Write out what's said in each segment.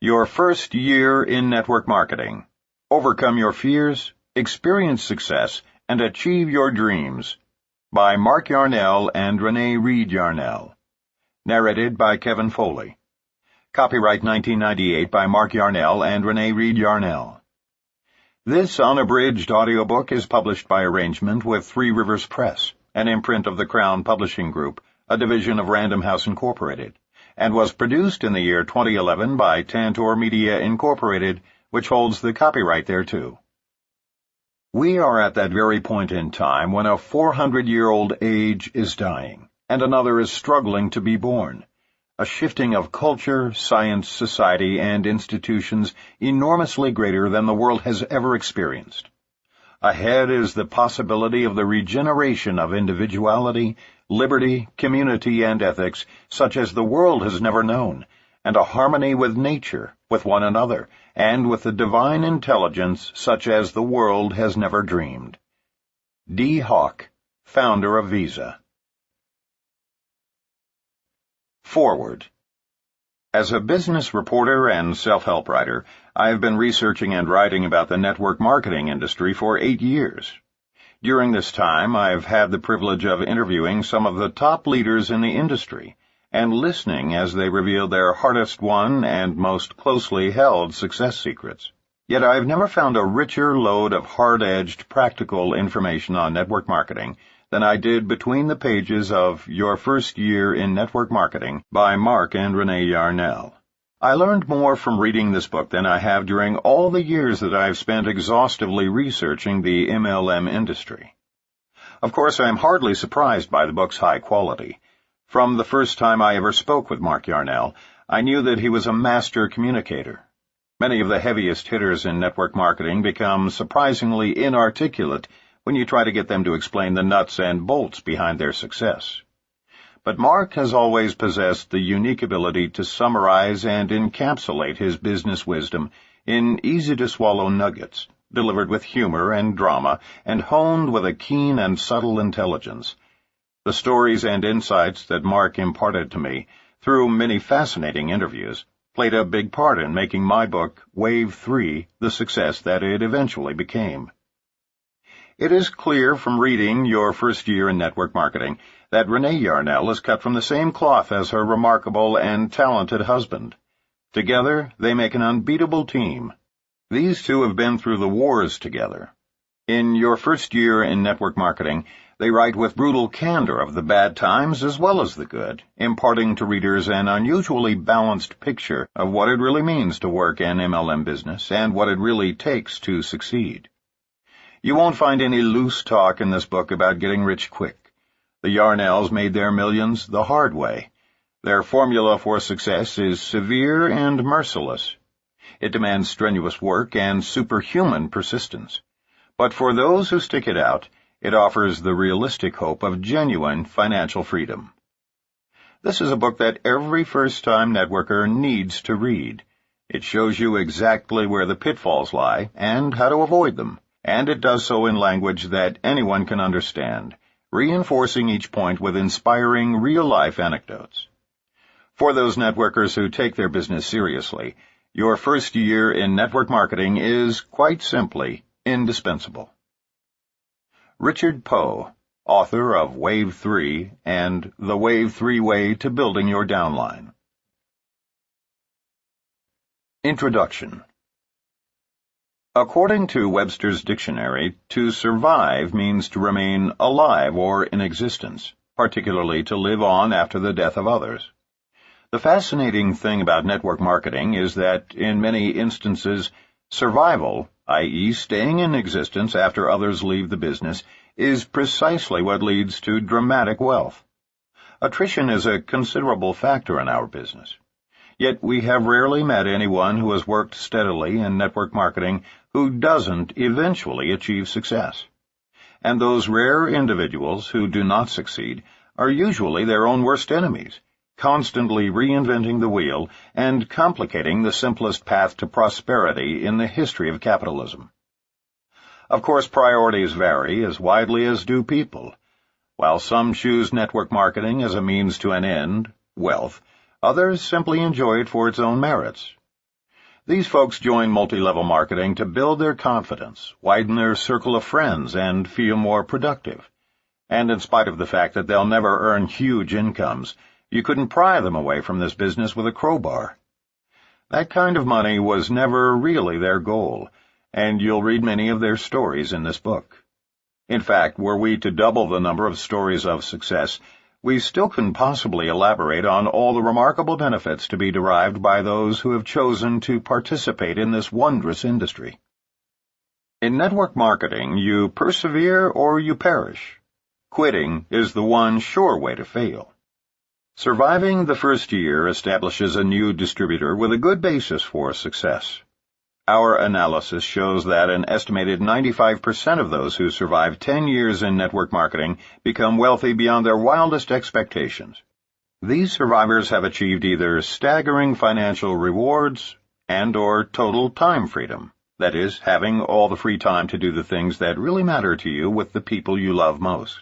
Your first year in network marketing. Overcome your fears, experience success, and achieve your dreams. By Mark Yarnell and Renee Reed Yarnell. Narrated by Kevin Foley. Copyright 1998 by Mark Yarnell and Renee Reed Yarnell. This unabridged audiobook is published by arrangement with Three Rivers Press, an imprint of the Crown Publishing Group, a division of Random House Incorporated, and was produced in the year 2011 by Tantor Media Incorporated, which holds the copyright thereto. We are at that very point in time when a 400-year-old age is dying, and another is struggling to be born. A shifting of culture, science, society, and institutions enormously greater than the world has ever experienced. Ahead is the possibility of the regeneration of individuality, liberty, community, and ethics such as the world has never known, and a harmony with nature, with one another, and with the divine intelligence such as the world has never dreamed. D. Hawk, founder of Visa. Forward. As a business reporter and self-help writer, I have been researching and writing about the network marketing industry for 8 years. During this time, I've had the privilege of interviewing some of the top leaders in the industry and listening as they reveal their hardest-won and most closely held success secrets. Yet I've never found a richer load of hard-edged, practical information on network marketing than I did between the pages of Your First Year in Network Marketing by Mark and Renee Yarnell. I learned more from reading this book than I have during all the years that I've spent exhaustively researching the MLM industry. Of course, I am hardly surprised by the book's high quality. From the first time I ever spoke with Mark Yarnell, I knew that he was a master communicator. Many of the heaviest hitters in network marketing become surprisingly inarticulate when you try to get them to explain the nuts and bolts behind their success. But Mark has always possessed the unique ability to summarize and encapsulate his business wisdom in easy-to-swallow nuggets, delivered with humor and drama, and honed with a keen and subtle intelligence. The stories and insights that Mark imparted to me, through many fascinating interviews, played a big part in making my book, Wave 3, the success that it eventually became. It is clear from reading Your First Year in Network Marketing that Renee Yarnell is cut from the same cloth as her remarkable and talented husband. Together, they make an unbeatable team. These two have been through the wars together. In Your First Year in Network Marketing, they write with brutal candor of the bad times as well as the good, imparting to readers an unusually balanced picture of what it really means to work an MLM business and what it really takes to succeed. You won't find any loose talk in this book about getting rich quick. The Yarnells made their millions the hard way. Their formula for success is severe and merciless. It demands strenuous work and superhuman persistence. But for those who stick it out, it offers the realistic hope of genuine financial freedom. This is a book that every first-time networker needs to read. It shows you exactly where the pitfalls lie and how to avoid them. And it does so in language that anyone can understand, reinforcing each point with inspiring real-life anecdotes. For those networkers who take their business seriously, Your First Year in Network Marketing is, quite simply, indispensable. Richard Poe, author of Wave 3 and The Wave 3 Way to Building Your Downline. Introduction. According to Webster's Dictionary, to survive means to remain alive or in existence, particularly to live on after the death of others. The fascinating thing about network marketing is that, in many instances, survival, i.e. staying in existence after others leave the business, is precisely what leads to dramatic wealth. Attrition is a considerable factor in our business. Yet we have rarely met anyone who has worked steadily in network marketing who doesn't eventually achieve success. And those rare individuals who do not succeed are usually their own worst enemies, constantly reinventing the wheel and complicating the simplest path to prosperity in the history of capitalism. Of course, priorities vary as widely as do people. While some choose network marketing as a means to an end, wealth, others simply enjoy it for its own merits. These folks join multi-level marketing to build their confidence, widen their circle of friends, and feel more productive. And in spite of the fact that they'll never earn huge incomes, you couldn't pry them away from this business with a crowbar. That kind of money was never really their goal, and you'll read many of their stories in this book. In fact, were we to double the number of stories of success, we still couldn't possibly elaborate on all the remarkable benefits to be derived by those who have chosen to participate in this wondrous industry. In network marketing, you persevere or you perish. Quitting is the one sure way to fail. Surviving the first year establishes a new distributor with a good basis for success. Our analysis shows that an estimated 95% of those who survive 10 years in network marketing become wealthy beyond their wildest expectations. These survivors have achieved either staggering financial rewards and/or total time freedom, that is, having all the free time to do the things that really matter to you with the people you love most.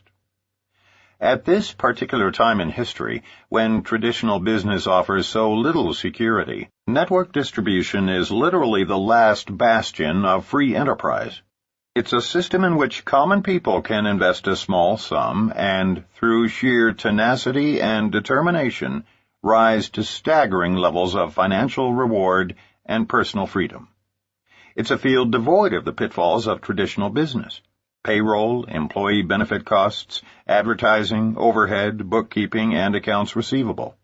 At this particular time in history, when traditional business offers so little security, network distribution is literally the last bastion of free enterprise. It's a system in which common people can invest a small sum and, through sheer tenacity and determination, rise to staggering levels of financial reward and personal freedom. It's a field devoid of the pitfalls of traditional business. Payroll, employee benefit costs, advertising, overhead, bookkeeping, and accounts receivable.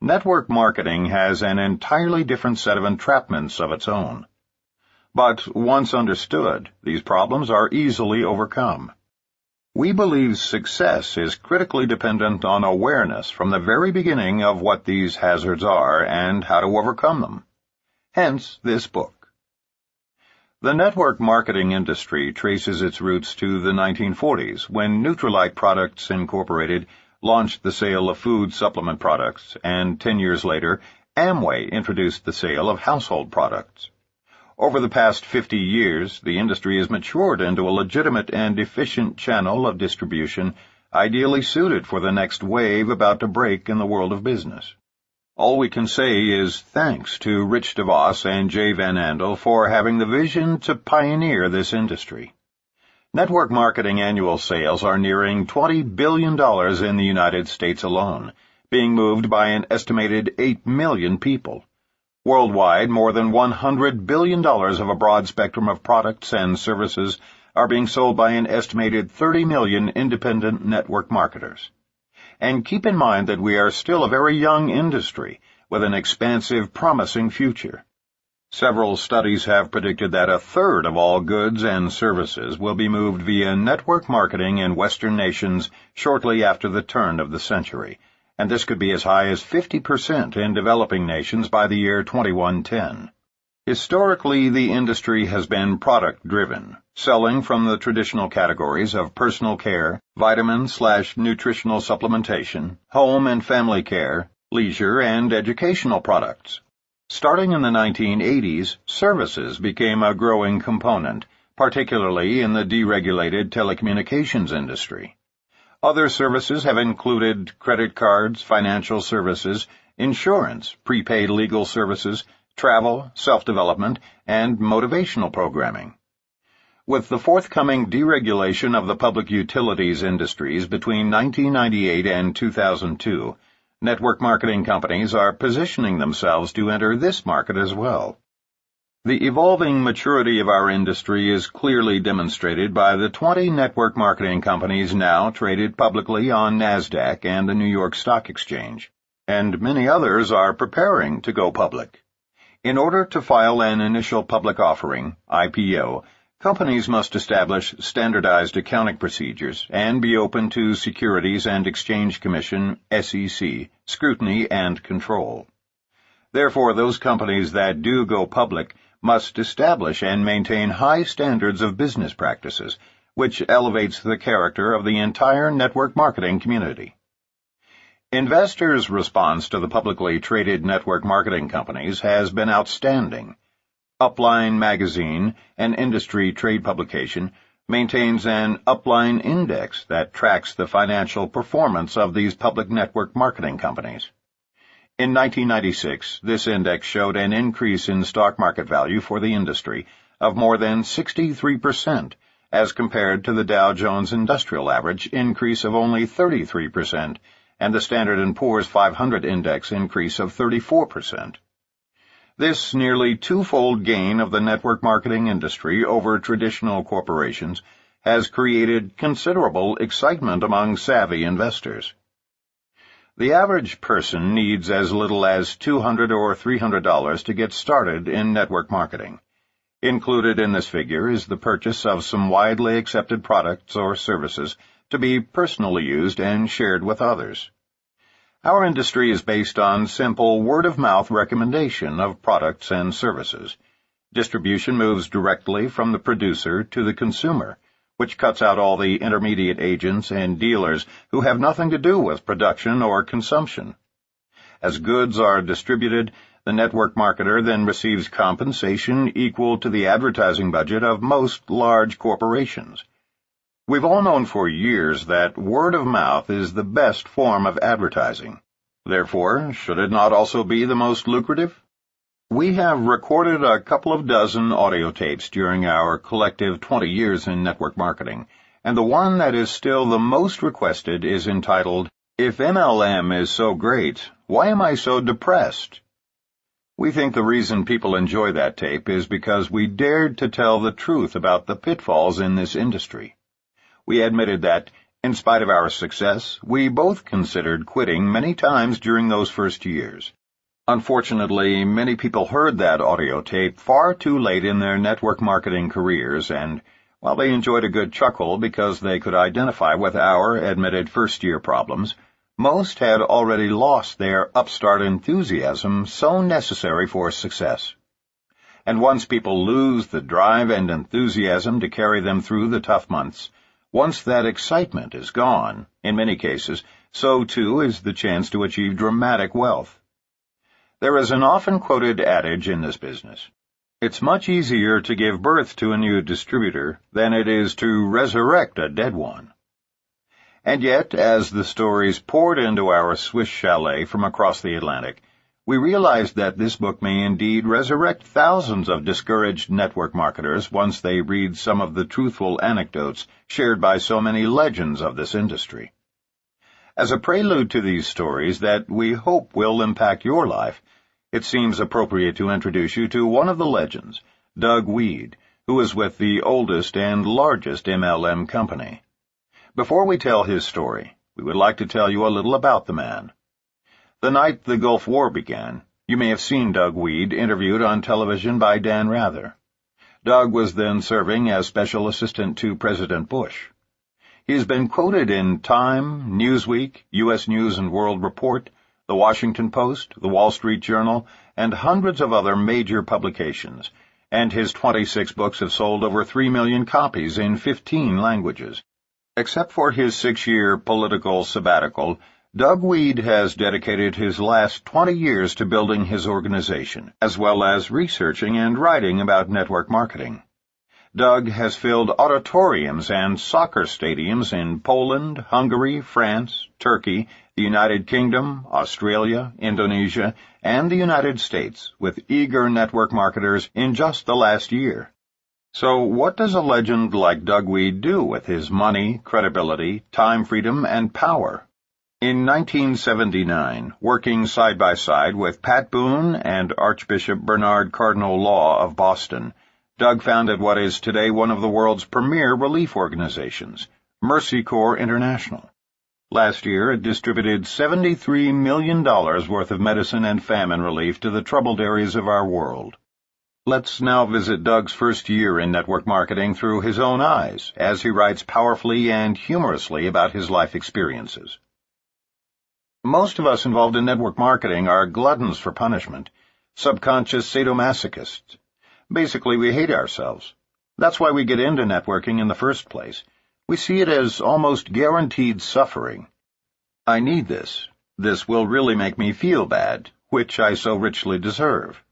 Network marketing has an entirely different set of entrapments of its own. But once understood, these problems are easily overcome. We believe success is critically dependent on awareness from the very beginning of what these hazards are and how to overcome them. Hence this book. The network marketing industry traces its roots to the 1940s, when Nutrilite Products Incorporated launched the sale of food supplement products, and 10 years later, Amway introduced the sale of household products. Over the past 50 years, the industry has matured into a legitimate and efficient channel of distribution, ideally suited for the next wave about to break in the world of business. All we can say is thanks to Rich DeVos and Jay Van Andel for having the vision to pioneer this industry. Network marketing annual sales are nearing $20 billion in the United States alone, being moved by an estimated 8 million people. Worldwide, more than $100 billion of a broad spectrum of products and services are being sold by an estimated 30 million independent network marketers. And keep in mind that we are still a very young industry with an expansive, promising future. Several studies have predicted that a third of all goods and services will be moved via network marketing in Western nations shortly after the turn of the century, and this could be as high as 50% in developing nations by the year 2110. Historically, the industry has been product-driven, selling from the traditional categories of personal care, vitamin/nutritional supplementation, home and family care, leisure, and educational products. Starting in the 1980s, services became a growing component, particularly in the deregulated telecommunications industry. Other services have included credit cards, financial services, insurance, prepaid legal services, travel, self-development, and motivational programming. With the forthcoming deregulation of the public utilities industries between 1998 and 2002, network marketing companies are positioning themselves to enter this market as well. The evolving maturity of our industry is clearly demonstrated by the 20 network marketing companies now traded publicly on NASDAQ and the New York Stock Exchange, and many others are preparing to go public. In order to file an initial public offering, IPO, companies must establish standardized accounting procedures and be open to Securities and Exchange Commission, SEC, scrutiny and control. Therefore, those companies that do go public must establish and maintain high standards of business practices, which elevates the character of the entire network marketing community. Investors' response to the publicly traded network marketing companies has been outstanding. Upline Magazine, an industry trade publication, maintains an Upline Index that tracks the financial performance of these public network marketing companies. In 1996, this index showed an increase in stock market value for the industry of more than 63%, as compared to the Dow Jones Industrial Average increase of only 33% and the Standard & Poor's 500 index increase of 34%. This nearly twofold gain of the network marketing industry over traditional corporations has created considerable excitement among savvy investors. The average person needs as little as $200 or $300 to get started in network marketing. Included in this figure is the purchase of some widely accepted products or services to be personally used and shared with others. Our industry is based on simple word-of-mouth recommendation of products and services. Distribution moves directly from the producer to the consumer, which cuts out all the intermediate agents and dealers who have nothing to do with production or consumption. As goods are distributed, the network marketer then receives compensation equal to the advertising budget of most large corporations. We've all known for years that word of mouth is the best form of advertising. Therefore, should it not also be the most lucrative? We have recorded a couple of dozen audio tapes during our collective 20 years in network marketing, and the one that is still the most requested is entitled, "If MLM is so great, why am I so depressed?" We think the reason people enjoy that tape is because we dared to tell the truth about the pitfalls in this industry. We admitted that, in spite of our success, we both considered quitting many times during those first years. Unfortunately, many people heard that audio tape far too late in their network marketing careers, and while they enjoyed a good chuckle because they could identify with our admitted first-year problems, most had already lost their upstart enthusiasm so necessary for success. And once people lose the drive and enthusiasm to carry them through the tough months, once that excitement is gone, in many cases, so too is the chance to achieve dramatic wealth. There is an often-quoted adage in this business. It's much easier to give birth to a new distributor than it is to resurrect a dead one. And yet, as the stories poured into our Swiss chalet from across the Atlantic, we realized that this book may indeed resurrect thousands of discouraged network marketers once they read some of the truthful anecdotes shared by so many legends of this industry. As a prelude to these stories that we hope will impact your life, it seems appropriate to introduce you to one of the legends, Doug Weed, who is with the oldest and largest MLM company. Before we tell his story, we would like to tell you a little about the man. The night the Gulf War began, you may have seen Doug Weed interviewed on television by Dan Rather. Doug was then serving as Special Assistant to President Bush. He has been quoted in Time, Newsweek, U.S. News and World Report, The Washington Post, The Wall Street Journal, and hundreds of other major publications, and his 26 books have sold over 3 million copies in 15 languages. Except for his 6-year political sabbatical, Doug Weed has dedicated his last 20 years to building his organization, as well as researching and writing about network marketing. Doug has filled auditoriums and soccer stadiums in Poland, Hungary, France, Turkey, the United Kingdom, Australia, Indonesia, and the United States with eager network marketers in just the last year. So what does a legend like Doug Weed do with his money, credibility, time freedom, and power? In 1979, working side by side with Pat Boone and Archbishop Bernard Cardinal Law of Boston, Doug founded what is today one of the world's premier relief organizations, Mercy Corps International. Last year, it distributed $73 million worth of medicine and famine relief to the troubled areas of our world. Let's now visit Doug's first year in network marketing through his own eyes, as he writes powerfully and humorously about his life experiences. Most of us involved in network marketing are gluttons for punishment, subconscious sadomasochists. Basically, we hate ourselves. That's why we get into networking in the first place. We see it as almost guaranteed suffering. I need this. This will really make me feel bad, which I so richly deserve.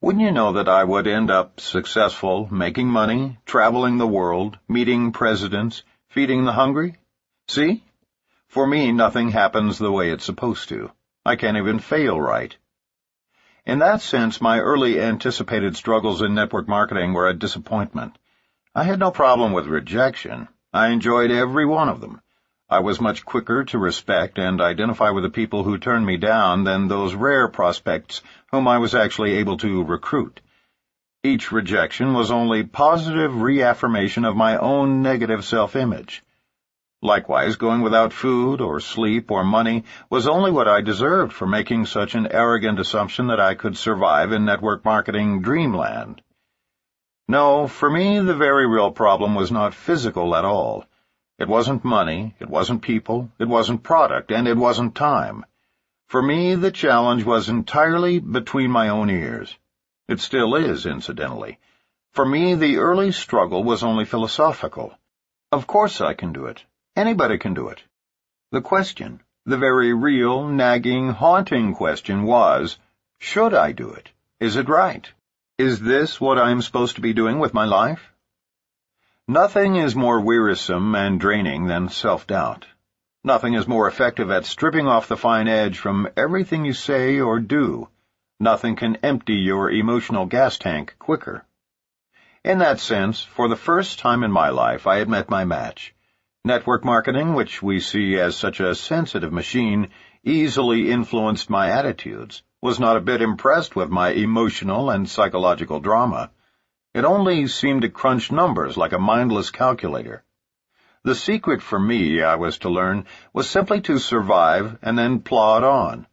Wouldn't you know that I would end up successful, making money, traveling the world, meeting presidents, feeding the hungry? See? For me, nothing happens the way it's supposed to. I can't even fail right. In that sense, my early anticipated struggles in network marketing were a disappointment. I had no problem with rejection. I enjoyed every one of them. I was much quicker to respect and identify with the people who turned me down than those rare prospects whom I was actually able to recruit. Each rejection was only positive reaffirmation of my own negative self-image. Likewise, going without food or sleep or money was only what I deserved for making such an arrogant assumption that I could survive in network marketing dreamland. No, for me, the very real problem was not physical at all. It wasn't money, it wasn't people, it wasn't product, and it wasn't time. For me, the challenge was entirely between my own ears. It still is, incidentally. For me, the early struggle was only philosophical. Of course I can do it. Anybody can do it. The question, the very real, nagging, haunting question was, should I do it? Is it right? Is this what I'm supposed to be doing with my life? Nothing is more wearisome and draining than self-doubt. Nothing is more effective at stripping off the fine edge from everything you say or do. Nothing can empty your emotional gas tank quicker. In that sense, for the first time in my life, I had met my match. Network marketing, which we see as such a sensitive machine, easily influenced my attitudes, was not a bit impressed with my emotional and psychological drama. It only seemed to crunch numbers like a mindless calculator. The secret for me, I was to learn, was simply to survive and then plod on.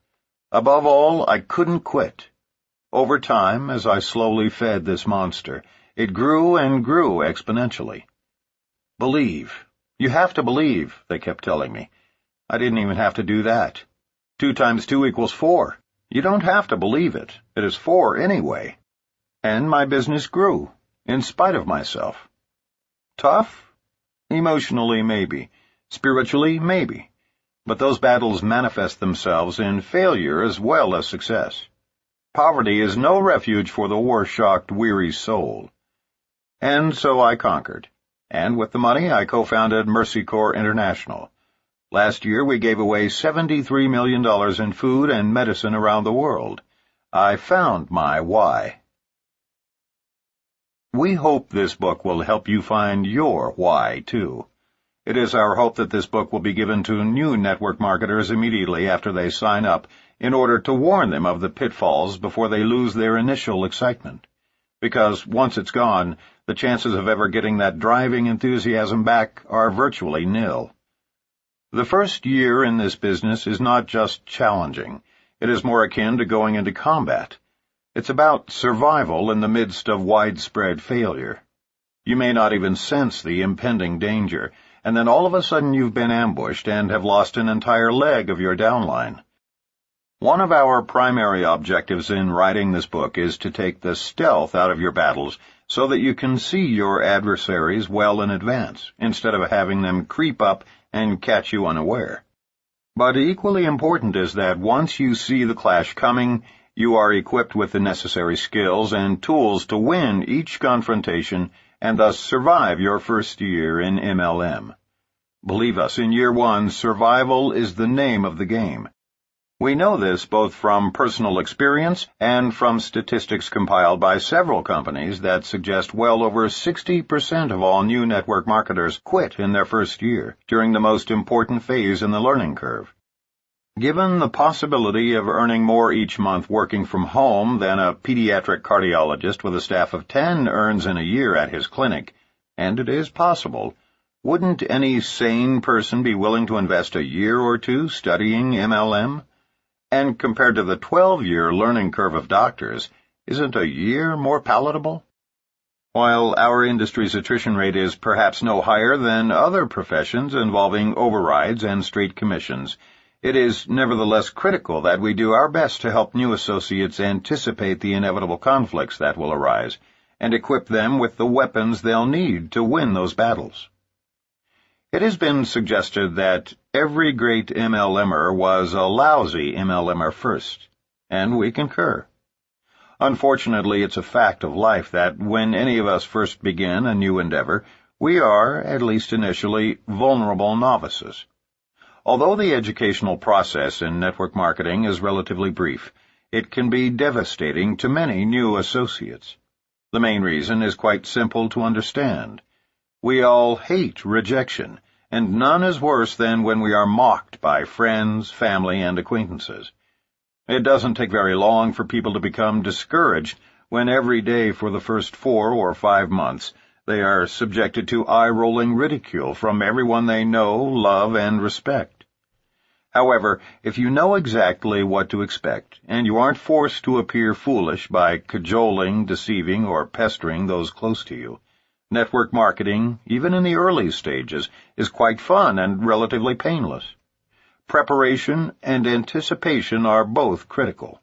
Above all, I couldn't quit. Over time, as I slowly fed this monster, it grew and grew exponentially. Believe. You have to believe, they kept telling me. I didn't even have to do that. 2 times 2 equals 4. You don't have to believe it. It is 4 anyway. And my business grew, in spite of myself. Tough? Emotionally, maybe. Spiritually, maybe. But those battles manifest themselves in failure as well as success. Poverty is no refuge for the war-shocked, weary soul. And so I conquered. And with the money, I co-founded Mercy Corps International. Last year, we gave away $73 million in food and medicine around the world. I found my why. We hope this book will help you find your why, too. It is our hope that this book will be given to new network marketers immediately after they sign up in order to warn them of the pitfalls before they lose their initial excitement. Because once it's gone, the chances of ever getting that driving enthusiasm back are virtually nil. The first year in this business is not just challenging. It is more akin to going into combat. It's about survival in the midst of widespread failure. You may not even sense the impending danger, and then all of a sudden you've been ambushed and have lost an entire leg of your downline. One of our primary objectives in writing this book is to take the stealth out of your battles so that you can see your adversaries well in advance, instead of having them creep up and catch you unaware. But equally important is that once you see the clash coming, you are equipped with the necessary skills and tools to win each confrontation and thus survive your first year in MLM. Believe us, in year 1, survival is the name of the game. We know this both from personal experience and from statistics compiled by several companies that suggest well over 60% of all new network marketers quit in their first year, during the most important phase in the learning curve. Given the possibility of earning more each month working from home than a pediatric cardiologist with a staff of 10 earns in a year at his clinic, and it is possible, wouldn't any sane person be willing to invest a year or 2 studying MLM? And compared to the 12-year learning curve of doctors, isn't a year more palatable? While our industry's attrition rate is perhaps no higher than other professions involving overrides and straight commissions, it is nevertheless critical that we do our best to help new associates anticipate the inevitable conflicts that will arise, and equip them with the weapons they'll need to win those battles. It has been suggested that every great MLMer was a lousy MLMer first, and we concur. Unfortunately, it's a fact of life that when any of us first begin a new endeavor, we are, at least initially, vulnerable novices. Although the educational process in network marketing is relatively brief, it can be devastating to many new associates. The main reason is quite simple to understand. We all hate rejection, and none is worse than when we are mocked by friends, family, and acquaintances. It doesn't take very long for people to become discouraged when every day for the first 4 or 5 months they are subjected to eye-rolling ridicule from everyone they know, love, and respect. However, if you know exactly what to expect, and you aren't forced to appear foolish by cajoling, deceiving, or pestering those close to you, network marketing, even in the early stages, is quite fun and relatively painless. Preparation and anticipation are both critical.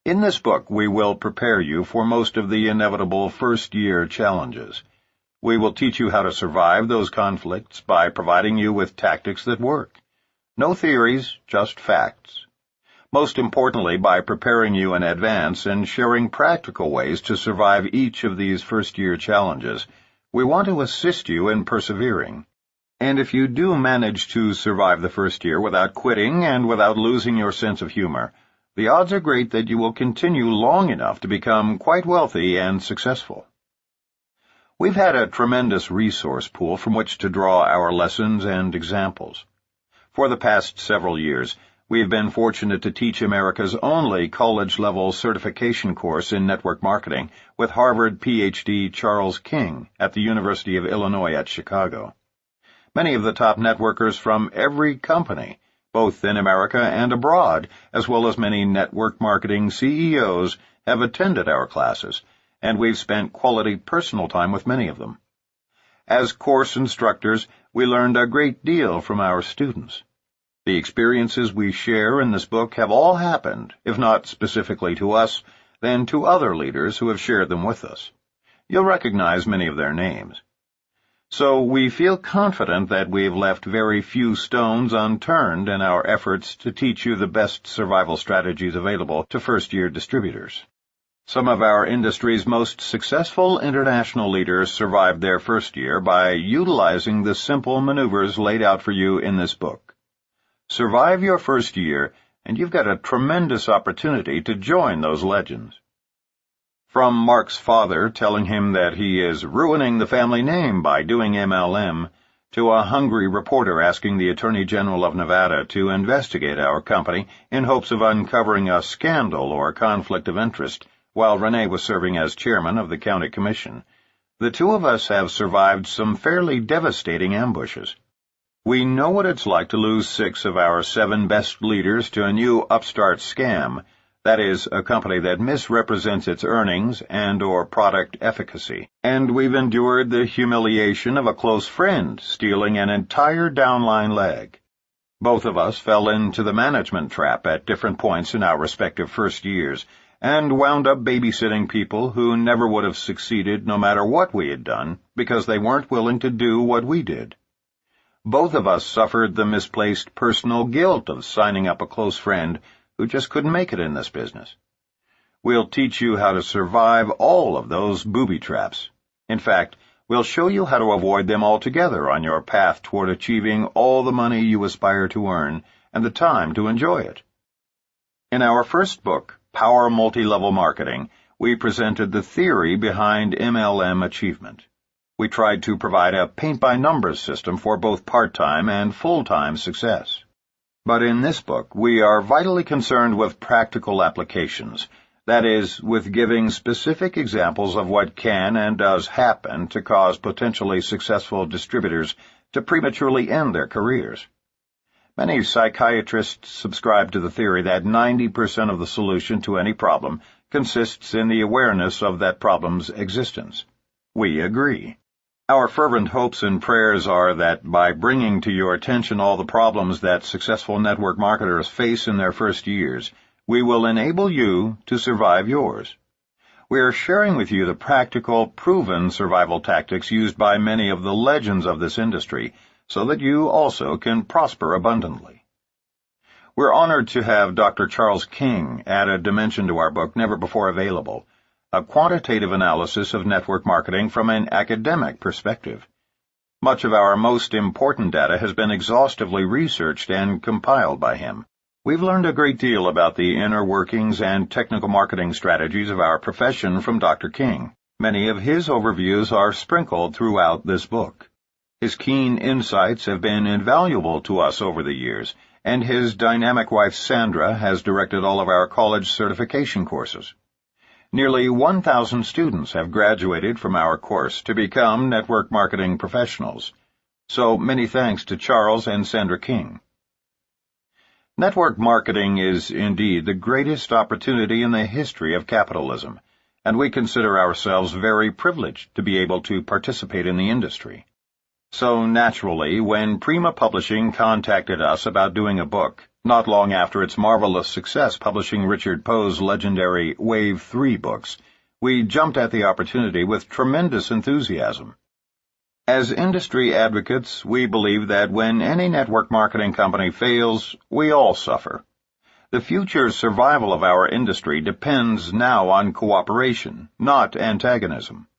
In this book, we will prepare you for most of the inevitable first-year challenges. We will teach you how to survive those conflicts by providing you with tactics that work. No theories, just facts. Most importantly, by preparing you in advance and sharing practical ways to survive each of these first-year challenges, we want to assist you in persevering. And if you do manage to survive the first year without quitting and without losing your sense of humor, the odds are great that you will continue long enough to become quite wealthy and successful. We've had a tremendous resource pool from which to draw our lessons and examples. For the past several years, we've been fortunate to teach America's only college-level certification course in network marketing with Harvard Ph.D. Charles King at the University of Illinois at Chicago. Many of the top networkers from every company, both in America and abroad, as well as many network marketing CEOs, have attended our classes, and we've spent quality personal time with many of them. As course instructors, we learned a great deal from our students. The experiences we share in this book have all happened, if not specifically to us, then to other leaders who have shared them with us. You'll recognize many of their names. So we feel confident that we've left very few stones unturned in our efforts to teach you the best survival strategies available to first-year distributors. Some of our industry's most successful international leaders survived their first year by utilizing the simple maneuvers laid out for you in this book. Survive your first year, and you've got a tremendous opportunity to join those legends. From Mark's father telling him that he is ruining the family name by doing MLM, to a hungry reporter asking the Attorney General of Nevada to investigate our company in hopes of uncovering a scandal or conflict of interest while Rene was serving as chairman of the county commission, the two of us have survived some fairly devastating ambushes. We know what it's like to lose 6 of our 7 best leaders to a new upstart scam, that is, a company that misrepresents its earnings and/or product efficacy. And we've endured the humiliation of a close friend stealing an entire downline leg. Both of us fell into the management trap at different points in our respective first years, and wound up babysitting people who never would have succeeded no matter what we had done, because they weren't willing to do what we did. Both of us suffered the misplaced personal guilt of signing up a close friend who just couldn't make it in this business. We'll teach you how to survive all of those booby traps. In fact, we'll show you how to avoid them altogether on your path toward achieving all the money you aspire to earn and the time to enjoy it. In our first book, Power Multilevel Marketing, we presented the theory behind MLM achievement. We tried to provide a paint-by-numbers system for both part-time and full-time success. But in this book, we are vitally concerned with practical applications, that is, with giving specific examples of what can and does happen to cause potentially successful distributors to prematurely end their careers. Many psychiatrists subscribe to the theory that 90% of the solution to any problem consists in the awareness of that problem's existence. We agree. Our fervent hopes and prayers are that by bringing to your attention all the problems that successful network marketers face in their first years, we will enable you to survive yours. We are sharing with you the practical, proven survival tactics used by many of the legends of this industry, so that you also can prosper abundantly. We're honored to have Dr. Charles King add a dimension to our book never before available, a quantitative analysis of network marketing from an academic perspective. Much of our most important data has been exhaustively researched and compiled by him. We've learned a great deal about the inner workings and technical marketing strategies of our profession from Dr. King. Many of his overviews are sprinkled throughout this book. His keen insights have been invaluable to us over the years, and his dynamic wife Sandra has directed all of our college certification courses. Nearly 1,000 students have graduated from our course to become network marketing professionals. So many thanks to Charles and Sandra King. Network marketing is indeed the greatest opportunity in the history of capitalism, and we consider ourselves very privileged to be able to participate in the industry. So naturally, when Prima Publishing contacted us about doing a book, not long after its marvelous success publishing Richard Poe's legendary Wave 3 books, we jumped at the opportunity with tremendous enthusiasm. As industry advocates, we believe that when any network marketing company fails, we all suffer. The future survival of our industry depends now on cooperation, not antagonism.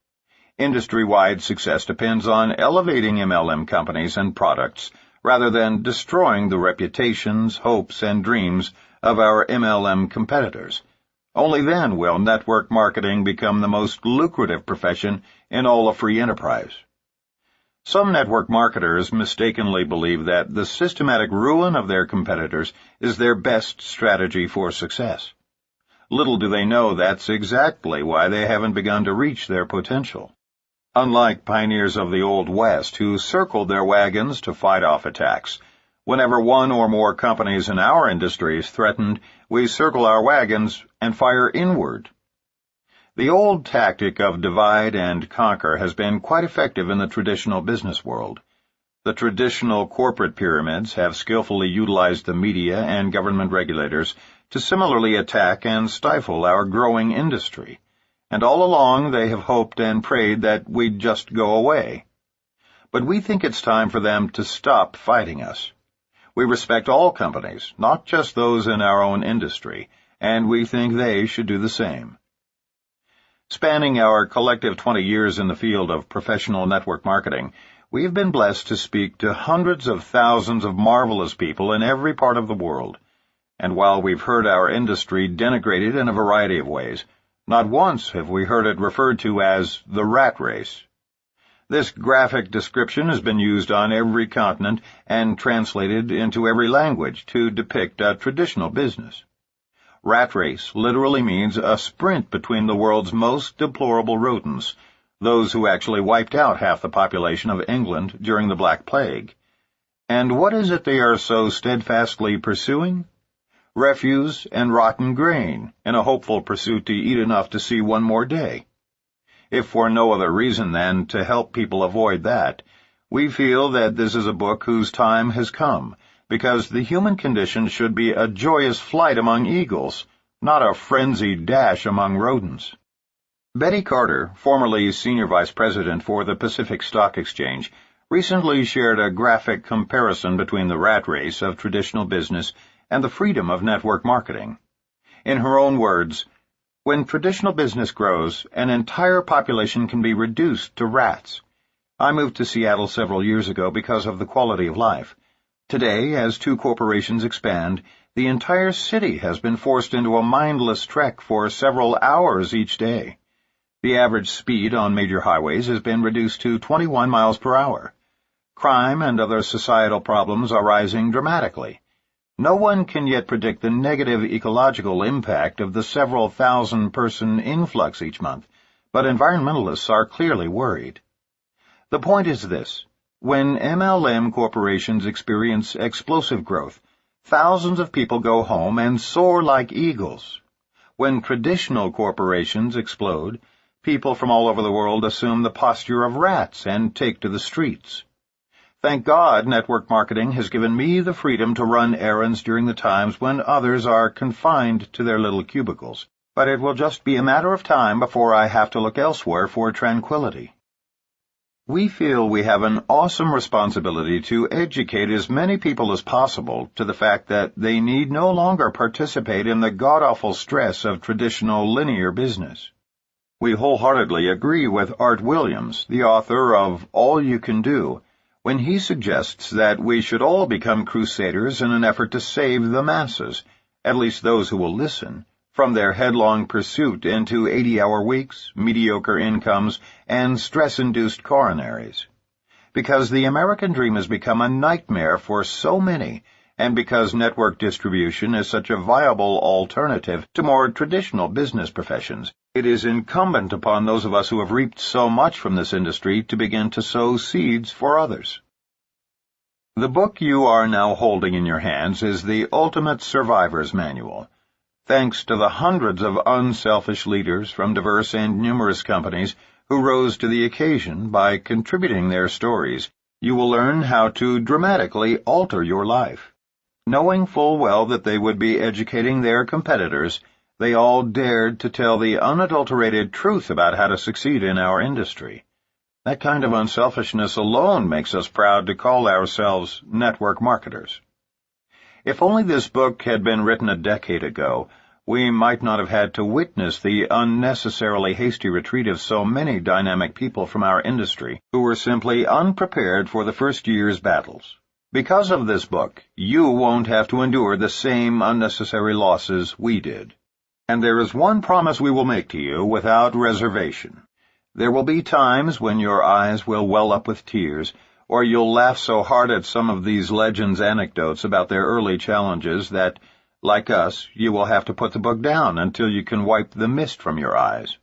Industry-wide success depends on elevating MLM companies and products rather than destroying the reputations, hopes, and dreams of our MLM competitors. Only then will network marketing become the most lucrative profession in all of free enterprise. Some network marketers mistakenly believe that the systematic ruin of their competitors is their best strategy for success. Little do they know that's exactly why they haven't begun to reach their potential. Unlike pioneers of the Old West who circled their wagons to fight off attacks, whenever one or more companies in our industry is threatened, we circle our wagons and fire inward. The old tactic of divide and conquer has been quite effective in the traditional business world. The traditional corporate pyramids have skillfully utilized the media and government regulators to similarly attack and stifle our growing industry. And all along they have hoped and prayed that we'd just go away. But we think it's time for them to stop fighting us. We respect all companies, not just those in our own industry, and we think they should do the same. Spanning our collective 20 years in the field of professional network marketing, we have been blessed to speak to hundreds of thousands of marvelous people in every part of the world. And while we've heard our industry denigrated in a variety of ways, not once have we heard it referred to as the rat race. This graphic description has been used on every continent and translated into every language to depict a traditional business. Rat race literally means a sprint between the world's most deplorable rodents, those who actually wiped out half the population of England during the Black Plague. And what is it they are so steadfastly pursuing? Refuse and rotten grain, in a hopeful pursuit to eat enough to see one more day. If for no other reason than to help people avoid that, we feel that this is a book whose time has come, because the human condition should be a joyous flight among eagles, not a frenzied dash among rodents. Betty Carter, formerly Senior Vice President for the Pacific Stock Exchange, recently shared a graphic comparison between the rat race of traditional business and the freedom of network marketing. In her own words, when traditional business grows, an entire population can be reduced to rats. I moved to Seattle several years ago because of the quality of life. Today, as two corporations expand, the entire city has been forced into a mindless trek for several hours each day. The average speed on major highways has been reduced to 21 miles per hour. Crime and other societal problems are rising dramatically. No one can yet predict the negative ecological impact of the several thousand-person influx each month, but environmentalists are clearly worried. The point is this. When MLM corporations experience explosive growth, thousands of people go home and soar like eagles. When traditional corporations explode, people from all over the world assume the posture of rats and take to the streets. Thank God network marketing has given me the freedom to run errands during the times when others are confined to their little cubicles, but it will just be a matter of time before I have to look elsewhere for tranquility. We feel we have an awesome responsibility to educate as many people as possible to the fact that they need no longer participate in the god-awful stress of traditional linear business. We wholeheartedly agree with Art Williams, the author of All You Can Do, when he suggests that we should all become crusaders in an effort to save the masses, at least those who will listen, from their headlong pursuit into 80-hour weeks, mediocre incomes, and stress-induced coronaries. Because the American dream has become a nightmare for so many, and because network distribution is such a viable alternative to more traditional business professions, it is incumbent upon those of us who have reaped so much from this industry to begin to sow seeds for others. The book you are now holding in your hands is the Ultimate Survivor's Manual. Thanks to the hundreds of unselfish leaders from diverse and numerous companies who rose to the occasion by contributing their stories, you will learn how to dramatically alter your life. Knowing full well that they would be educating their competitors, they all dared to tell the unadulterated truth about how to succeed in our industry. That kind of unselfishness alone makes us proud to call ourselves network marketers. If only this book had been written a decade ago, we might not have had to witness the unnecessarily hasty retreat of so many dynamic people from our industry who were simply unprepared for the first year's battles. Because of this book, you won't have to endure the same unnecessary losses we did. And there is one promise we will make to you without reservation. There will be times when your eyes will well up with tears, or you'll laugh so hard at some of these legends' anecdotes about their early challenges that, like us, you will have to put the book down until you can wipe the mist from your eyes.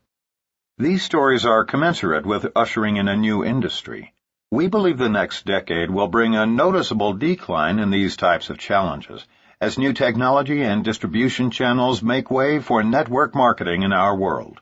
These stories are commensurate with ushering in a new industry. We believe the next decade will bring a noticeable decline in these types of challenges, as new technology and distribution channels make way for network marketing in our world.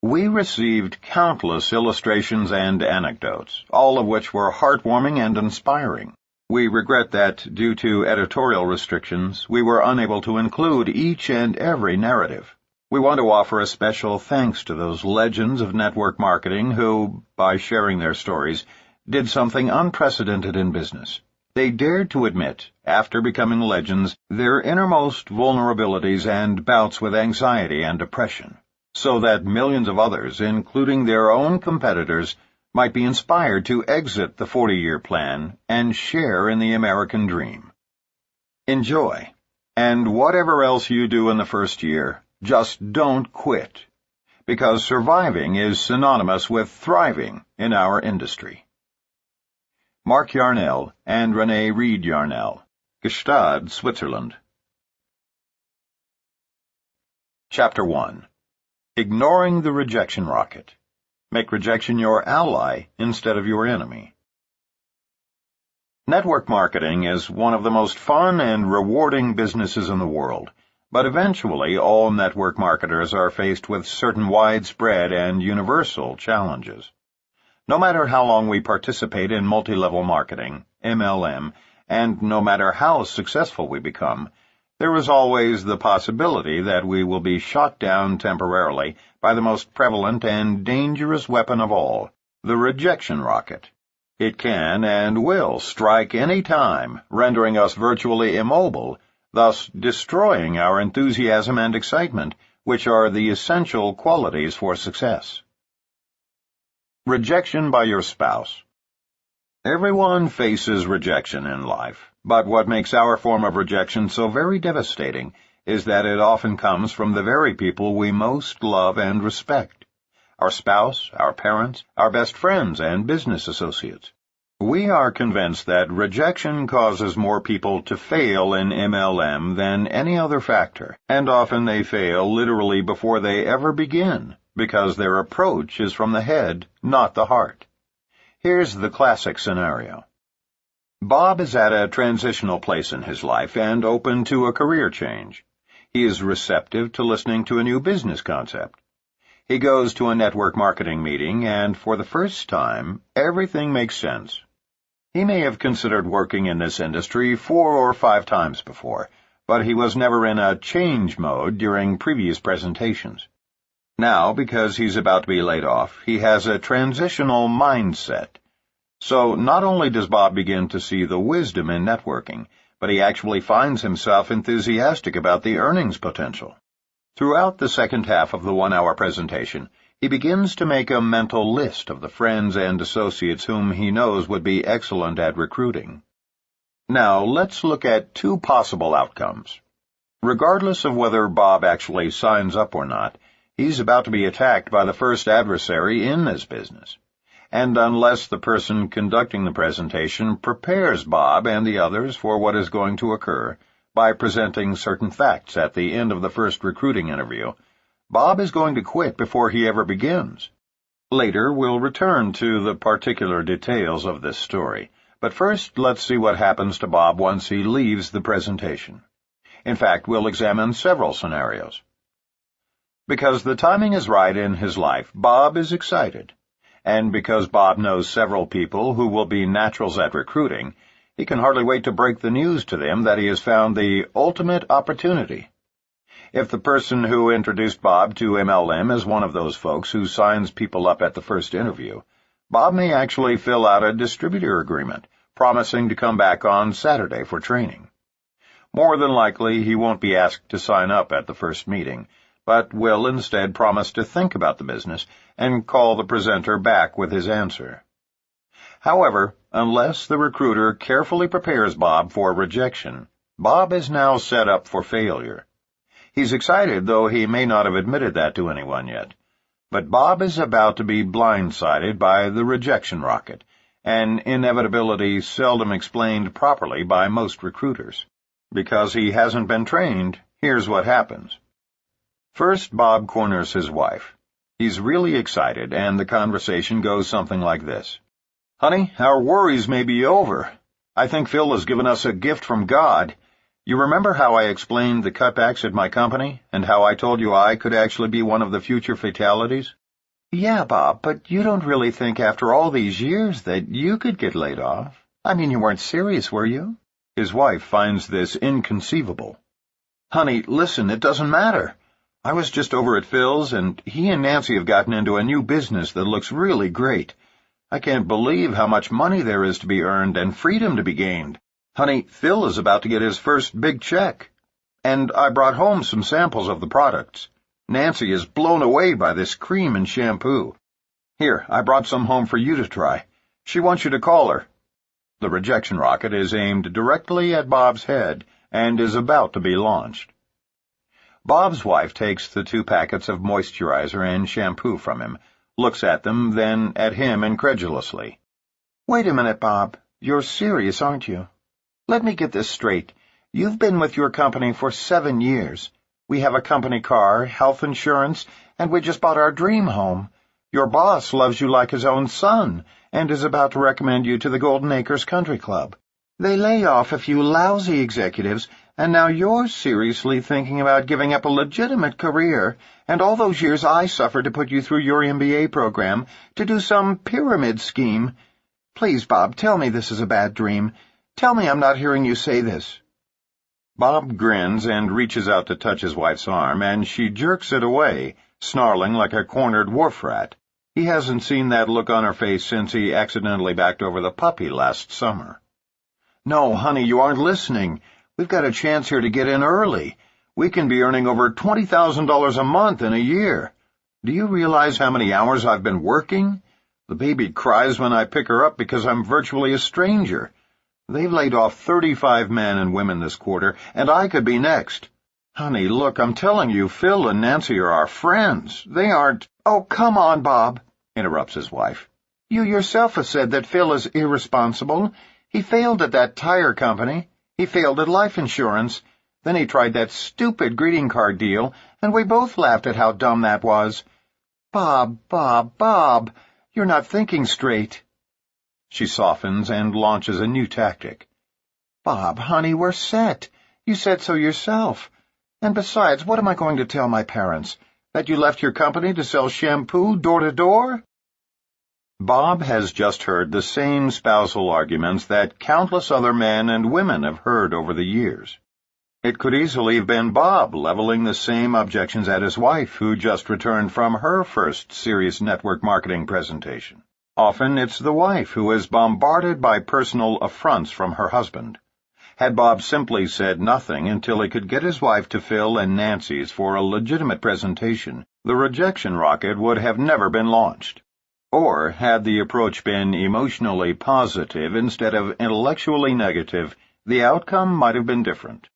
We received countless illustrations and anecdotes, all of which were heartwarming and inspiring. We regret that, due to editorial restrictions, we were unable to include each and every narrative. We want to offer a special thanks to those legends of network marketing who, by sharing their stories, did something unprecedented in business. They dared to admit, after becoming legends, their innermost vulnerabilities and bouts with anxiety and depression, so that millions of others, including their own competitors, might be inspired to exit the 40-year plan and share in the American dream. Enjoy, and whatever else you do in the first year, just don't quit, because surviving is synonymous with thriving in our industry. Mark Yarnell and Renee Reed Yarnell, Gstaad, Switzerland. Chapter 1. Ignoring the Rejection Rocket. Make rejection your ally instead of your enemy. Network marketing is one of the most fun and rewarding businesses in the world, but eventually all network marketers are faced with certain widespread and universal challenges. No matter how long we participate in multi-level marketing, MLM, and no matter how successful we become, there is always the possibility that we will be shot down temporarily by the most prevalent and dangerous weapon of all, the rejection rocket. It can and will strike any time, rendering us virtually immobile, thus destroying our enthusiasm and excitement, which are the essential qualities for success. Rejection by your spouse. Everyone faces rejection in life, but what makes our form of rejection so very devastating is that it often comes from the very people we most love and respect: our spouse, our parents, our best friends, and business associates. We are convinced that rejection causes more people to fail in MLM than any other factor, and often they fail literally before they ever begin, because their approach is from the head, not the heart. Here's the classic scenario. Bob is at a transitional place in his life and open to a career change. He is receptive to listening to a new business concept. He goes to a network marketing meeting, and for the first time, everything makes sense. He may have considered working in this industry 4 or 5 times before, but he was never in a change mode during previous presentations. Now, because he's about to be laid off, he has a transitional mindset. So not only does Bob begin to see the wisdom in networking, but he actually finds himself enthusiastic about the earnings potential. Throughout the second half of the 1-hour presentation, he begins to make a mental list of the friends and associates whom he knows would be excellent at recruiting. Now, let's look at two possible outcomes. Regardless of whether Bob actually signs up or not, he's about to be attacked by the first adversary in this business. And unless the person conducting the presentation prepares Bob and the others for what is going to occur by presenting certain facts at the end of the first recruiting interview, Bob is going to quit before he ever begins. Later, we'll return to the particular details of this story, but first let's see what happens to Bob once he leaves the presentation. In fact, we'll examine several scenarios. Because the timing is right in his life, Bob is excited. And because Bob knows several people who will be naturals at recruiting, he can hardly wait to break the news to them that he has found the ultimate opportunity. If the person who introduced Bob to MLM is one of those folks who signs people up at the first interview, Bob may actually fill out a distributor agreement, promising to come back on Saturday for training. More than likely, he won't be asked to sign up at the first meeting, but will instead promise to think about the business and call the presenter back with his answer. However, unless the recruiter carefully prepares Bob for rejection, Bob is now set up for failure. He's excited, though he may not have admitted that to anyone yet. But Bob is about to be blindsided by the rejection rocket, an inevitability seldom explained properly by most recruiters. Because he hasn't been trained, here's what happens. First, Bob corners his wife. He's really excited, and the conversation goes something like this. "Honey, our worries may be over. I think Phil has given us a gift from God. You remember how I explained the cutbacks at my company, and how I told you I could actually be one of the future fatalities?" "Yeah, Bob, but you don't really think after all these years that you could get laid off? I mean, you weren't serious, were you?" His wife finds this inconceivable. "Honey, listen, it doesn't matter. I was just over at Phil's, and he and Nancy have gotten into a new business that looks really great. I can't believe how much money there is to be earned and freedom to be gained. Honey, Phil is about to get his first big check. And I brought home some samples of the products. Nancy is blown away by this cream and shampoo. Here, I brought some home for you to try. She wants you to call her." The rejection rocket is aimed directly at Bob's head and is about to be launched. Bob's wife takes the 2 packets of moisturizer and shampoo from him, looks at them, then at him incredulously. "Wait a minute, Bob. You're serious, aren't you? Let me get this straight. You've been with your company for 7 years. We have a company car, health insurance, and we just bought our dream home. Your boss loves you like his own son, and is about to recommend you to the Golden Acres Country Club. They lay off a few lousy executives, and now you're seriously thinking about giving up a legitimate career, and all those years I suffered to put you through your MBA program to do some pyramid scheme. Please, Bob, tell me this is a bad dream. Tell me I'm not hearing you say this." Bob grins and reaches out to touch his wife's arm, and she jerks it away, snarling like a cornered wharf rat. He hasn't seen that look on her face since he accidentally backed over the puppy last summer. "No, honey, you aren't listening. We've got a chance here to get in early. We can be earning over $20,000 a month in a year. Do you realize how many hours I've been working? The baby cries when I pick her up because I'm virtually a stranger. They've laid off 35 men and women this quarter, and I could be next. Honey, look, I'm telling you, Phil and Nancy are our friends. They aren't—" "Oh, come on, Bob," interrupts his wife. "You yourself have said that Phil is irresponsible. He failed at that tire company. He failed at life insurance. Then he tried that stupid greeting card deal, and we both laughed at how dumb that was. Bob, you're not thinking straight." She softens and launches a new tactic. "Bob, honey, we're set. You said so yourself. And besides, what am I going to tell my parents? That you left your company to sell shampoo door to door?" Bob has just heard the same spousal arguments that countless other men and women have heard over the years. It could easily have been Bob leveling the same objections at his wife, who just returned from her first serious network marketing presentation. Often it's the wife who is bombarded by personal affronts from her husband. Had Bob simply said nothing until he could get his wife to Phil and Nancy's for a legitimate presentation, the rejection rocket would have never been launched. Or, had the approach been emotionally positive instead of intellectually negative, the outcome might have been different.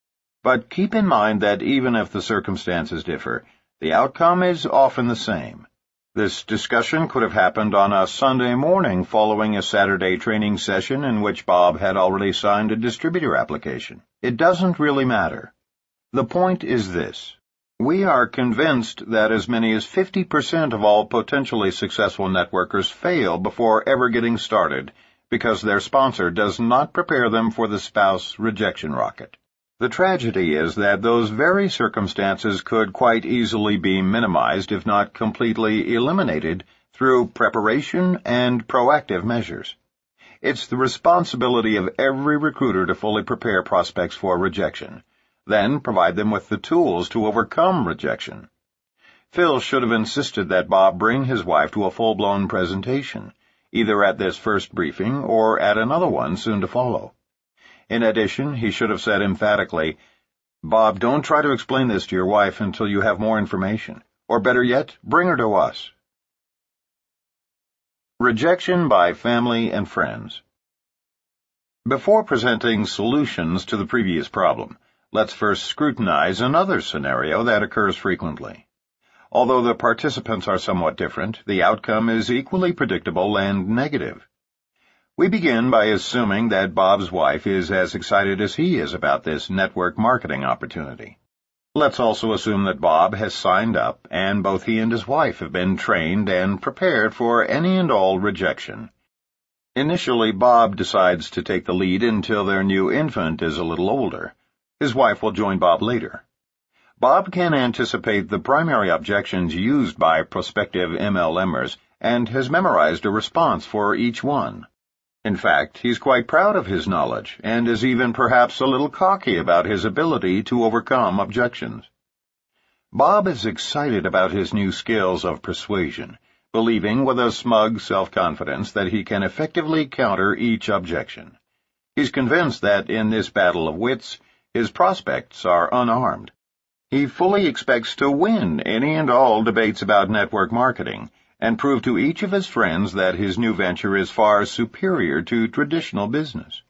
But keep in mind that even if the circumstances differ, the outcome is often the same. This discussion could have happened on a Sunday morning following a Saturday training session in which Bob had already signed a distributor application. It doesn't really matter. The point is this. We are convinced that as many as 50% of all potentially successful networkers fail before ever getting started because their sponsor does not prepare them for the spouse rejection rocket. The tragedy is that those very circumstances could quite easily be minimized, if not completely eliminated, through preparation and proactive measures. It's the responsibility of every recruiter to fully prepare prospects for rejection, then provide them with the tools to overcome rejection. Phil should have insisted that Bob bring his wife to a full-blown presentation, either at this first briefing or at another one soon to follow. In addition, he should have said emphatically, "Bob, don't try to explain this to your wife until you have more information. Or better yet, bring her to us." Rejection by family and friends. Before presenting solutions to the previous problem, let's first scrutinize another scenario that occurs frequently. Although the participants are somewhat different, the outcome is equally predictable and negative. We begin by assuming that Bob's wife is as excited as he is about this network marketing opportunity. Let's also assume that Bob has signed up, and both he and his wife have been trained and prepared for any and all rejection. Initially, Bob decides to take the lead until their new infant is a little older. His wife will join Bob later. Bob can anticipate the primary objections used by prospective MLMers and has memorized a response for each one. In fact, he's quite proud of his knowledge and is even perhaps a little cocky about his ability to overcome objections. Bob is excited about his new skills of persuasion, believing with a smug self-confidence that he can effectively counter each objection. He's convinced that in this battle of wits, his prospects are unarmed. He fully expects to win any and all debates about network marketing, and prove to each of his friends that his new venture is far superior to traditional business.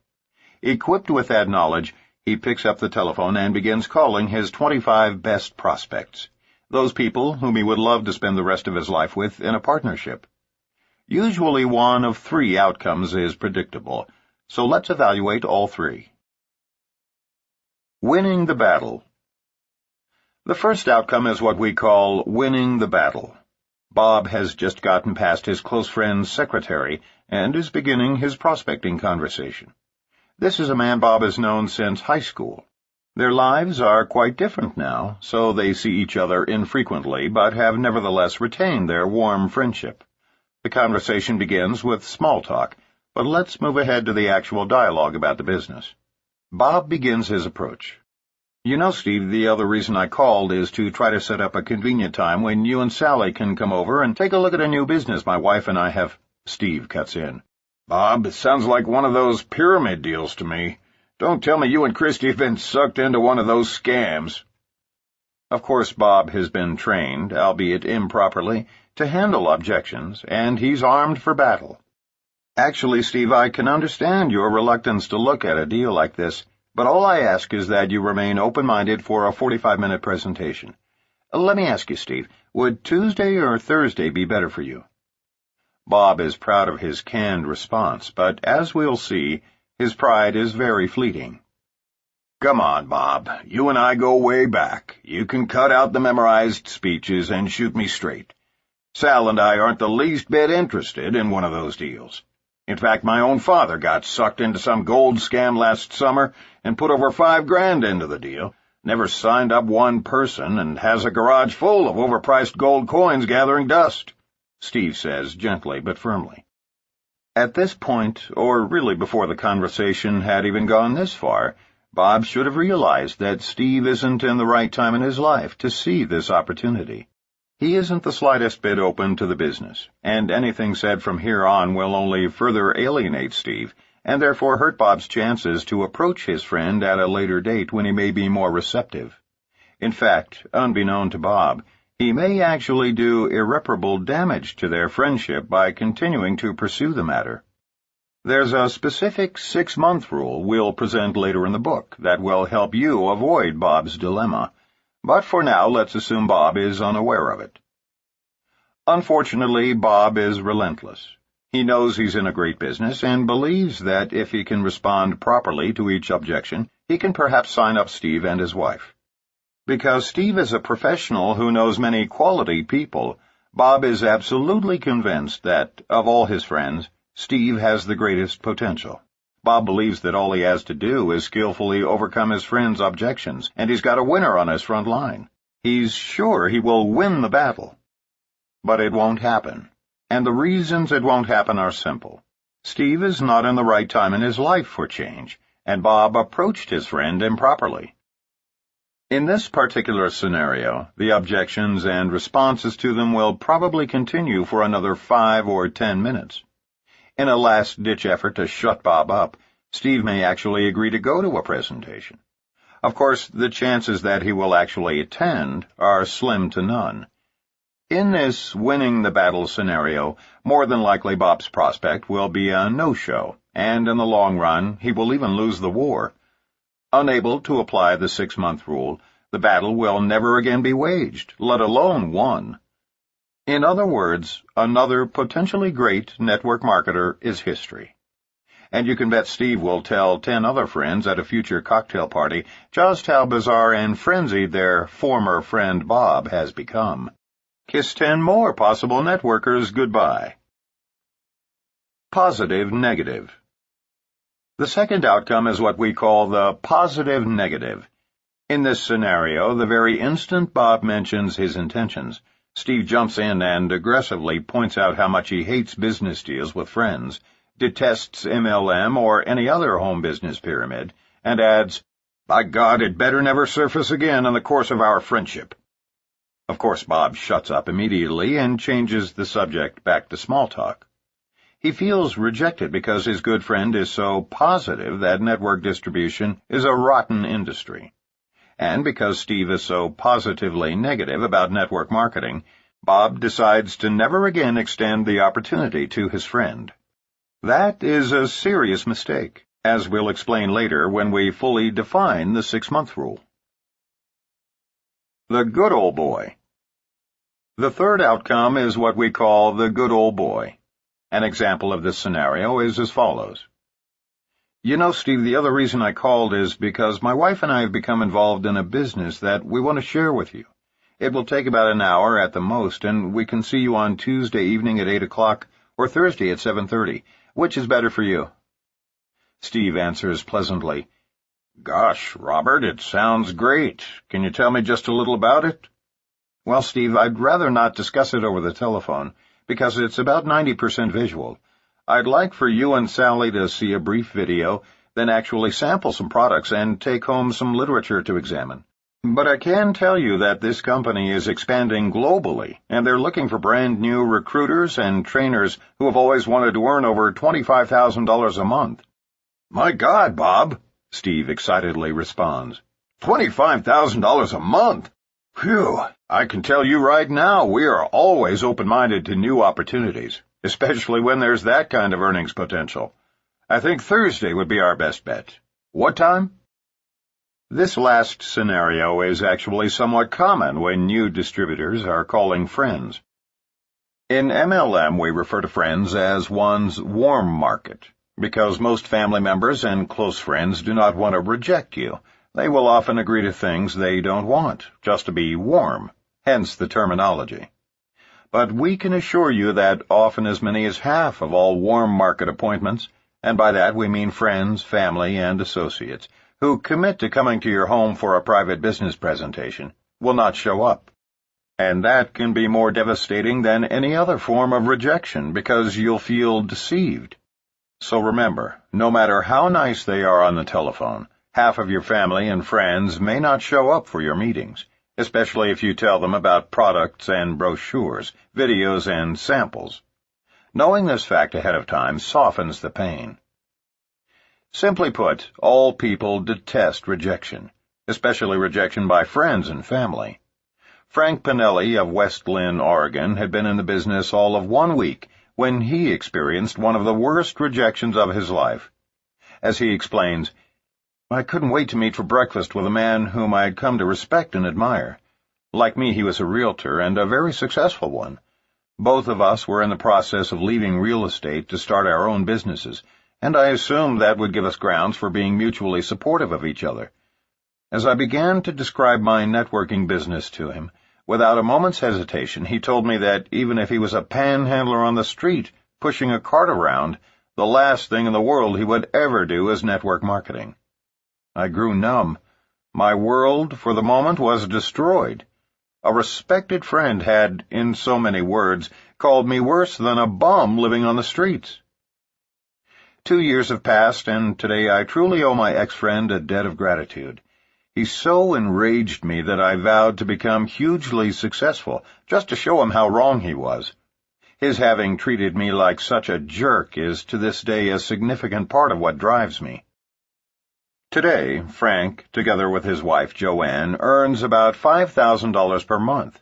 Equipped with that knowledge, he picks up the telephone and begins calling his 25 best prospects, those people whom he would love to spend the rest of his life with in a partnership. Usually one of three outcomes is predictable, so let's evaluate all three. Winning the battle. The first outcome is what we call winning the battle. Bob has just gotten past his close friend's secretary and is beginning his prospecting conversation. This is a man Bob has known since high school. Their lives are quite different now, so they see each other infrequently, but have nevertheless retained their warm friendship. The conversation begins with small talk, but let's move ahead to the actual dialogue about the business. Bob begins his approach. "You know, Steve, the other reason I called is to try to set up a convenient time when you and Sally can come over and take a look at a new business my wife and I have—" Steve cuts in. "Bob, it sounds like one of those pyramid deals to me. Don't tell me you and Christy have been sucked into one of those scams." Of course, Bob has been trained, albeit improperly, to handle objections, and he's armed for battle. "Actually, Steve, I can understand your reluctance to look at a deal like this, but all I ask is that you remain open-minded for a 45-minute presentation. Let me ask you, Steve, would Tuesday or Thursday be better for you?" Bob is proud of his canned response, but as we'll see, his pride is very fleeting. "Come on, Bob. You and I go way back. You can cut out the memorized speeches and shoot me straight. Sal and I aren't the least bit interested in one of those deals. In fact, my own father got sucked into some gold scam last summer and put over $5,000 into the deal, never signed up one person, and has a garage full of overpriced gold coins gathering dust," Steve says gently but firmly. At this point, or really before the conversation had even gone this far, Bob should have realized that Steve isn't in the right time in his life to see this opportunity. He isn't the slightest bit open to the business, and anything said from here on will only further alienate Steve, and therefore hurt Bob's chances to approach his friend at a later date when he may be more receptive. In fact, unbeknown to Bob, He may actually do irreparable damage to their friendship by continuing to pursue the matter. There's a specific 6-month rule we'll present later in the book that will help you avoid Bob's dilemma, but for now let's assume Bob is unaware of it. Unfortunately, Bob is relentless. He knows he's in a great business and believes that if he can respond properly to each objection, he can perhaps sign up Steve and his wife. Because Steve is a professional who knows many quality people, Bob is absolutely convinced that, of all his friends, Steve has the greatest potential. Bob believes that all he has to do is skillfully overcome his friend's objections, and he's got a winner on his front line. He's sure he will win the battle. But it won't happen. And the reasons it won't happen are simple. Steve is not in the right time in his life for change, and Bob approached his friend improperly. In this particular scenario, the objections and responses to them will probably continue for another 5 or 10 minutes. In a last-ditch effort to shut Bob up, Steve may actually agree to go to a presentation. Of course, the chances that he will actually attend are slim to none. In this winning the battle scenario, more than likely Bob's prospect will be a no-show, and in the long run, he will even lose the war. Unable to apply the 6-month rule, the battle will never again be waged, let alone won. In other words, another potentially great network marketer is history. And you can bet Steve will tell 10 other friends at a future cocktail party just how bizarre and frenzied their former friend Bob has become. Kiss 10 more possible networkers goodbye. Positive-negative. The second outcome is what we call the positive-negative. In this scenario, the very instant Bob mentions his intentions, Steve jumps in and aggressively points out how much he hates business deals with friends, detests MLM or any other home business pyramid, and adds, "By God, it better never surface again in the course of our friendship." Of course, Bob shuts up immediately and changes the subject back to small talk. He feels rejected because his good friend is so positive that network distribution is a rotten industry. And because Steve is so positively negative about network marketing, Bob decides to never again extend the opportunity to his friend. That is a serious mistake, as we'll explain later when we fully define the 6-month rule. The good old boy. The third outcome is what we call the good old boy. An example of this scenario is as follows. "You know, Steve, the other reason I called is because my wife and I have become involved in a business that we want to share with you. It will take about an hour at the most, and we can see you on Tuesday evening at 8 o'clock or Thursday at 7:30. Which is better for you?" Steve answers pleasantly, "Gosh, Robert, it sounds great. Can you tell me just a little about it?" "Well, Steve, I'd rather not discuss it over the telephone, because it's about 90% visual. I'd like for you and Sally to see a brief video, then actually sample some products and take home some literature to examine. But I can tell you that this company is expanding globally, and they're looking for brand new recruiters and trainers who have always wanted to earn over $25,000 a month." "My God, Bob," Steve excitedly responds. $25,000 a month? Phew, I can tell you right now we are always open-minded to new opportunities, especially when there's that kind of earnings potential. I think Thursday would be our best bet. What time? This last scenario is actually somewhat common when new distributors are calling friends. In MLM, we refer to friends as one's warm market, because most family members and close friends do not want to reject you. They will often agree to things they don't want, just to be warm, hence the terminology. But we can assure you that often as many as half of all warm market appointments, and by that we mean friends, family, and associates, who commit to coming to your home for a private business presentation, will not show up. And that can be more devastating than any other form of rejection because you'll feel deceived. So remember, no matter how nice they are on the telephone, half of your family and friends may not show up for your meetings, especially if you tell them about products and brochures, videos and samples. Knowing this fact ahead of time softens the pain. Simply put, all people detest rejection, especially rejection by friends and family. Frank Pinelli of West Lynn, Oregon, had been in the business all of 1 week when he experienced one of the worst rejections of his life. As he explains, "I couldn't wait to meet for breakfast with a man whom I had come to respect and admire. Like me, he was a realtor, and a very successful one. Both of us were in the process of leaving real estate to start our own businesses, and I assumed that would give us grounds for being mutually supportive of each other. As I began to describe my networking business to him, without a moment's hesitation, he told me that even if he was a panhandler on the street, pushing a cart around, the last thing in the world he would ever do is network marketing. I grew numb. My world, for the moment, was destroyed. A respected friend had, in so many words, called me worse than a bum living on the streets. 2 years have passed, and today I truly owe my ex-friend a debt of gratitude. He so enraged me that I vowed to become hugely successful, just to show him how wrong he was. His having treated me like such a jerk is to this day a significant part of what drives me. Today, Frank, together with his wife Joanne, earns about $5,000 per month.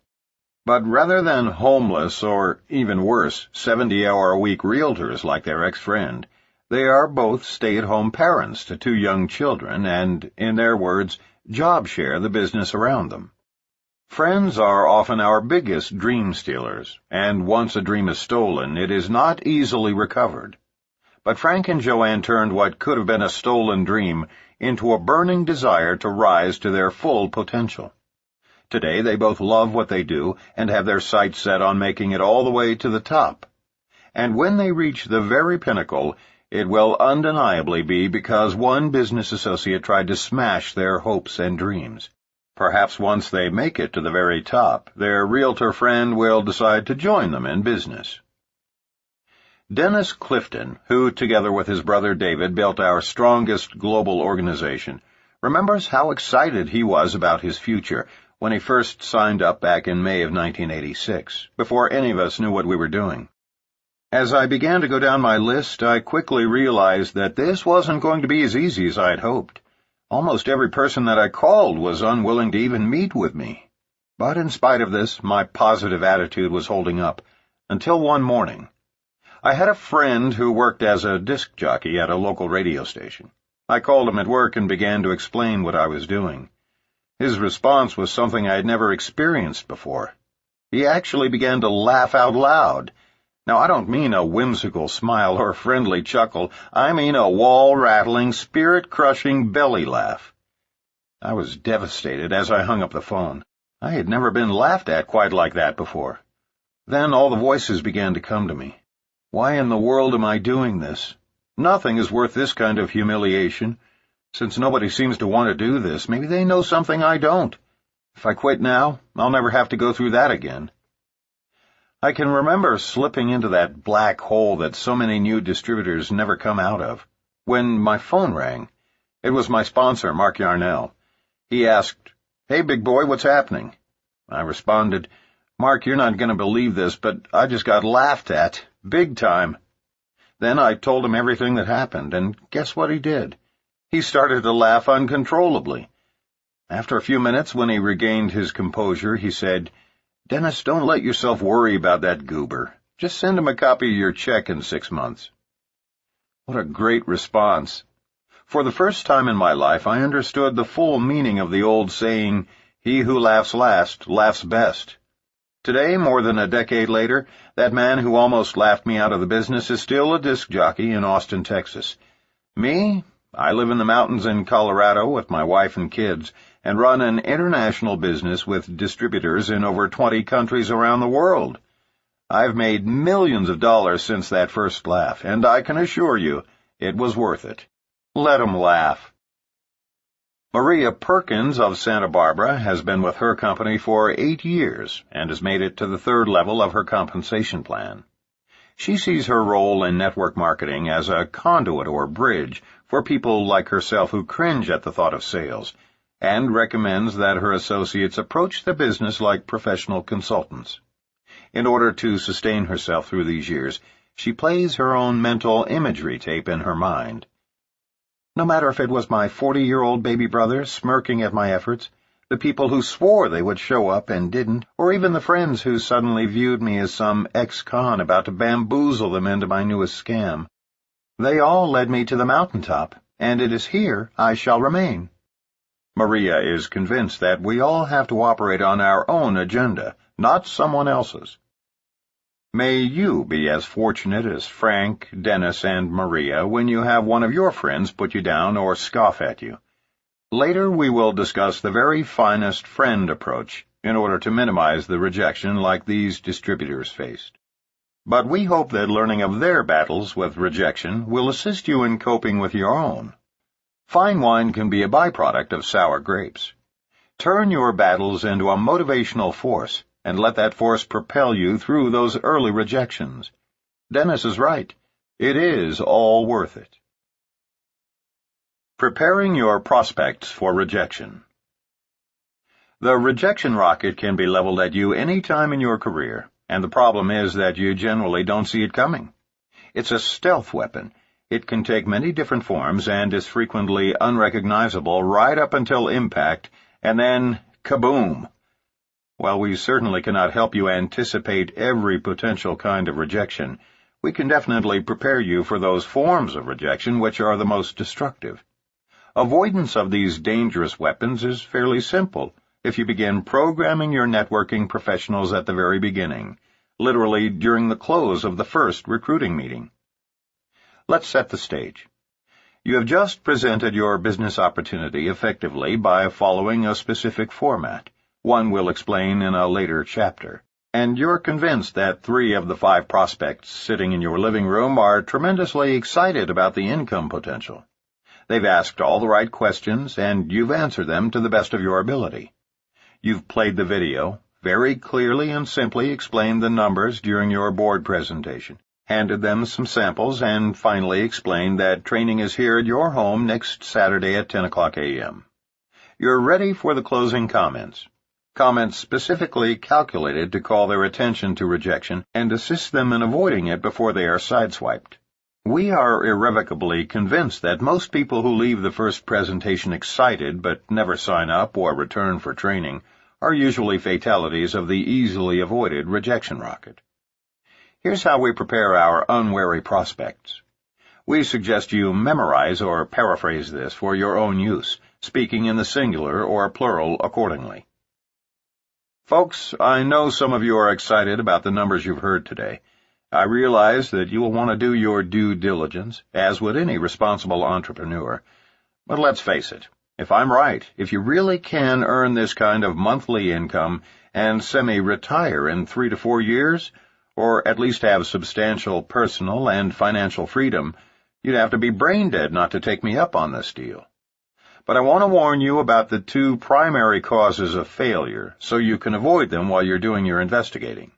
But rather than homeless or, even worse, 70-hour-a-week realtors like their ex-friend, they are both stay-at-home parents to 2 young children and, in their words, job share the business around them. Friends are often our biggest dream stealers, and once a dream is stolen, it is not easily recovered. But Frank and Joanne turned what could have been a stolen dream into a burning desire to rise to their full potential. Today they both love what they do and have their sights set on making it all the way to the top. And when they reach the very pinnacle, it will undeniably be because one business associate tried to smash their hopes and dreams. Perhaps once they make it to the very top, their realtor friend will decide to join them in business. Dennis Clifton, who, together with his brother David, built our strongest global organization, remembers how excited he was about his future when he first signed up back in May of 1986, before any of us knew what we were doing. As I began to go down my list, I quickly realized that this wasn't going to be as easy as I had hoped. Almost every person that I called was unwilling to even meet with me. But in spite of this, my positive attitude was holding up, until one morning. I had a friend who worked as a disc jockey at a local radio station. I called him at work and began to explain what I was doing. His response was something I had never experienced before. He actually began to laugh out loud. Now, I don't mean a whimsical smile or friendly chuckle. I mean a wall-rattling, spirit-crushing belly laugh. I was devastated as I hung up the phone. I had never been laughed at quite like that before. Then all the voices began to come to me. Why in the world am I doing this? Nothing is worth this kind of humiliation. Since nobody seems to want to do this, maybe they know something I don't. If I quit now, I'll never have to go through that again. I can remember slipping into that black hole that so many new distributors never come out of. When my phone rang, it was my sponsor, Mark Yarnell. He asked, "Hey, big boy, what's happening?" I responded, "Mark, you're not going to believe this, but I just got laughed at, big time." Then I told him everything that happened, and guess what he did? He started to laugh uncontrollably. After a few minutes, when he regained his composure, he said, "Dennis, don't let yourself worry about that goober. Just send him a copy of your check in 6 months." What a great response. For the first time in my life, I understood the full meaning of the old saying, "He who laughs last, laughs best." Today, more than a decade later, that man who almost laughed me out of the business is still a disc jockey in Austin, Texas. Me? I live in the mountains in Colorado with my wife and kids, and run an international business with distributors in over 20 countries around the world. I've made millions of dollars since that first laugh, and I can assure you it was worth it. Let 'em laugh. Maria Perkins of Santa Barbara has been with her company for 8 years and has made it to the 3rd level of her compensation plan. She sees her role in network marketing as a conduit or bridge for people like herself who cringe at the thought of sales, and recommends that her associates approach the business like professional consultants. In order to sustain herself through these years, she plays her own mental imagery tape in her mind. No matter if it was my 40-year-old baby brother smirking at my efforts, the people who swore they would show up and didn't, or even the friends who suddenly viewed me as some ex-con about to bamboozle them into my newest scam. They all led me to the mountaintop, and it is here I shall remain. Maria is convinced that we all have to operate on our own agenda, not someone else's. May you be as fortunate as Frank, Dennis, and Maria when you have one of your friends put you down or scoff at you. Later we will discuss the very finest friend approach in order to minimize the rejection like these distributors faced. But we hope that learning of their battles with rejection will assist you in coping with your own. Fine wine can be a byproduct of sour grapes. Turn your battles into a motivational force and let that force propel you through those early rejections. Dennis is right. It is all worth it. Preparing your prospects for rejection. The rejection rocket can be leveled at you any time in your career, and the problem is that you generally don't see it coming. It's a stealth weapon. It can take many different forms and is frequently unrecognizable right up until impact, and then kaboom! While we certainly cannot help you anticipate every potential kind of rejection, we can definitely prepare you for those forms of rejection which are the most destructive. Avoidance of these dangerous weapons is fairly simple if you begin programming your networking professionals at the very beginning, literally during the close of the first recruiting meeting. Let's set the stage. You have just presented your business opportunity effectively by following a specific format. One we'll explain in a later chapter. And you're convinced that 3 of the 5 prospects sitting in your living room are tremendously excited about the income potential. They've asked all the right questions, and you've answered them to the best of your ability. You've played the video, very clearly and simply explained the numbers during your board presentation, handed them some samples, and finally explained that training is here at your home next Saturday at 10 o'clock a.m. You're ready for the closing comments. Comments specifically calculated to call their attention to rejection and assist them in avoiding it before they are sideswiped. We are irrevocably convinced that most people who leave the first presentation excited but never sign up or return for training are usually fatalities of the easily avoided rejection rocket. Here's how we prepare our unwary prospects. We suggest you memorize or paraphrase this for your own use, speaking in the singular or plural accordingly. Folks, I know some of you are excited about the numbers you've heard today. I realize that you will want to do your due diligence, as would any responsible entrepreneur. But let's face it, if I'm right, if you really can earn this kind of monthly income and semi-retire in 3 to 4 years, or at least have substantial personal and financial freedom, you'd have to be brain dead not to take me up on this deal. But I want to warn you about the 2 primary causes of failure, so you can avoid them while you're doing your investigating.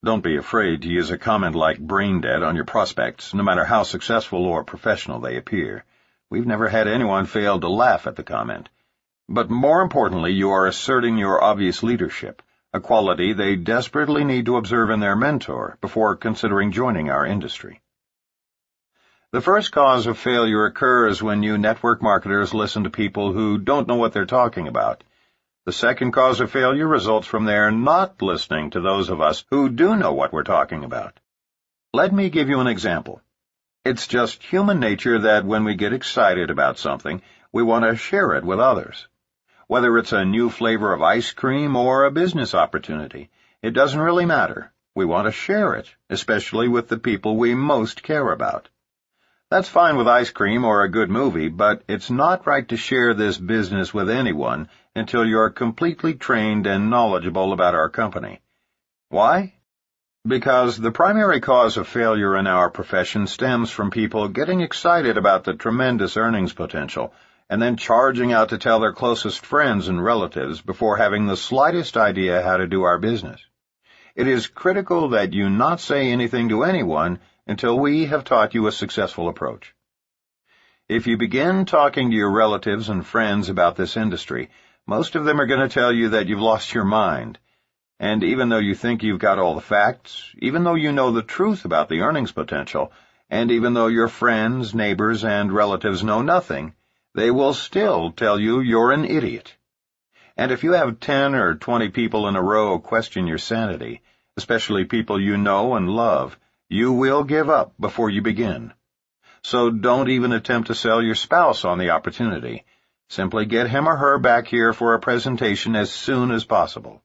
Don't be afraid to use a comment like brain dead on your prospects, no matter how successful or professional they appear. We've never had anyone fail to laugh at the comment. But more importantly, you are asserting your obvious leadership, a quality they desperately need to observe in their mentor before considering joining our industry. The first cause of failure occurs when you network marketers listen to people who don't know what they're talking about. The second cause of failure results from their not listening to those of us who do know what we're talking about. Let me give you an example. It's just human nature that when we get excited about something, we want to share it with others. Whether it's a new flavor of ice cream or a business opportunity, it doesn't really matter. We want to share it, especially with the people we most care about. That's fine with ice cream or a good movie, but it's not right to share this business with anyone until you're completely trained and knowledgeable about our company. Why? Because the primary cause of failure in our profession stems from people getting excited about the tremendous earnings potential and then charging out to tell their closest friends and relatives before having the slightest idea how to do our business. It is critical that you not say anything to anyone until we have taught you a successful approach. If you begin talking to your relatives and friends about this industry, most of them are going to tell you that you've lost your mind. And even though you think you've got all the facts, even though you know the truth about the earnings potential, and even though your friends, neighbors, and relatives know nothing, they will still tell you you're an idiot. And if you have 10 or 20 people in a row question your sanity, especially people you know and love, you will give up before you begin. So don't even attempt to sell your spouse on the opportunity. Simply get him or her back here for a presentation as soon as possible.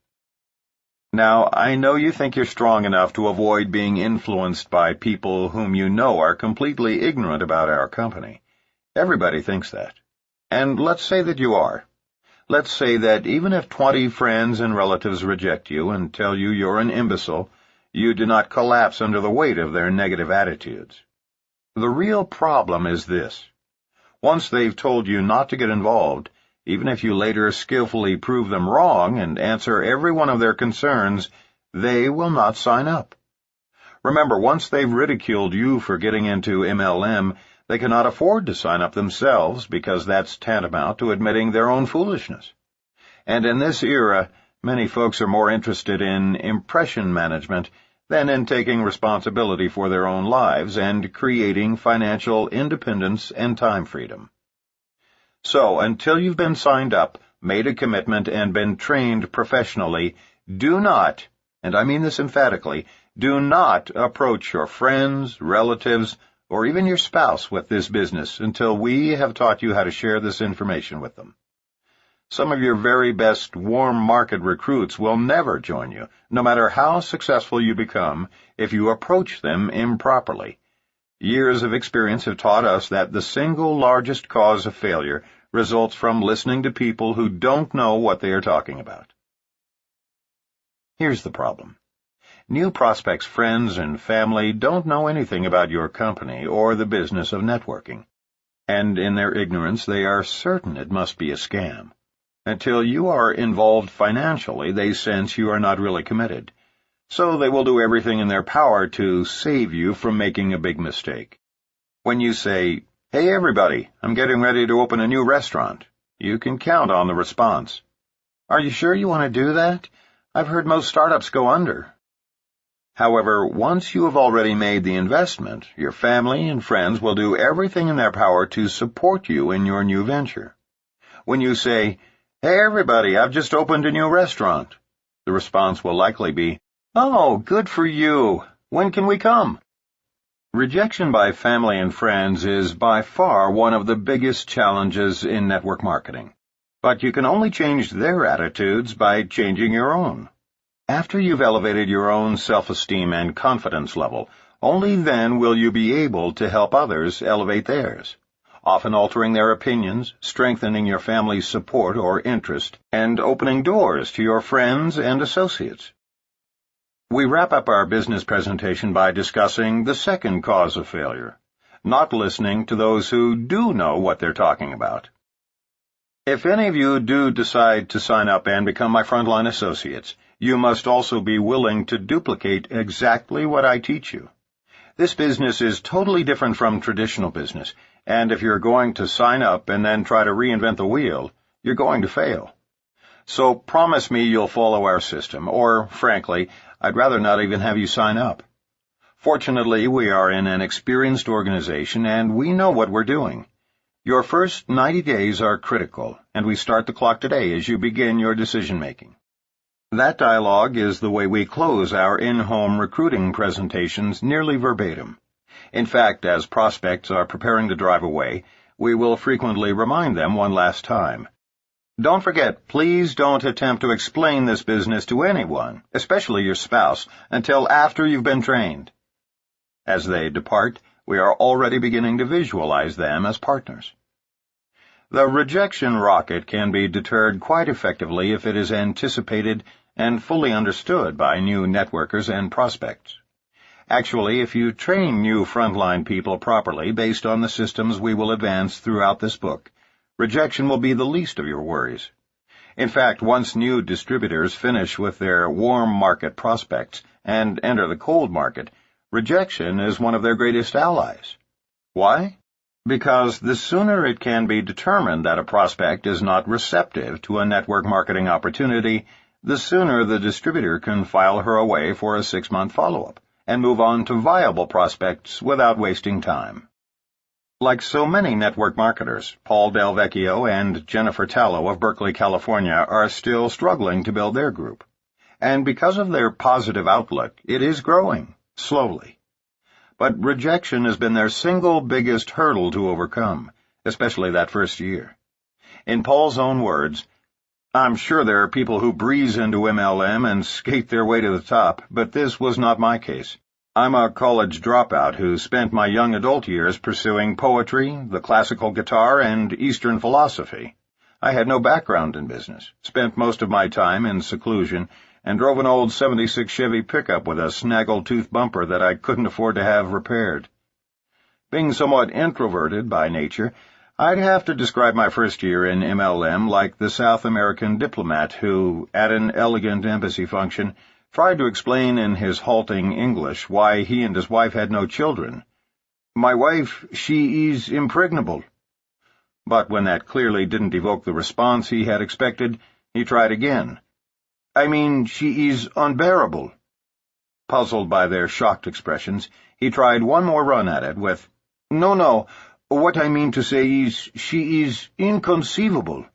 Now, I know you think you're strong enough to avoid being influenced by people whom you know are completely ignorant about our company. Everybody thinks that. And let's say that you are. Let's say that even if 20 friends and relatives reject you and tell you you're an imbecile, you do not collapse under the weight of their negative attitudes. The real problem is this. Once they've told you not to get involved, even if you later skillfully prove them wrong and answer every one of their concerns, they will not sign up. Remember, once they've ridiculed you for getting into MLM, they cannot afford to sign up themselves because that's tantamount to admitting their own foolishness. And in this era, many folks are more interested in impression management than in taking responsibility for their own lives and creating financial independence and time freedom. So, until you've been signed up, made a commitment, and been trained professionally, do not, and I mean this emphatically, do not approach your friends, relatives, or even your spouse with this business until we have taught you how to share this information with them. Some of your very best warm market recruits will never join you, no matter how successful you become, if you approach them improperly. Years of experience have taught us that the single largest cause of failure results from listening to people who don't know what they are talking about. Here's the problem. New prospects' friends and family don't know anything about your company or the business of networking, and in their ignorance they are certain it must be a scam. Until you are involved financially, they sense you are not really committed, so they will do everything in their power to save you from making a big mistake. When you say, "Hey everybody, I'm getting ready to open a new restaurant," you can count on the response, "Are you sure you want to do that? I've heard most startups go under." However, once you have already made the investment, your family and friends will do everything in their power to support you in your new venture. When you say, "Hey everybody, I've just opened a new restaurant," the response will likely be, "Oh, good for you. When can we come?" Rejection by family and friends is by far one of the biggest challenges in network marketing. But you can only change their attitudes by changing your own. After you've elevated your own self-esteem and confidence level, only then will you be able to help others elevate theirs, often altering their opinions, strengthening your family's support or interest, and opening doors to your friends and associates. We wrap up our business presentation by discussing the second cause of failure, not listening to those who do know what they're talking about. If any of you do decide to sign up and become my frontline associates, you must also be willing to duplicate exactly what I teach you. This business is totally different from traditional business, and if you're going to sign up and then try to reinvent the wheel, you're going to fail. So promise me you'll follow our system, or, frankly, I'd rather not even have you sign up. Fortunately, we are in an experienced organization, and we know what we're doing. Your first 90 days are critical, and we start the clock today as you begin your decision-making. That dialogue is the way we close our in-home recruiting presentations nearly verbatim. In fact, as prospects are preparing to drive away, we will frequently remind them one last time. Don't forget, please don't attempt to explain this business to anyone, especially your spouse, until after you've been trained. As they depart, we are already beginning to visualize them as partners. The rejection rocket can be deterred quite effectively if it is anticipated and fully understood by new networkers and prospects. Actually, if you train new frontline people properly based on the systems we will advance throughout this book, rejection will be the least of your worries. In fact, once new distributors finish with their warm market prospects and enter the cold market, rejection is one of their greatest allies. Why? Because the sooner it can be determined that a prospect is not receptive to a network marketing opportunity, the sooner the distributor can file her away for a 6-month follow-up and move on to viable prospects without wasting time. Like so many network marketers, Paul Del Vecchio and Jennifer Tallow of Berkeley, California, are still struggling to build their group. And because of their positive outlook, it is growing, slowly. But rejection has been their single biggest hurdle to overcome, especially that first year. In Paul's own words, "I'm sure there are people who breeze into MLM and skate their way to the top, but this was not my case. I'm a college dropout who spent my young adult years pursuing poetry, the classical guitar, and Eastern philosophy. I had no background in business, spent most of my time in seclusion, and drove an old '76 Chevy pickup with a snaggle-tooth bumper that I couldn't afford to have repaired. Being somewhat introverted by nature, I'd have to describe my first year in MLM like the South American diplomat who, at an elegant embassy function, tried to explain in his halting English why he and his wife had no children. "My wife, she is impregnable." But when that clearly didn't evoke the response he had expected, he tried again. "I mean, she is unbearable." Puzzled by their shocked expressions, he tried one more run at it with, No, what I mean to say is, she is inconceivable."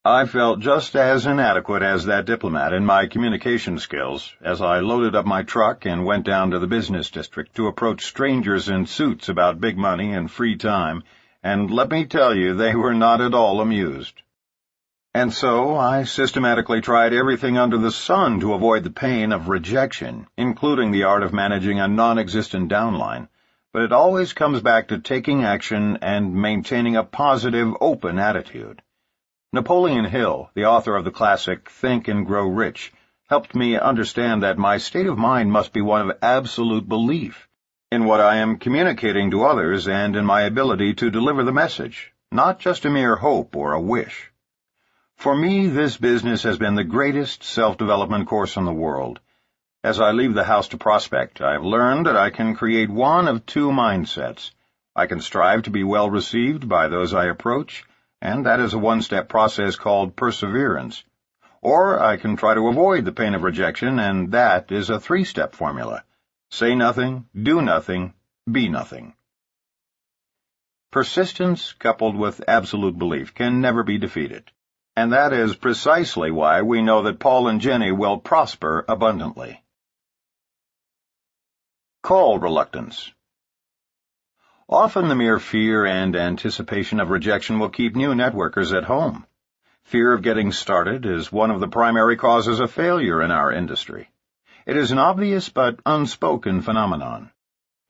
I felt just as inadequate as that diplomat in my communication skills as I loaded up my truck and went down to the business district to approach strangers in suits about big money and free time, and let me tell you, they were not at all amused. And so I systematically tried everything under the sun to avoid the pain of rejection, including the art of managing a non-existent downline, but it always comes back to taking action and maintaining a positive, open attitude. Napoleon Hill, the author of the classic Think and Grow Rich, helped me understand that my state of mind must be one of absolute belief in what I am communicating to others and in my ability to deliver the message, not just a mere hope or a wish. For me, this business has been the greatest self-development course in the world. As I leave the house to prospect, I have learned that I can create one of two mindsets. I can strive to be well received by those I approach, and that is a one-step process called perseverance. Or I can try to avoid the pain of rejection, and that is a three-step formula. Say nothing, do nothing, be nothing. Persistence coupled with absolute belief can never be defeated, and that is precisely why we know that Paul and Jenny will prosper abundantly. Call reluctance. Often the mere fear and anticipation of rejection will keep new networkers at home. Fear of getting started is one of the primary causes of failure in our industry. It is an obvious but unspoken phenomenon.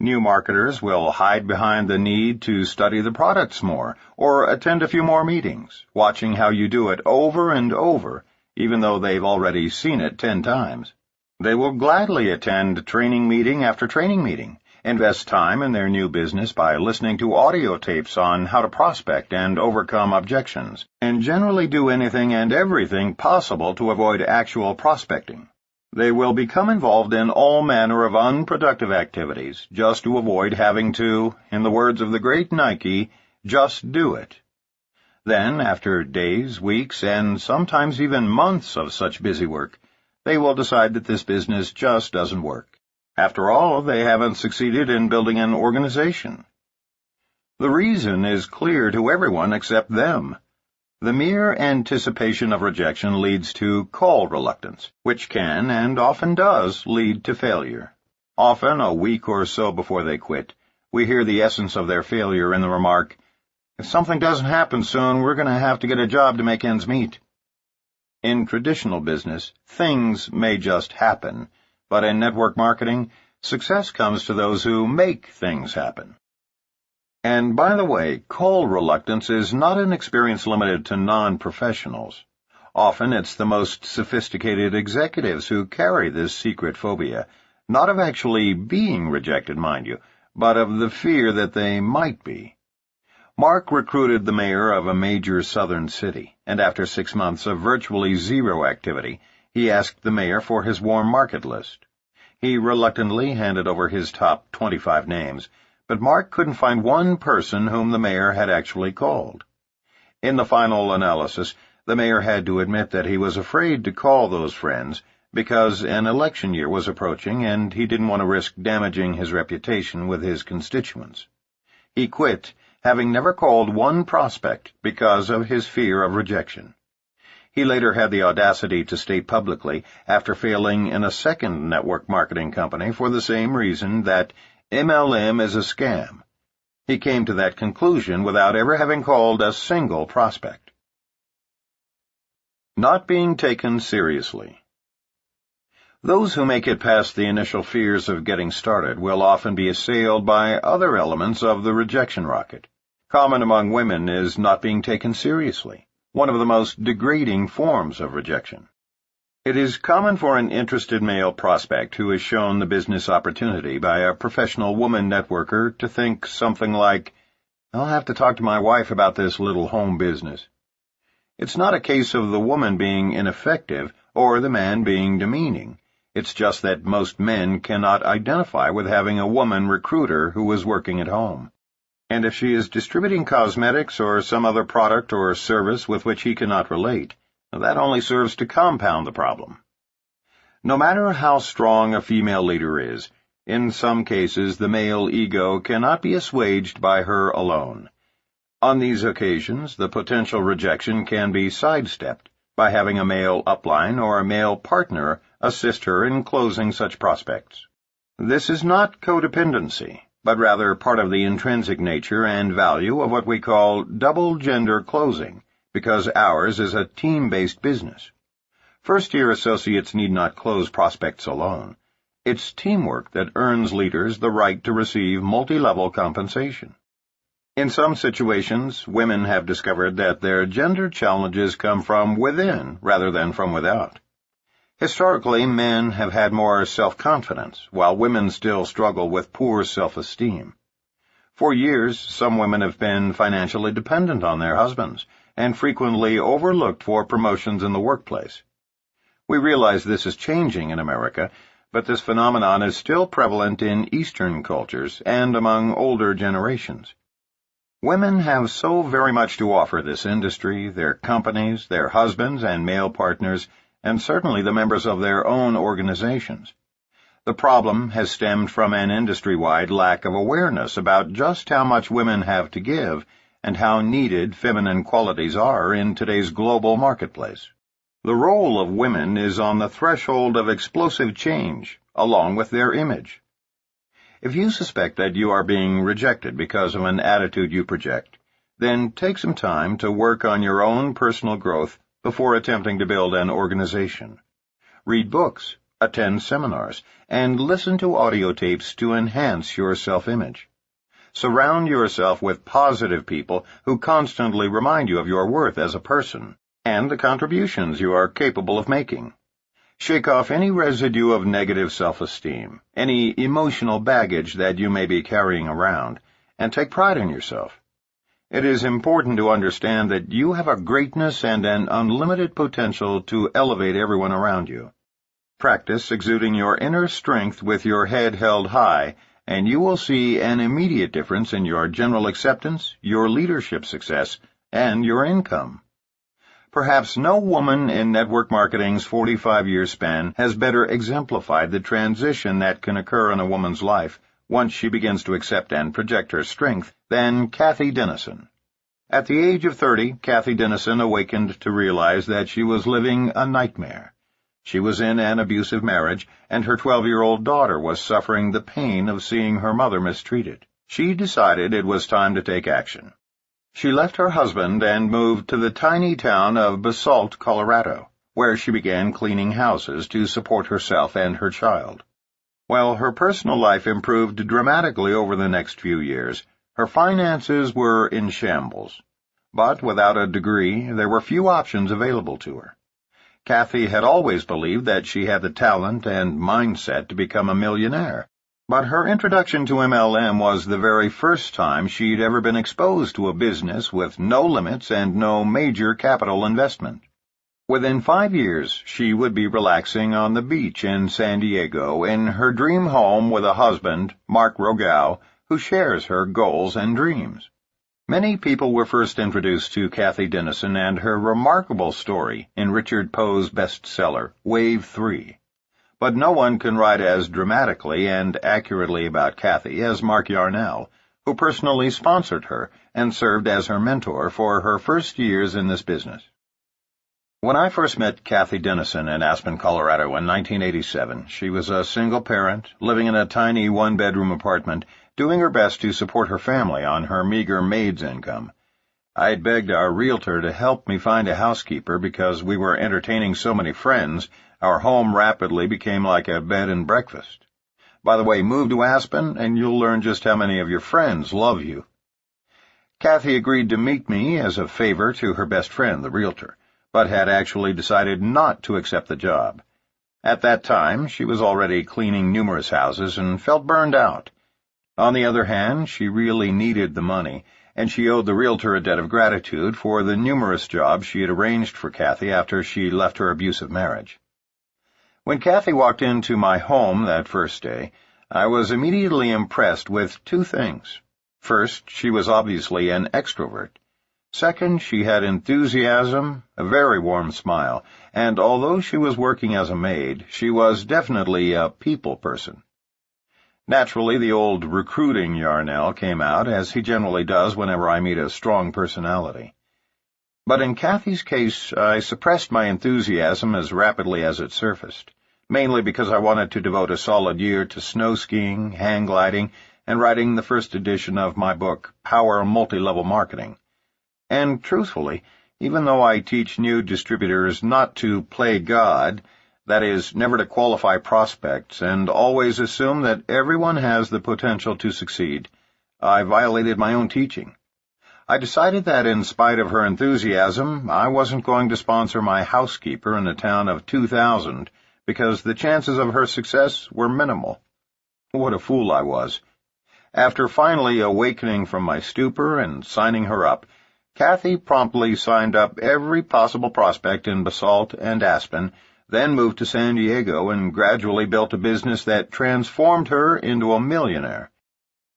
New marketers will hide behind the need to study the products more, or attend a few more meetings, watching how you do it over and over, even though they've already seen it 10 times. They will gladly attend training meeting after training meeting, invest time in their new business by listening to audio tapes on how to prospect and overcome objections, and generally do anything and everything possible to avoid actual prospecting. They will become involved in all manner of unproductive activities just to avoid having to, in the words of the great Nike, just do it. Then, after days, weeks, and sometimes even months of such busy work, they will decide that this business just doesn't work. After all, they haven't succeeded in building an organization. The reason is clear to everyone except them. The mere anticipation of rejection leads to call reluctance, which can, and often does, lead to failure. Often, a week or so before they quit, we hear the essence of their failure in the remark, "If something doesn't happen soon, we're going to have to get a job to make ends meet." In traditional business, things may just happen, but in network marketing, success comes to those who make things happen. And by the way, call reluctance is not an experience limited to non-professionals. Often it's the most sophisticated executives who carry this secret phobia, not of actually being rejected, mind you, but of the fear that they might be. Mark recruited the mayor of a major southern city, and after 6 months of virtually zero activity, he asked the mayor for his warm market list. He reluctantly handed over his top 25 names, but Mark couldn't find one person whom the mayor had actually called. In the final analysis, the mayor had to admit that he was afraid to call those friends because an election year was approaching and he didn't want to risk damaging his reputation with his constituents. He quit having never called one prospect because of his fear of rejection. He later had the audacity to state publicly, after failing in a second network marketing company for the same reason, that MLM is a scam. He came to that conclusion without ever having called a single prospect. Not being taken seriously. Those who make it past the initial fears of getting started will often be assailed by other elements of the rejection rocket. Common among women is not being taken seriously, one of the most degrading forms of rejection. It is common for an interested male prospect who is shown the business opportunity by a professional woman networker to think something like, "I'll have to talk to my wife about this little home business." It's not a case of the woman being ineffective or the man being demeaning. It's just that most men cannot identify with having a woman recruiter who is working at home. And if she is distributing cosmetics or some other product or service with which he cannot relate, that only serves to compound the problem. No matter how strong a female leader is, in some cases the male ego cannot be assuaged by her alone. On these occasions, the potential rejection can be sidestepped by having a male upline or a male partner assist her in closing such prospects. This is not codependency, but rather part of the intrinsic nature and value of what we call double-gender closing, because ours is a team-based business. First-year associates need not close prospects alone. It's teamwork that earns leaders the right to receive multi-level compensation. In some situations, women have discovered that their gender challenges come from within rather than from without. Historically, men have had more self-confidence, while women still struggle with poor self-esteem. For years, some women have been financially dependent on their husbands and frequently overlooked for promotions in the workplace. We realize this is changing in America, but this phenomenon is still prevalent in Eastern cultures and among older generations. Women have so very much to offer this industry, their companies, their husbands and male partners, and certainly the members of their own organizations. The problem has stemmed from an industry-wide lack of awareness about just how much women have to give and how needed feminine qualities are in today's global marketplace. The role of women is on the threshold of explosive change, along with their image. If you suspect that you are being rejected because of an attitude you project, then take some time to work on your own personal growth before attempting to build an organization. Read books, attend seminars, and listen to audio tapes to enhance your self-image. Surround yourself with positive people who constantly remind you of your worth as a person and the contributions you are capable of making. Shake off any residue of negative self-esteem, any emotional baggage that you may be carrying around, and take pride in yourself. It is important to understand that you have a greatness and an unlimited potential to elevate everyone around you. Practice exuding your inner strength with your head held high, and you will see an immediate difference in your general acceptance, your leadership success, and your income. Perhaps no woman in network marketing's 45-year span has better exemplified the transition that can occur in a woman's life once she begins to accept and project her strength than Cathy Dennison. At the age of 30, Cathy Dennison awakened to realize that she was living a nightmare. She was in an abusive marriage, and her 12-year-old daughter was suffering the pain of seeing her mother mistreated. She decided it was time to take action. She left her husband and moved to the tiny town of Basalt, Colorado, where she began cleaning houses to support herself and her child. While her personal life improved dramatically over the next few years, her finances were in shambles. But without a degree, there were few options available to her. Cathy had always believed that she had the talent and mindset to become a millionaire. But her introduction to MLM was the very first time she'd ever been exposed to a business with no limits and no major capital investment. Within 5 years, she would be relaxing on the beach in San Diego in her dream home with a husband, Mark Rogao, who shares her goals and dreams. Many people were first introduced to Cathy Dennison and her remarkable story in Richard Poe's bestseller, Wave 3. But no one can write as dramatically and accurately about Cathy as Mark Yarnell, who personally sponsored her and served as her mentor for her first years in this business. When I first met Kathy Dennison in Aspen, Colorado in 1987, she was a single parent, living in a tiny one-bedroom apartment, doing her best to support her family on her meager maid's income. I had begged our realtor to help me find a housekeeper because we were entertaining so many friends, our home rapidly became like a bed and breakfast. By the way, move to Aspen and you'll learn just how many of your friends love you. Kathy agreed to meet me as a favor to her best friend, the realtor, but had actually decided not to accept the job. At that time, she was already cleaning numerous houses and felt burned out. On the other hand, she really needed the money, and she owed the realtor a debt of gratitude for the numerous jobs she had arranged for Kathy after she left her abusive marriage. When Kathy walked into my home that first day, I was immediately impressed with two things. First, she was obviously an extrovert. Second, she had enthusiasm, a very warm smile, and although she was working as a maid, she was definitely a people person. Naturally, the old recruiting Yarnell came out, as he generally does whenever I meet a strong personality. But in Kathy's case, I suppressed my enthusiasm as rapidly as it surfaced, mainly because I wanted to devote a solid year to snow skiing, hang gliding, and writing the first edition of my book, Power Multi-Level Marketing. And truthfully, even though I teach new distributors not to play God, that is, never to qualify prospects and always assume that everyone has the potential to succeed, I violated my own teaching. I decided that in spite of her enthusiasm, I wasn't going to sponsor my housekeeper in a town of 2,000 because the chances of her success were minimal. What a fool I was. After finally awakening from my stupor and signing her up, Kathy promptly signed up every possible prospect in Basalt and Aspen, then moved to San Diego and gradually built a business that transformed her into a millionaire.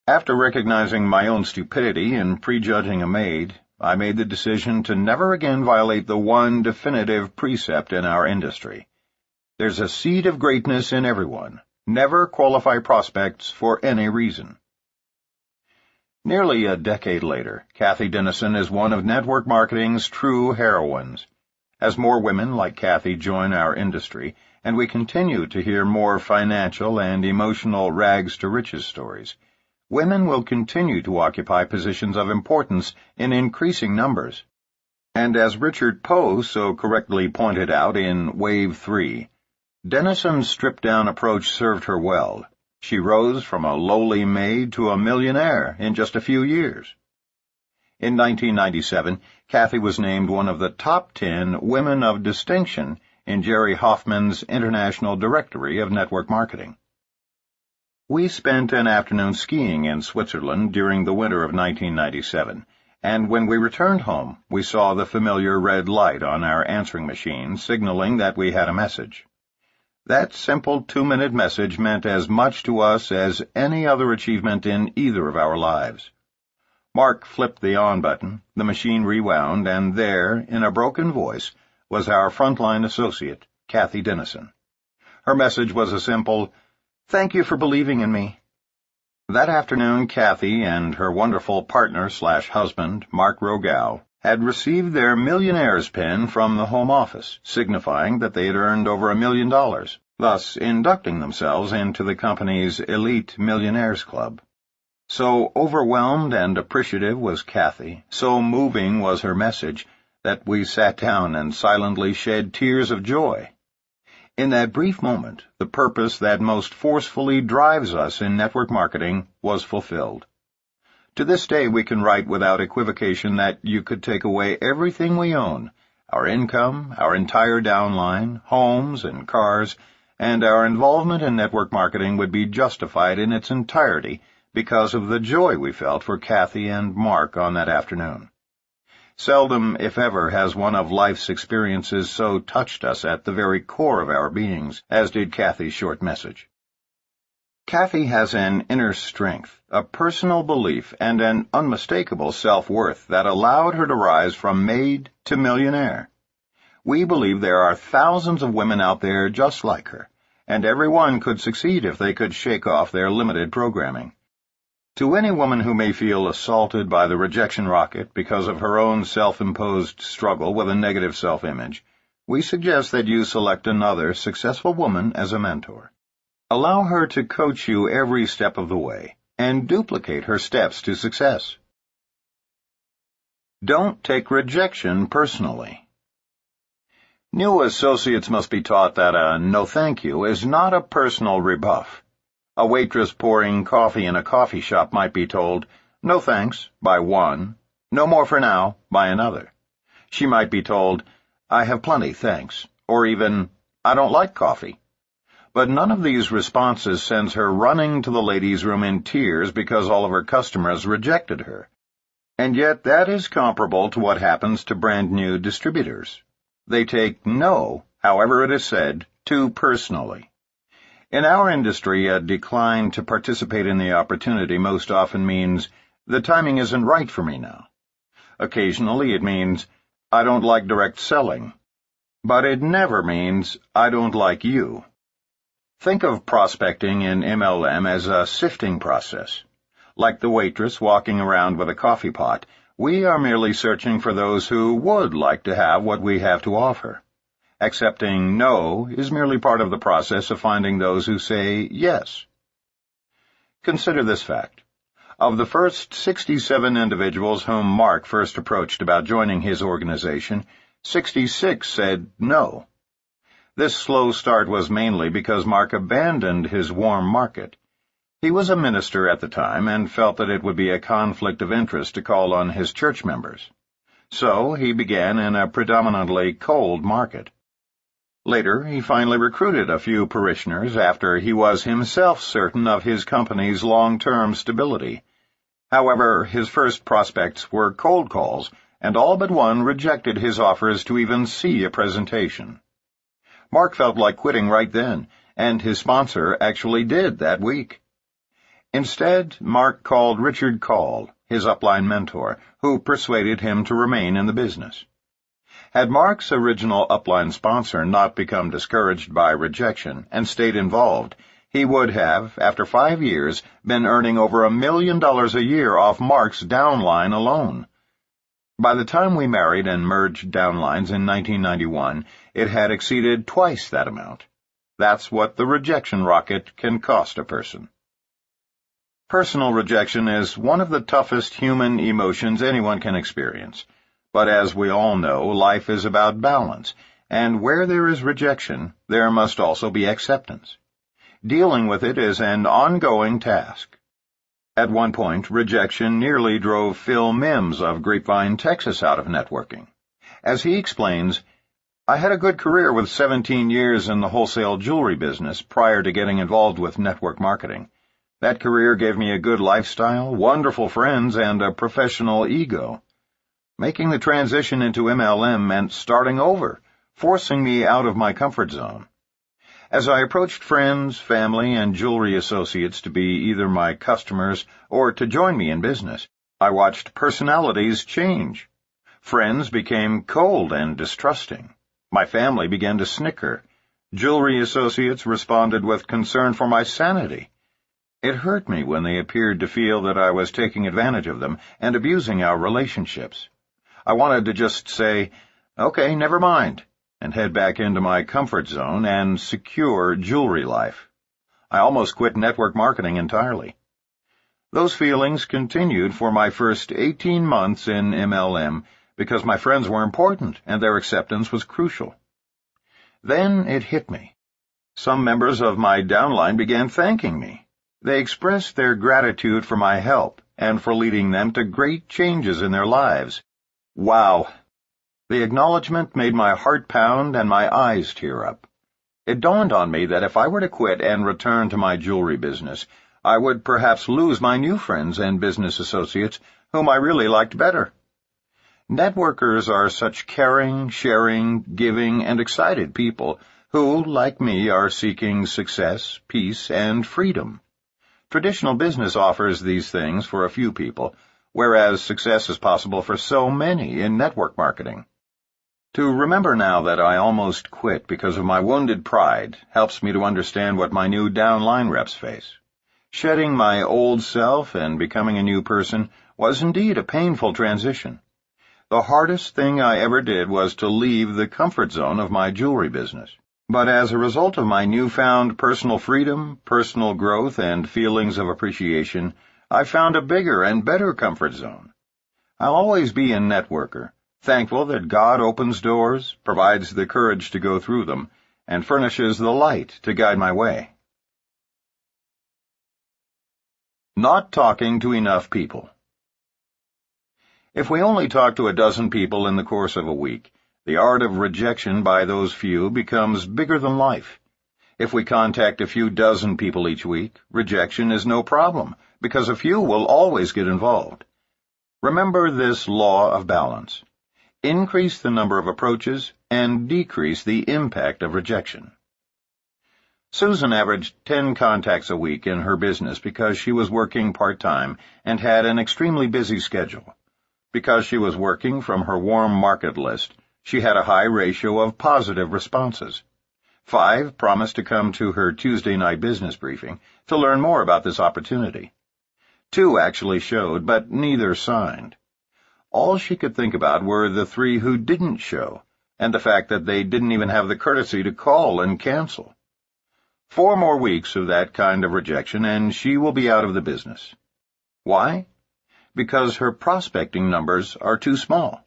After recognizing my own stupidity in prejudging a maid, I made the decision to never again violate the one definitive precept in our industry. There's a seed of greatness in everyone. Never qualify prospects for any reason. Nearly a decade later, Kathy Dennison is one of network marketing's true heroines. As more women like Kathy join our industry, and we continue to hear more financial and emotional rags-to-riches stories, women will continue to occupy positions of importance in increasing numbers. And as Richard Poe so correctly pointed out in Wave 3, Dennison's stripped-down approach served her well. She rose from a lowly maid to a millionaire in just a few years. In 1997, Kathy was named one of the top 10 women of distinction in Jerry Hoffman's International Directory of Network Marketing. We spent an afternoon skiing in Switzerland during the winter of 1997, and when we returned home, we saw the familiar red light on our answering machine signaling that we had a message. That simple 2-minute message meant as much to us as any other achievement in either of our lives. Mark flipped the on button, the machine rewound, and there, in a broken voice, was our frontline associate, Kathy Dennison. Her message was a simple, "Thank you for believing in me." That afternoon, Kathy and her wonderful partner/husband, Mark Rogau, had received their millionaire's pin from the Home Office, signifying that they had earned over $1 million, thus inducting themselves into the company's elite millionaires club. So overwhelmed and appreciative was Kathy, so moving was her message, that we sat down and silently shed tears of joy. In that brief moment, the purpose that most forcefully drives us in network marketing was fulfilled. To this day, we can write without equivocation that you could take away everything we own, our income, our entire downline, homes and cars, and our involvement in network marketing would be justified in its entirety because of the joy we felt for Kathy and Mark on that afternoon. Seldom, if ever, has one of life's experiences so touched us at the very core of our beings as did Kathy's short message. Kathy has an inner strength, a personal belief, and an unmistakable self-worth that allowed her to rise from maid to millionaire. We believe there are thousands of women out there just like her, and every one could succeed if they could shake off their limited programming. To any woman who may feel assaulted by the rejection rocket because of her own self-imposed struggle with a negative self-image, we suggest that you select another successful woman as a mentor. Allow her to coach you every step of the way, and duplicate her steps to success. Don't take rejection personally. New associates must be taught that a no thank you is not a personal rebuff. A waitress pouring coffee in a coffee shop might be told, "No thanks," by one, "No more for now," by another. She might be told, "I have plenty, thanks," or even, "I don't like coffee." But none of these responses sends her running to the ladies' room in tears because all of her customers rejected her. And yet that is comparable to what happens to brand-new distributors. They take no, however it is said, too personally. In our industry, a decline to participate in the opportunity most often means, "The timing isn't right for me now." Occasionally it means, "I don't like direct selling." But it never means, "I don't like you." Think of prospecting in MLM as a sifting process. Like the waitress walking around with a coffee pot, we are merely searching for those who would like to have what we have to offer. Accepting no is merely part of the process of finding those who say yes. Consider this fact. Of the first 67 individuals whom Mark first approached about joining his organization, 66 said no. This slow start was mainly because Mark abandoned his warm market. He was a minister at the time and felt that it would be a conflict of interest to call on his church members. So he began in a predominantly cold market. Later, he finally recruited a few parishioners after he was himself certain of his company's long-term stability. However, his first prospects were cold calls, and all but one rejected his offers to even see a presentation. Mark felt like quitting right then, and his sponsor actually did that week. Instead, Mark called Richard Call, his upline mentor, who persuaded him to remain in the business. Had Mark's original upline sponsor not become discouraged by rejection and stayed involved, he would have, after 5 years, been earning over $1 million a year off Mark's downline alone. By the time we married and merged downlines in 1991, it had exceeded twice that amount. That's what the rejection rocket can cost a person. Personal rejection is one of the toughest human emotions anyone can experience. But as we all know, life is about balance, and where there is rejection, there must also be acceptance. Dealing with it is an ongoing task. At one point, rejection nearly drove Phil Mims of Grapevine, Texas, out of networking. As he explains, "I had a good career with 17 years in the wholesale jewelry business prior to getting involved with network marketing. That career gave me a good lifestyle, wonderful friends, and a professional ego. Making the transition into MLM meant starting over, forcing me out of my comfort zone. As I approached friends, family, and jewelry associates to be either my customers or to join me in business, I watched personalities change. Friends became cold and distrusting. My family began to snicker. Jewelry associates responded with concern for my sanity. It hurt me when they appeared to feel that I was taking advantage of them and abusing our relationships. I wanted to just say, "Okay, never mind," and head back into my comfort zone and secure jewelry life. I almost quit network marketing entirely. Those feelings continued for my first 18 months in MLM because my friends were important and their acceptance was crucial. Then it hit me. Some members of my downline began thanking me. They expressed their gratitude for my help and for leading them to great changes in their lives. Wow! The acknowledgement made my heart pound and my eyes tear up. It dawned on me that if I were to quit and return to my jewelry business, I would perhaps lose my new friends and business associates whom I really liked better. Networkers are such caring, sharing, giving, and excited people who, like me, are seeking success, peace, and freedom. Traditional business offers these things for a few people, whereas success is possible for so many in network marketing. To remember now that I almost quit because of my wounded pride helps me to understand what my new downline reps face. Shedding my old self and becoming a new person was indeed a painful transition. The hardest thing I ever did was to leave the comfort zone of my jewelry business. But as a result of my newfound personal freedom, personal growth, and feelings of appreciation, I found a bigger and better comfort zone. I'll always be a networker, thankful that God opens doors, provides the courage to go through them, and furnishes the light to guide my way. Not talking to enough people. If we only talk to a dozen people in the course of a week, the art of rejection by those few becomes bigger than life. If we contact a few dozen people each week, rejection is no problem, because a few will always get involved. Remember this law of balance. Increase the number of approaches and decrease the impact of rejection. Susan averaged 10 contacts a week in her business because she was working part-time and had an extremely busy schedule. Because she was working from her warm market list, she had a high ratio of positive responses. 5 promised to come to her Tuesday night business briefing to learn more about this opportunity. 2 actually showed, but neither signed. All she could think about were the 3 who didn't show, and the fact that they didn't even have the courtesy to call and cancel. 4 more weeks of that kind of rejection, and she will be out of the business. Why? Because her prospecting numbers are too small.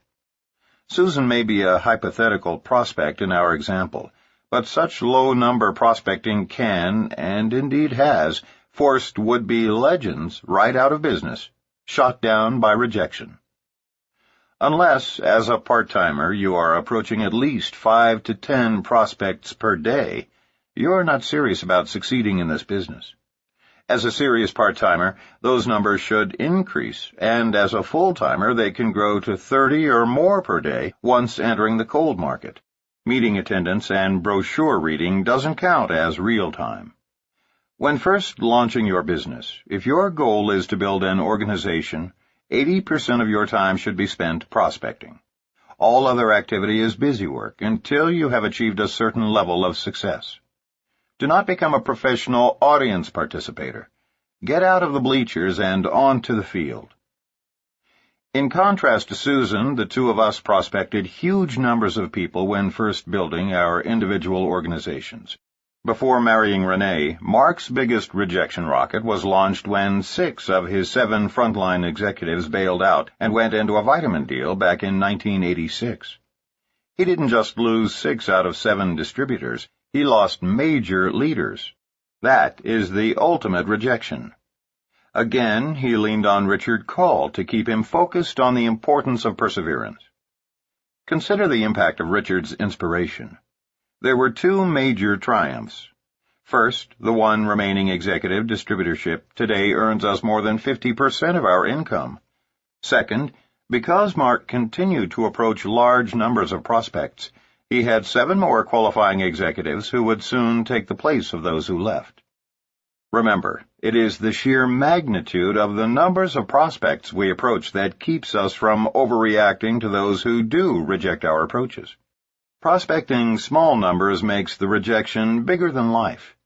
Susan may be a hypothetical prospect in our example, but such low-number prospecting can, and indeed has, forced would-be legends right out of business, shot down by rejection. Unless, as a part-timer, you are approaching at least 5 to 10 prospects per day, you're not serious about succeeding in this business. As a serious part-timer, those numbers should increase, and as a full-timer, they can grow to 30 or more per day once entering the cold market. Meeting attendance and brochure reading doesn't count as real-time. When first launching your business, if your goal is to build an organization, 80% of your time should be spent prospecting. All other activity is busy work until you have achieved a certain level of success. Do not become a professional audience participator. Get out of the bleachers and onto the field. In contrast to Susan, the 2 of us prospected huge numbers of people when first building our individual organizations. Before marrying Renee, Mark's biggest rejection rocket was launched when 6 of his 7 frontline executives bailed out and went into a vitamin deal back in 1986. He didn't just lose 6 out of 7 distributors, he lost major leaders. That is the ultimate rejection. Again, he leaned on Richard Call to keep him focused on the importance of perseverance. Consider the impact of Richard's inspiration. There were 2 major triumphs. First, the one remaining executive distributorship today earns us more than 50% of our income. Second, because Mark continued to approach large numbers of prospects, he had 7 more qualifying executives who would soon take the place of those who left. Remember, it is the sheer magnitude of the numbers of prospects we approach that keeps us from overreacting to those who do reject our approaches. Prospecting small numbers makes the rejection bigger than life.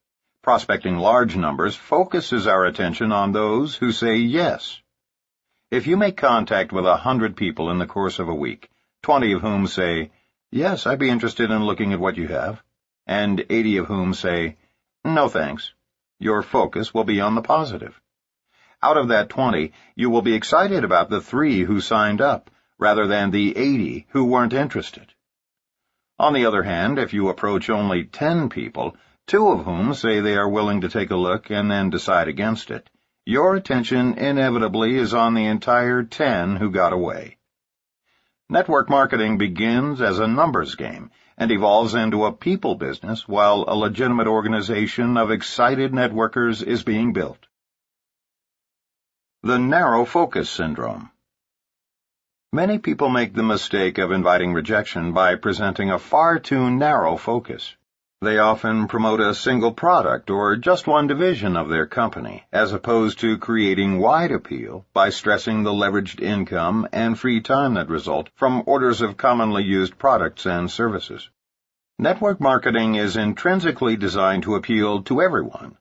Prospecting large numbers focuses our attention on those who say yes. If you make contact with 100 people in the course of a week, 20 of whom say, "Yes, I'd be interested in looking at what you have," and 80 of whom say, "No thanks," your focus will be on the positive. Out of that 20, you will be excited about the 3 who signed up, rather than the 80 who weren't interested. On the other hand, if you approach only 10 people, 2 of whom say they are willing to take a look and then decide against it, your attention inevitably is on the entire 10 who got away. Network marketing begins as a numbers game and evolves into a people business while a legitimate organization of excited networkers is being built. The narrow focus syndrome. Many people make the mistake of inviting rejection by presenting a far too narrow focus. They often promote a single product or just one division of their company, as opposed to creating wide appeal by stressing the leveraged income and free time that result from orders of commonly used products and services. Network marketing is intrinsically designed to appeal to everyone.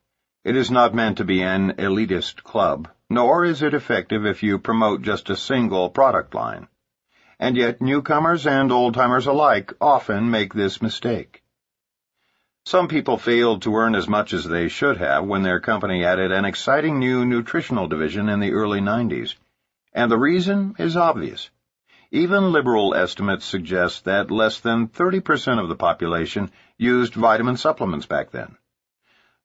It is not meant to be an elitist club, nor is it effective if you promote just a single product line. And yet newcomers and old-timers alike often make this mistake. Some people failed to earn as much as they should have when their company added an exciting new nutritional division in the early 90s. And the reason is obvious. Even liberal estimates suggest that less than 30% of the population used vitamin supplements back then.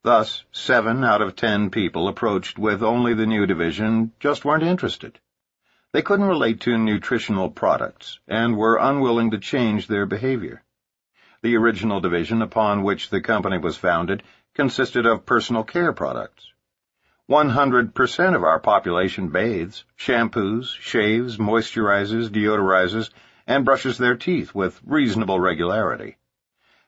Thus, 7 out of 10 people approached with only the new division just weren't interested. They couldn't relate to nutritional products and were unwilling to change their behavior. The original division upon which the company was founded consisted of personal care products. 100% of our population bathes, shampoos, shaves, moisturizes, deodorizes, and brushes their teeth with reasonable regularity.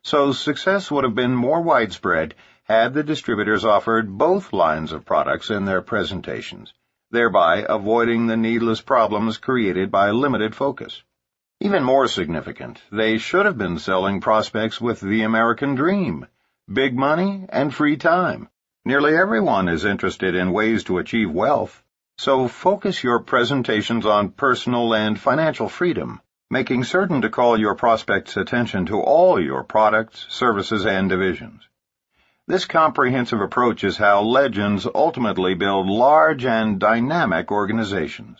So success would have been more widespread had the distributors offered both lines of products in their presentations, thereby avoiding the needless problems created by limited focus. Even more significant, they should have been selling prospects with the American dream, big money and free time. Nearly everyone is interested in ways to achieve wealth, so focus your presentations on personal and financial freedom, making certain to call your prospects' attention to all your products, services, and divisions. This comprehensive approach is how legends ultimately build large and dynamic organizations.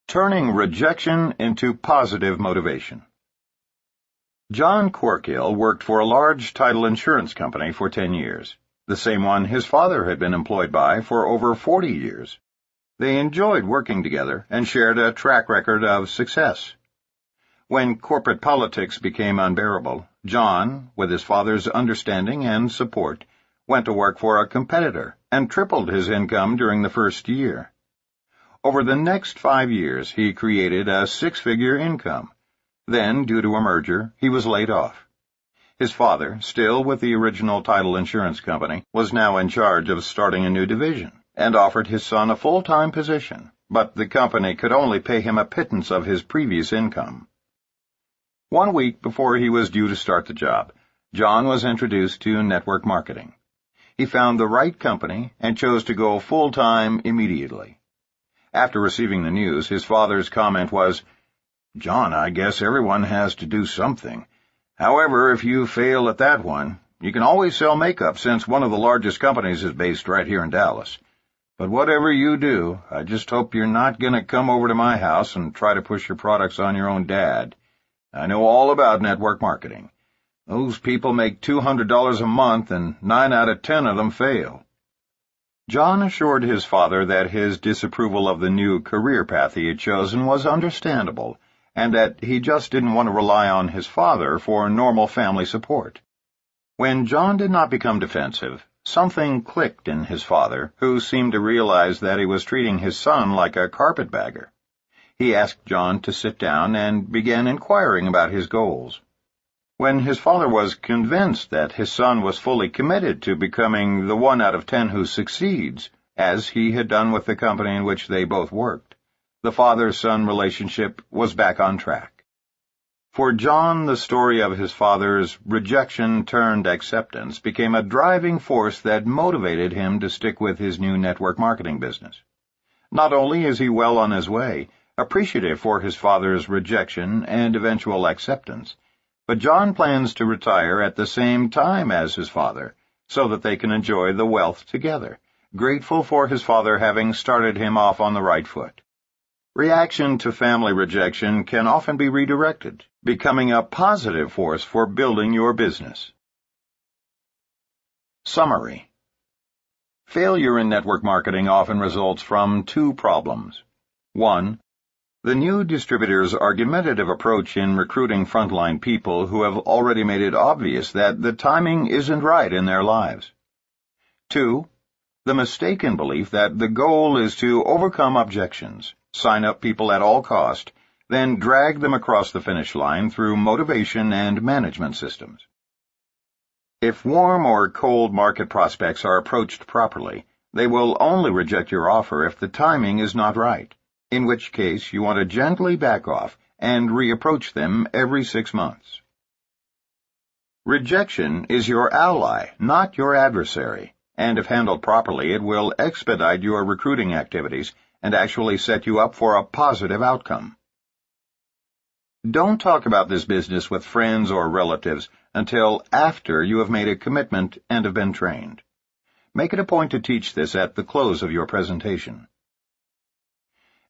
Turning rejection into positive motivation. John Corkill worked for a large title insurance company for 10 years, the same one his father had been employed by for over 40 years. They enjoyed working together and shared a track record of success. When corporate politics became unbearable, John, with his father's understanding and support, went to work for a competitor and tripled his income during the first year. Over the next 5 years, he created a 6-figure income. Then, due to a merger, he was laid off. His father, still with the original title insurance company, was now in charge of starting a new division and offered his son a full-time position, but the company could only pay him a pittance of his previous income. 1 week before he was due to start the job, John was introduced to network marketing. He found the right company and chose to go full-time immediately. After receiving the news, his father's comment was, "John, I guess everyone has to do something. However, if you fail at that one, you can always sell makeup since one of the largest companies is based right here in Dallas. But whatever you do, I just hope you're not going to come over to my house and try to push your products on your own dad. I know all about network marketing. Those people make $200 a month and 9 out of 10 of them fail." John assured his father that his disapproval of the new career path he had chosen was understandable, and that he just didn't want to rely on his father for normal family support. When John did not become defensive, something clicked in his father, who seemed to realize that he was treating his son like a carpetbagger. He asked John to sit down and began inquiring about his goals. When his father was convinced that his son was fully committed to becoming the 1 out of 10 who succeeds, as he had done with the company in which they both worked, the father-son relationship was back on track. For John, the story of his father's rejection-turned-acceptance became a driving force that motivated him to stick with his new network marketing business. Not only is he well on his way, appreciative for his father's rejection and eventual acceptance, but John plans to retire at the same time as his father, so that they can enjoy the wealth together, grateful for his father having started him off on the right foot. Reaction to family rejection can often be redirected, becoming a positive force for building your business. Summary. Failure in network marketing often results from 2 problems. 1. The new distributor's argumentative approach in recruiting frontline people who have already made it obvious that the timing isn't right in their lives. 2. The mistaken belief that the goal is to overcome objections, sign up people at all cost, then drag them across the finish line through motivation and management systems. If warm or cold market prospects are approached properly, they will only reject your offer if the timing is not right, in which case you want to gently back off and reapproach them every 6 months. Rejection is your ally, not your adversary, and if handled properly, it will expedite your recruiting activities and actually set you up for a positive outcome. Don't talk about this business with friends or relatives until after you have made a commitment and have been trained. Make it a point to teach this at the close of your presentation.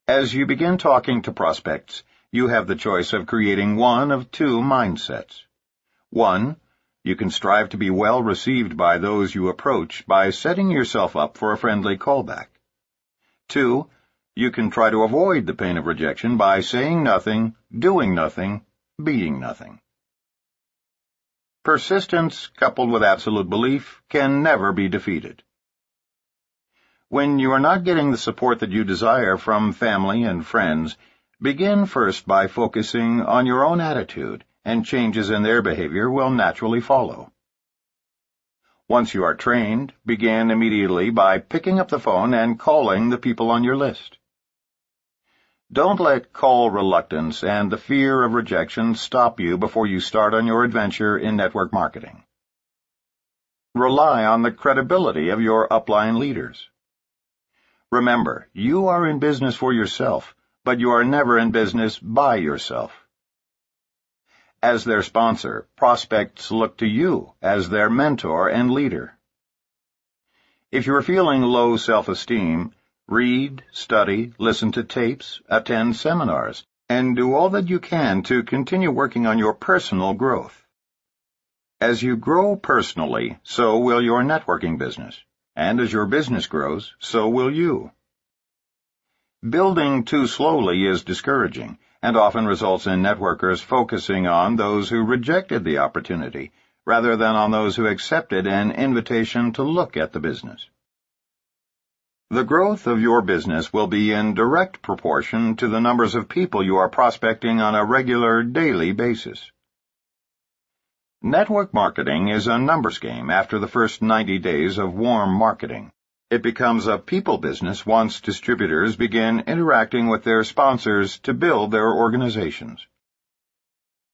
As you begin talking to prospects, you have the choice of creating one of two mindsets. 1. You can strive to be well received by those you approach by setting yourself up for a friendly callback. 2. You can try to avoid the pain of rejection by saying nothing, doing nothing, being nothing. Persistence, coupled with absolute belief, can never be defeated. When you are not getting the support that you desire from family and friends, begin first by focusing on your own attitude, and changes in their behavior will naturally follow. Once you are trained, begin immediately by picking up the phone and calling the people on your list. Don't let call reluctance and the fear of rejection stop you before you start on your adventure in network marketing. Rely on the credibility of your upline leaders. Remember, you are in business for yourself, but you are never in business by yourself. As their sponsor, prospects look to you as their mentor and leader. If you are feeling low self-esteem, read, study, listen to tapes, attend seminars, and do all that you can to continue working on your personal growth. As you grow personally, so will your networking business, and as your business grows, so will you. Building too slowly is discouraging, and often results in networkers focusing on those who rejected the opportunity, rather than on those who accepted an invitation to look at the business. The growth of your business will be in direct proportion to the numbers of people you are prospecting on a regular, daily basis. Network marketing is a numbers game after the first 90 days of warm marketing. It becomes a people business once distributors begin interacting with their sponsors to build their organizations.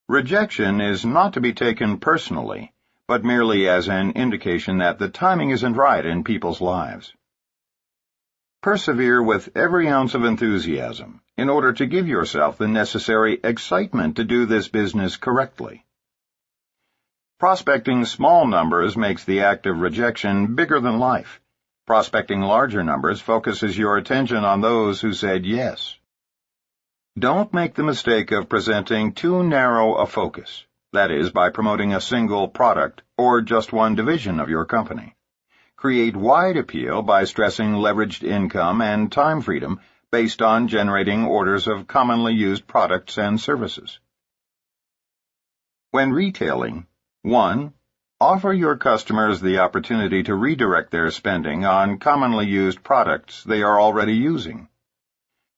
Rejection is not to be taken personally, but merely as an indication that the timing isn't right in people's lives. Persevere with every ounce of enthusiasm in order to give yourself the necessary excitement to do this business correctly. Prospecting small numbers makes the act of rejection bigger than life. Prospecting larger numbers focuses your attention on those who said yes. Don't make the mistake of presenting too narrow a focus, that is, by promoting a single product or just one division of your company. Create wide appeal by stressing leveraged income and time freedom based on generating orders of commonly used products and services. When retailing, 1. Offer your customers the opportunity to redirect their spending on commonly used products they are already using.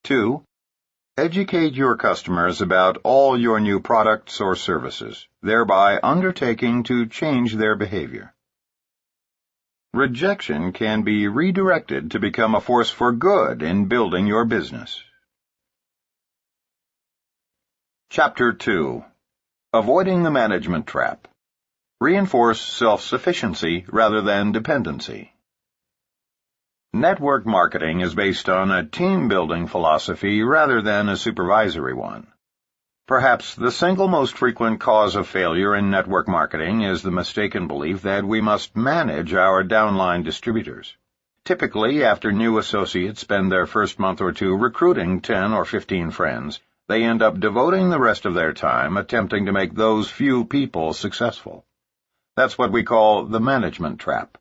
2. Educate your customers about all your new products or services, thereby undertaking to change their behavior. Rejection can be redirected to become a force for good in building your business. Chapter 2. Avoiding the Management Trap. Reinforce self-sufficiency rather than dependency. Network marketing is based on a team-building philosophy rather than a supervisory one. Perhaps the single most frequent cause of failure in network marketing is the mistaken belief that we must manage our downline distributors. Typically, after new associates spend their first month or two recruiting 10 or 15 friends, they end up devoting the rest of their time attempting to make those few people successful. That's what we call the management trap.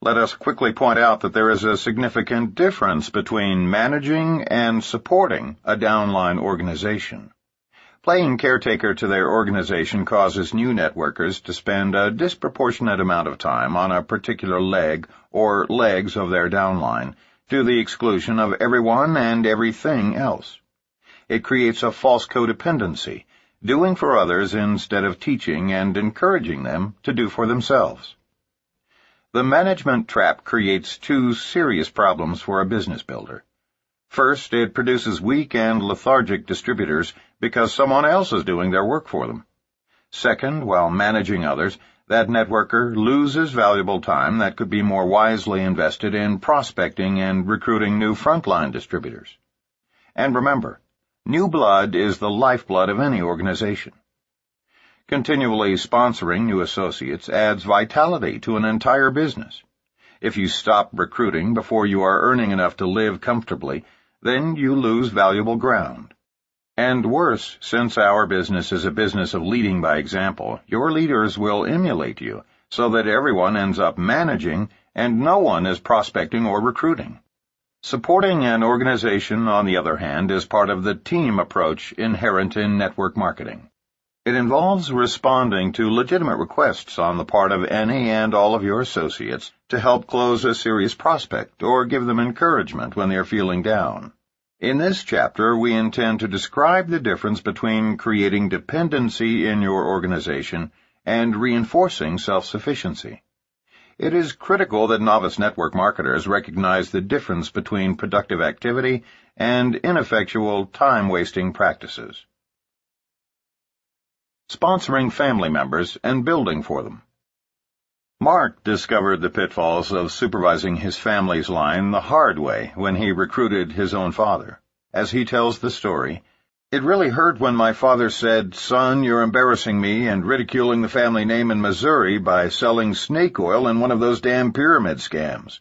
Let us quickly point out that there is a significant difference between managing and supporting a downline organization. Playing caretaker to their organization causes new networkers to spend a disproportionate amount of time on a particular leg or legs of their downline, to the exclusion of everyone and everything else. It creates a false codependency, doing for others instead of teaching and encouraging them to do for themselves. The management trap creates two serious problems for a business builder. First, it produces weak and lethargic distributors because someone else is doing their work for them. Second, while managing others, that networker loses valuable time that could be more wisely invested in prospecting and recruiting new frontline distributors. And remember, new blood is the lifeblood of any organization. Continually sponsoring new associates adds vitality to an entire business. If you stop recruiting before you are earning enough to live comfortably, then you lose valuable ground. And worse, since our business is a business of leading by example, your leaders will emulate you so that everyone ends up managing and no one is prospecting or recruiting. Supporting an organization, on the other hand, is part of the team approach inherent in network marketing. It involves responding to legitimate requests on the part of any and all of your associates to help close a serious prospect or give them encouragement when they are feeling down. In this chapter, we intend to describe the difference between creating dependency in your organization and reinforcing self-sufficiency. It is critical that novice network marketers recognize the difference between productive activity and ineffectual, time-wasting practices. Sponsoring family members and building for them. Mark discovered the pitfalls of supervising his family's line the hard way when he recruited his own father. As he tells the story, "It really hurt when my father said, 'Son, you're embarrassing me and ridiculing the family name in Missouri by selling snake oil in one of those damn pyramid scams.'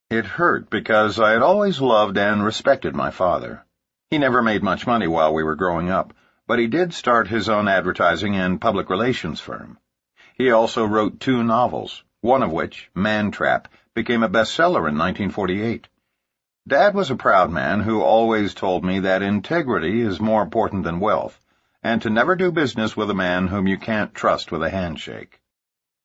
It hurt because I had always loved and respected my father. He never made much money while we were growing up, but he did start his own advertising and public relations firm. He also wrote 2 novels, one of which, Man Trap, became a bestseller in 1948. Dad was a proud man who always told me that integrity is more important than wealth, and to never do business with a man whom you can't trust with a handshake."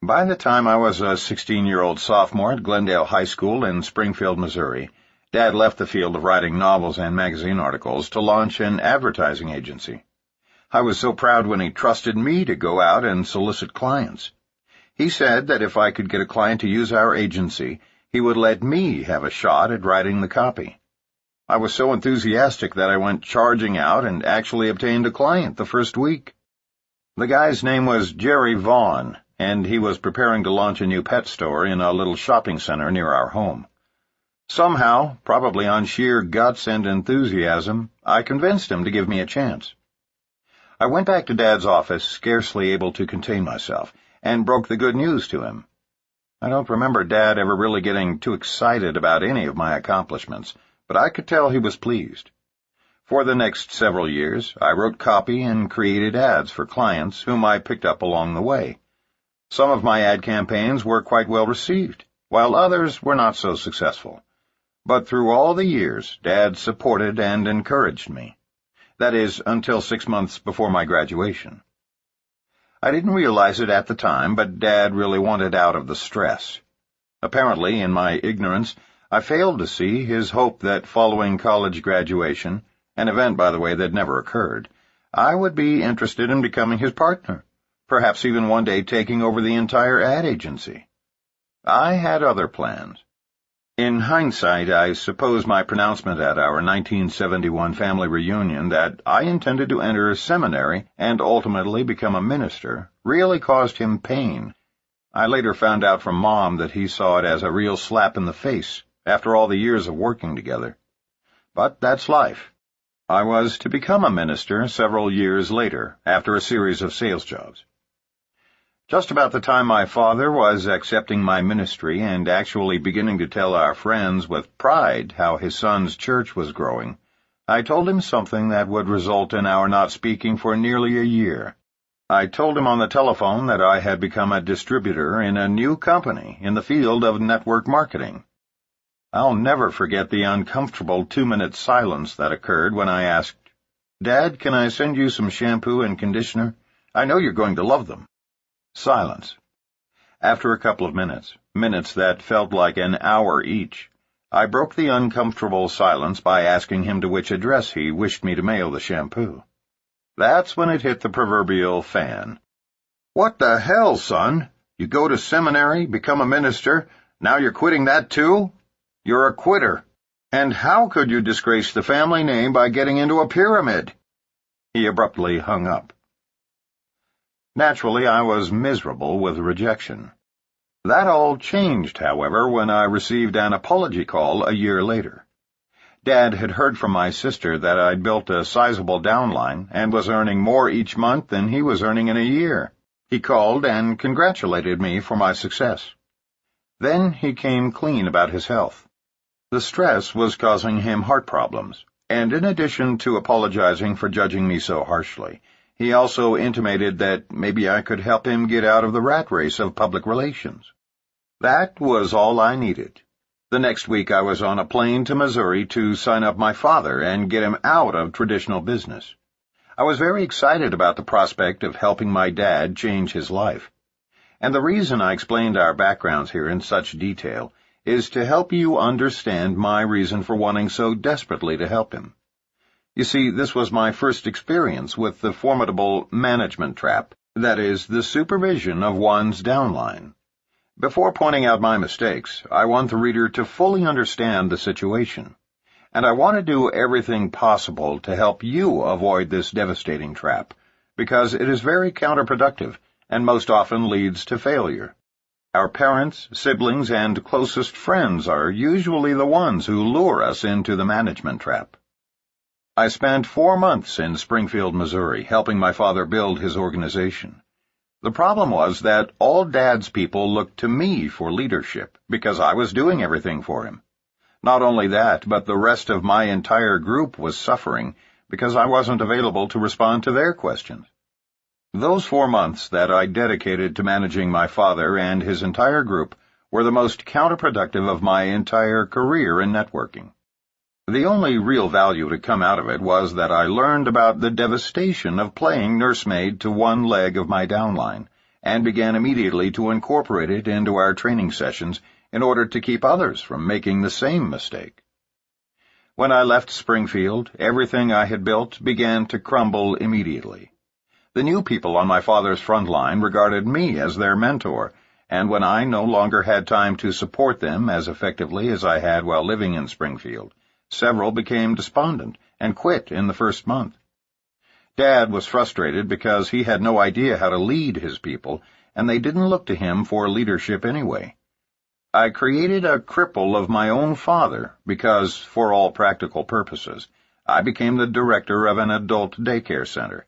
By the time I was a 16-year-old sophomore at Glendale High School in Springfield, Missouri, Dad left the field of writing novels and magazine articles to launch an advertising agency. I was so proud when he trusted me to go out and solicit clients. He said that if I could get a client to use our agency, he would let me have a shot at writing the copy. I was so enthusiastic that I went charging out and actually obtained a client the first week. The guy's name was Jerry Vaughn, and he was preparing to launch a new pet store in a little shopping center near our home. Somehow, probably on sheer guts and enthusiasm, I convinced him to give me a chance. I went back to Dad's office, scarcely able to contain myself, and broke the good news to him. I don't remember Dad ever really getting too excited about any of my accomplishments, but I could tell he was pleased. For the next several years, I wrote copy and created ads for clients whom I picked up along the way. Some of my ad campaigns were quite well received, while others were not so successful. But through all the years, Dad supported and encouraged me. That is, until 6 months before my graduation. I didn't realize it at the time, but Dad really wanted out of the stress. Apparently, in my ignorance, I failed to see his hope that following college graduation, an event, by the way, that never occurred, I would be interested in becoming his partner, perhaps even one day taking over the entire ad agency. I had other plans. In hindsight, I suppose my pronouncement at our 1971 family reunion that I intended to enter seminary and ultimately become a minister really caused him pain. I later found out from Mom that he saw it as a real slap in the face after all the years of working together. But that's life. I was to become a minister several years later, after a series of sales jobs. Just about the time my father was accepting my ministry and actually beginning to tell our friends with pride how his son's church was growing, I told him something that would result in our not speaking for nearly a year. I told him on the telephone that I had become a distributor in a new company in the field of network marketing. I'll never forget the uncomfortable 2-minute silence that occurred when I asked, "Dad, can I send you some shampoo and conditioner? I know you're going to love them." Silence. After a couple of minutes that felt like an hour each, I broke the uncomfortable silence by asking him to which address he wished me to mail the shampoo. That's when it hit the proverbial fan. "What the hell, son? You go to seminary, become a minister, now you're quitting that too? You're a quitter. And how could you disgrace the family name by getting into a pyramid?" He abruptly hung up. Naturally, I was miserable with rejection. That all changed, however, when I received an apology call a year later. Dad had heard from my sister that I'd built a sizable downline and was earning more each month than he was earning in a year. He called and congratulated me for my success. Then he came clean about his health. The stress was causing him heart problems, and in addition to apologizing for judging me so harshly, he also intimated that maybe I could help him get out of the rat race of public relations. That was all I needed. The next week I was on a plane to Missouri to sign up my father and get him out of traditional business. I was very excited about the prospect of helping my dad change his life. And the reason I explained our backgrounds here in such detail is to help you understand my reason for wanting so desperately to help him. You see, this was my first experience with the formidable management trap, that is, the supervision of one's downline. Before pointing out my mistakes, I want the reader to fully understand the situation, and I want to do everything possible to help you avoid this devastating trap, because it is very counterproductive and most often leads to failure. Our parents, siblings, and closest friends are usually the ones who lure us into the management trap. I spent 4 months in Springfield, Missouri, helping my father build his organization. The problem was that all Dad's people looked to me for leadership because I was doing everything for him. Not only that, but the rest of my entire group was suffering because I wasn't available to respond to their questions. Those 4 months that I dedicated to managing my father and his entire group were the most counterproductive of my entire career in networking. The only real value to come out of it was that I learned about the devastation of playing nursemaid to one leg of my downline, and began immediately to incorporate it into our training sessions in order to keep others from making the same mistake. When I left Springfield, everything I had built began to crumble immediately. The new people on my father's front line regarded me as their mentor, and when I no longer had time to support them as effectively as I had while living in Springfield, several became despondent and quit in the first month. Dad was frustrated because he had no idea how to lead his people, and they didn't look to him for leadership anyway. I created a cripple of my own father because, for all practical purposes, I became the director of an adult daycare center.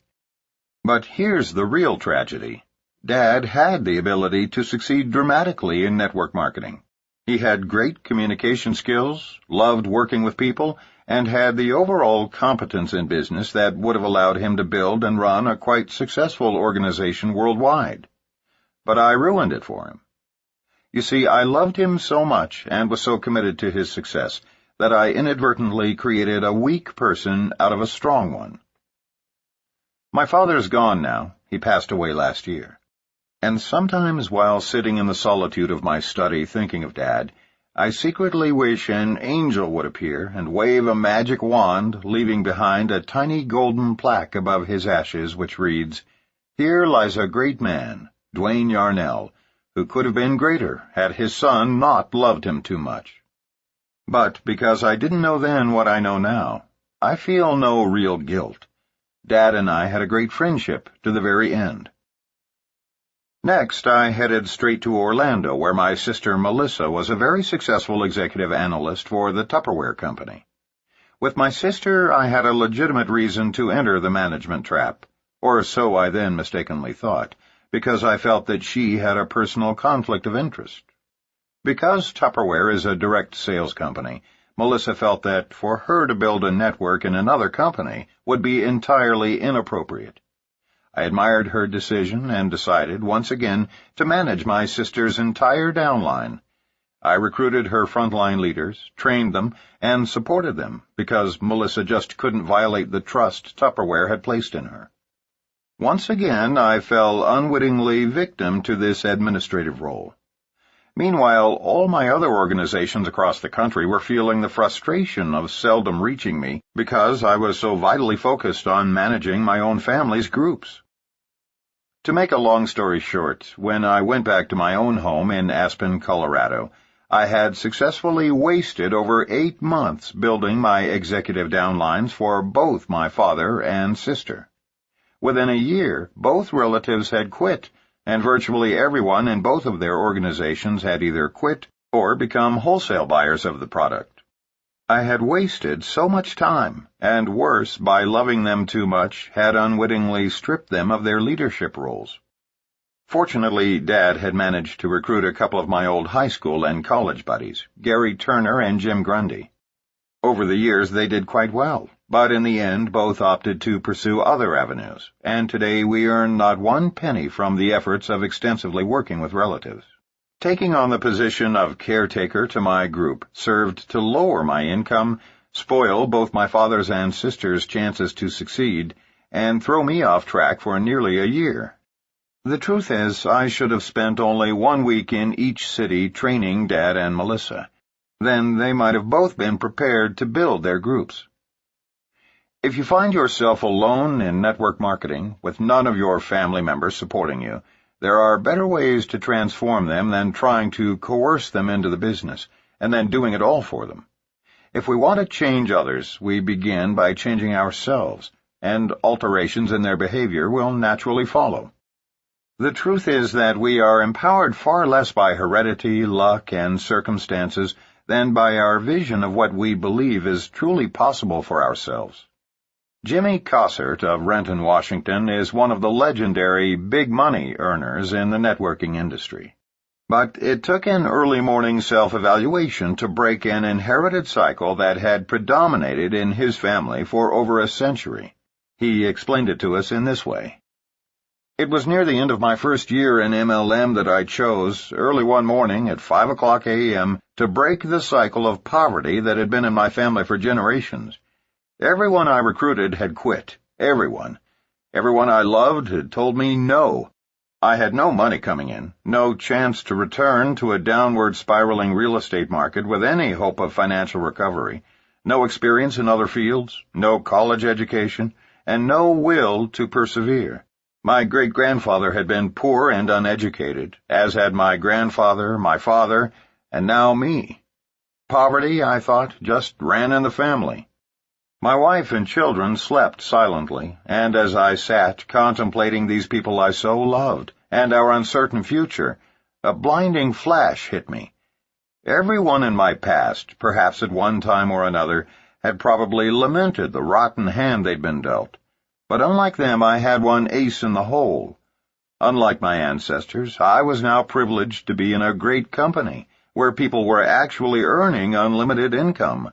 But here's the real tragedy. Dad had the ability to succeed dramatically in network marketing. He had great communication skills, loved working with people, and had the overall competence in business that would have allowed him to build and run a quite successful organization worldwide. But I ruined it for him. You see, I loved him so much and was so committed to his success that I inadvertently created a weak person out of a strong one. My father's gone now. He passed away last year. And sometimes while sitting in the solitude of my study thinking of Dad, I secretly wish an angel would appear and wave a magic wand, leaving behind a tiny golden plaque above his ashes which reads, "Here lies a great man, Dwayne Yarnell, who could have been greater had his son not loved him too much." But because I didn't know then what I know now, I feel no real guilt. Dad and I had a great friendship to the very end. Next, I headed straight to Orlando, where my sister Melissa was a very successful executive analyst for the Tupperware Company. With my sister, I had a legitimate reason to enter the management trap, or so I then mistakenly thought, because I felt that she had a personal conflict of interest. Because Tupperware is a direct sales company, Melissa felt that for her to build a network in another company would be entirely inappropriate. I admired her decision and decided, once again, to manage my sister's entire downline. I recruited her frontline leaders, trained them, and supported them, because Melissa just couldn't violate the trust Tupperware had placed in her. Once again, I fell unwittingly victim to this administrative role. Meanwhile, all my other organizations across the country were feeling the frustration of seldom reaching me because I was so vitally focused on managing my own family's groups. To make a long story short, when I went back to my own home in Aspen, Colorado, I had successfully wasted over 8 months building my executive downlines for both my father and sister. Within a year, both relatives had quit, and virtually everyone in both of their organizations had either quit or become wholesale buyers of the product. I had wasted so much time, and worse, by loving them too much, had unwittingly stripped them of their leadership roles. Fortunately, Dad had managed to recruit a couple of my old high school and college buddies, Gary Turner and Jim Grundy. Over the years, they did quite well, but in the end, both opted to pursue other avenues, and today we earn not one penny from the efforts of extensively working with relatives. Taking on the position of caretaker to my group served to lower my income, spoil both my father's and sister's chances to succeed, and throw me off track for nearly a year. The truth is, I should have spent only 1 week in each city training Dad and Melissa. Then they might have both been prepared to build their groups. If you find yourself alone in network marketing, with none of your family members supporting you, there are better ways to transform them than trying to coerce them into the business, and then doing it all for them. If we want to change others, we begin by changing ourselves, and alterations in their behavior will naturally follow. The truth is that we are empowered far less by heredity, luck, and circumstances than by our vision of what we believe is truly possible for ourselves. Jimmy Cossert of Renton, Washington, is one of the legendary big money earners in the networking industry. But it took an early morning self-evaluation to break an inherited cycle that had predominated in his family for over a century. He explained it to us in this way. It was near the end of my first year in MLM that I chose, early one morning at 5:00 a.m., to break the cycle of poverty that had been in my family for generations. Everyone I recruited had quit. Everyone. Everyone I loved had told me no. I had no money coming in, no chance to return to a downward spiraling real estate market with any hope of financial recovery, no experience in other fields, no college education, and no will to persevere. My great-grandfather had been poor and uneducated, as had my grandfather, my father, and now me. Poverty, I thought, just ran in the family. My wife and children slept silently, and as I sat contemplating these people I so loved, and our uncertain future, a blinding flash hit me. Everyone in my past, perhaps at one time or another, had probably lamented the rotten hand they'd been dealt. But unlike them, I had one ace in the hole. Unlike my ancestors, I was now privileged to be in a great company, where people were actually earning unlimited income.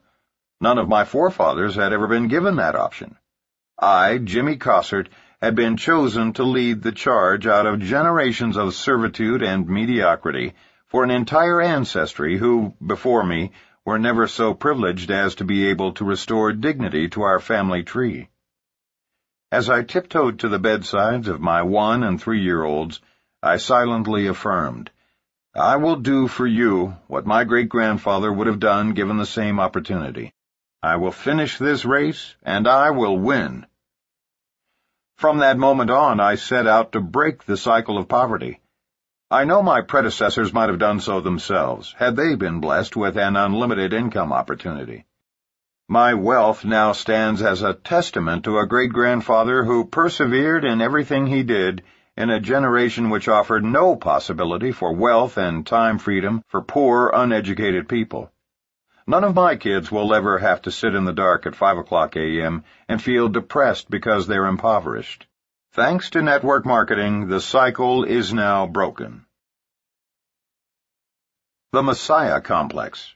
None of my forefathers had ever been given that option. I, Jimmy Cossert, had been chosen to lead the charge out of generations of servitude and mediocrity for an entire ancestry who, before me, were never so privileged as to be able to restore dignity to our family tree. As I tiptoed to the bedsides of my 1- and 3-year-olds, I silently affirmed, "I will do for you what my great-grandfather would have done given the same opportunity. I will finish this race, and I will win." From that moment on, I set out to break the cycle of poverty. I know my predecessors might have done so themselves, had they been blessed with an unlimited income opportunity. My wealth now stands as a testament to a great-grandfather who persevered in everything he did in a generation which offered no possibility for wealth and time freedom for poor, uneducated people. None of my kids will ever have to sit in the dark at 5:00 a.m. and feel depressed because they're impoverished. Thanks to network marketing, the cycle is now broken. The Messiah Complex.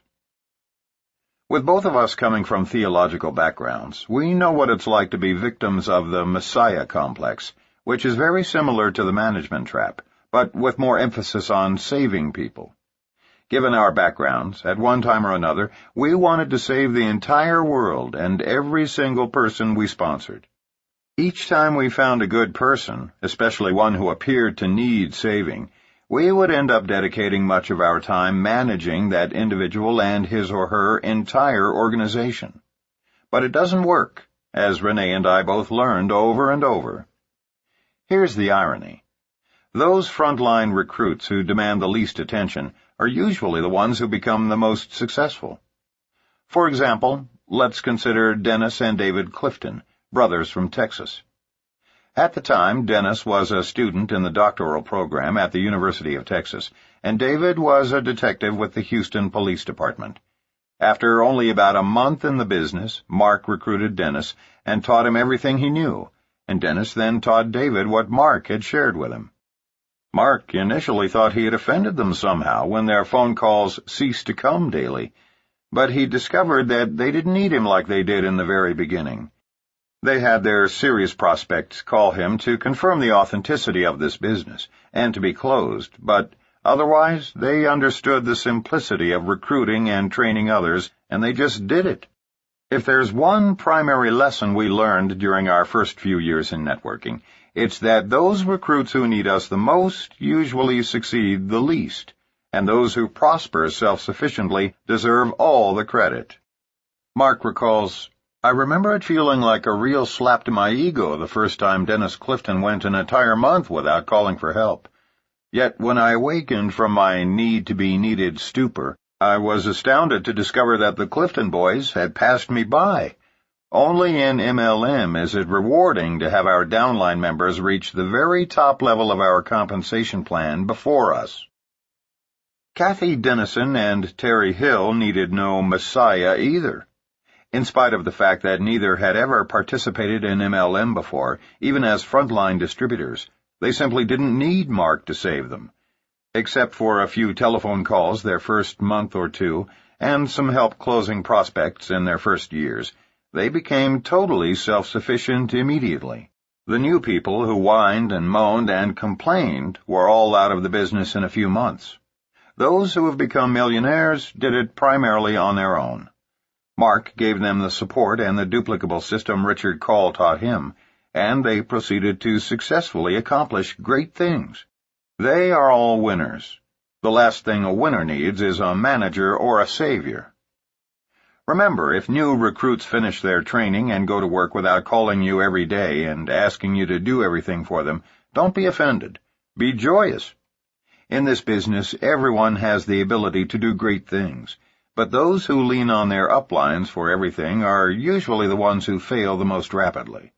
With both of us coming from theological backgrounds, we know what it's like to be victims of the Messiah Complex, which is very similar to the management trap, but with more emphasis on saving people. Given our backgrounds, at one time or another, we wanted to save the entire world and every single person we sponsored. Each time we found a good person, especially one who appeared to need saving, we would end up dedicating much of our time managing that individual and his or her entire organization. But it doesn't work, as Renee and I both learned over and over. Here's the irony. Those frontline recruits who demand the least attention are usually the ones who become the most successful. For example, let's consider Dennis and David Clifton, brothers from Texas. At the time, Dennis was a student in the doctoral program at the University of Texas, and David was a detective with the Houston Police Department. After only about a month in the business, Mark recruited Dennis and taught him everything he knew, and Dennis then taught David what Mark had shared with him. Mark initially thought he had offended them somehow when their phone calls ceased to come daily, but he discovered that they didn't need him like they did in the very beginning. They had their serious prospects call him to confirm the authenticity of this business and to be closed, but otherwise they understood the simplicity of recruiting and training others, and they just did it. If there's one primary lesson we learned during our first few years in networking, it's that those recruits who need us the most usually succeed the least, and those who prosper self-sufficiently deserve all the credit. Mark recalls, "I remember it feeling like a real slap to my ego the first time Dennis Clifton went an entire month without calling for help. Yet when I awakened from my need-to-be-needed stupor, I was astounded to discover that the Clifton boys had passed me by. Only in MLM is it rewarding to have our downline members reach the very top level of our compensation plan before us." Kathy Dennison and Terry Hill needed no messiah either. In spite of the fact that neither had ever participated in MLM before, even as frontline distributors, they simply didn't need Mark to save them. Except for a few telephone calls their first month or two, and some help closing prospects in their first years, they became totally self-sufficient immediately. The new people who whined and moaned and complained were all out of the business in a few months. Those who have become millionaires did it primarily on their own. Mark gave them the support and the duplicable system Richard Call taught him, and they proceeded to successfully accomplish great things. They are all winners. The last thing a winner needs is a manager or a savior. Remember, if new recruits finish their training and go to work without calling you every day and asking you to do everything for them, don't be offended. Be joyous. In this business, everyone has the ability to do great things, but those who lean on their uplines for everything are usually the ones who fail the most rapidly.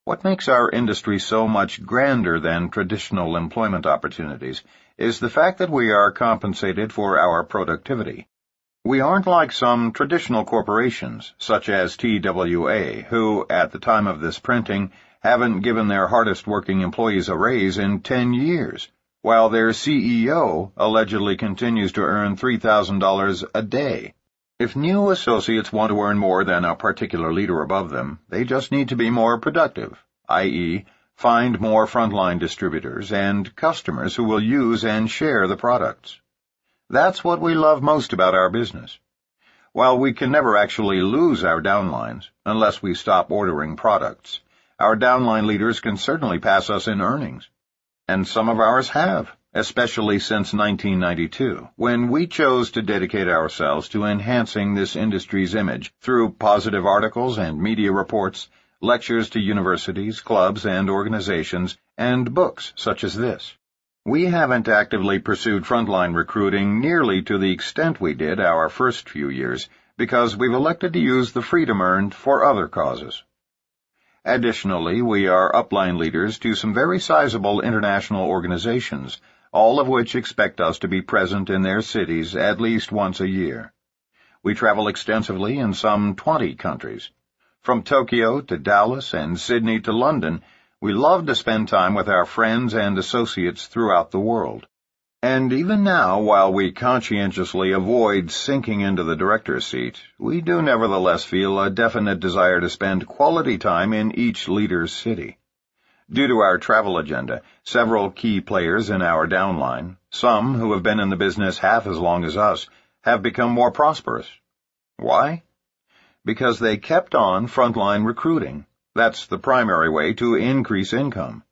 What makes our industry so much grander than traditional employment opportunities is the fact that we are compensated for our productivity. We aren't like some traditional corporations, such as TWA, who, at the time of this printing, haven't given their hardest-working employees a raise in 10 years, while their CEO allegedly continues to earn $3,000 a day. If new associates want to earn more than a particular leader above them, they just need to be more productive, i.e., find more frontline distributors and customers who will use and share the products. That's what we love most about our business. While we can never actually lose our downlines, unless we stop ordering products, our downline leaders can certainly pass us in earnings. And some of ours have, especially since 1992, when we chose to dedicate ourselves to enhancing this industry's image through positive articles and media reports, lectures to universities, clubs, and organizations, and books such as this. We haven't actively pursued frontline recruiting nearly to the extent we did our first few years because we've elected to use the freedom earned for other causes. Additionally, we are upline leaders to some very sizable international organizations, all of which expect us to be present in their cities at least once a year. We travel extensively in some 20 countries. From Tokyo to Dallas and Sydney to London, we love to spend time with our friends and associates throughout the world. And even now, while we conscientiously avoid sinking into the director's seat, we do nevertheless feel a definite desire to spend quality time in each leader's city. Due to our travel agenda, several key players in our downline, some who have been in the business half as long as us, have become more prosperous. Why? Because they kept on frontline recruiting. That's the primary way to increase income.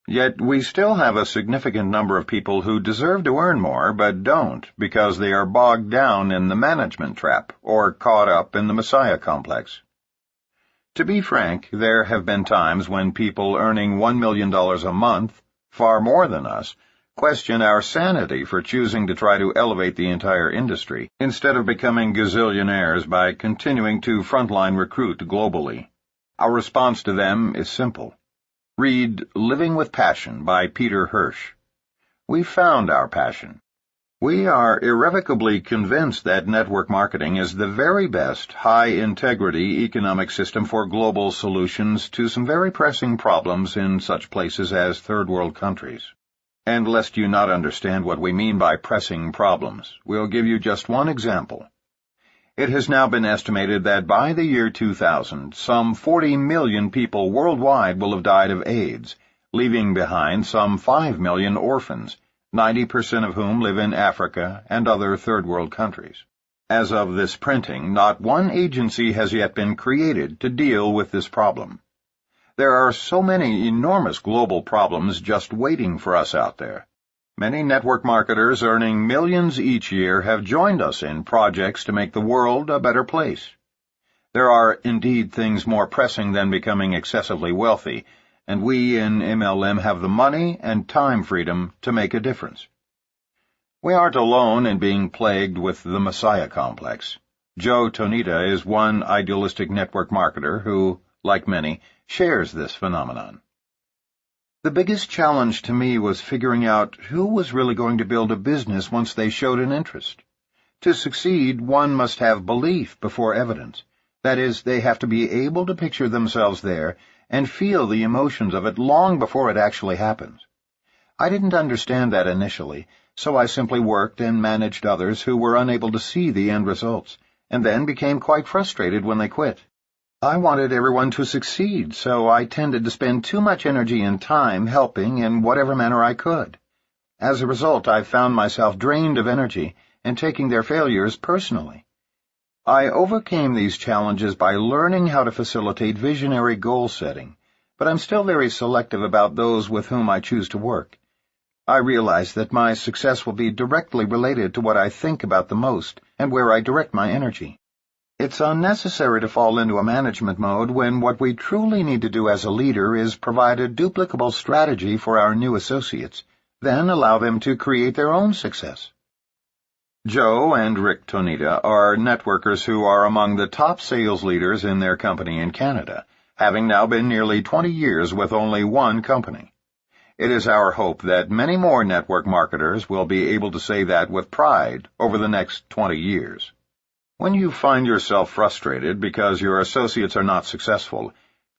Yet we still have a significant number of people who deserve to earn more but don't because they are bogged down in the management trap or caught up in the Messiah complex. To be frank, there have been times when people earning $1 million a month, far more than us, question our sanity for choosing to try to elevate the entire industry instead of becoming gazillionaires by continuing to frontline recruit globally. Our response to them is simple. Read Living with Passion by Peter Hirsch. We found our passion. We are irrevocably convinced that network marketing is the very best, high-integrity economic system for global solutions to some very pressing problems in such places as third-world countries. And lest you not understand what we mean by pressing problems, we'll give you just one example. It has now been estimated that by the year 2000, some 40 million people worldwide will have died of AIDS, leaving behind some 5 million orphans, 90% of whom live in Africa and other third-world countries. As of this printing, not one agency has yet been created to deal with this problem. There are so many enormous global problems just waiting for us out there. Many network marketers earning millions each year have joined us in projects to make the world a better place. There are indeed things more pressing than becoming excessively wealthy, and we in MLM have the money and time freedom to make a difference. We aren't alone in being plagued with the Messiah complex. Joe Tonita is one idealistic network marketer who, like many, shares this phenomenon. The biggest challenge to me was figuring out who was really going to build a business once they showed an interest. To succeed, one must have belief before evidence. That is, they have to be able to picture themselves there and feel the emotions of it long before it actually happens. I didn't understand that initially, so I simply worked and managed others who were unable to see the end results, and then became quite frustrated when they quit. I wanted everyone to succeed, so I tended to spend too much energy and time helping in whatever manner I could. As a result, I found myself drained of energy and taking their failures personally. I overcame these challenges by learning how to facilitate visionary goal setting, but I'm still very selective about those with whom I choose to work. I realize that my success will be directly related to what I think about the most and where I direct my energy. It's unnecessary to fall into a management mode when what we truly need to do as a leader is provide a duplicable strategy for our new associates, then allow them to create their own success. Joe and Rick Tonita are networkers who are among the top sales leaders in their company in Canada, having now been nearly 20 years with only one company. It is our hope that many more network marketers will be able to say that with pride over the next 20 years. When you find yourself frustrated because your associates are not successful,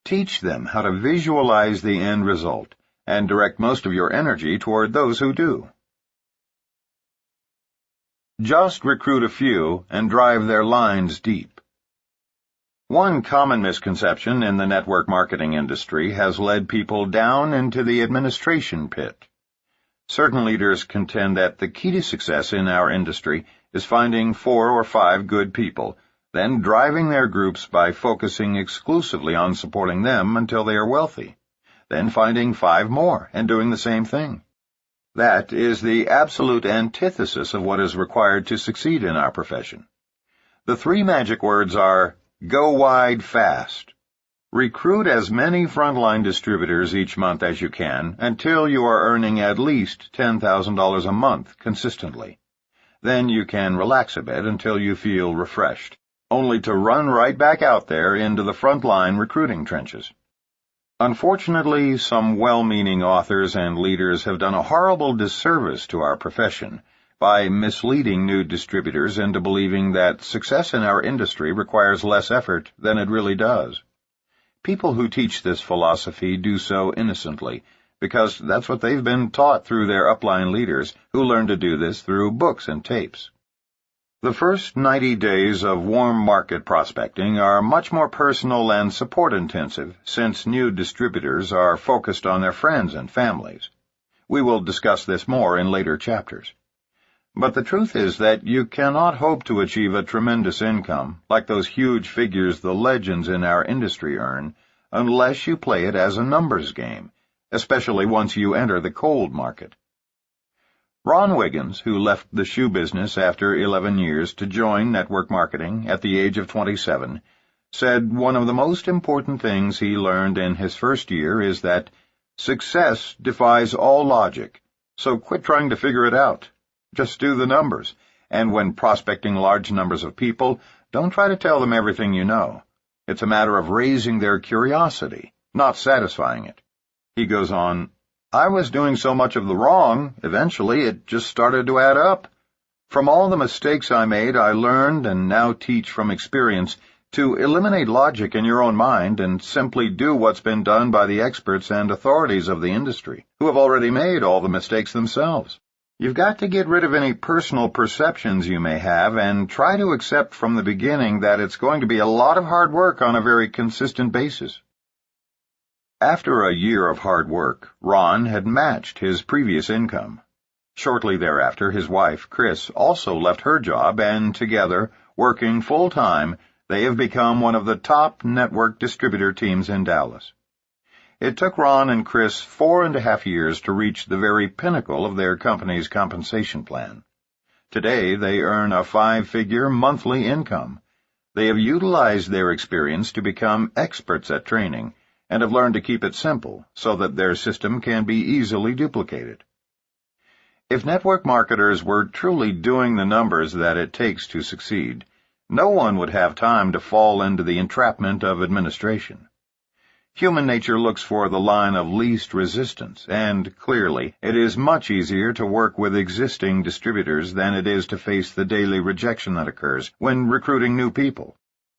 teach them how to visualize the end result and direct most of your energy toward those who do. Just recruit a few and drive their lines deep. One common misconception in the network marketing industry has led people down into the administration pit. Certain leaders contend that the key to success in our industry is finding 4 or 5 good people, then driving their groups by focusing exclusively on supporting them until they are wealthy, then finding 5 more and doing the same thing. That is the absolute antithesis of what is required to succeed in our profession. The 3 magic words are, go wide fast. Recruit as many frontline distributors each month as you can until you are earning at least $10,000 a month consistently. Then you can relax a bit until you feel refreshed, only to run right back out there into the frontline recruiting trenches. Unfortunately, some well-meaning authors and leaders have done a horrible disservice to our profession by misleading new distributors into believing that success in our industry requires less effort than it really does. People who teach this philosophy do so innocently, because that's what they've been taught through their upline leaders, who learned to do this through books and tapes. The first 90 days of warm market prospecting are much more personal and support-intensive, since new distributors are focused on their friends and families. We will discuss this more in later chapters. But the truth is that you cannot hope to achieve a tremendous income, like those huge figures the legends in our industry earn, unless you play it as a numbers game, especially once you enter the cold market. Ron Wiggins, who left the shoe business after 11 years to join network marketing at the age of 27, said one of the most important things he learned in his first year is that success defies all logic, so quit trying to figure it out. Just do the numbers, and when prospecting large numbers of people, don't try to tell them everything you know. It's a matter of raising their curiosity, not satisfying it. He goes on, "I was doing so much of the wrong, eventually it just started to add up. From all the mistakes I made, I learned and now teach from experience to eliminate logic in your own mind and simply do what's been done by the experts and authorities of the industry, who have already made all the mistakes themselves. You've got to get rid of any personal perceptions you may have and try to accept from the beginning that it's going to be a lot of hard work on a very consistent basis." After a year of hard work, Ron had matched his previous income. Shortly thereafter, his wife, Chris, also left her job, and together, working full-time, they have become one of the top network distributor teams in Dallas. It took Ron and Chris 4.5 years to reach the very pinnacle of their company's compensation plan. Today, they earn a 5-figure monthly income. They have utilized their experience to become experts at training, and have learned to keep it simple so that their system can be easily duplicated. If network marketers were truly doing the numbers that it takes to succeed, no one would have time to fall into the entrapment of administration. Human nature looks for the line of least resistance, and clearly it is much easier to work with existing distributors than it is to face the daily rejection that occurs when recruiting new people.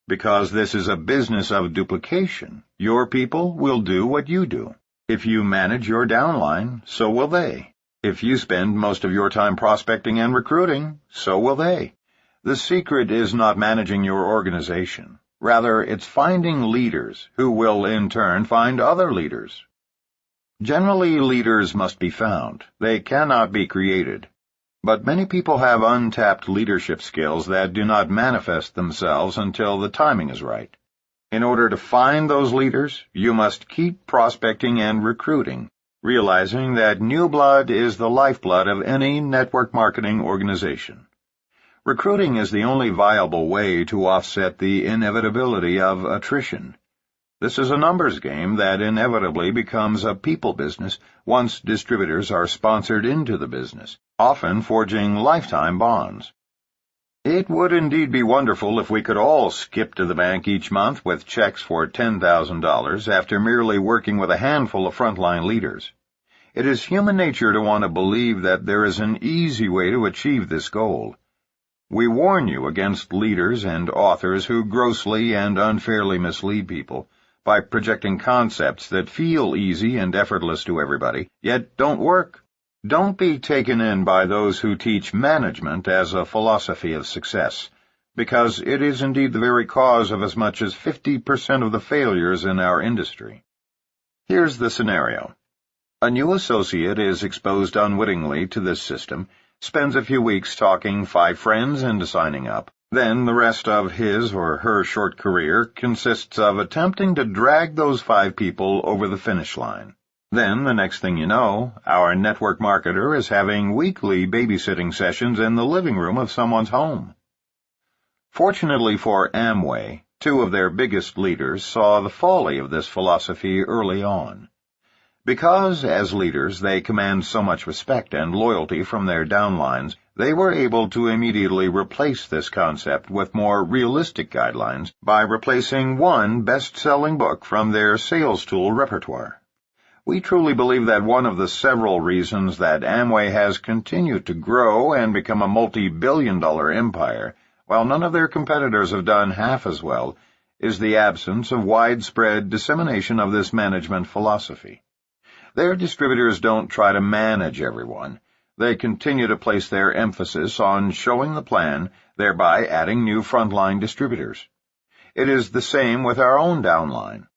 Because this is a business of duplication, your people will do what you do. If you manage your downline, so will they. If you spend most of your time prospecting and recruiting, so will they. The secret is not managing your organization. Rather, it's finding leaders who will in turn find other leaders. Generally, leaders must be found. They cannot be created. But many people have untapped leadership skills that do not manifest themselves until the timing is right. In order to find those leaders, you must keep prospecting and recruiting, realizing that new blood is the lifeblood of any network marketing organization. Recruiting is the only viable way to offset the inevitability of attrition. This is a numbers game that inevitably becomes a people business once distributors are sponsored into the business, often forging lifetime bonds. It would indeed be wonderful if we could all skip to the bank each month with checks for $10,000 after merely working with a handful of frontline leaders. It is human nature to want to believe that there is an easy way to achieve this goal. We warn you against leaders and authors who grossly and unfairly mislead people by projecting concepts that feel easy and effortless to everybody, yet don't work. Don't be taken in by those who teach management as a philosophy of success, because it is indeed the very cause of as much as 50% of the failures in our industry. Here's the scenario. A new associate is exposed unwittingly to this system, spends a few weeks talking 5 friends into signing up. Then the rest of his or her short career consists of attempting to drag those 5 people over the finish line. Then, the next thing you know, our network marketer is having weekly babysitting sessions in the living room of someone's home. Fortunately for Amway, 2 of their biggest leaders saw the folly of this philosophy early on. Because, as leaders, they command so much respect and loyalty from their downlines, they were able to immediately replace this concept with more realistic guidelines by replacing one best-selling book from their sales tool repertoire. We truly believe that one of the several reasons that Amway has continued to grow and become a multi-billion-dollar empire, while none of their competitors have done half as well, is the absence of widespread dissemination of this management philosophy. Their distributors don't try to manage everyone. They continue to place their emphasis on showing the plan, thereby adding new frontline distributors. It is the same with our own downline.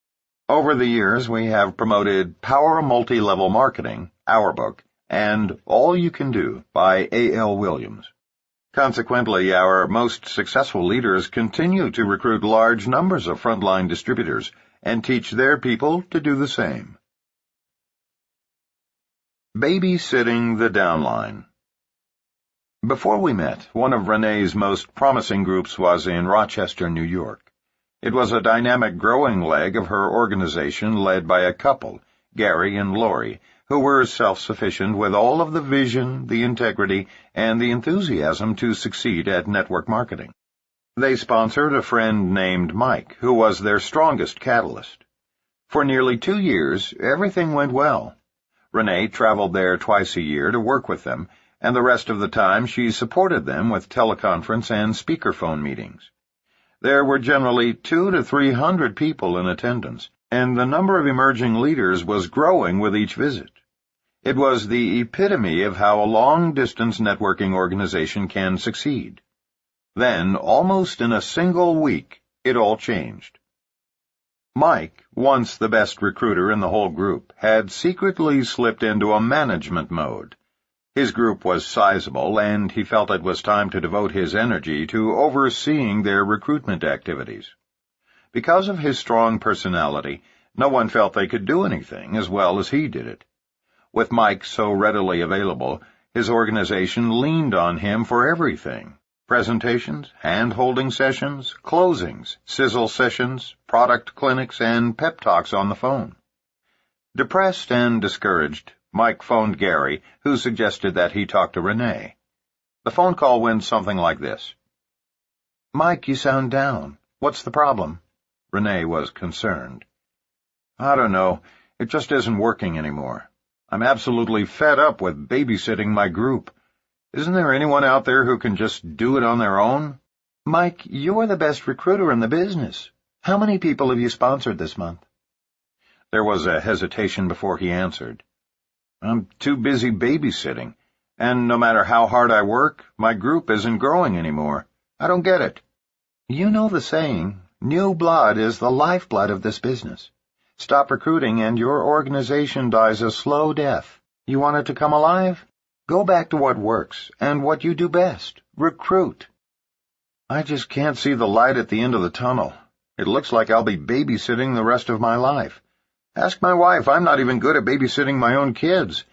Over the years, we have promoted Power Multi-Level Marketing, our book, and All You Can Do by A.L. Williams. Consequently, our most successful leaders continue to recruit large numbers of frontline distributors and teach their people to do the same. Babysitting the downline. Before we met, one of Renee's most promising groups was in Rochester, New York. It was a dynamic growing leg of her organization led by a couple, Gary and Lori, who were self-sufficient with all of the vision, the integrity, and the enthusiasm to succeed at network marketing. They sponsored a friend named Mike, who was their strongest catalyst. For nearly 2 years, everything went well. Renee traveled there twice a year to work with them, and the rest of the time she supported them with teleconference and speakerphone meetings. There were generally 200 to 300 people in attendance, and the number of emerging leaders was growing with each visit. It was the epitome of how a long-distance networking organization can succeed. Then, almost in a single week, it all changed. Mike, once the best recruiter in the whole group, had secretly slipped into a management mode. His group was sizable, and he felt it was time to devote his energy to overseeing their recruitment activities. Because of his strong personality, no one felt they could do anything as well as he did it. With Mike so readily available, his organization leaned on him for everything. Presentations, hand-holding sessions, closings, sizzle sessions, product clinics, and pep talks on the phone. Depressed and discouraged, Mike phoned Gary, who suggested that he talk to Renee. The phone call went something like this. "Mike, you sound down. What's the problem?" Renee was concerned. "I don't know. It just isn't working anymore. I'm absolutely fed up with babysitting my group. Isn't there anyone out there who can just do it on their own?" "Mike, you're the best recruiter in the business. How many people have you sponsored this month?" There was a hesitation before he answered. "I'm too busy babysitting, and no matter how hard I work, my group isn't growing anymore. I don't get it." "You know the saying, new blood is the lifeblood of this business. Stop recruiting and your organization dies a slow death. You want it to come alive? Go back to what works and what you do best. Recruit." "I just can't see the light at the end of the tunnel. It looks like I'll be babysitting the rest of my life. Ask my wife, I'm not even good at babysitting my own kids.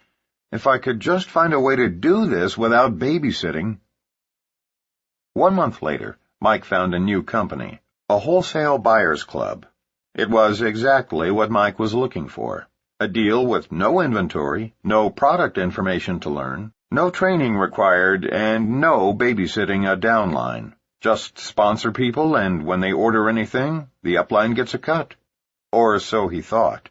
If I could just find a way to do this without babysitting." 1 month later, Mike found a new company, a wholesale buyers club. It was exactly what Mike was looking for. A deal with no inventory, no product information to learn, no training required, and no babysitting a downline. Just sponsor people, and when they order anything, the upline gets a cut. Or so he thought.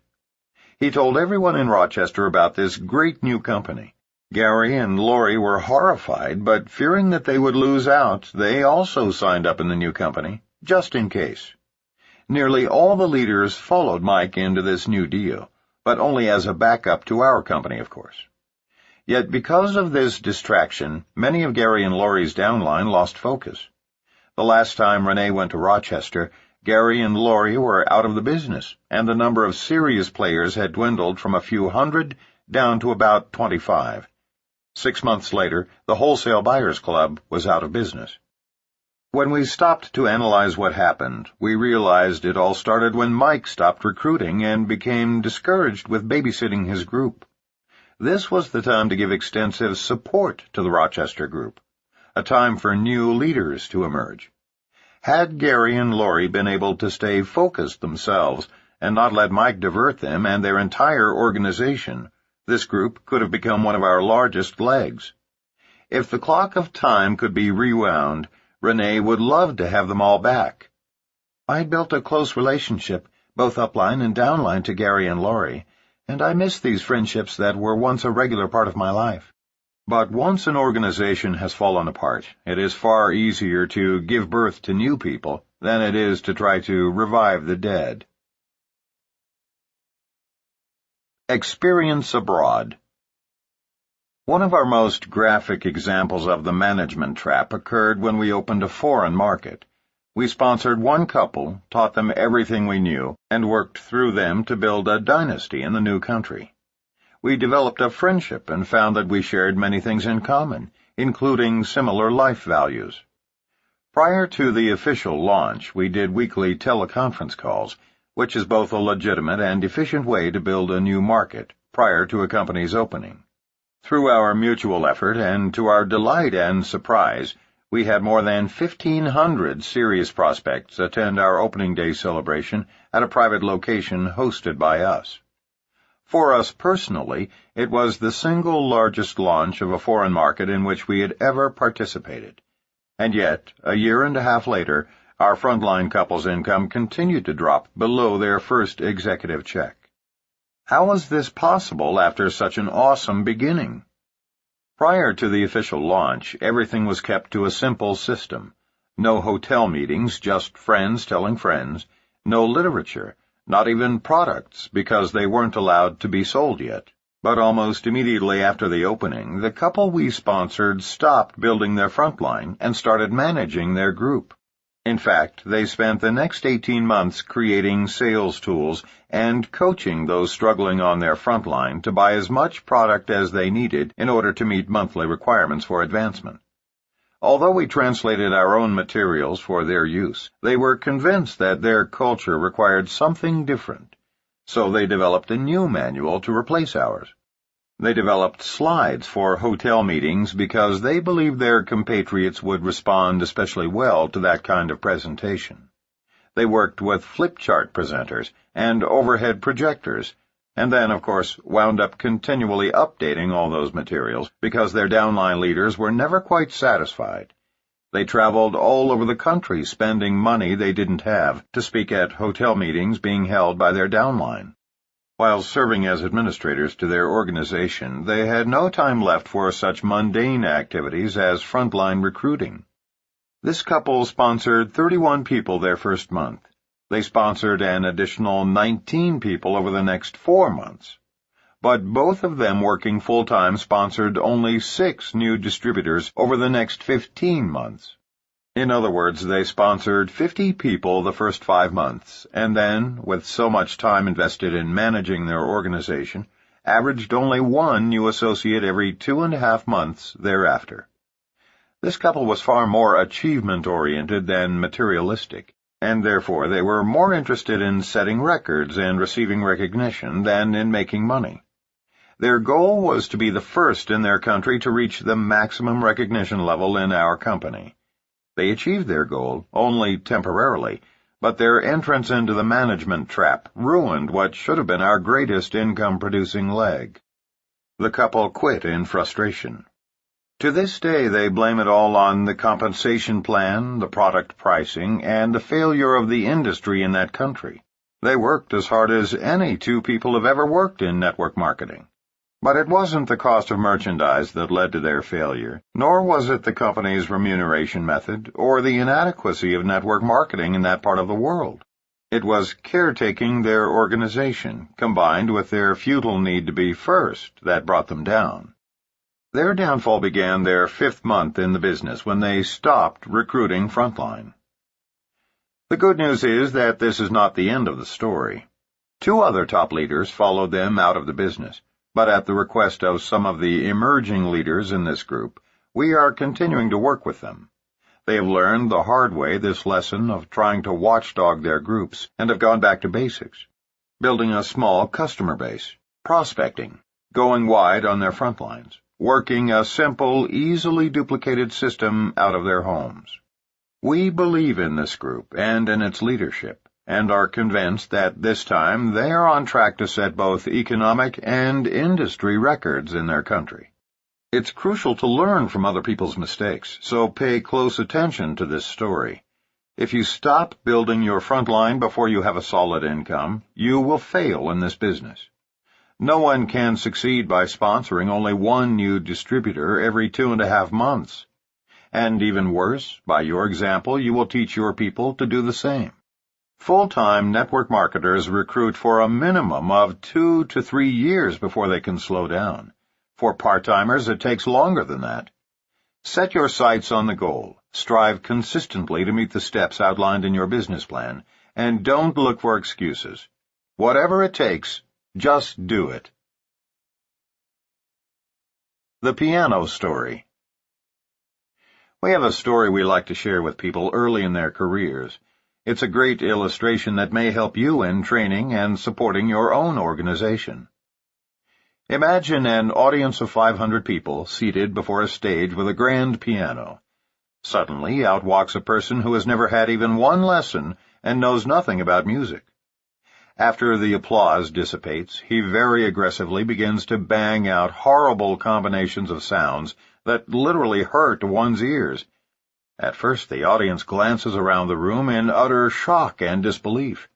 He told everyone in Rochester about this great new company. Gary and Lori were horrified, but fearing that they would lose out, they also signed up in the new company, just in case. Nearly all the leaders followed Mike into this new deal, but only as a backup to our company, of course. Yet because of this distraction, many of Gary and Lori's downline lost focus. The last time Renee went to Rochester, Gary and Lori were out of the business, and the number of serious players had dwindled from a few hundred down to about 25. 6 months later, the Wholesale Buyers Club was out of business. When we stopped to analyze what happened, we realized it all started when Mike stopped recruiting and became discouraged with babysitting his group. This was the time to give extensive support to the Rochester group, a time for new leaders to emerge. Had Gary and Lori been able to stay focused themselves and not let Mike divert them and their entire organization, this group could have become one of our largest legs. If the clock of time could be rewound, Renee would love to have them all back. "I'd built a close relationship, both upline and downline, to Gary and Lori, and I miss these friendships that were once a regular part of my life." But once an organization has fallen apart, it is far easier to give birth to new people than it is to try to revive the dead. Experience abroad. One of our most graphic examples of the management trap occurred when we opened a foreign market. We sponsored one couple, taught them everything we knew, and worked through them to build a dynasty in the new country. We developed a friendship and found that we shared many things in common, including similar life values. Prior to the official launch, we did weekly teleconference calls, which is both a legitimate and efficient way to build a new market prior to a company's opening. Through our mutual effort, and to our delight and surprise, we had more than 1,500 serious prospects attend our opening day celebration at a private location hosted by us. For us personally, it was the single largest launch of a foreign market in which we had ever participated. And yet, a year and a half later, our frontline couple's income continued to drop below their first executive check. How was this possible after such an awesome beginning? Prior to the official launch, everything was kept to a simple system. No hotel meetings, just friends telling friends. No literature, not even products, because they weren't allowed to be sold yet. But almost immediately after the opening, the couple we sponsored stopped building their frontline and started managing their group. In fact, they spent the next 18 months creating sales tools and coaching those struggling on their frontline to buy as much product as they needed in order to meet monthly requirements for advancement. Although we translated our own materials for their use, they were convinced that their culture required something different, so they developed a new manual to replace ours. They developed slides for hotel meetings because they believed their compatriots would respond especially well to that kind of presentation. They worked with flip chart presenters and overhead projectors, and then, of course, wound up continually updating all those materials because their downline leaders were never quite satisfied. They traveled all over the country spending money they didn't have to speak at hotel meetings being held by their downline. While serving as administrators to their organization, they had no time left for such mundane activities as frontline recruiting. This couple sponsored 31 people their first month. They sponsored an additional 19 people over the next 4 months. But both of them working full-time sponsored only 6 new distributors over the next 15 months. In other words, they sponsored 50 people the first 5 months, and then, with so much time invested in managing their organization, averaged only 1 new associate every 2.5 months thereafter. This couple was far more achievement-oriented than materialistic, and therefore they were more interested in setting records and receiving recognition than in making money. Their goal was to be the first in their country to reach the maximum recognition level in our company. They achieved their goal, only temporarily, but their entrance into the management trap ruined what should have been our greatest income-producing leg. The couple quit in frustration. To this day, they blame it all on the compensation plan, the product pricing, and the failure of the industry in that country. They worked as hard as any 2 people have ever worked in network marketing. But it wasn't the cost of merchandise that led to their failure, nor was it the company's remuneration method or the inadequacy of network marketing in that part of the world. It was caretaking their organization, combined with their futile need to be first, that brought them down. Their downfall began their 5th month in the business when they stopped recruiting frontline. The good news is that this is not the end of the story. 2 other top leaders followed them out of the business. But at the request of some of the emerging leaders in this group, we are continuing to work with them. They have learned the hard way this lesson of trying to watchdog their groups and have gone back to basics, building a small customer base, prospecting, going wide on their front lines, working a simple, easily duplicated system out of their homes. We believe in this group and in its leadership, and are convinced that this time they are on track to set both economic and industry records in their country. It's crucial to learn from other people's mistakes, so pay close attention to this story. If you stop building your front line before you have a solid income, you will fail in this business. No one can succeed by sponsoring only 1 new distributor every 2.5 months. And even worse, by your example, you will teach your people to do the same. Full-time network marketers recruit for a minimum of 2 to 3 years before they can slow down. For part-timers, it takes longer than that. Set your sights on the goal, strive consistently to meet the steps outlined in your business plan, and don't look for excuses. Whatever it takes, just do it. The Piano Story. We have a story we like to share with people early in their careers. It's a great illustration that may help you in training and supporting your own organization. Imagine an audience of 500 people seated before a stage with a grand piano. Suddenly, out walks a person who has never had even 1 lesson and knows nothing about music. After the applause dissipates, he very aggressively begins to bang out horrible combinations of sounds that literally hurt one's ears. At first, the audience glances around the room in utter shock and disbelief.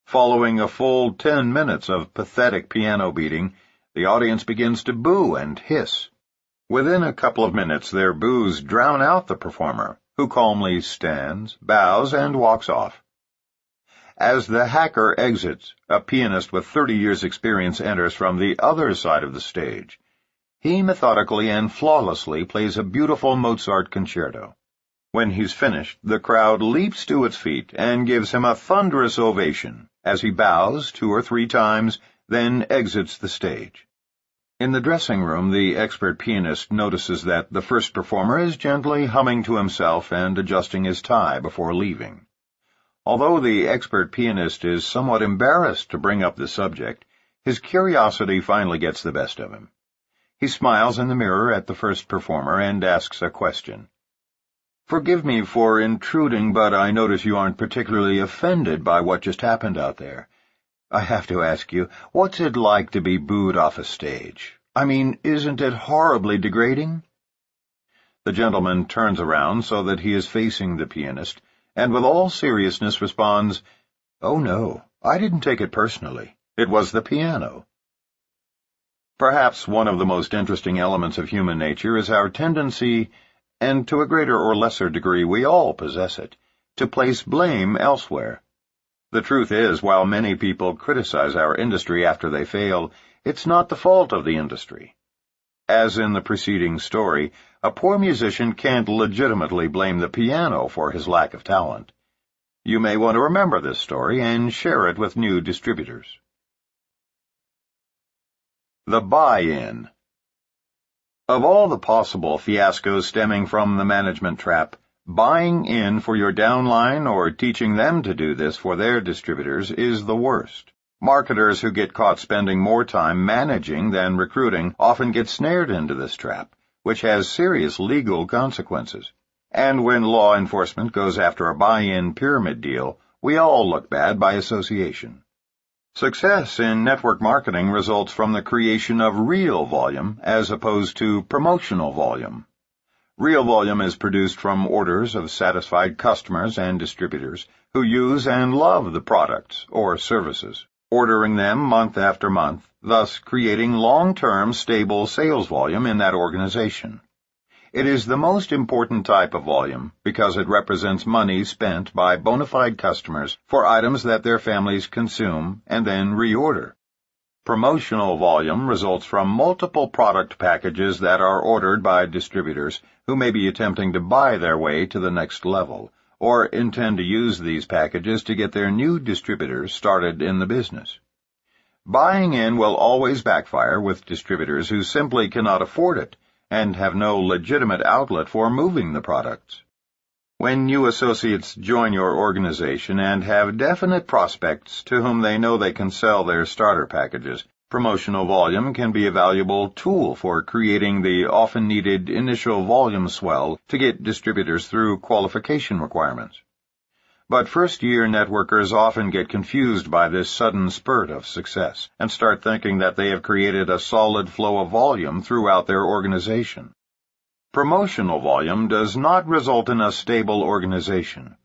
Following a full 10 minutes of pathetic piano beating, the audience begins to boo and hiss. Within a couple of minutes, their boos drown out the performer, who calmly stands, bows, and walks off. As the hacker exits, a pianist with 30 years' experience enters from the other side of the stage. He methodically and flawlessly plays a beautiful Mozart concerto. When he's finished, the crowd leaps to its feet and gives him a thunderous ovation as he bows 2 or 3 times, then exits the stage. In the dressing room, the expert pianist notices that the first performer is gently humming to himself and adjusting his tie before leaving. Although the expert pianist is somewhat embarrassed to bring up the subject, his curiosity finally gets the best of him. He smiles in the mirror at the first performer and asks a question. "Forgive me for intruding, but I notice you aren't particularly offended by what just happened out there. I have to ask you, what's it like to be booed off a stage? I mean, isn't it horribly degrading?" The gentleman turns around so that he is facing the pianist, and with all seriousness responds, "Oh no, I didn't take it personally. It was the piano." Perhaps one of the most interesting elements of human nature is our tendency, and to a greater or lesser degree we all possess it, to place blame elsewhere. The truth is, while many people criticize our industry after they fail, it's not the fault of the industry. As in the preceding story, a poor musician can't legitimately blame the piano for his lack of talent. You may want to remember this story and share it with new distributors. The buy-in. Of all the possible fiascos stemming from the management trap, buying in for your downline or teaching them to do this for their distributors is the worst. Marketers who get caught spending more time managing than recruiting often get snared into this trap, which has serious legal consequences. And when law enforcement goes after a buy-in pyramid deal, we all look bad by association. Success in network marketing results from the creation of real volume as opposed to promotional volume. Real volume is produced from orders of satisfied customers and distributors who use and love the products or services, ordering them month after month, thus creating long-term stable sales volume in that organization. It is the most important type of volume because it represents money spent by bona fide customers for items that their families consume and then reorder. Promotional volume results from multiple product packages that are ordered by distributors who may be attempting to buy their way to the next level, or intend to use these packages to get their new distributors started in the business. Buying in will always backfire with distributors who simply cannot afford it and have no legitimate outlet for moving the products. When new associates join your organization and have definite prospects to whom they know they can sell their starter packages, promotional volume can be a valuable tool for creating the often needed initial volume swell to get distributors through qualification requirements. But first-year networkers often get confused by this sudden spurt of success and start thinking that they have created a solid flow of volume throughout their organization. Promotional volume does not result in a stable organization.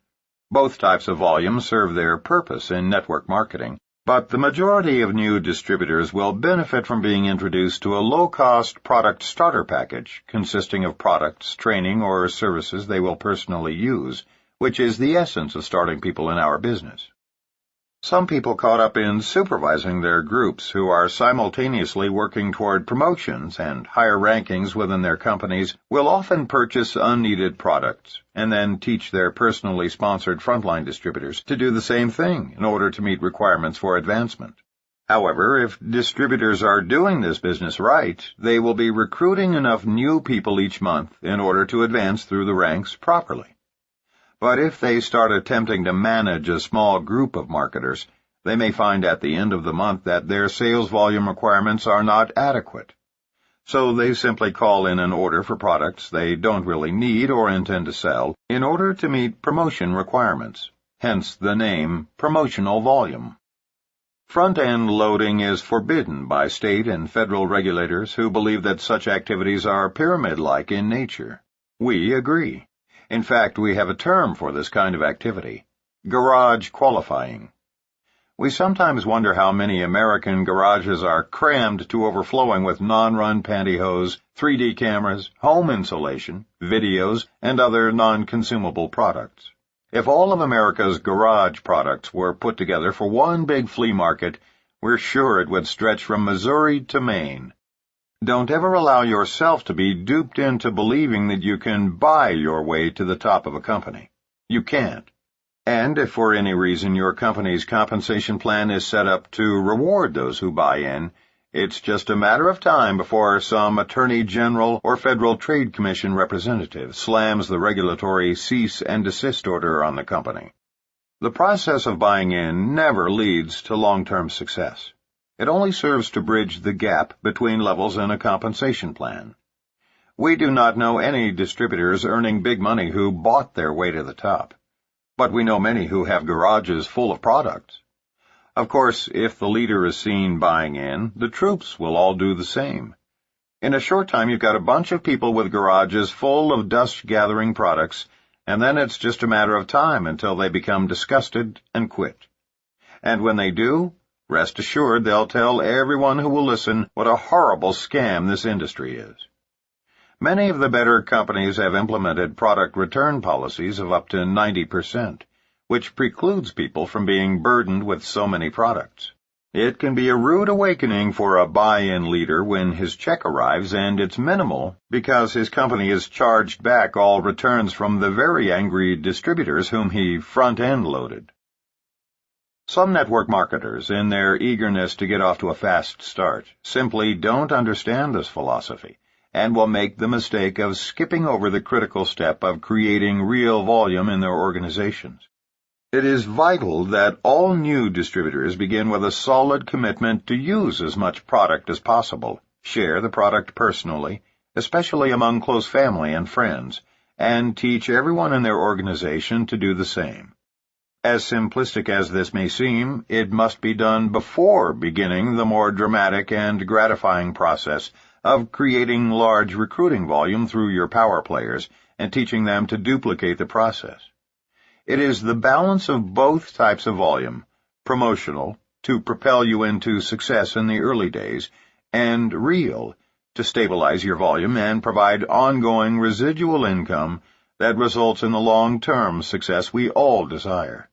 Both types of volume serve their purpose in network marketing, but the majority of new distributors will benefit from being introduced to a low-cost product starter package consisting of products, training, or services they will personally use, which is the essence of starting people in our business. Some people caught up in supervising their groups who are simultaneously working toward promotions and higher rankings within their companies will often purchase unneeded products and then teach their personally sponsored frontline distributors to do the same thing in order to meet requirements for advancement. However, if distributors are doing this business right, they will be recruiting enough new people each month in order to advance through the ranks properly. But if they start attempting to manage a small group of marketers, they may find at the end of the month that their sales volume requirements are not adequate. So they simply call in an order for products they don't really need or intend to sell in order to meet promotion requirements, hence the name promotional volume. Front-end loading is forbidden by state and federal regulators who believe that such activities are pyramid-like in nature. We agree. In fact, we have a term for this kind of activity: garage qualifying. We sometimes wonder how many American garages are crammed to overflowing with non-run pantyhose, 3D cameras, home insulation, videos, and other non-consumable products. If all of America's garage products were put together for one big flea market, we're sure it would stretch from Missouri to Maine. Don't ever allow yourself to be duped into believing that you can buy your way to the top of a company. You can't. And if for any reason your company's compensation plan is set up to reward those who buy in, it's just a matter of time before some Attorney General or Federal Trade Commission representative slams the regulatory cease and desist order on the company. The process of buying in never leads to long-term success. It only serves to bridge the gap between levels in a compensation plan. We do not know any distributors earning big money who bought their way to the top. But we know many who have garages full of products. Of course, if the leader is seen buying in, the troops will all do the same. In a short time, you've got a bunch of people with garages full of dust-gathering products, and then it's just a matter of time until they become disgusted and quit. And when they do, rest assured they'll tell everyone who will listen what a horrible scam this industry is. Many of the better companies have implemented product return policies of up to 90%, which precludes people from being burdened with so many products. It can be a rude awakening for a buy-in leader when his check arrives and it's minimal because his company has charged back all returns from the very angry distributors whom he front-end loaded. Some network marketers, in their eagerness to get off to a fast start, simply don't understand this philosophy and will make the mistake of skipping over the critical step of creating real volume in their organizations. It is vital that all new distributors begin with a solid commitment to use as much product as possible, share the product personally, especially among close family and friends, and teach everyone in their organization to do the same. As simplistic as this may seem, it must be done before beginning the more dramatic and gratifying process of creating large recruiting volume through your power players and teaching them to duplicate the process. It is the balance of both types of volume, promotional, to propel you into success in the early days, and real, to stabilize your volume and provide ongoing residual income that results in the long-term success we all desire.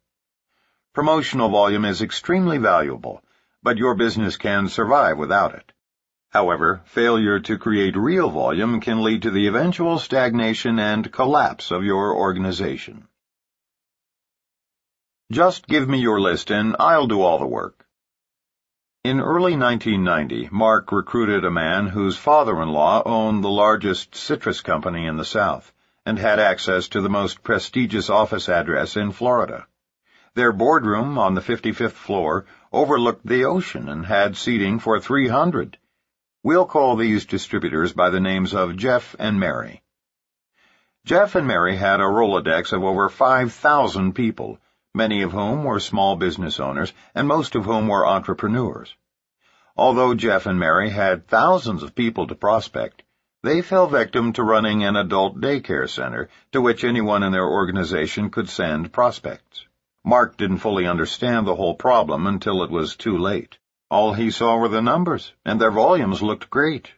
Promotional volume is extremely valuable, but your business can survive without it. However, failure to create real volume can lead to the eventual stagnation and collapse of your organization. Just give me your list and I'll do all the work. In early 1990, Mark recruited a man whose father-in-law owned the largest citrus company in the South and had access to the most prestigious office address in Florida. Their boardroom on the 55th floor overlooked the ocean and had seating for 300. We'll call these distributors by the names of Jeff and Mary. Jeff and Mary had a Rolodex of over 5,000 people, many of whom were small business owners and most of whom were entrepreneurs. Although Jeff and Mary had thousands of people to prospect, they fell victim to running an adult daycare center to which anyone in their organization could send prospects. Mark didn't fully understand the whole problem until it was too late. All he saw were the numbers, and their volumes looked great.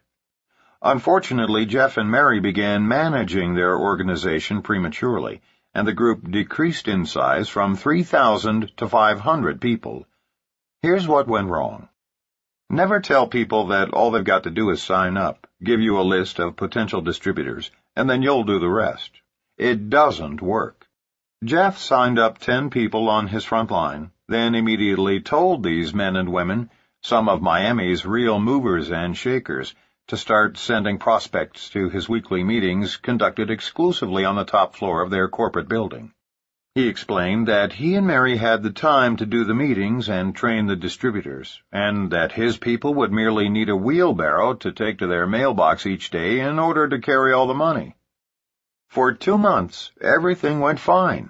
Unfortunately, Jeff and Mary began managing their organization prematurely, and the group decreased in size from 3,000 to 500 people. Here's what went wrong. Never tell people that all they've got to do is sign up, give you a list of potential distributors, and then you'll do the rest. It doesn't work. Jeff signed up 10 people on his front line, then immediately told these men and women, some of Miami's real movers and shakers, to start sending prospects to his weekly meetings conducted exclusively on the top floor of their corporate building. He explained that he and Mary had the time to do the meetings and train the distributors, and that his people would merely need a wheelbarrow to take to their mailbox each day in order to carry all the money. For 2 months, everything went fine.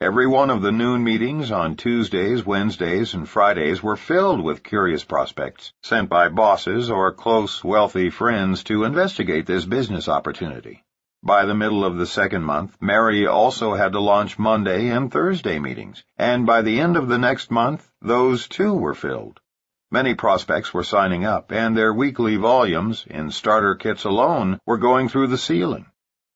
Every one of the noon meetings on Tuesdays, Wednesdays, and Fridays were filled with curious prospects sent by bosses or close, wealthy friends to investigate this business opportunity. By the middle of the second month, Mary also had to launch Monday and Thursday meetings, and by the end of the next month, those too were filled. Many prospects were signing up, and their weekly volumes, in starter kits alone, were going through the ceiling.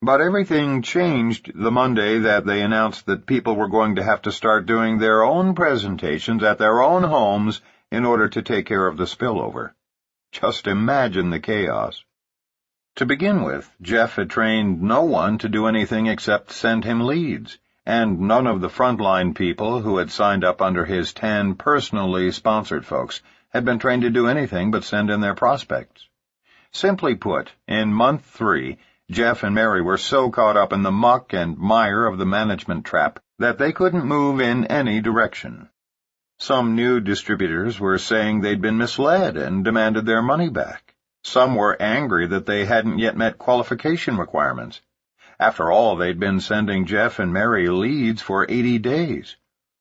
But everything changed the Monday that they announced that people were going to have to start doing their own presentations at their own homes in order to take care of the spillover. Just imagine the chaos. To begin with, Jeff had trained no one to do anything except send him leads, and none of the frontline people who had signed up under his 10 personally sponsored folks had been trained to do anything but send in their prospects. Simply put, in month 3, Jeff and Mary were so caught up in the muck and mire of the management trap that they couldn't move in any direction. Some new distributors were saying they'd been misled and demanded their money back. Some were angry that they hadn't yet met qualification requirements. After all, they'd been sending Jeff and Mary leads for 80 days.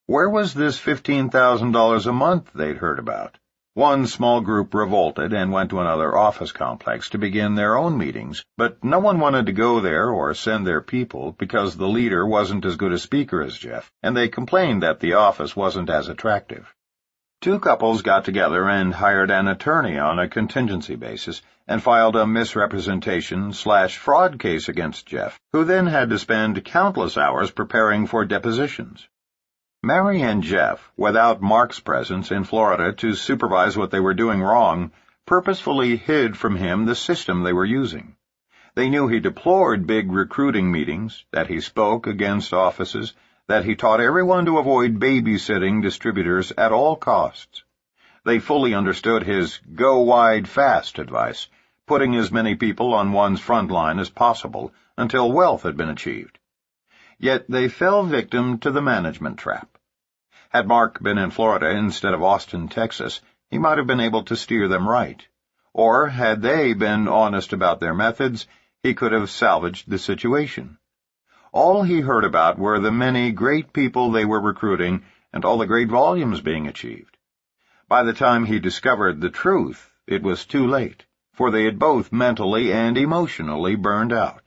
Where was this $15,000 a month they'd heard about? One small group revolted and went to another office complex to begin their own meetings, but no one wanted to go there or send their people because the leader wasn't as good a speaker as Jeff, and they complained that the office wasn't as attractive. 2 couples got together and hired an attorney on a contingency basis and filed a misrepresentation/fraud case against Jeff, who then had to spend countless hours preparing for depositions. Mary and Jeff, without Mark's presence in Florida to supervise what they were doing wrong, purposefully hid from him the system they were using. They knew he deplored big recruiting meetings, that he spoke against offices, that he taught everyone to avoid babysitting distributors at all costs. They fully understood his go wide fast advice, putting as many people on one's front line as possible until wealth had been achieved. Yet they fell victim to the management trap. Had Mark been in Florida instead of Austin, Texas, he might have been able to steer them right. Or, had they been honest about their methods, he could have salvaged the situation. All he heard about were the many great people they were recruiting and all the great volumes being achieved. By the time he discovered the truth, it was too late, for they had both mentally and emotionally burned out.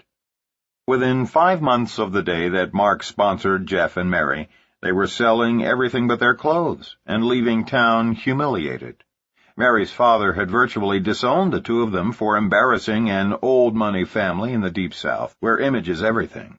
Within 5 months of the day that Mark sponsored Jeff and Mary, they were selling everything but their clothes and leaving town humiliated. Mary's father had virtually disowned the 2 of them for embarrassing an old-money family in the Deep South, where image is everything.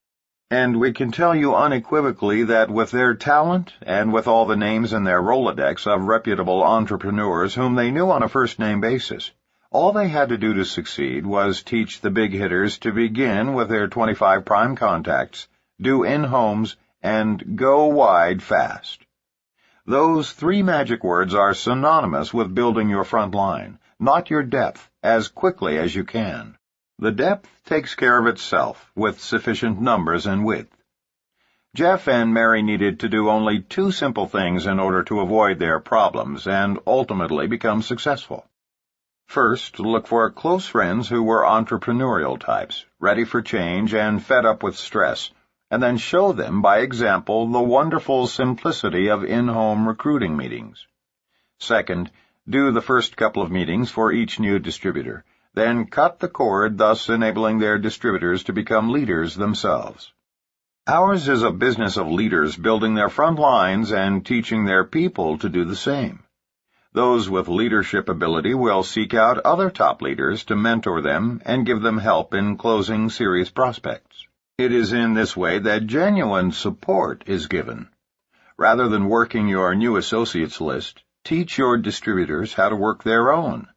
And we can tell you unequivocally that with their talent and with all the names in their Rolodex of reputable entrepreneurs whom they knew on a first-name basis, all they had to do to succeed was teach the big hitters to begin with their 25 prime contacts, do in-homes, and go wide fast. Those 3 magic words are synonymous with building your front line, not your depth, as quickly as you can. The depth takes care of itself with sufficient numbers and width. Jeff and Mary needed to do only 2 simple things in order to avoid their problems and ultimately become successful. First, look for close friends who were entrepreneurial types, ready for change and fed up with stress, and then show them by example the wonderful simplicity of in-home recruiting meetings. Second, do the first couple of meetings for each new distributor, then cut the cord, thus enabling their distributors to become leaders themselves. Ours is a business of leaders building their front lines and teaching their people to do the same. Those with leadership ability will seek out other top leaders to mentor them and give them help in closing serious prospects. It is in this way that genuine support is given. Rather than working your new associates list, teach your distributors how to work their own.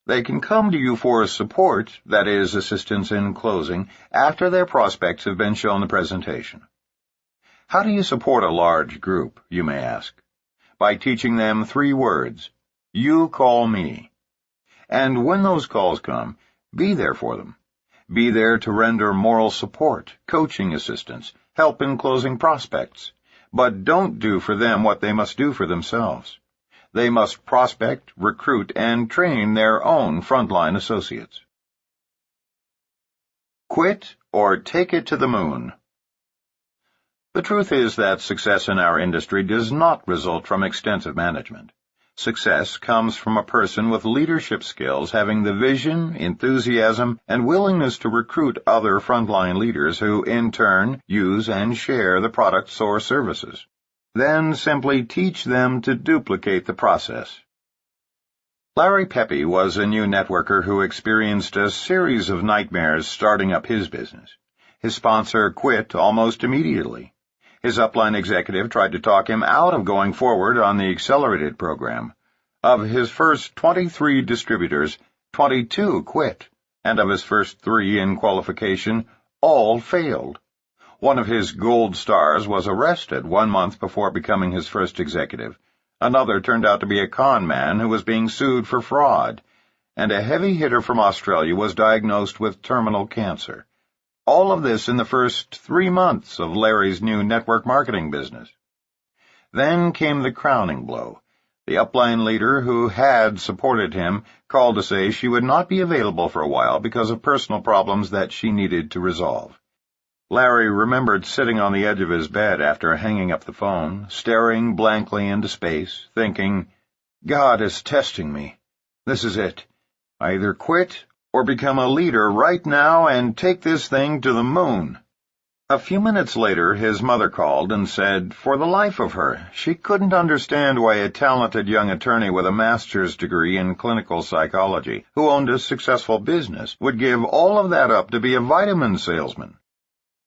They can come to you for support, that is, assistance in closing, after their prospects have been shown the presentation. How do you support a large group, you may ask? By teaching them 3 words. You call me. And when those calls come, be there for them. Be there to render moral support, coaching assistance, help in closing prospects. But don't do for them what they must do for themselves. They must prospect, recruit, and train their own frontline associates. Quit or take it to the moon. The truth is that success in our industry does not result from extensive management. Success comes from a person with leadership skills having the vision, enthusiasm, and willingness to recruit other frontline leaders who, in turn, use and share the products or services. Then simply teach them to duplicate the process. Larry Pepe was a new networker who experienced a series of nightmares starting up his business. His sponsor quit almost immediately. His upline executive tried to talk him out of going forward on the accelerated program. Of his first 23 distributors, 22 quit, and of his first 3 in qualification, all failed. One of his gold stars was arrested 1 month before becoming his first executive. Another turned out to be a con man who was being sued for fraud, and a heavy hitter from Australia was diagnosed with terminal cancer. All of this in the first 3 months of Larry's new network marketing business. Then came the crowning blow. The upline leader who had supported him called to say she would not be available for a while because of personal problems that she needed to resolve. Larry remembered sitting on the edge of his bed after hanging up the phone, staring blankly into space, thinking, God is testing me. This is it. I either quit or become a leader right now and take this thing to the moon. A few minutes later, his mother called and said, for the life of her, she couldn't understand why a talented young attorney with a master's degree in clinical psychology, who owned a successful business, would give all of that up to be a vitamin salesman.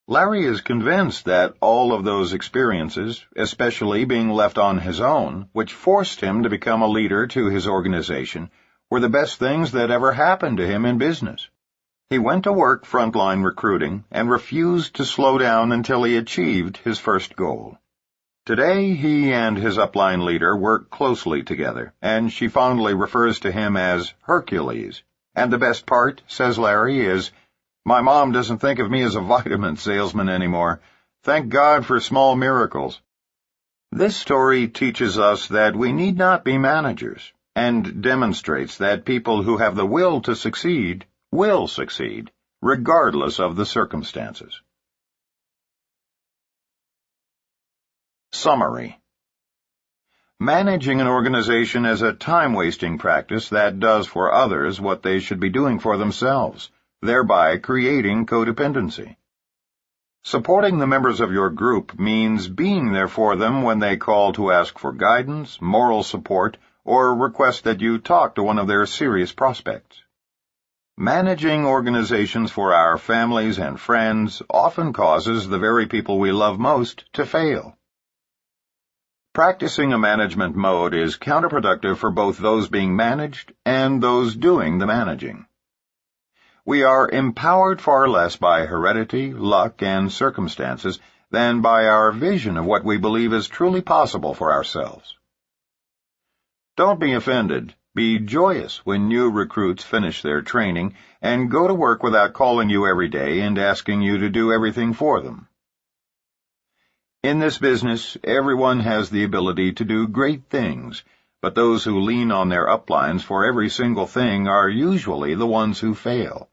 Larry is convinced that all of those experiences, especially being left on his own, which forced him to become a leader to his organization, were the best things that ever happened to him in business. He went to work frontline recruiting and refused to slow down until he achieved his first goal. Today, he and his upline leader work closely together, and she fondly refers to him as Hercules. And the best part, says Larry, is, my mom doesn't think of me as a vitamin salesman anymore. Thank God for small miracles. This story teaches us that we need not be managers, and demonstrates that people who have the will to succeed will succeed, regardless of the circumstances. Summary. Managing an organization is a time-wasting practice that does for others what they should be doing for themselves, thereby creating codependency. Supporting the members of your group means being there for them when they call to ask for guidance, moral support, or request that you talk to one of their serious prospects. Managing organizations for our families and friends often causes the very people we love most to fail. Practicing a management mode is counterproductive for both those being managed and those doing the managing. We are empowered far less by heredity, luck, and circumstances than by our vision of what we believe is truly possible for ourselves. Don't be offended. Be joyous when new recruits finish their training and go to work without calling you every day and asking you to do everything for them. In this business, everyone has the ability to do great things, but those who lean on their uplines for every single thing are usually the ones who fail.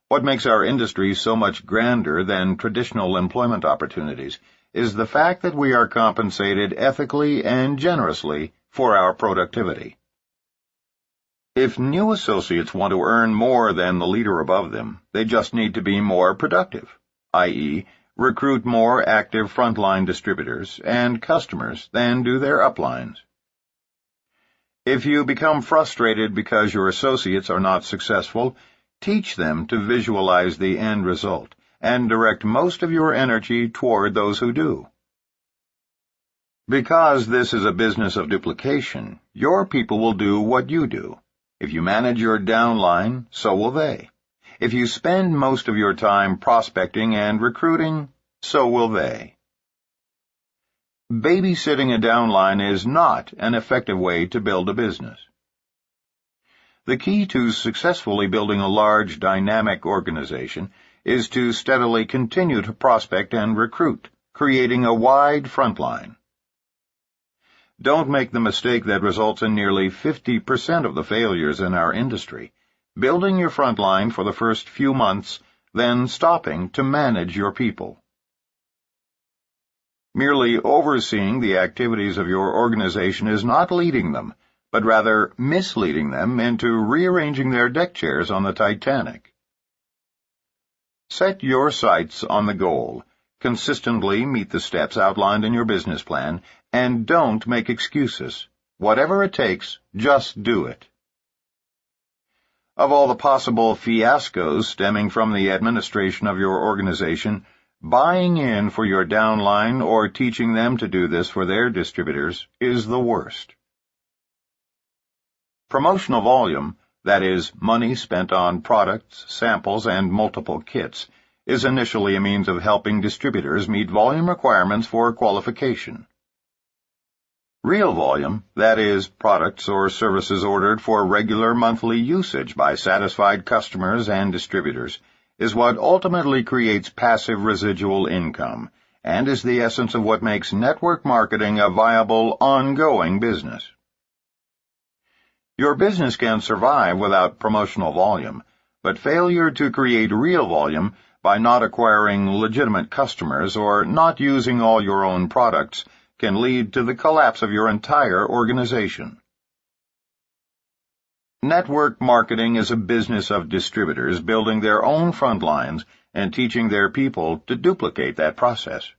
What makes our industry so much grander than traditional employment opportunities is the fact that we are compensated ethically and generously for our productivity. If new associates want to earn more than the leader above them, they just need to be more productive, i.e., recruit more active frontline distributors and customers than do their uplines. If you become frustrated because your associates are not successful, teach them to visualize the end result and direct most of your energy toward those who do. Because this is a business of duplication, your people will do what you do. If you manage your downline, so will they. If you spend most of your time prospecting and recruiting, so will they. Babysitting a downline is not an effective way to build a business. The key to successfully building a large, dynamic organization is to steadily continue to prospect and recruit, creating a wide front line. Don't make the mistake that results in nearly 50% of the failures in our industry, building your front line for the first few months, then stopping to manage your people. Merely overseeing the activities of your organization is not leading them, but rather misleading them into rearranging their deck chairs on the Titanic. Set your sights on the goal. Consistently meet the steps outlined in your business plan, and don't make excuses. Whatever it takes, just do it. Of all the possible fiascos stemming from the administration of your organization, buying in for your downline or teaching them to do this for their distributors is the worst. Promotional volume, that is, money spent on products, samples, and multiple kits, is initially a means of helping distributors meet volume requirements for qualification. Real volume, that is, products or services ordered for regular monthly usage by satisfied customers and distributors, is what ultimately creates passive residual income, and is the essence of what makes network marketing a viable, ongoing business. Your business can survive without promotional volume, but failure to create real volume by not acquiring legitimate customers or not using all your own products can lead to the collapse of your entire organization. Network marketing is a business of distributors building their own front lines and teaching their people to duplicate that process.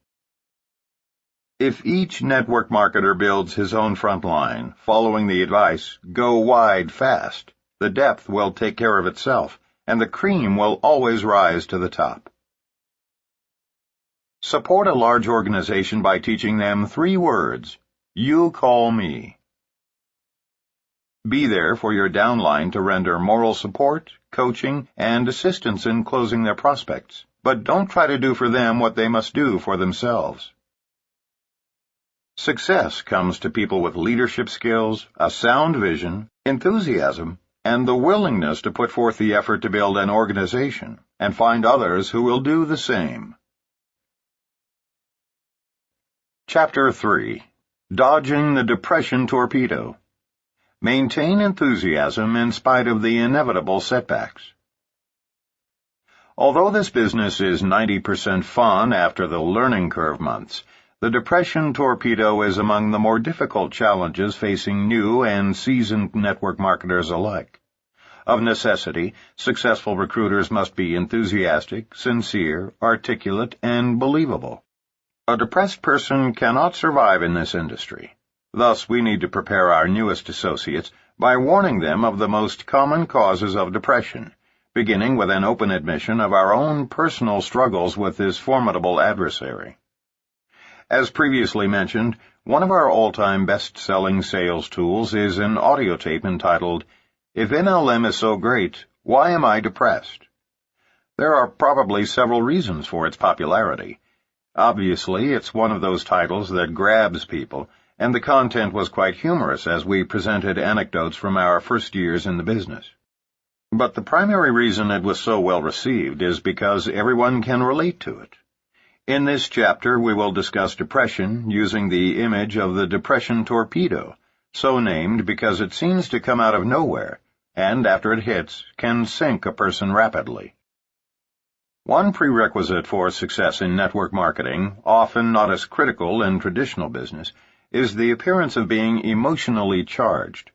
If each network marketer builds his own front line, following the advice, "Go wide fast," the depth will take care of itself, and the cream will always rise to the top. Support a large organization by teaching them 3 words: "You call me." Be there for your downline to render moral support, coaching, and assistance in closing their prospects, but don't try to do for them what they must do for themselves. Success comes to people with leadership skills, a sound vision, enthusiasm, and the willingness to put forth the effort to build an organization and find others who will do the same. Chapter 3. Dodging the Depression Torpedo. Maintain enthusiasm in spite of the inevitable setbacks. Although this business is 90% fun after the learning curve months, the Depression Torpedo is among the more difficult challenges facing new and seasoned network marketers alike. Of necessity, successful recruiters must be enthusiastic, sincere, articulate, and believable. A depressed person cannot survive in this industry. Thus, we need to prepare our newest associates by warning them of the most common causes of depression, beginning with an open admission of our own personal struggles with this formidable adversary. As previously mentioned, one of our all-time best-selling sales tools is an audio tape entitled, "If NLM is so great, why am I depressed?" There are probably several reasons for its popularity. Obviously, it's one of those titles that grabs people, and the content was quite humorous as we presented anecdotes from our first years in the business. But the primary reason it was so well received is because everyone can relate to it. In this chapter, we will discuss depression using the image of the Depression Torpedo, so named because it seems to come out of nowhere, and after it hits, can sink a person rapidly. One prerequisite for success in network marketing, often not as critical in traditional business, is the appearance of being emotionally charged.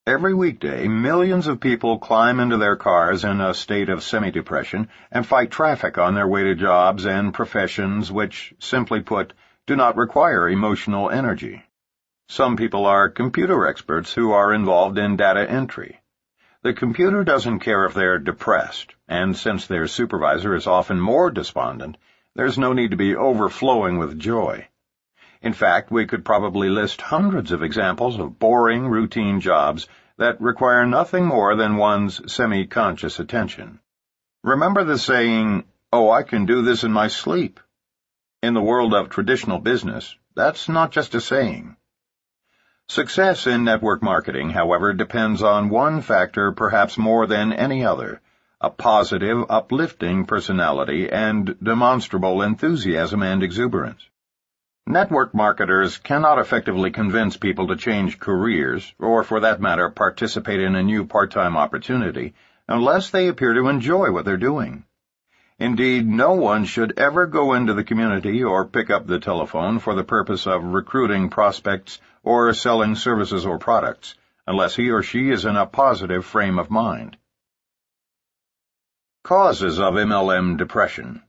Every weekday, millions of people climb into their cars in a state of semi-depression and fight traffic on their way to jobs and professions which, simply put, do not require emotional energy. Some people are computer experts who are involved in data entry. The computer doesn't care if they're depressed, and since their supervisor is often more despondent, there's no need to be overflowing with joy. In fact, we could probably list hundreds of examples of boring, routine jobs that require nothing more than one's semi-conscious attention. Remember the saying, "Oh, I can do this in my sleep." In the world of traditional business, that's not just a saying. Success in network marketing, however, depends on one factor perhaps more than any other, a positive, uplifting personality and demonstrable enthusiasm and exuberance. Network marketers cannot effectively convince people to change careers, or for that matter participate in a new part-time opportunity, unless they appear to enjoy what they're doing. Indeed, no one should ever go into the community or pick up the telephone for the purpose of recruiting prospects or selling services or products, unless he or she is in a positive frame of mind. Causes of MLM depression.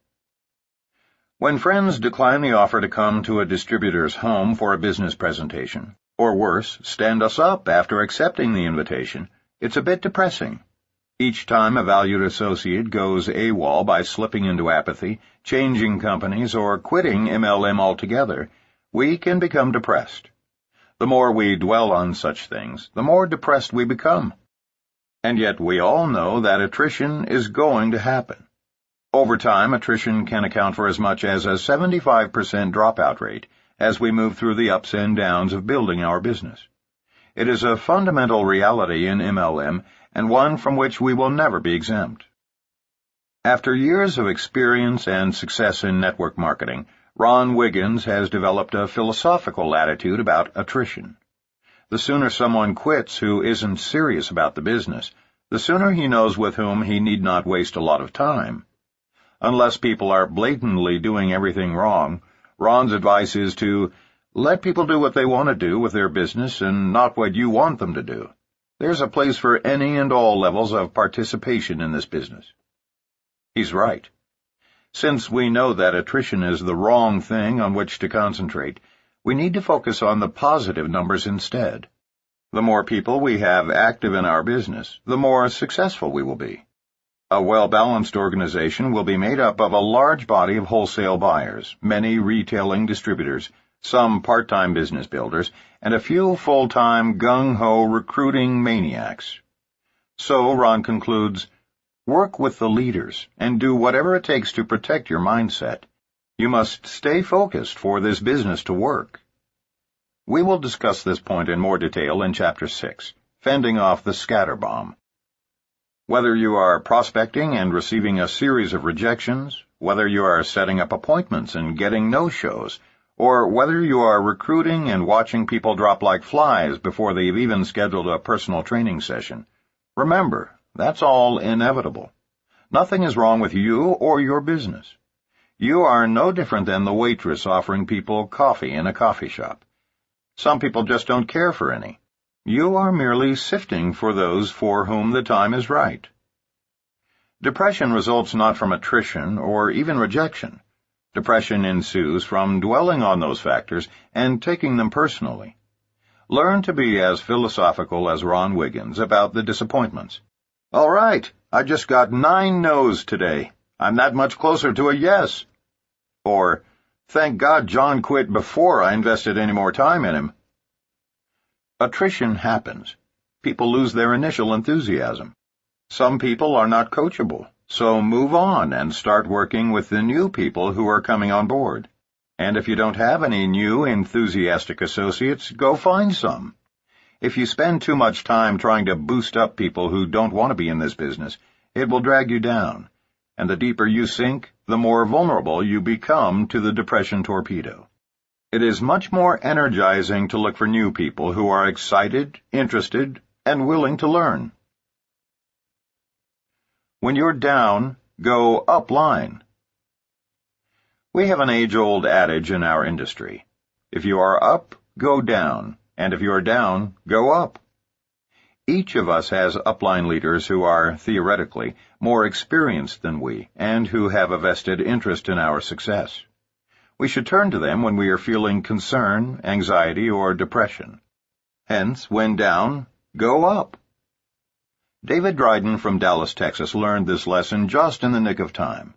When friends decline the offer to come to a distributor's home for a business presentation, or worse, stand us up after accepting the invitation, it's a bit depressing. Each time a valued associate goes AWOL by slipping into apathy, changing companies, or quitting MLM altogether, we can become depressed. The more we dwell on such things, the more depressed we become. And yet we all know that attrition is going to happen. Over time, attrition can account for as much as a 75% dropout rate as we move through the ups and downs of building our business. It is a fundamental reality in MLM, and one from which we will never be exempt. After years of experience and success in network marketing, Ron Wiggins has developed a philosophical attitude about attrition. The sooner someone quits who isn't serious about the business, the sooner he knows with whom he need not waste a lot of time. Unless people are blatantly doing everything wrong, Ron's advice is to let people do what they want to do with their business and not what you want them to do. There's a place for any and all levels of participation in this business. He's right. Since we know that attrition is the wrong thing on which to concentrate, we need to focus on the positive numbers instead. The more people we have active in our business, the more successful we will be. A well-balanced organization will be made up of a large body of wholesale buyers, many retailing distributors, some part-time business builders, and a few full-time gung-ho recruiting maniacs. So, Ron concludes, work with the leaders and do whatever it takes to protect your mindset. You must stay focused for this business to work. We will discuss this point in more detail in Chapter 6, Fending Off the Scatter Bomb. Whether you are prospecting and receiving a series of rejections, whether you are setting up appointments and getting no-shows, or whether you are recruiting and watching people drop like flies before they've even scheduled a personal training session, remember, that's all inevitable. Nothing is wrong with you or your business. You are no different than the waitress offering people coffee in a coffee shop. Some people just don't care for any. You are merely sifting for those for whom the time is right. Depression results not from attrition or even rejection. Depression ensues from dwelling on those factors and taking them personally. Learn to be as philosophical as Ron Wiggins about the disappointments. All right, I just got 9 no's today. I'm that much closer to a yes. Or, thank God John quit before I invested any more time in him. Attrition happens. People lose their initial enthusiasm. Some people are not coachable. So move on and start working with the new people who are coming on board. And if you don't have any new, enthusiastic associates, go find some. If you spend too much time trying to boost up people who don't want to be in this business, it will drag you down. And the deeper you sink, the more vulnerable you become to the depression torpedo. It is much more energizing to look for new people who are excited, interested, and willing to learn. When you're down, go up line. We have an age-old adage in our industry. If you are up, go down, and if you are down, go up. Each of us has upline leaders who are, theoretically, more experienced than we, and who have a vested interest in our success. We should turn to them when we are feeling concern, anxiety, or depression. Hence, when down, go up. David Dryden from Dallas, Texas, learned this lesson just in the nick of time.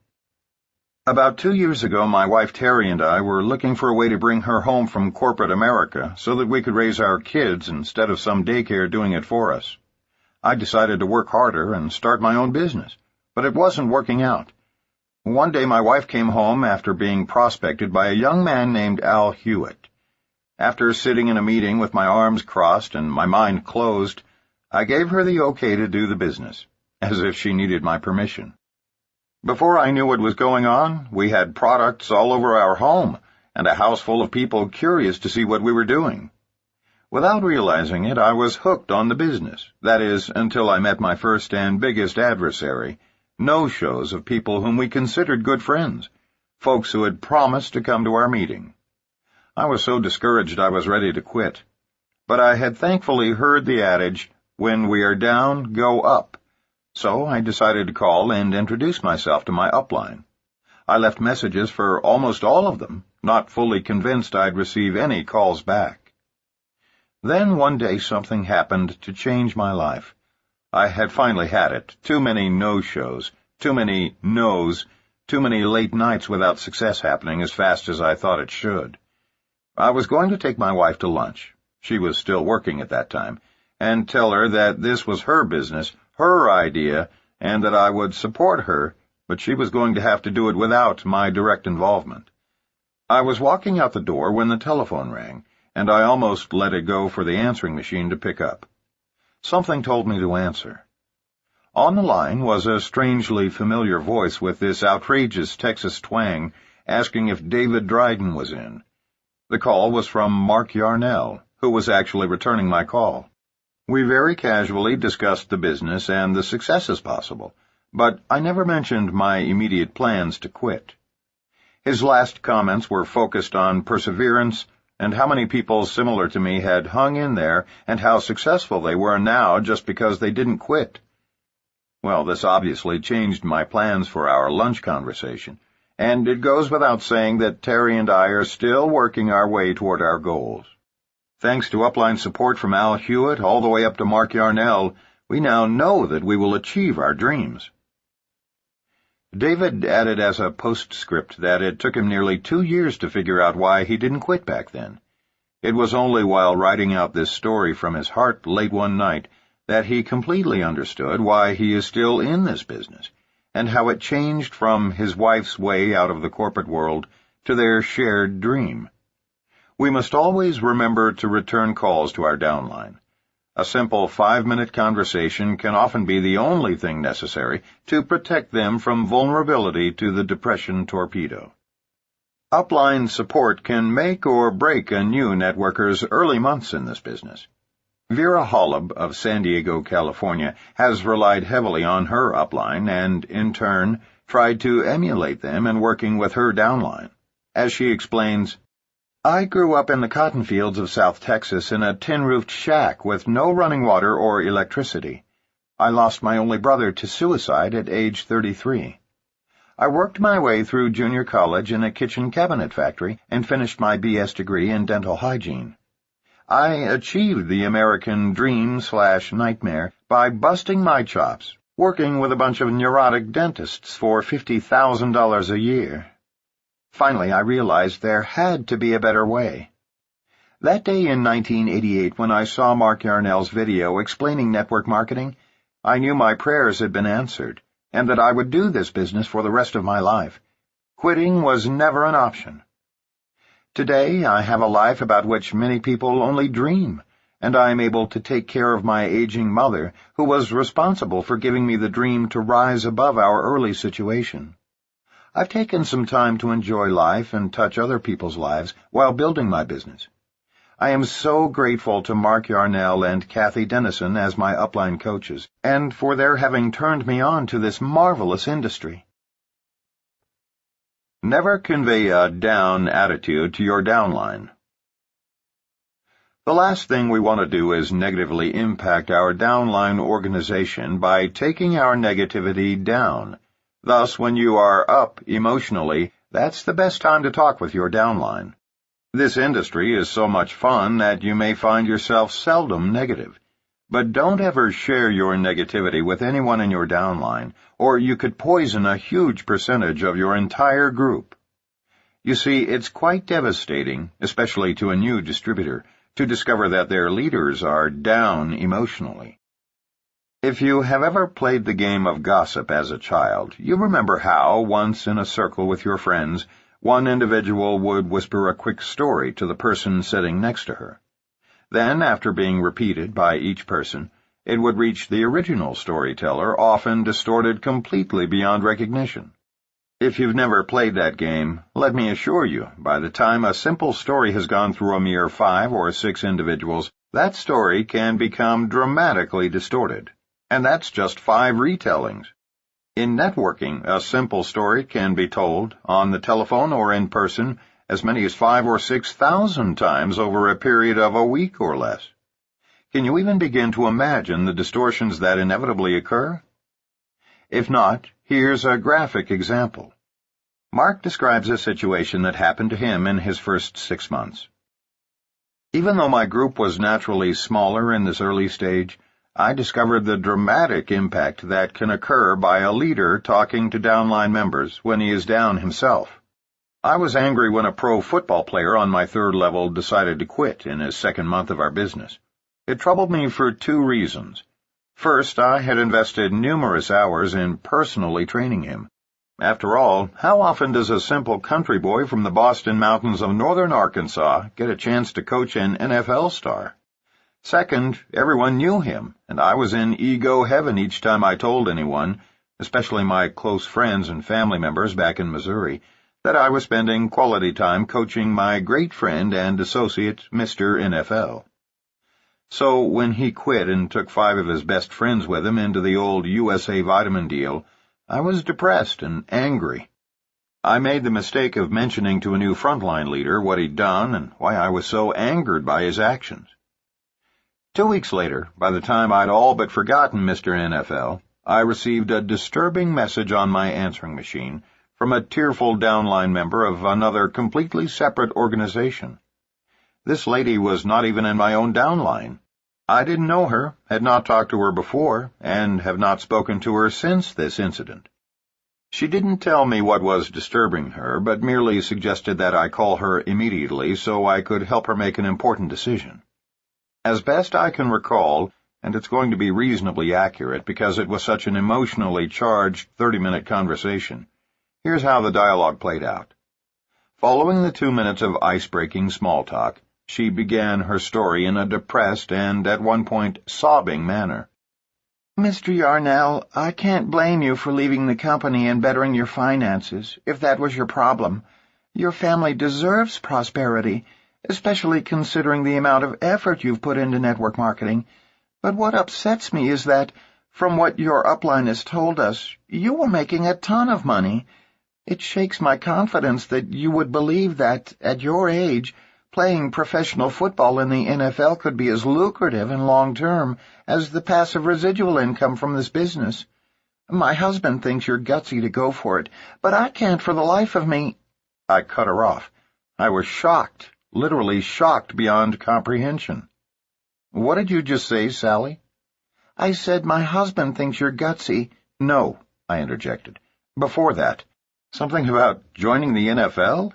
About 2 years ago, my wife Terry and I were looking for a way to bring her home from corporate America so that we could raise our kids instead of some daycare doing it for us. I decided to work harder and start my own business, but it wasn't working out. One day my wife came home after being prospected by a young man named Al Hewitt. After sitting in a meeting with my arms crossed and my mind closed, I gave her the okay to do the business, as if she needed my permission. Before I knew what was going on, we had products all over our home and a house full of people curious to see what we were doing. Without realizing it, I was hooked on the business, that is, until I met my first and biggest adversary, no-shows of people whom we considered good friends, folks who had promised to come to our meeting. I was so discouraged I was ready to quit. But I had thankfully heard the adage, "When we are down, go up." So I decided to call and introduce myself to my upline. I left messages for almost all of them, not fully convinced I'd receive any calls back. Then one day something happened to change my life. I had finally had it. Too many no-shows, too many no's, too many late nights without success happening as fast as I thought it should. I was going to take my wife to lunch. She was still working at that time, and tell her that this was her business, her idea, and that I would support her, but she was going to have to do it without my direct involvement. I was walking out the door when the telephone rang, and I almost let it go for the answering machine to pick up. Something told me to answer. On the line was a strangely familiar voice with this outrageous Texas twang, asking if David Dryden was in. The call was from Mark Yarnell, who was actually returning my call. We very casually discussed the business and the successes possible, but I never mentioned my immediate plans to quit. His last comments were focused on perseverance and how many people similar to me had hung in there and how successful they were now just because they didn't quit. Well, this obviously changed my plans for our lunch conversation, and it goes without saying that Terry and I are still working our way toward our goals. Thanks to upline support from Al Hewitt all the way up to Mark Yarnell, we now know that we will achieve our dreams. David added as a postscript that it took him nearly 2 years to figure out why he didn't quit back then. It was only while writing out this story from his heart late one night that he completely understood why he is still in this business, and how it changed from his wife's way out of the corporate world to their shared dream. We must always remember to return calls to our downline. A simple 5-minute conversation can often be the only thing necessary to protect them from vulnerability to the depression torpedo. Upline support can make or break a new networker's early months in this business. Vera Holub of San Diego, California, has relied heavily on her upline and, in turn, tried to emulate them in working with her downline. As she explains, "I grew up in the cotton fields of South Texas in a tin-roofed shack with no running water or electricity. I lost my only brother to suicide at age 33. I worked my way through junior college in a kitchen cabinet factory and finished my BS degree in dental hygiene. I achieved the American dream/nightmare by busting my chops, working with a bunch of neurotic dentists for $50,000 a year. Finally, I realized there had to be a better way. That day in 1988, when I saw Mark Yarnell's video explaining network marketing, I knew my prayers had been answered, and that I would do this business for the rest of my life. Quitting was never an option. Today, I have a life about which many people only dream, and I am able to take care of my aging mother, who was responsible for giving me the dream to rise above our early situation. I've taken some time to enjoy life and touch other people's lives while building my business. I am so grateful to Mark Yarnell and Kathy Dennison as my upline coaches, and for their having turned me on to this marvelous industry." Never convey a down attitude to your downline. The last thing we want to do is negatively impact our downline organization by taking our negativity down. Thus, when you are up emotionally, that's the best time to talk with your downline. This industry is so much fun that you may find yourself seldom negative. But don't ever share your negativity with anyone in your downline, or you could poison a huge percentage of your entire group. You see, it's quite devastating, especially to a new distributor, to discover that their leaders are down emotionally. If you have ever played the game of gossip as a child, you remember how, once in a circle with your friends, one individual would whisper a quick story to the person sitting next to her. Then, after being repeated by each person, it would reach the original storyteller, often distorted completely beyond recognition. If you've never played that game, let me assure you, by the time a simple story has gone through a mere 5 or 6 individuals, that story can become dramatically distorted. And that's just 5 retellings. In networking, a simple story can be told, on the telephone or in person, as many as 5,000 or 6,000 times over a period of a week or less. Can you even begin to imagine the distortions that inevitably occur? If not, here's a graphic example. Mark describes a situation that happened to him in his first 6 months. Even though my group was naturally smaller in this early stage, I discovered the dramatic impact that can occur by a leader talking to downline members when he is down himself. I was angry when a pro football player on my third level decided to quit in his second month of our business. It troubled me for 2 reasons. First, I had invested numerous hours in personally training him. After all, how often does a simple country boy from the Boston Mountains of northern Arkansas get a chance to coach an NFL star? Second, everyone knew him, and I was in ego heaven each time I told anyone, especially my close friends and family members back in Missouri, that I was spending quality time coaching my great friend and associate, Mr. NFL. So when he quit and took 5 of his best friends with him into the old USA Vitamin deal, I was depressed and angry. I made the mistake of mentioning to a new frontline leader what he'd done and why I was so angered by his actions. 2 weeks later, by the time I'd all but forgotten Mr. NFL, I received a disturbing message on my answering machine from a tearful downline member of another completely separate organization. This lady was not even in my own downline. I didn't know her, had not talked to her before, and have not spoken to her since this incident. She didn't tell me what was disturbing her, but merely suggested that I call her immediately so I could help her make an important decision. As best I can recall, and it's going to be reasonably accurate because it was such an emotionally charged 30-minute conversation, here's how the dialogue played out. Following the 2 minutes of ice-breaking small talk, she began her story in a depressed and, at one point, sobbing manner. Mr. Yarnell, I can't blame you for leaving the company and bettering your finances, if that was your problem. Your family deserves prosperity, especially considering the amount of effort you've put into network marketing. But what upsets me is that, from what your upline has told us, you were making a ton of money. It shakes my confidence that you would believe that, at your age, playing professional football in the NFL could be as lucrative and long-term as the passive residual income from this business. My husband thinks you're gutsy to go for it, but I can't for the life of me. I cut her off. I was shocked, literally shocked beyond comprehension. What did you just say, Sally? I said my husband thinks you're gutsy. No, I interjected. Before that, something about joining the NFL?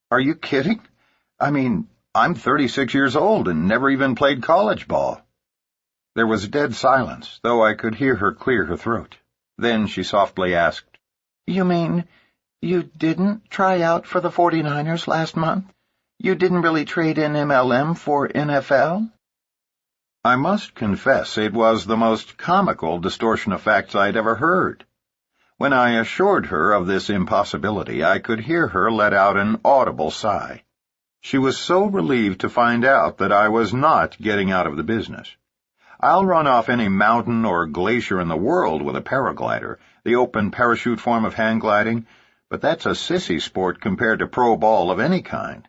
Are you kidding? I mean, I'm 36 years old and never even played college ball. There was dead silence, though I could hear her clear her throat. Then she softly asked, You mean you didn't try out for the 49ers last month? You didn't really trade in MLM for NFL? I must confess it was the most comical distortion of facts I'd ever heard. When I assured her of this impossibility, I could hear her let out an audible sigh. She was so relieved to find out that I was not getting out of the business. I'll run off any mountain or glacier in the world with a paraglider, the open parachute form of hang gliding, but that's a sissy sport compared to pro ball of any kind.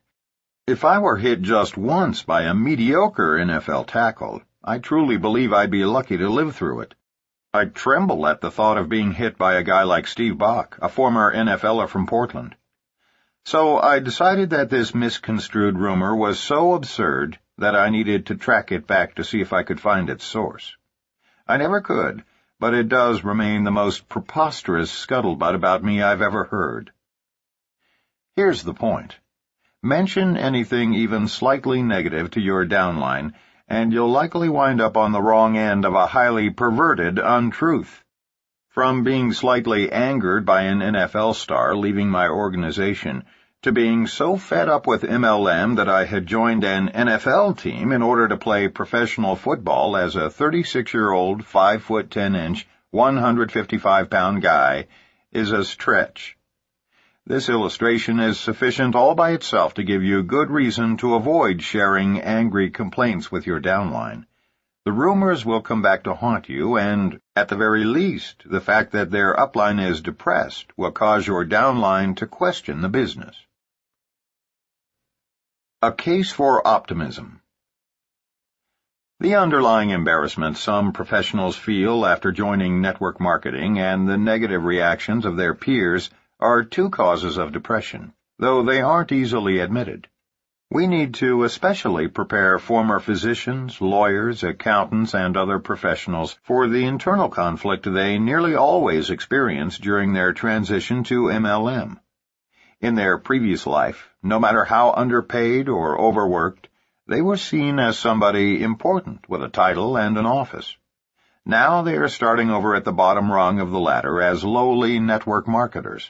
If I were hit just once by a mediocre NFL tackle, I truly believe I'd be lucky to live through it. I'd tremble at the thought of being hit by a guy like Steve Bach, a former NFLer from Portland. So I decided that this misconstrued rumor was so absurd that I needed to track it back to see if I could find its source. I never could, but it does remain the most preposterous scuttlebutt about me I've ever heard. Here's the point. Mention anything even slightly negative to your downline, and you'll likely wind up on the wrong end of a highly perverted untruth. From being slightly angered by an NFL star leaving my organization, to being so fed up with MLM that I had joined an NFL team in order to play professional football as a 36-year-old, 5'10", 155-pound guy, is a stretch. This illustration is sufficient all by itself to give you good reason to avoid sharing angry complaints with your downline. The the rumors will come back to haunt you, and, at the very least, the fact that their upline is depressed will cause your downline to question the business. A case for optimism. The underlying embarrassment some professionals feel after joining network marketing and the negative reactions of their peers are two causes of depression, though they aren't easily admitted. We need to especially prepare former physicians, lawyers, accountants, and other professionals for the internal conflict they nearly always experience during their transition to MLM. In their previous life, no matter how underpaid or overworked, they were seen as somebody important with a title and an office. Now they are starting over at the bottom rung of the ladder as lowly network marketers.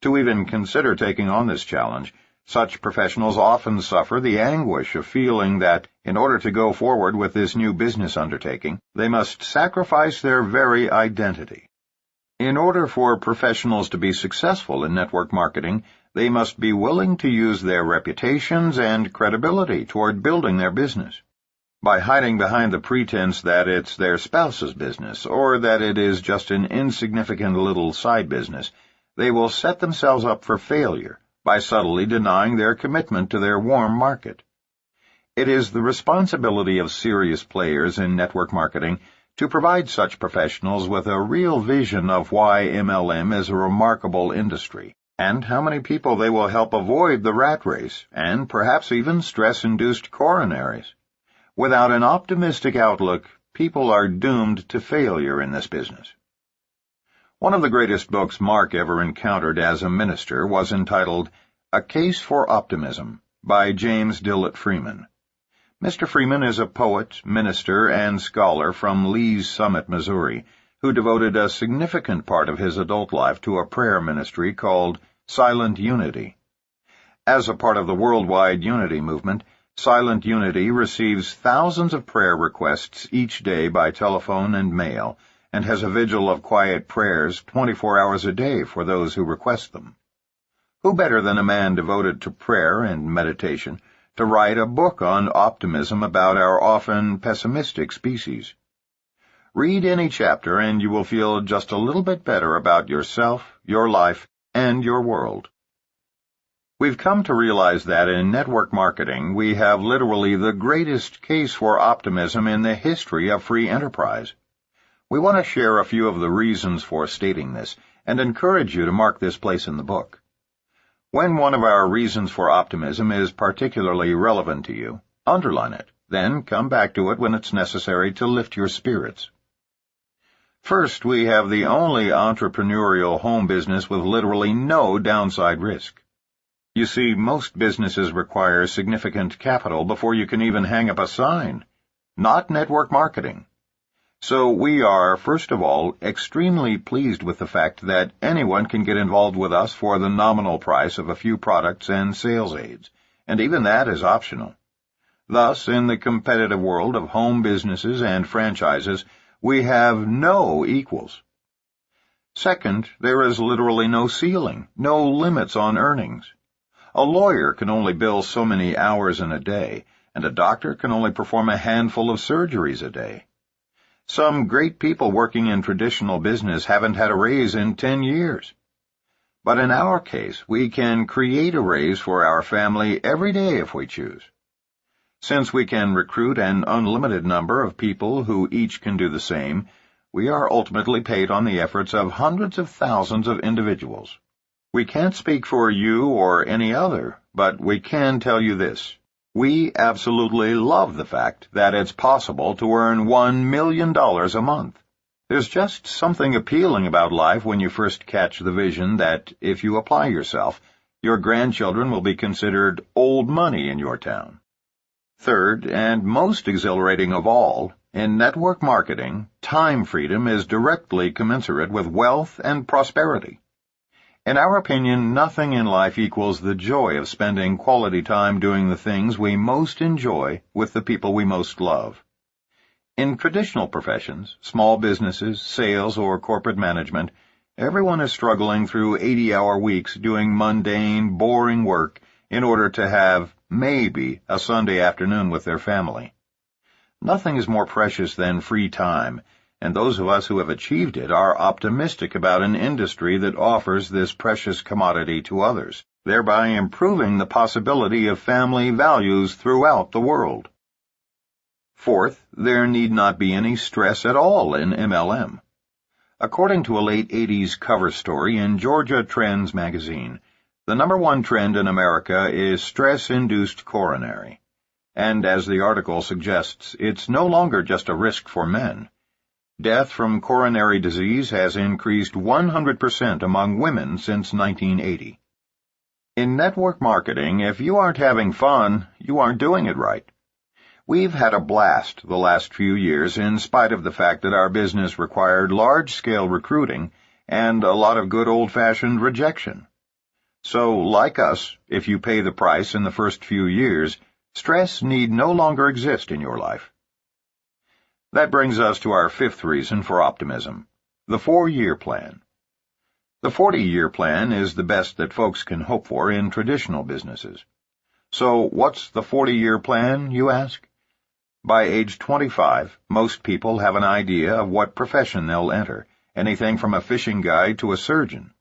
To even consider taking on this challenge, such professionals often suffer the anguish of feeling that, in order to go forward with this new business undertaking, they must sacrifice their very identity. In order for professionals to be successful in network marketing, they must be willing to use their reputations and credibility toward building their business. By hiding behind the pretense that it's their spouse's business or that it is just an insignificant little side business, they will set themselves up for failure by subtly denying their commitment to their warm market. It is the responsibility of serious players in network marketing to provide such professionals with a real vision of why MLM is a remarkable industry, and how many people they will help avoid the rat race, and perhaps even stress-induced coronaries. Without an optimistic outlook, people are doomed to failure in this business. One of the greatest books Mark ever encountered as a minister was entitled A Case for Optimism by James Dillett Freeman. Mr. Freeman is a poet, minister, and scholar from Lee's Summit, Missouri, who devoted a significant part of his adult life to a prayer ministry called Silent Unity. As a part of the worldwide unity movement, Silent Unity receives thousands of prayer requests each day by telephone and mail, and has a vigil of quiet prayers 24 hours a day for those who request them. Who better than a man devoted to prayer and meditation to write a book on optimism about our often pessimistic species? Read any chapter and you will feel just a little bit better about yourself, your life, and your world. We've come to realize that in network marketing we have literally the greatest case for optimism in the history of free enterprise. We want to share a few of the reasons for stating this and encourage you to mark this place in the book. When one of our reasons for optimism is particularly relevant to you, underline it, then come back to it when it's necessary to lift your spirits. First, we have the only entrepreneurial home business with literally no downside risk. You see, most businesses require significant capital before you can even hang up a sign. Not network marketing. So we are, first of all, extremely pleased with the fact that anyone can get involved with us for the nominal price of a few products and sales aids, and even that is optional. Thus, in the competitive world of home businesses and franchises, we have no equals. Second, there is literally no ceiling, no limits on earnings. A lawyer can only bill so many hours in a day, and a doctor can only perform a handful of surgeries a day. Some great people working in traditional business haven't had a raise in 10 years. But in our case, we can create a raise for our family every day if we choose. Since we can recruit an unlimited number of people who each can do the same, we are ultimately paid on the efforts of hundreds of thousands of individuals. We can't speak for you or any other, but we can tell you this. We absolutely love the fact that it's possible to earn $1 million a month. There's just something appealing about life when you first catch the vision that, if you apply yourself, your grandchildren will be considered old money in your town. Third, and most exhilarating of all, in network marketing, time freedom is directly commensurate with wealth and prosperity. In our opinion, nothing in life equals the joy of spending quality time doing the things we most enjoy with the people we most love. In traditional professions, small businesses, sales, or corporate management, everyone is struggling through 80-hour weeks doing mundane, boring work in order to have, maybe, a Sunday afternoon with their family. Nothing is more precious than free time, and those of us who have achieved it are optimistic about an industry that offers this precious commodity to others, thereby improving the possibility of family values throughout the world. Fourth, there need not be any stress at all in MLM. According to a late 80s cover story in Georgia Trends magazine, the #1 trend in America is stress-induced coronary. And as the article suggests, it's no longer just a risk for men. Death from coronary disease has increased 100% among women since 1980. In network marketing, if you aren't having fun, you aren't doing it right. We've had a blast the last few years in spite of the fact that our business required large-scale recruiting and a lot of good old-fashioned rejection. So, like us, if you pay the price in the first few years, stress need no longer exist in your life. That brings us to our fifth reason for optimism, the 4-year plan. The 40-year plan is the best that folks can hope for in traditional businesses. So, what's the 40-year plan, you ask? By age 25, most people have an idea of what profession they'll enter, anything from a fishing guide to a surgeon.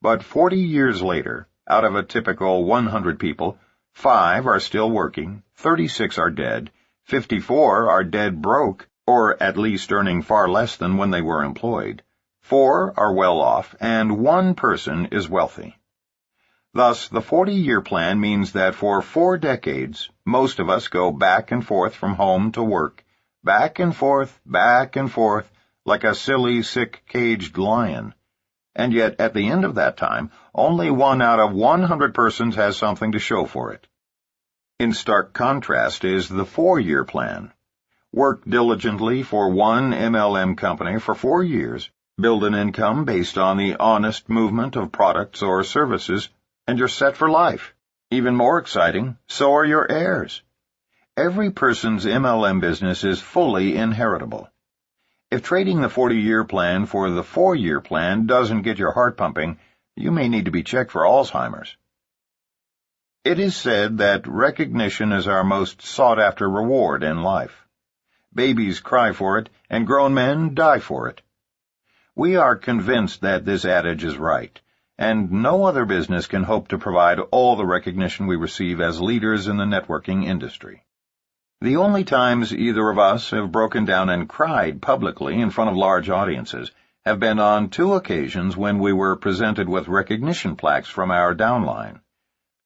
But 40 years later, out of a typical 100 people, 5 are still working, 36 are dead, 54 are dead broke, or at least earning far less than when they were employed, 4 are well off, and 1 person is wealthy. Thus, the 40-year plan means that for 4 decades, most of us go back and forth from home to work, back and forth, like a silly, sick, caged lion. And yet, at the end of that time, only 1 out of 100 persons has something to show for it. In stark contrast is the 4-year plan. Work diligently for one MLM company for 4 years, build an income based on the honest movement of products or services, and you're set for life. Even more exciting, so are your heirs. Every person's MLM business is fully inheritable. If trading the 40-year plan for the 4-year plan doesn't get your heart pumping, you may need to be checked for Alzheimer's. It is said that recognition is our most sought-after reward in life. Babies cry for it, and grown men die for it. We are convinced that this adage is right, and no other business can hope to provide all the recognition we receive as leaders in the networking industry. The only times either of us have broken down and cried publicly in front of large audiences have been on 2 occasions when we were presented with recognition plaques from our downline.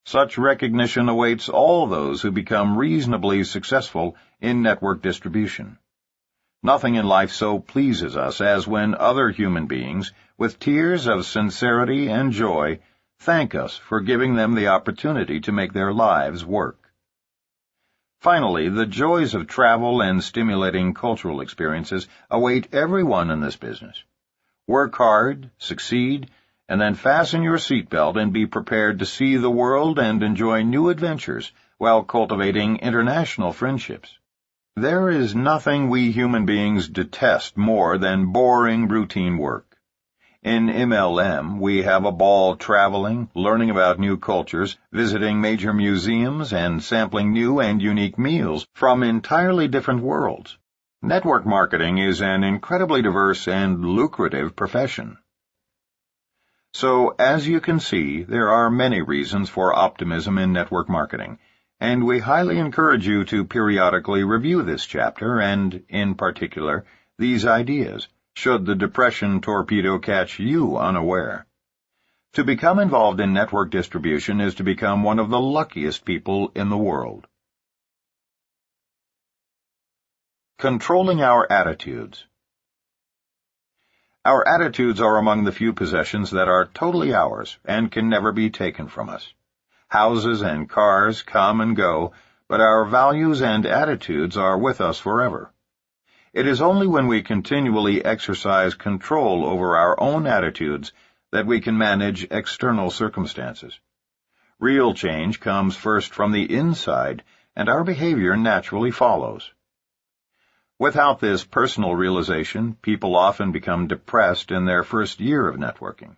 Such recognition awaits all those who become reasonably successful in network distribution. Nothing in life so pleases us as when other human beings, with tears of sincerity and joy, thank us for giving them the opportunity to make their lives work. Finally, the joys of travel and stimulating cultural experiences await everyone in this business. Work hard, succeed, and then fasten your seatbelt and be prepared to see the world and enjoy new adventures while cultivating international friendships. There is nothing we human beings detest more than boring routine work. In MLM, we have a ball traveling, learning about new cultures, visiting major museums, and sampling new and unique meals from entirely different worlds. Network marketing is an incredibly diverse and lucrative profession. So, as you can see, there are many reasons for optimism in network marketing, and we highly encourage you to periodically review this chapter and, in particular, these ideas, should the depression torpedo catch you unaware. To become involved in network distribution is to become one of the luckiest people in the world. Controlling our attitudes. Our attitudes are among the few possessions that are totally ours and can never be taken from us. Houses and cars come and go, but our values and attitudes are with us forever. It is only when we continually exercise control over our own attitudes that we can manage external circumstances. Real change comes first from the inside, and our behavior naturally follows. Without this personal realization, people often become depressed in their first year of networking.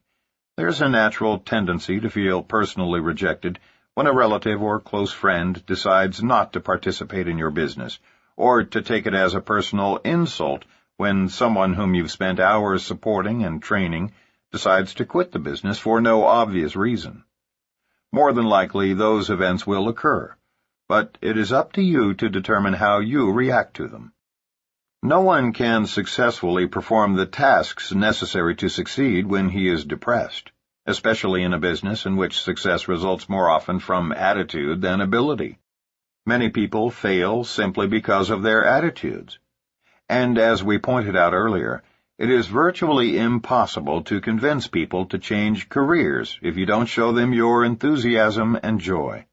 There's a natural tendency to feel personally rejected when a relative or close friend decides not to participate in your business, or to take it as a personal insult when someone whom you've spent hours supporting and training decides to quit the business for no obvious reason. More than likely, those events will occur, but it is up to you to determine how you react to them. No one can successfully perform the tasks necessary to succeed when he is depressed, especially in a business in which success results more often from attitude than ability. Many people fail simply because of their attitudes. And as we pointed out earlier, it is virtually impossible to convince people to change careers if you don't show them your enthusiasm and joy.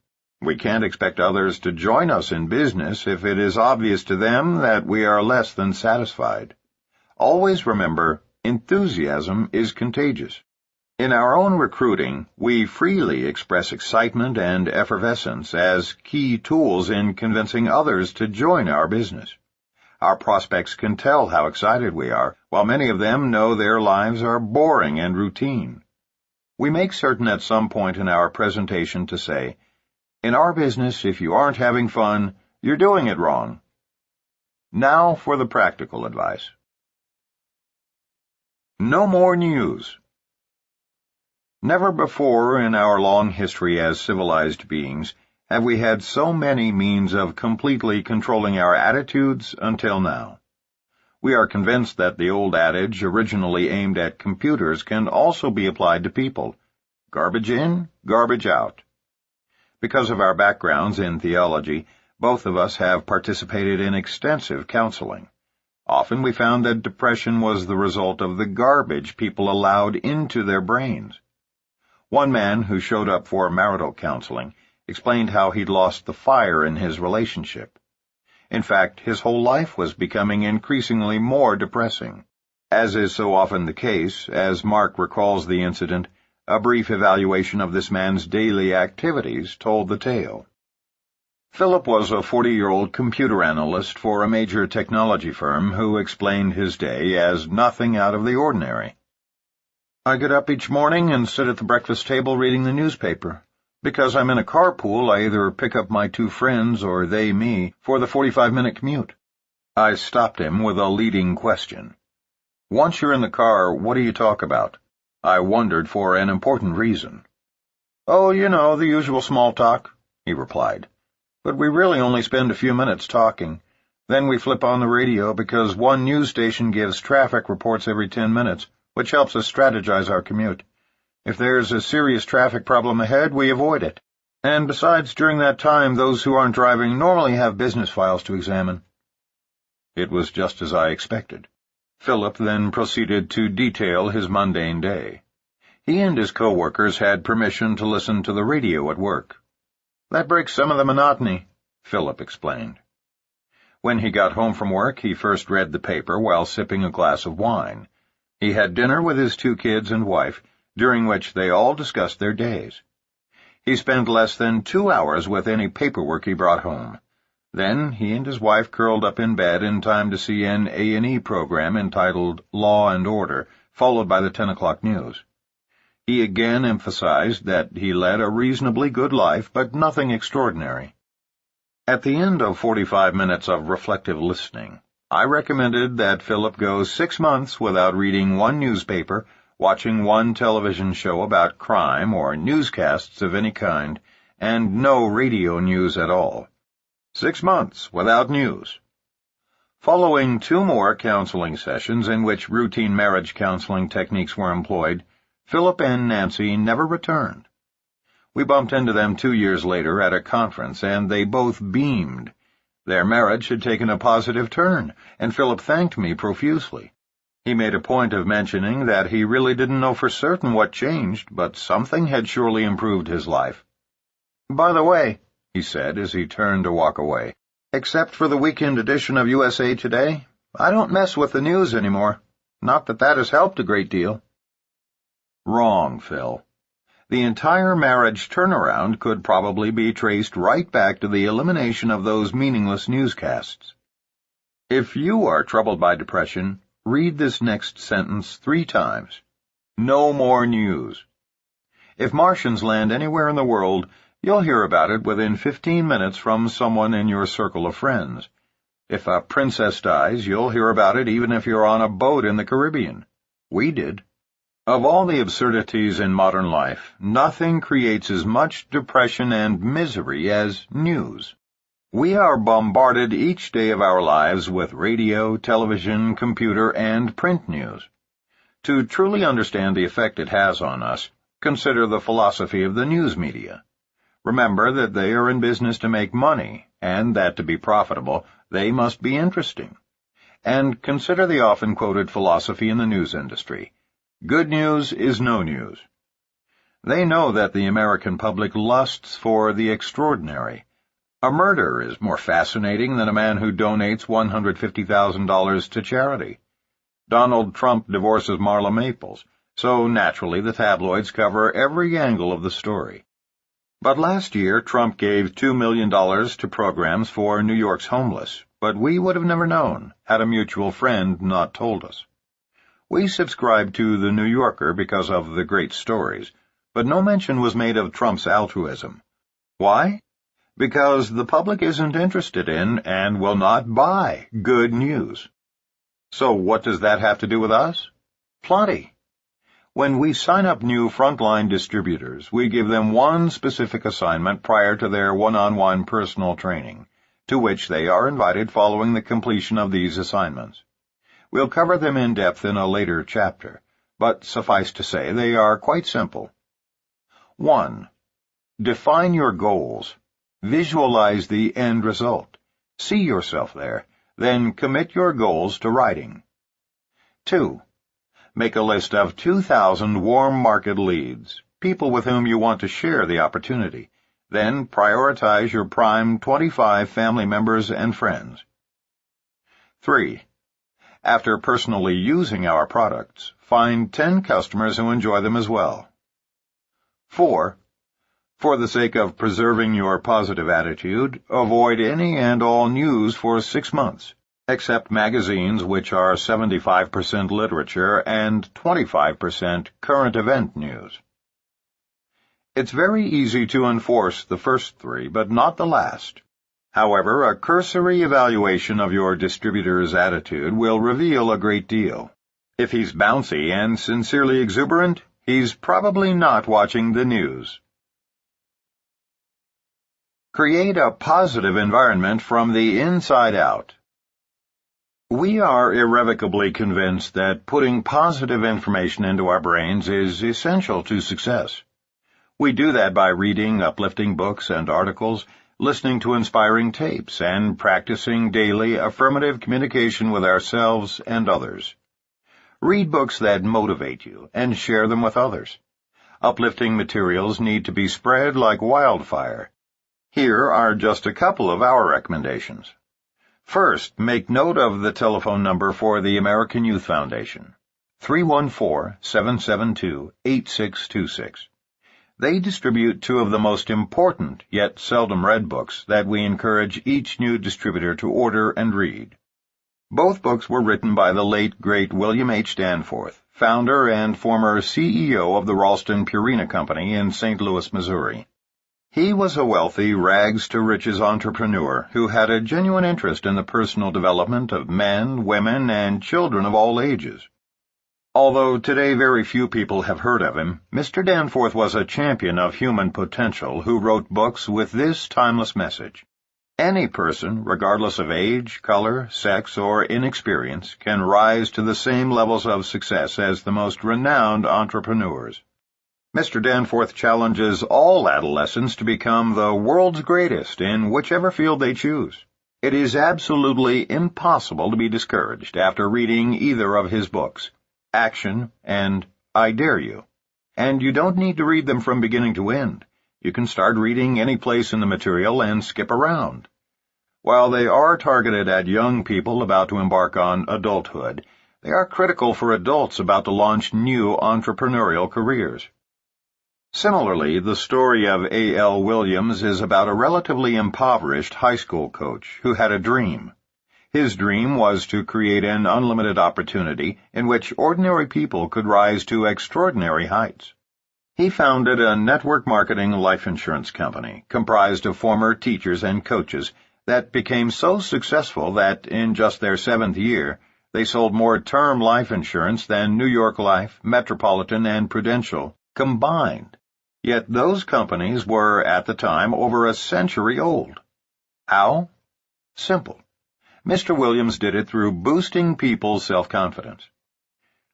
We can't expect others to join us in business if it is obvious to them that we are less than satisfied. Always remember, enthusiasm is contagious. In our own recruiting, we freely express excitement and effervescence as key tools in convincing others to join our business. Our prospects can tell how excited we are, while many of them know their lives are boring and routine. We make certain at some point in our presentation to say, "In our business, if you aren't having fun, you're doing it wrong." Now for the practical advice. No more news. Never before in our long history as civilized beings have we had so many means of completely controlling our attitudes until now. We are convinced that the old adage, originally aimed at computers, can also be applied to people. Garbage in, garbage out. Because of our backgrounds in theology, both of us have participated in extensive counseling. Often we found that depression was the result of the garbage people allowed into their brains. One man who showed up for marital counseling explained how he'd lost the fire in his relationship. In fact, his whole life was becoming increasingly more depressing. As is so often the case, as Mark recalls the incident, a brief evaluation of this man's daily activities told the tale. Philip was a 40-year-old computer analyst for a major technology firm who explained his day as nothing out of the ordinary. "I get up each morning and sit at the breakfast table reading the newspaper. Because I'm in a carpool, I either pick up my two friends or they me for the 45-minute commute." I stopped him with a leading question. "Once you're in the car, what do you talk about?" I wondered for an important reason. "Oh, you know, the usual small talk," he replied. "But we really only spend a few minutes talking. Then we flip on the radio because one news station gives traffic reports every 10 minutes, which helps us strategize our commute. If there's a serious traffic problem ahead, we avoid it. And besides, during that time, those who aren't driving normally have business files to examine." It was just as I expected. Philip then proceeded to detail his mundane day. He and his co-workers had permission to listen to the radio at work. "That breaks some of the monotony," Philip explained. When he got home from work, he first read the paper while sipping a glass of wine. He had dinner with his 2 kids and wife, during which they all discussed their days. He spent less than 2 hours with any paperwork he brought home. Then he and his wife curled up in bed in time to see an A&E program entitled Law and Order, followed by the 10 o'clock news. He again emphasized that he led a reasonably good life, but nothing extraordinary. At the end of 45 minutes of reflective listening, I recommended that Philip go 6 months without reading one newspaper, watching one television show about crime or newscasts of any kind, and no radio news at all. 6 months without news. Following 2 more counseling sessions in which routine marriage counseling techniques were employed, Philip and Nancy never returned. We bumped into them 2 years later at a conference, and they both beamed. Their marriage had taken a positive turn, and Philip thanked me profusely. He made a point of mentioning that he really didn't know for certain what changed, but something had surely improved his life. "By the way," he said as he turned to walk away, "except for the weekend edition of USA Today, I don't mess with the news anymore. Not that that has helped a great deal." Wrong, Phil. The entire marriage turnaround could probably be traced right back to the elimination of those meaningless newscasts. If you are troubled by depression, read this next sentence 3 times. No more news. If Martians land anywhere in the world, you'll hear about it within 15 minutes from someone in your circle of friends. If a princess dies, you'll hear about it even if you're on a boat in the Caribbean. We did. Of all the absurdities in modern life, nothing creates as much depression and misery as news. We are bombarded each day of our lives with radio, television, computer, and print news. To truly understand the effect it has on us, consider the philosophy of the news media. Remember that they are in business to make money, and that to be profitable, they must be interesting. And consider the often quoted philosophy in the news industry. Good news is no news. They know that the American public lusts for the extraordinary. A murder is more fascinating than a man who donates $150,000 to charity. Donald Trump divorces Marla Maples, so naturally the tabloids cover every angle of the story. But last year, Trump gave $2 million to programs for New York's homeless, but we would have never known had a mutual friend not told us. We subscribed to The New Yorker because of the great stories, but no mention was made of Trump's altruism. Why? Because the public isn't interested in and will not buy good news. So what does that have to do with us? Plenty. When we sign up new frontline distributors, we give them one specific assignment prior to their one-on-one personal training, to which they are invited following the completion of these assignments. We'll cover them in depth in a later chapter, but suffice to say they are quite simple. 1. Define your goals. Visualize the end result. See yourself there, then commit your goals to writing. 2. Make a list of 2,000 warm market leads, people with whom you want to share the opportunity. Then prioritize your prime 25 family members and friends. 3. After personally using our products, find 10 customers who enjoy them as well. 4. For the sake of preserving your positive attitude, avoid any and all news for 6 months. Except magazines which are 75% literature and 25% current event news. It's very easy to enforce the first 3, but not the last. However, a cursory evaluation of your distributor's attitude will reveal a great deal. If he's bouncy and sincerely exuberant, he's probably not watching the news. Create a positive environment from the inside out. We are irrevocably convinced that putting positive information into our brains is essential to success. We do that by reading uplifting books and articles, listening to inspiring tapes, and practicing daily affirmative communication with ourselves and others. Read books that motivate you and share them with others. Uplifting materials need to be spread like wildfire. Here are just a couple of our recommendations. First, make note of the telephone number for the American Youth Foundation, 314-772-8626. They distribute 2 of the most important, yet seldom read books that we encourage each new distributor to order and read. Both books were written by the late, great William H. Danforth, founder and former CEO of the Ralston Purina Company in St. Louis, Missouri. He was a wealthy, rags-to-riches entrepreneur who had a genuine interest in the personal development of men, women, and children of all ages. Although today very few people have heard of him, Mr. Danforth was a champion of human potential who wrote books with this timeless message. Any person, regardless of age, color, sex, or inexperience, can rise to the same levels of success as the most renowned entrepreneurs. Mr. Danforth challenges all adolescents to become the world's greatest in whichever field they choose. It is absolutely impossible to be discouraged after reading either of his books, Action and I Dare You. And you don't need to read them from beginning to end. You can start reading any place in the material and skip around. While they are targeted at young people about to embark on adulthood, they are critical for adults about to launch new entrepreneurial careers. Similarly, the story of A.L. Williams is about a relatively impoverished high school coach who had a dream. His dream was to create an unlimited opportunity in which ordinary people could rise to extraordinary heights. He founded a network marketing life insurance company comprised of former teachers and coaches that became so successful that in just their 7th year, they sold more term life insurance than New York Life, Metropolitan, and Prudential combined. Yet those companies were, at the time, over a century old. How? Simple. Mr. Williams did it through boosting people's self-confidence.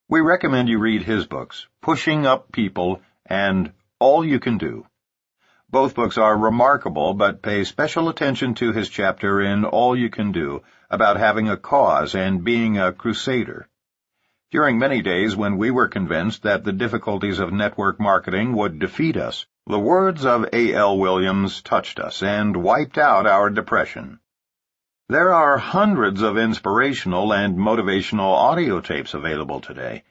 We recommend you read his books, Pushing Up People and All You Can Do. Both books are remarkable, but pay special attention to his chapter in All You Can Do about having a cause and being a crusader. During many days when we were convinced that the difficulties of network marketing would defeat us, the words of A.L. Williams touched us and wiped out our depression. There are hundreds of inspirational and motivational audio tapes available today.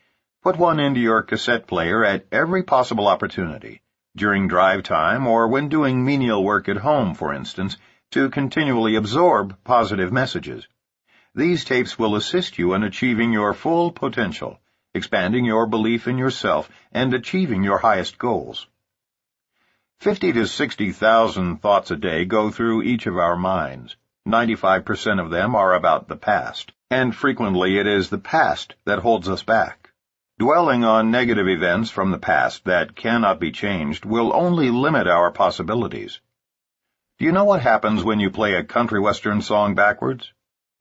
Put one into your cassette player at every possible opportunity, during drive time or when doing menial work at home, for instance, to continually absorb positive messages. These tapes will assist you in achieving your full potential, expanding your belief in yourself, and achieving your highest goals. 50 to 60,000 thoughts a day go through each of our minds. 95% of them are about the past, and frequently it is the past that holds us back. Dwelling on negative events from the past that cannot be changed will only limit our possibilities. Do you know what happens when you play a country western song backwards?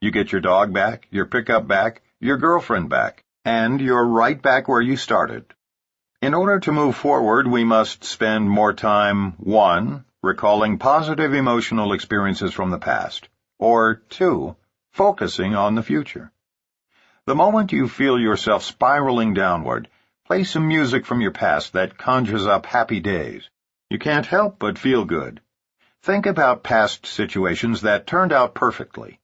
You get your dog back, your pickup back, your girlfriend back, and you're right back where you started. In order to move forward, we must spend more time, 1, recalling positive emotional experiences from the past, or 2, focusing on the future. The moment you feel yourself spiraling downward, play some music from your past that conjures up happy days. You can't help but feel good. Think about past situations that turned out perfectly.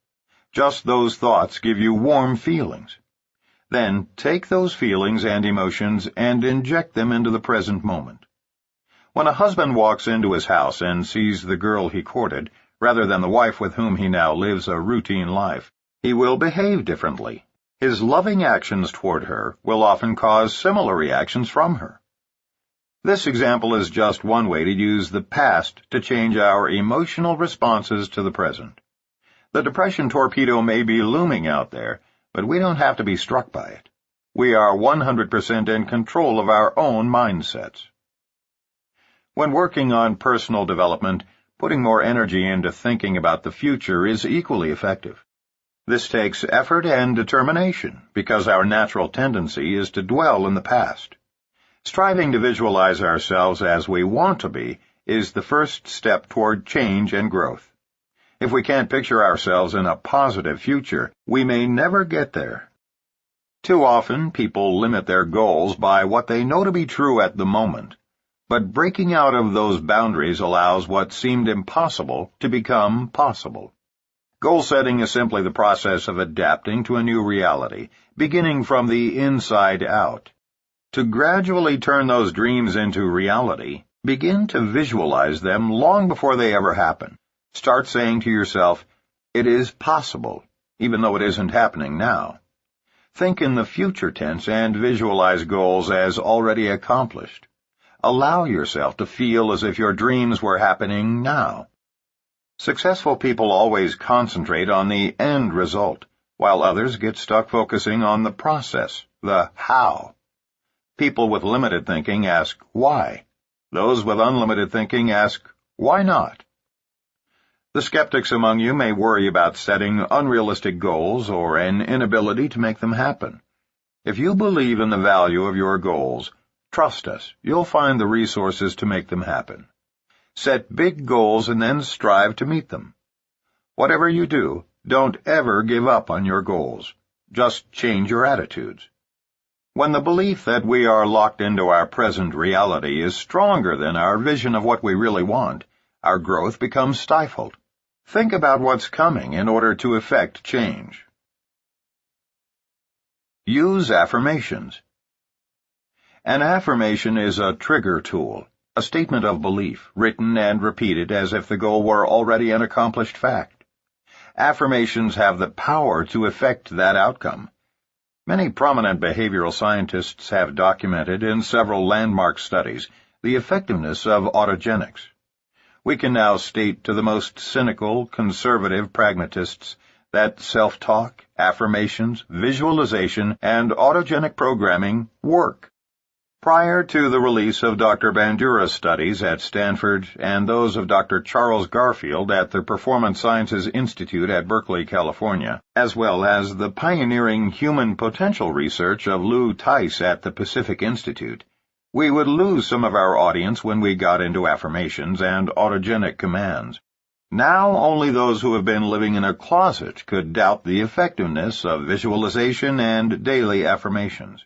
Just those thoughts give you warm feelings. Then take those feelings and emotions and inject them into the present moment. When a husband walks into his house and sees the girl he courted, rather than the wife with whom he now lives a routine life, he will behave differently. His loving actions toward her will often cause similar reactions from her. This example is just one way to use the past to change our emotional responses to the present. The depression torpedo may be looming out there, but we don't have to be struck by it. We are 100% in control of our own mindsets. When working on personal development, putting more energy into thinking about the future is equally effective. This takes effort and determination, because our natural tendency is to dwell in the past. Striving to visualize ourselves as we want to be is the first step toward change and growth. If we can't picture ourselves in a positive future, we may never get there. Too often, people limit their goals by what they know to be true at the moment, but breaking out of those boundaries allows what seemed impossible to become possible. Goal setting is simply the process of adapting to a new reality, beginning from the inside out. To gradually turn those dreams into reality, begin to visualize them long before they ever happen. Start saying to yourself, "It is possible," even though it isn't happening now. Think in the future tense and visualize goals as already accomplished. Allow yourself to feel as if your dreams were happening now. Successful people always concentrate on the end result, while others get stuck focusing on the process, the how. People with limited thinking ask, why? Those with unlimited thinking ask, why not? The skeptics among you may worry about setting unrealistic goals or an inability to make them happen. If you believe in the value of your goals, trust us, you'll find the resources to make them happen. Set big goals and then strive to meet them. Whatever you do, don't ever give up on your goals. Just change your attitudes. When the belief that we are locked into our present reality is stronger than our vision of what we really want, our growth becomes stifled. Think about what's coming in order to effect change. Use affirmations. An affirmation is a trigger tool, a statement of belief, written and repeated as if the goal were already an accomplished fact. Affirmations have the power to effect that outcome. Many prominent behavioral scientists have documented in several landmark studies the effectiveness of autogenics. We can now state to the most cynical, conservative pragmatists that self-talk, affirmations, visualization, and autogenic programming work. Prior to the release of Dr. Bandura's studies at Stanford and those of Dr. Charles Garfield at the Performance Sciences Institute at Berkeley, California, as well as the pioneering human potential research of Lou Tice at the Pacific Institute, we would lose some of our audience when we got into affirmations and autogenic commands. Now only those who have been living in a closet could doubt the effectiveness of visualization and daily affirmations.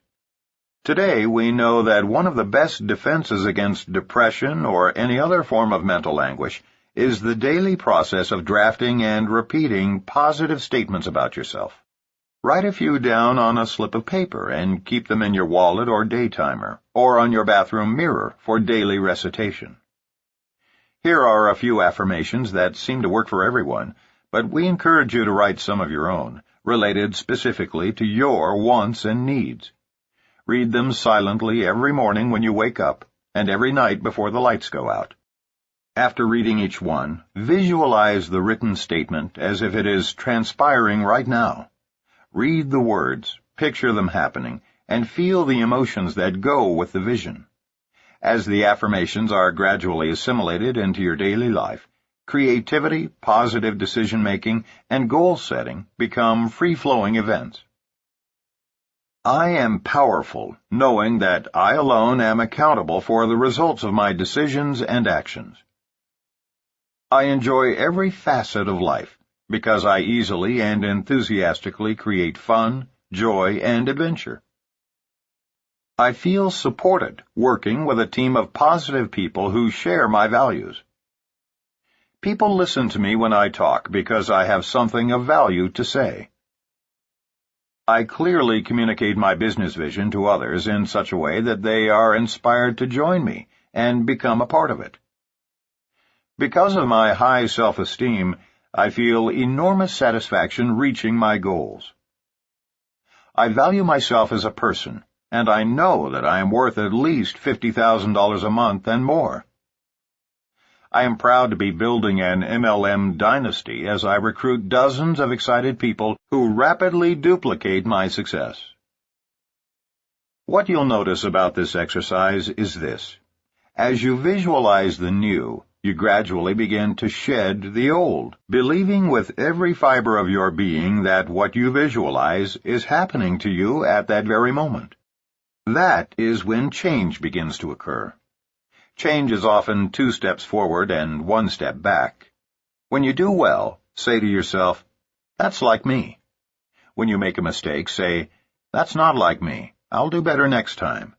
Today, we know that one of the best defenses against depression or any other form of mental anguish is the daily process of drafting and repeating positive statements about yourself. Write a few down on a slip of paper and keep them in your wallet or day timer, or on your bathroom mirror for daily recitation. Here are a few affirmations that seem to work for everyone, but we encourage you to write some of your own, related specifically to your wants and needs. Read them silently every morning when you wake up, and every night before the lights go out. After reading each one, visualize the written statement as if it is transpiring right now. Read the words, picture them happening, and feel the emotions that go with the vision. As the affirmations are gradually assimilated into your daily life, creativity, positive decision-making, and goal-setting become free-flowing events. I am powerful, knowing that I alone am accountable for the results of my decisions and actions. I enjoy every facet of life because I easily and enthusiastically create fun, joy, and adventure. I feel supported working with a team of positive people who share my values. People listen to me when I talk because I have something of value to say. I clearly communicate my business vision to others in such a way that they are inspired to join me and become a part of it. Because of my high self-esteem, I feel enormous satisfaction reaching my goals. I value myself as a person, and I know that I am worth at least $50,000 a month and more. I am proud to be building an MLM dynasty as I recruit dozens of excited people who rapidly duplicate my success. What you'll notice about this exercise is this. As you visualize the new, you gradually begin to shed the old, believing with every fiber of your being that what you visualize is happening to you at that very moment. That is when change begins to occur. Change is often 2 steps forward and 1 step back. When you do well, say to yourself, "That's like me." When you make a mistake, say, "That's not like me. I'll do better next time."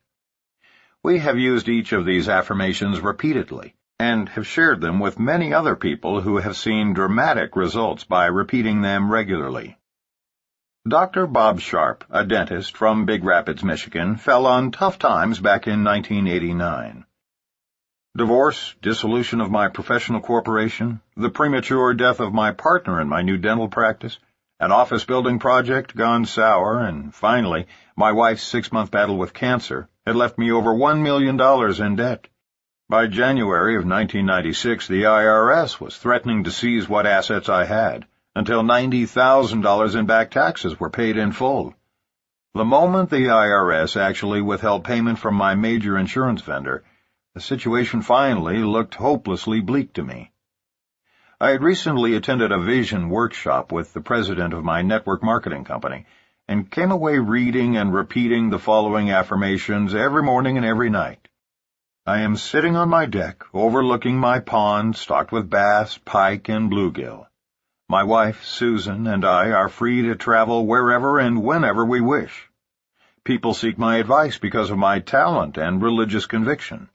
We have used each of these affirmations repeatedly and have shared them with many other people who have seen dramatic results by repeating them regularly. Dr. Bob Sharp, a dentist from Big Rapids, Michigan, fell on tough times back in 1989. Divorce, dissolution of my professional corporation, the premature death of my partner in my new dental practice, an office building project gone sour, and finally, my wife's 6-month battle with cancer had left me over $1 million in debt. By January of 1996, the IRS was threatening to seize what assets I had, until $90,000 in back taxes were paid in full. The moment the IRS actually withheld payment from my major insurance vendor, the situation finally looked hopelessly bleak to me. I had recently attended a vision workshop with the president of my network marketing company and came away reading and repeating the following affirmations every morning and every night. I am sitting on my deck overlooking my pond stocked with bass, pike, and bluegill. My wife, Susan, and I are free to travel wherever and whenever we wish. People seek my advice because of my talent and religious conviction.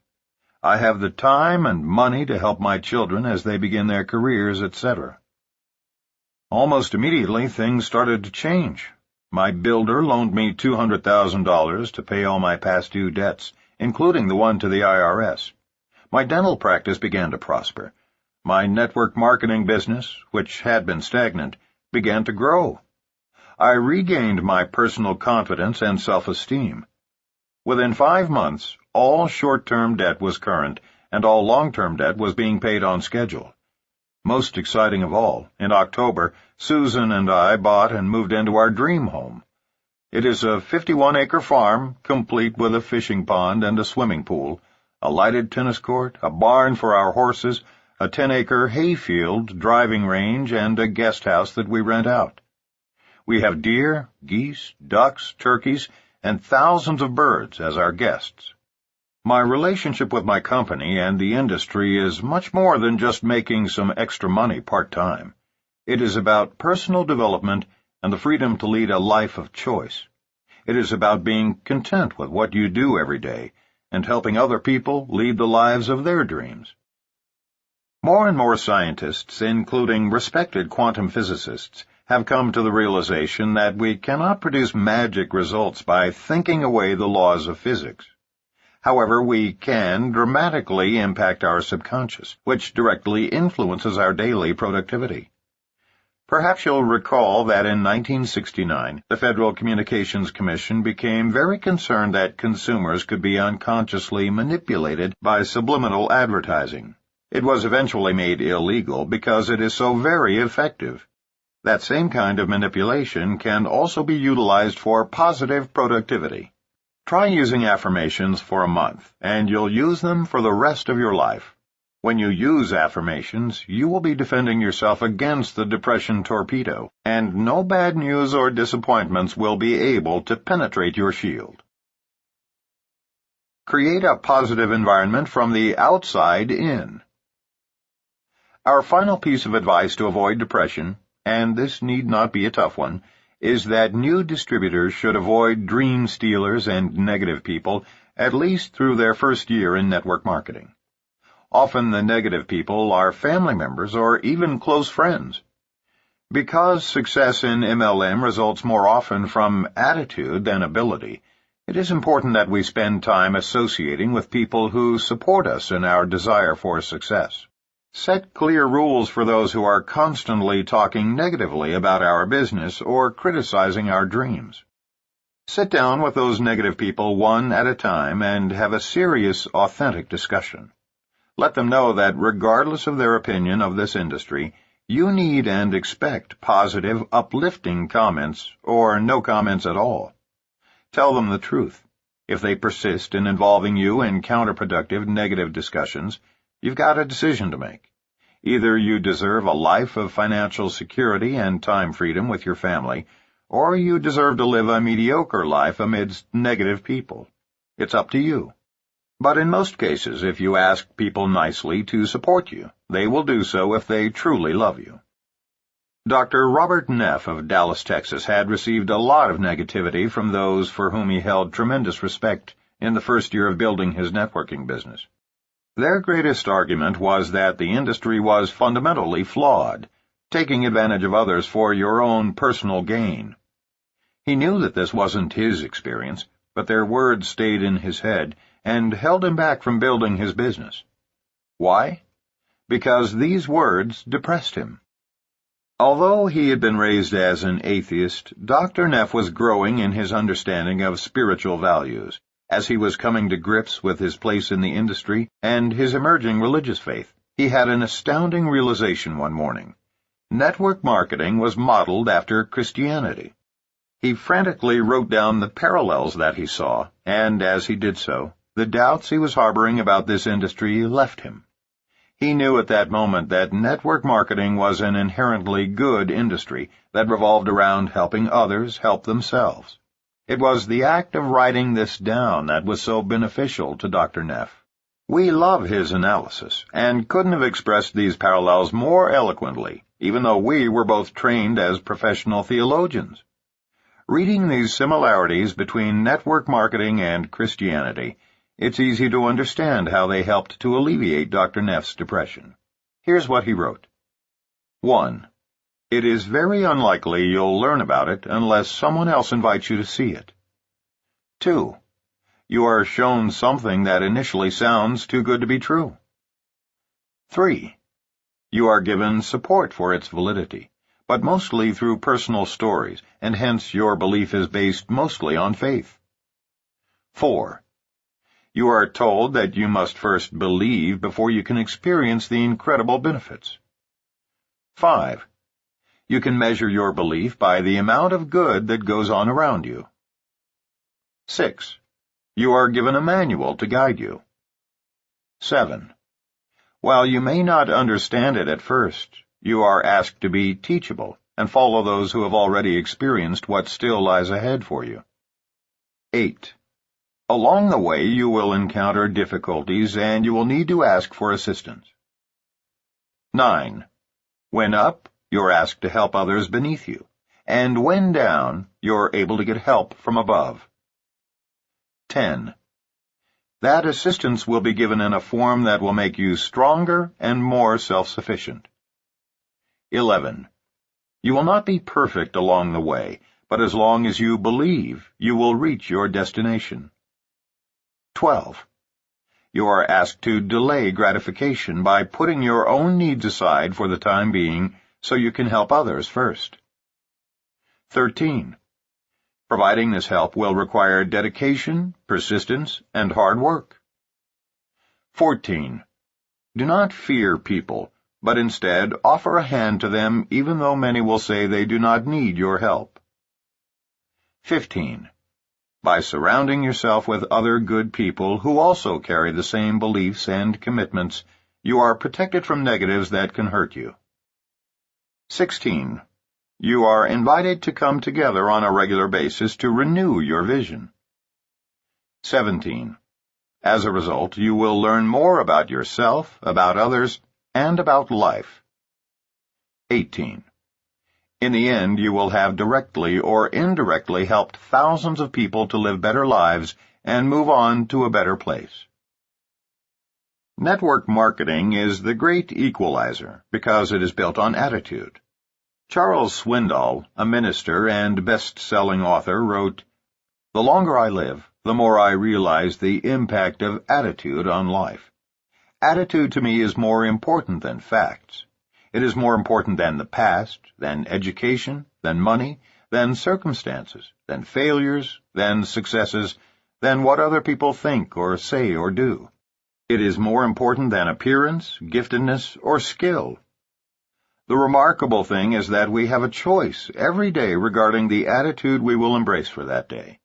I have the time and money to help my children as they begin their careers, etc. Almost immediately, things started to change. My builder loaned me $200,000 to pay all my past due debts, including the one to the IRS. My dental practice began to prosper. My network marketing business, which had been stagnant, began to grow. I regained my personal confidence and self-esteem. Within 5 months, all short-term debt was current, and all long-term debt was being paid on schedule. Most exciting of all, in October, Susan and I bought and moved into our dream home. It is a 51-acre farm, complete with a fishing pond and a swimming pool, a lighted tennis court, a barn for our horses, a 10-acre hayfield, driving range, and a guest house that we rent out. We have deer, geese, ducks, turkeys, and thousands of birds as our guests. My relationship with my company and the industry is much more than just making some extra money part-time. It is about personal development and the freedom to lead a life of choice. It is about being content with what you do every day and helping other people lead the lives of their dreams. More and more scientists, including respected quantum physicists, have come to the realization that we cannot produce magic results by thinking away the laws of physics. However, we can dramatically impact our subconscious, which directly influences our daily productivity. Perhaps you'll recall that in 1969, the Federal Communications Commission became very concerned that consumers could be unconsciously manipulated by subliminal advertising. It was eventually made illegal because it is so very effective. That same kind of manipulation can also be utilized for positive productivity. Try using affirmations for a month, and you'll use them for the rest of your life. When you use affirmations, you will be defending yourself against the depression torpedo, and no bad news or disappointments will be able to penetrate your shield. Create a positive environment from the outside in. Our final piece of advice to avoid depression, and this need not be a tough one, is that new distributors should avoid dream stealers and negative people at least through their first year in network marketing. Often the negative people are family members or even close friends. Because success in MLM results more often from attitude than ability, it is important that we spend time associating with people who support us in our desire for success. Set clear rules for those who are constantly talking negatively about our business or criticizing our dreams. Sit down with those negative people one at a time and have a serious, authentic discussion. Let them know that regardless of their opinion of this industry, you need and expect positive, uplifting comments or no comments at all. Tell them the truth. If they persist in involving you in counterproductive, negative discussions, you've got a decision to make. Either you deserve a life of financial security and time freedom with your family, or you deserve to live a mediocre life amidst negative people. It's up to you. But in most cases, if you ask people nicely to support you, they will do so if they truly love you. Dr. Robert Neff of Dallas, Texas, had received a lot of negativity from those for whom he held tremendous respect in the first year of building his networking business. Their greatest argument was that the industry was fundamentally flawed, taking advantage of others for your own personal gain. He knew that this wasn't his experience, but their words stayed in his head and held him back from building his business. Why? Because these words depressed him. Although he had been raised as an atheist, Dr. Neff was growing in his understanding of spiritual values, as he was coming to grips with his place in the industry and his emerging religious faith. He had an astounding realization one morning. Network marketing was modeled after Christianity. He frantically wrote down the parallels that he saw, and as he did so, the doubts he was harboring about this industry left him. He knew at that moment that network marketing was an inherently good industry that revolved around helping others help themselves. It was the act of writing this down that was so beneficial to Dr. Neff. We love his analysis, and couldn't have expressed these parallels more eloquently, even though we were both trained as professional theologians. Reading these similarities between network marketing and Christianity, it's easy to understand how they helped to alleviate Dr. Neff's depression. Here's what he wrote. 1. It is very unlikely you'll learn about it unless someone else invites you to see it. 2. You are shown something that initially sounds too good to be true. 3. You are given support for its validity, but mostly through personal stories, and hence your belief is based mostly on faith. 4. You are told that you must first believe before you can experience the incredible benefits. 5. You can measure your belief by the amount of good that goes on around you. 6. You are given a manual to guide you. 7. While you may not understand it at first, you are asked to be teachable and follow those who have already experienced what still lies ahead for you. 8. Along the way, you will encounter difficulties and you will need to ask for assistance. 9. When up, you're asked to help others beneath you, and when down, you're able to get help from above. 10. That assistance will be given in a form that will make you stronger and more self-sufficient. 11. You will not be perfect along the way, but as long as you believe, you will reach your destination. 12. You are asked to delay gratification by putting your own needs aside for the time being so you can help others first. 13. Providing this help will require dedication, persistence, and hard work. 14. Do not fear people, but instead offer a hand to them even though many will say they do not need your help. 15. By surrounding yourself with other good people who also carry the same beliefs and commitments, you are protected from negatives that can hurt you. 16. You are invited to come together on a regular basis to renew your vision. 17. As a result, you will learn more about yourself, about others, and about life. 18. In the end, you will have directly or indirectly helped thousands of people to live better lives and move on to a better place. Network marketing is the great equalizer because it is built on attitude. Charles Swindoll, a minister and best-selling author, wrote, "The longer I live, the more I realize the impact of attitude on life. Attitude to me is more important than facts. It is more important than the past, than education, than money, than circumstances, than failures, than successes, than what other people think or say or do. It is more important than appearance, giftedness, or skill. The remarkable thing is that we have a choice every day regarding the attitude we will embrace for that day.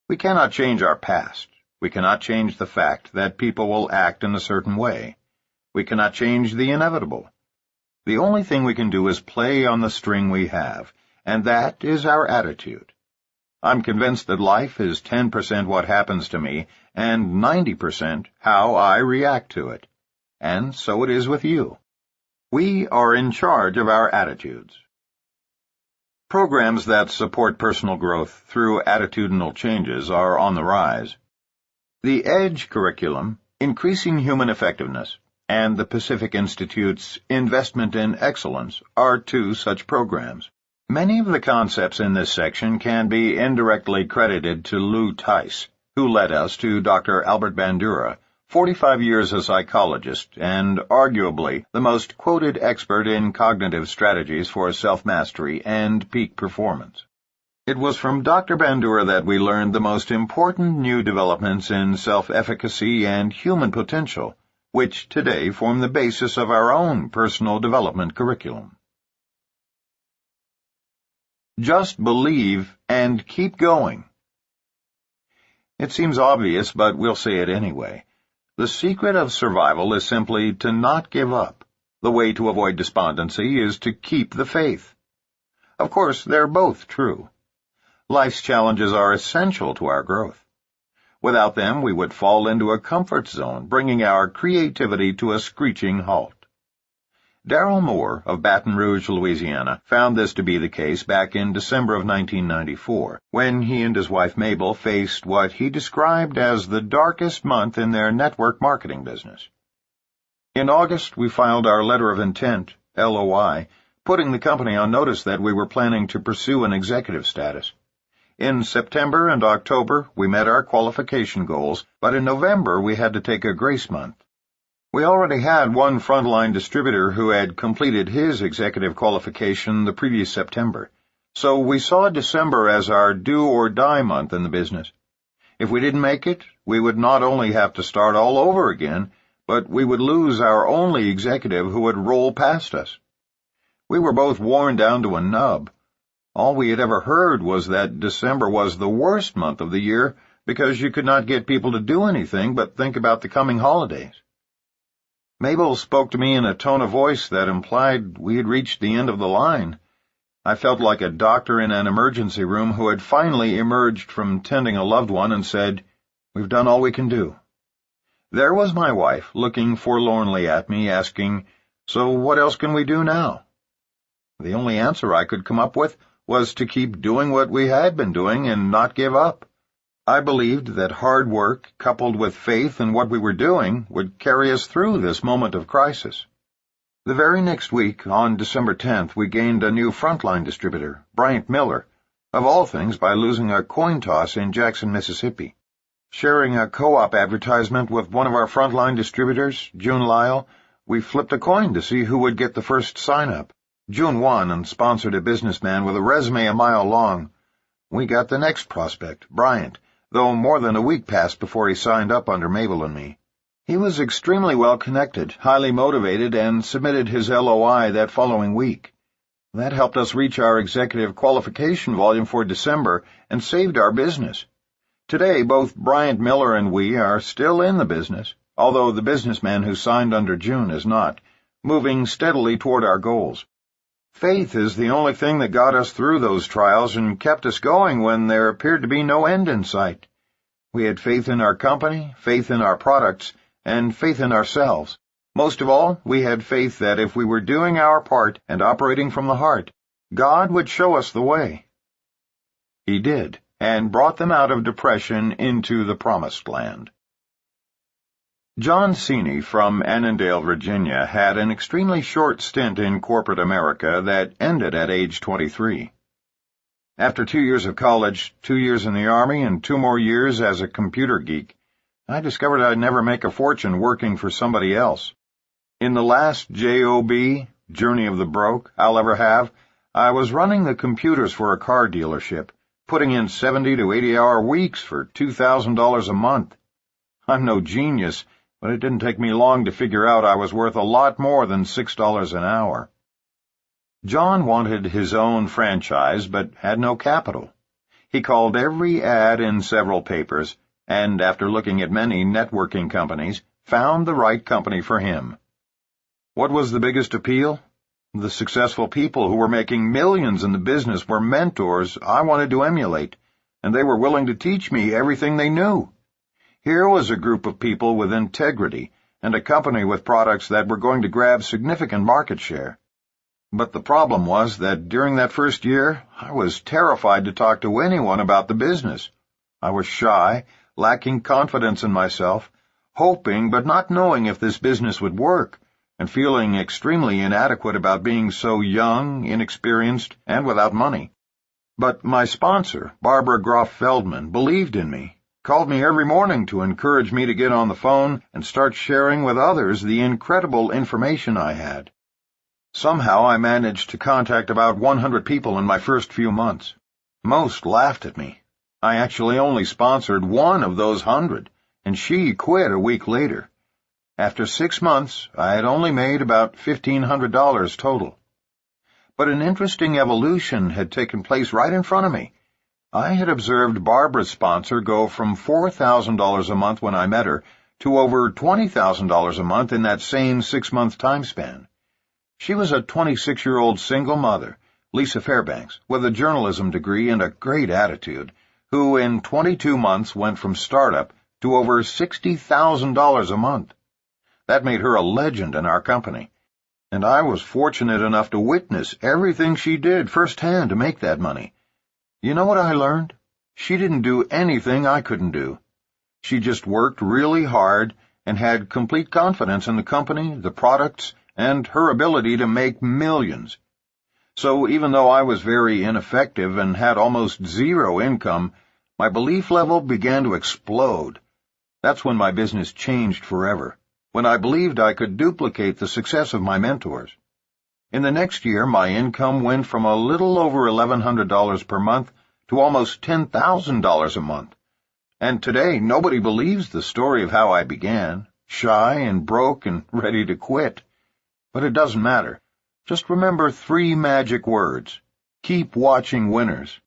We cannot change our past. We cannot change the fact that people will act in a certain way. We cannot change the inevitable. The only thing we can do is play on the string we have, and that is our attitude. I'm convinced that life is 10% what happens to me and 90% how I react to it. And so it is with you. We are in charge of our attitudes." Programs that support personal growth through attitudinal changes are on the rise. The EDGE curriculum, Increasing Human Effectiveness, and the Pacific Institute's Investment in Excellence are two such programs. Many of the concepts in this section can be indirectly credited to Lou Tice, who led us to Dr. Albert Bandura, 45 years a psychologist and arguably the most quoted expert in cognitive strategies for self-mastery and peak performance. It was from Dr. Bandura that we learned the most important new developments in self-efficacy and human potential, which today form the basis of our own personal development curriculum. Just believe and keep going. It seems obvious, but we'll say it anyway. The secret of survival is simply to not give up. The way to avoid despondency is to keep the faith. Of course, they're both true. Life's challenges are essential to our growth. Without them, we would fall into a comfort zone, bringing our creativity to a screeching halt. Darrell Moore of Baton Rouge, Louisiana, found this to be the case back in December of 1994, when he and his wife Mabel faced what he described as the darkest month in their network marketing business. In August, we filed our letter of intent, LOI, putting the company on notice that we were planning to pursue an executive status. In September and October, we met our qualification goals, but in November we had to take a grace month. We already had one frontline distributor who had completed his executive qualification the previous September, so we saw December as our do-or-die month in the business. If we didn't make it, we would not only have to start all over again, but we would lose our only executive who would roll past us. We were both worn down to a nub. All we had ever heard was that December was the worst month of the year because you could not get people to do anything but think about the coming holidays. Mabel spoke to me in a tone of voice that implied we had reached the end of the line. I felt like a doctor in an emergency room who had finally emerged from tending a loved one and said, "We've done all we can do." There was my wife, looking forlornly at me, asking, "So what else can we do now?" The only answer I could come up with was to keep doing what we had been doing and not give up. I believed that hard work, coupled with faith in what we were doing, would carry us through this moment of crisis. The very next week, on December 10th, we gained a new frontline distributor, Bryant Miller, of all things by losing a coin toss in Jackson, Mississippi. Sharing a co-op advertisement with one of our frontline distributors, June Lyle, we flipped a coin to see who would get the first sign-up. June won and sponsored a businessman with a resume a mile long. We got the next prospect, Bryant, though more than a week passed before he signed up under Mabel and me. He was extremely well-connected, highly motivated, and submitted his LOI that following week. That helped us reach our executive qualification volume for December and saved our business. Today, both Bryant Miller and we are still in the business, although the businessman who signed under June is not, moving steadily toward our goals. Faith is the only thing that got us through those trials and kept us going when there appeared to be no end in sight. We had faith in our company, faith in our products, and faith in ourselves. Most of all, we had faith that if we were doing our part and operating from the heart, God would show us the way. He did, and brought them out of depression into the Promised Land. John Cini from Annandale, Virginia, had an extremely short stint in corporate America that ended at age 23. After 2 years of college, 2 years in the Army, and 2 more years as a computer geek, I discovered I'd never make a fortune working for somebody else. In the last JOB, Journey of the Broke, I'll ever have, I was running the computers for a car dealership, putting in 70 to 80-hour weeks for $2,000 a month. I'm no genius, but it didn't take me long to figure out I was worth a lot more than $6 an hour. John wanted his own franchise, but had no capital. He called every ad in several papers, and after looking at many networking companies, found the right company for him. What was the biggest appeal? The successful people who were making millions in the business were mentors I wanted to emulate, and they were willing to teach me everything they knew. Here was a group of people with integrity and a company with products that were going to grab significant market share. But the problem was that during that first year, I was terrified to talk to anyone about the business. I was shy, lacking confidence in myself, hoping but not knowing if this business would work, and feeling extremely inadequate about being so young, inexperienced, and without money. But my sponsor, Barbara Groff Feldman, believed in me, called me every morning to encourage me to get on the phone and start sharing with others the incredible information I had. Somehow I managed to contact about 100 people in my first few months. Most laughed at me. I actually only sponsored one of those 100, and she quit a week later. After 6 months, I had only made about $1,500 total. But an interesting evolution had taken place right in front of me. I had observed Barbara's sponsor go from $4,000 a month when I met her to over $20,000 a month in that same 6-month time span. She was a 26-year-old single mother, Lisa Fairbanks, with a journalism degree and a great attitude, who in 22 months went from startup to over $60,000 a month. That made her a legend in our company, and I was fortunate enough to witness everything she did firsthand to make that money. You know what I learned? She didn't do anything I couldn't do. She just worked really hard and had complete confidence in the company, the products, and her ability to make millions. So even though I was very ineffective and had almost zero income, my belief level began to explode. That's when my business changed forever, when I believed I could duplicate the success of my mentors. In the next year, my income went from a little over $1,100 per month to almost $10,000 a month. And today, nobody believes the story of how I began, shy and broke and ready to quit. But it doesn't matter. Just remember 3 magic words. Keep watching winners.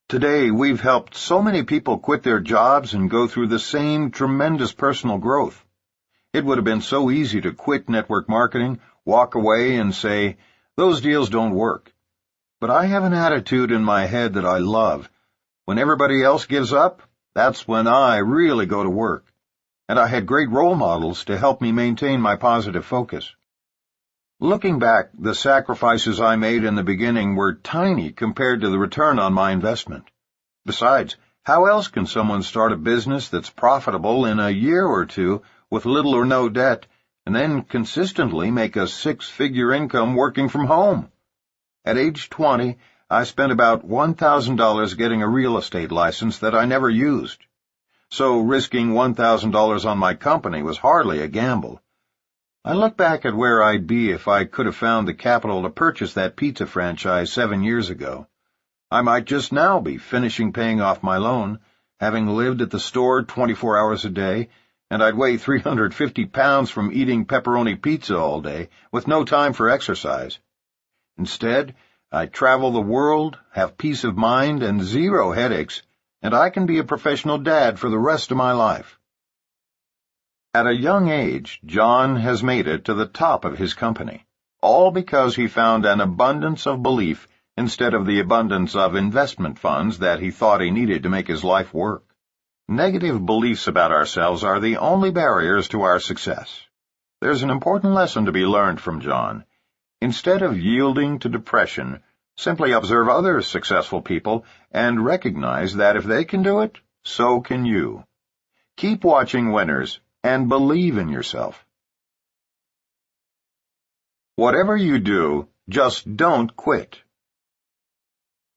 Today, we've helped so many people quit their jobs and go through the same tremendous personal growth. It would have been so easy to quit network marketing, walk away, and say, "Those deals don't work." But I have an attitude in my head that I love. When everybody else gives up, that's when I really go to work. And I had great role models to help me maintain my positive focus. Looking back, the sacrifices I made in the beginning were tiny compared to the return on my investment. Besides, how else can someone start a business that's profitable in a year or two with little or no debt, and then consistently make a 6-figure income working from home? At age 20, I spent about $1,000 getting a real estate license that I never used. So risking $1,000 on my company was hardly a gamble. I look back at where I'd be if I could have found the capital to purchase that pizza franchise 7 years ago. I might just now be finishing paying off my loan, having lived at the store 24 hours a day, and I'd weigh 350 pounds from eating pepperoni pizza all day, with no time for exercise. Instead, I travel the world, have peace of mind and 0 headaches, and I can be a professional dad for the rest of my life. At a young age, John has made it to the top of his company, all because he found an abundance of belief instead of the abundance of investment funds that he thought he needed to make his life work. Negative beliefs about ourselves are the only barriers to our success. There's an important lesson to be learned from John. Instead of yielding to depression, simply observe other successful people and recognize that if they can do it, so can you. Keep watching winners and believe in yourself. Whatever you do, just don't quit.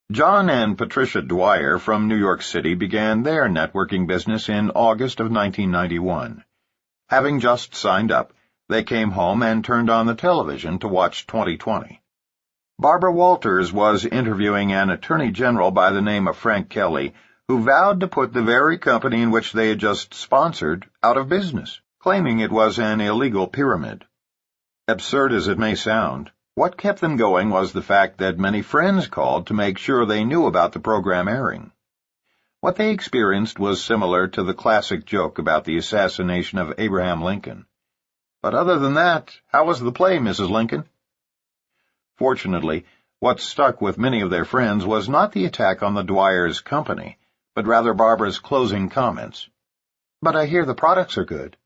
John and Patricia Dwyer from New York City began their networking business in August of 1991. Having just signed up, they came home and turned on the television to watch 2020. Barbara Walters was interviewing an attorney general by the name of Frank Kelly, who vowed to put the very company in which they had just sponsored out of business, claiming it was an illegal pyramid. Absurd as it may sound, what kept them going was the fact that many friends called to make sure they knew about the program airing. What they experienced was similar to the classic joke about the assassination of Abraham Lincoln. But other than that, how was the play, Mrs. Lincoln? Fortunately, what stuck with many of their friends was not the attack on the Dwyers' company, but rather Barbara's closing comments. "But I hear the products are good."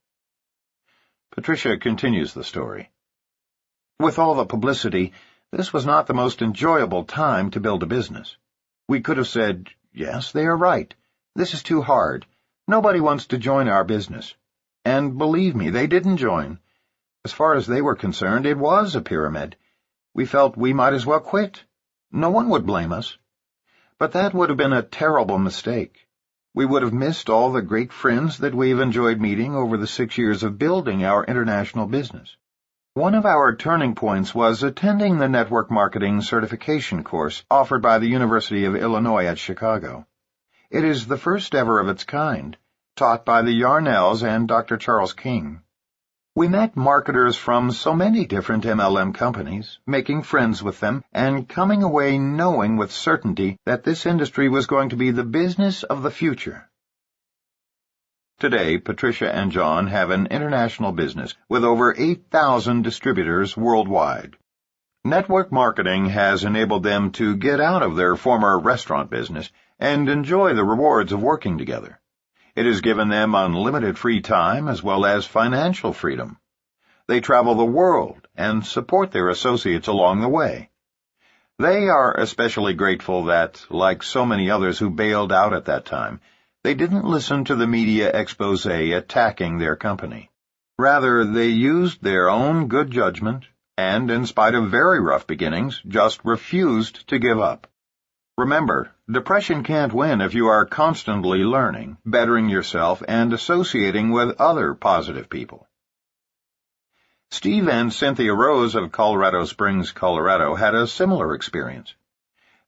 Patricia continues the story. "With all the publicity, this was not the most enjoyable time to build a business. We could have said, 'Yes, they are right. This is too hard. Nobody wants to join our business.' And believe me, they didn't join. As far as they were concerned, it was a pyramid. We felt we might as well quit. No one would blame us. But that would have been a terrible mistake. We would have missed all the great friends that we've enjoyed meeting over the 6 years of building our international business. One of our turning points was attending the network marketing certification course offered by the University of Illinois at Chicago. It is the first ever of its kind, taught by the Yarnells and Dr. Charles King. We met marketers from so many different MLM companies, making friends with them, and coming away knowing with certainty that this industry was going to be the business of the future. Today, Patricia and John have an international business with over 8,000 distributors worldwide. Network marketing has enabled them to get out of their former restaurant business and enjoy the rewards of working together. It has given them unlimited free time as well as financial freedom. They travel the world and support their associates along the way. They are especially grateful that, like so many others who bailed out at that time, they didn't listen to the media expose attacking their company. Rather, they used their own good judgment and, in spite of very rough beginnings, just refused to give up. Remember, depression can't win if you are constantly learning, bettering yourself, and associating with other positive people. Steve and Cynthia Rose of Colorado Springs, Colorado, had a similar experience.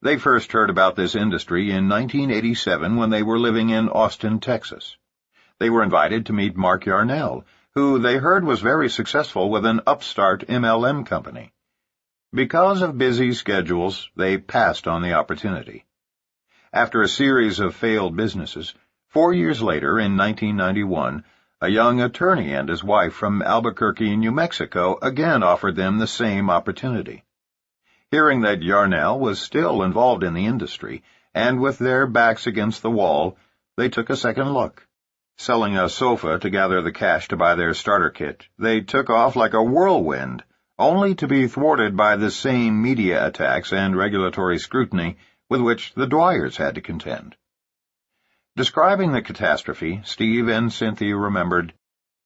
They first heard about this industry in 1987 when they were living in Austin, Texas. They were invited to meet Mark Yarnell, who they heard was very successful with an upstart MLM company. Because of busy schedules, they passed on the opportunity. After a series of failed businesses, 4 years later, in 1991, a young attorney and his wife from Albuquerque, New Mexico, again offered them the same opportunity. Hearing that Yarnell was still involved in the industry, and with their backs against the wall, they took a second look. Selling a sofa to gather the cash to buy their starter kit, they took off like a whirlwind, only to be thwarted by the same media attacks and regulatory scrutiny with which the Dwyers had to contend. Describing the catastrophe, Steve and Cynthia remembered,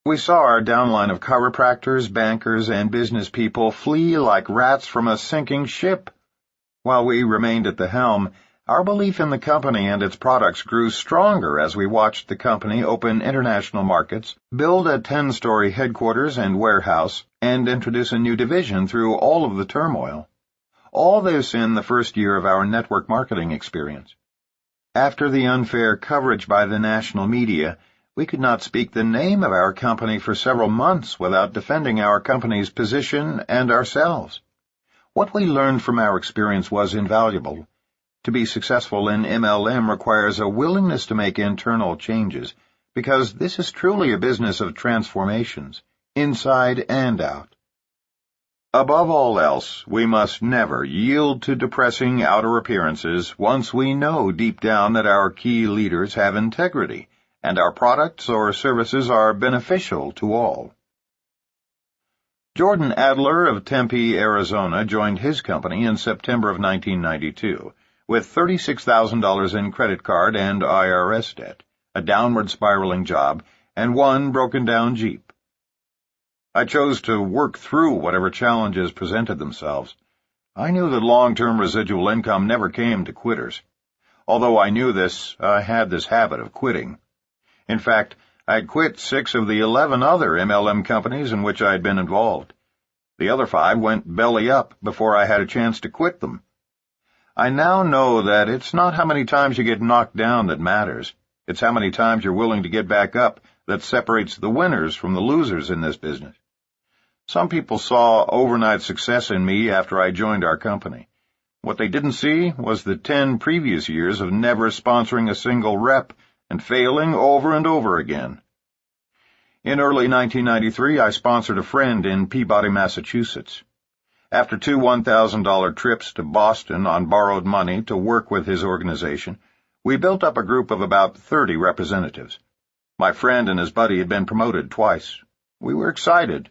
"We saw our downline of chiropractors, bankers, and business people flee like rats from a sinking ship. While we remained at the helm, our belief in the company and its products grew stronger as we watched the company open international markets, build a 10-story headquarters and warehouse, and introduce a new division through all of the turmoil. All this in the first year of our network marketing experience. After the unfair coverage by the national media, we could not speak the name of our company for several months without defending our company's position and ourselves. What we learned from our experience was invaluable. To be successful in MLM requires a willingness to make internal changes, because this is truly a business of transformations, inside and out. Above all else, we must never yield to depressing outer appearances once we know deep down that our key leaders have integrity, and our products or services are beneficial to all." Jordan Adler of Tempe, Arizona, joined his company in September of 1992, with $36,000 in credit card and IRS debt, a downward spiraling job, and one broken-down Jeep. "I chose to work through whatever challenges presented themselves. I knew that long-term residual income never came to quitters. Although I knew this, I had this habit of quitting. In fact, I'd quit 6 of the 11 other MLM companies in which I'd been involved. The other 5 went belly up before I had a chance to quit them. I now know that it's not how many times you get knocked down that matters. It's how many times you're willing to get back up that separates the winners from the losers in this business. Some people saw overnight success in me after I joined our company. What they didn't see was the 10 previous years of never sponsoring a single rep and failing over and over again. In early 1993, I sponsored a friend in Peabody, Massachusetts. After 2 $1,000 trips to Boston on borrowed money to work with his organization, we built up a group of about 30 representatives. My friend and his buddy had been promoted twice. We were excited.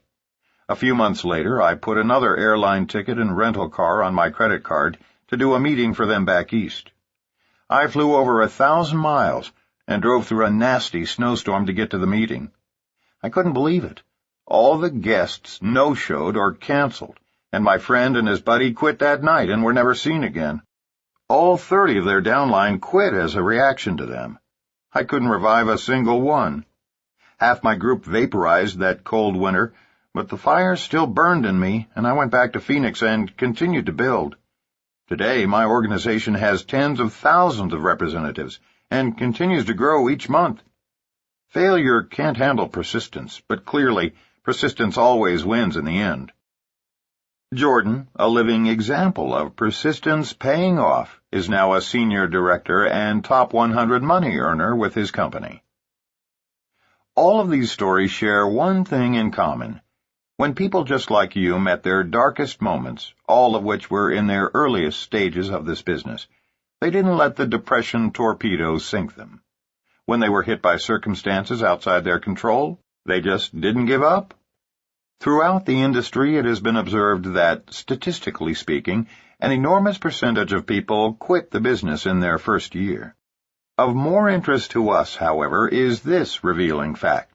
A few months later, I put another airline ticket and rental car on my credit card to do a meeting for them back east. I flew over 1,000 miles and drove through a nasty snowstorm to get to the meeting. I couldn't believe it. All the guests no-showed or canceled, and my friend and his buddy quit that night and were never seen again. All 30 of their downline quit as a reaction to them. I couldn't revive a single one. Half my group vaporized that cold winter, but the fire still burned in me, and I went back to Phoenix and continued to build. Today, my organization has tens of thousands of representatives and continues to grow each month. Failure can't handle persistence, but clearly, persistence always wins in the end. Jordan, a living example of persistence paying off, is now a senior director and top 100 money earner with his company. All of these stories share one thing in common. When people just like you met their darkest moments, all of which were in their earliest stages of this business, they didn't let the depression torpedo sink them. When they were hit by circumstances outside their control, they just didn't give up. Throughout the industry, it has been observed that, statistically speaking, an enormous percentage of people quit the business in their first year. Of more interest to us, however, is this revealing fact.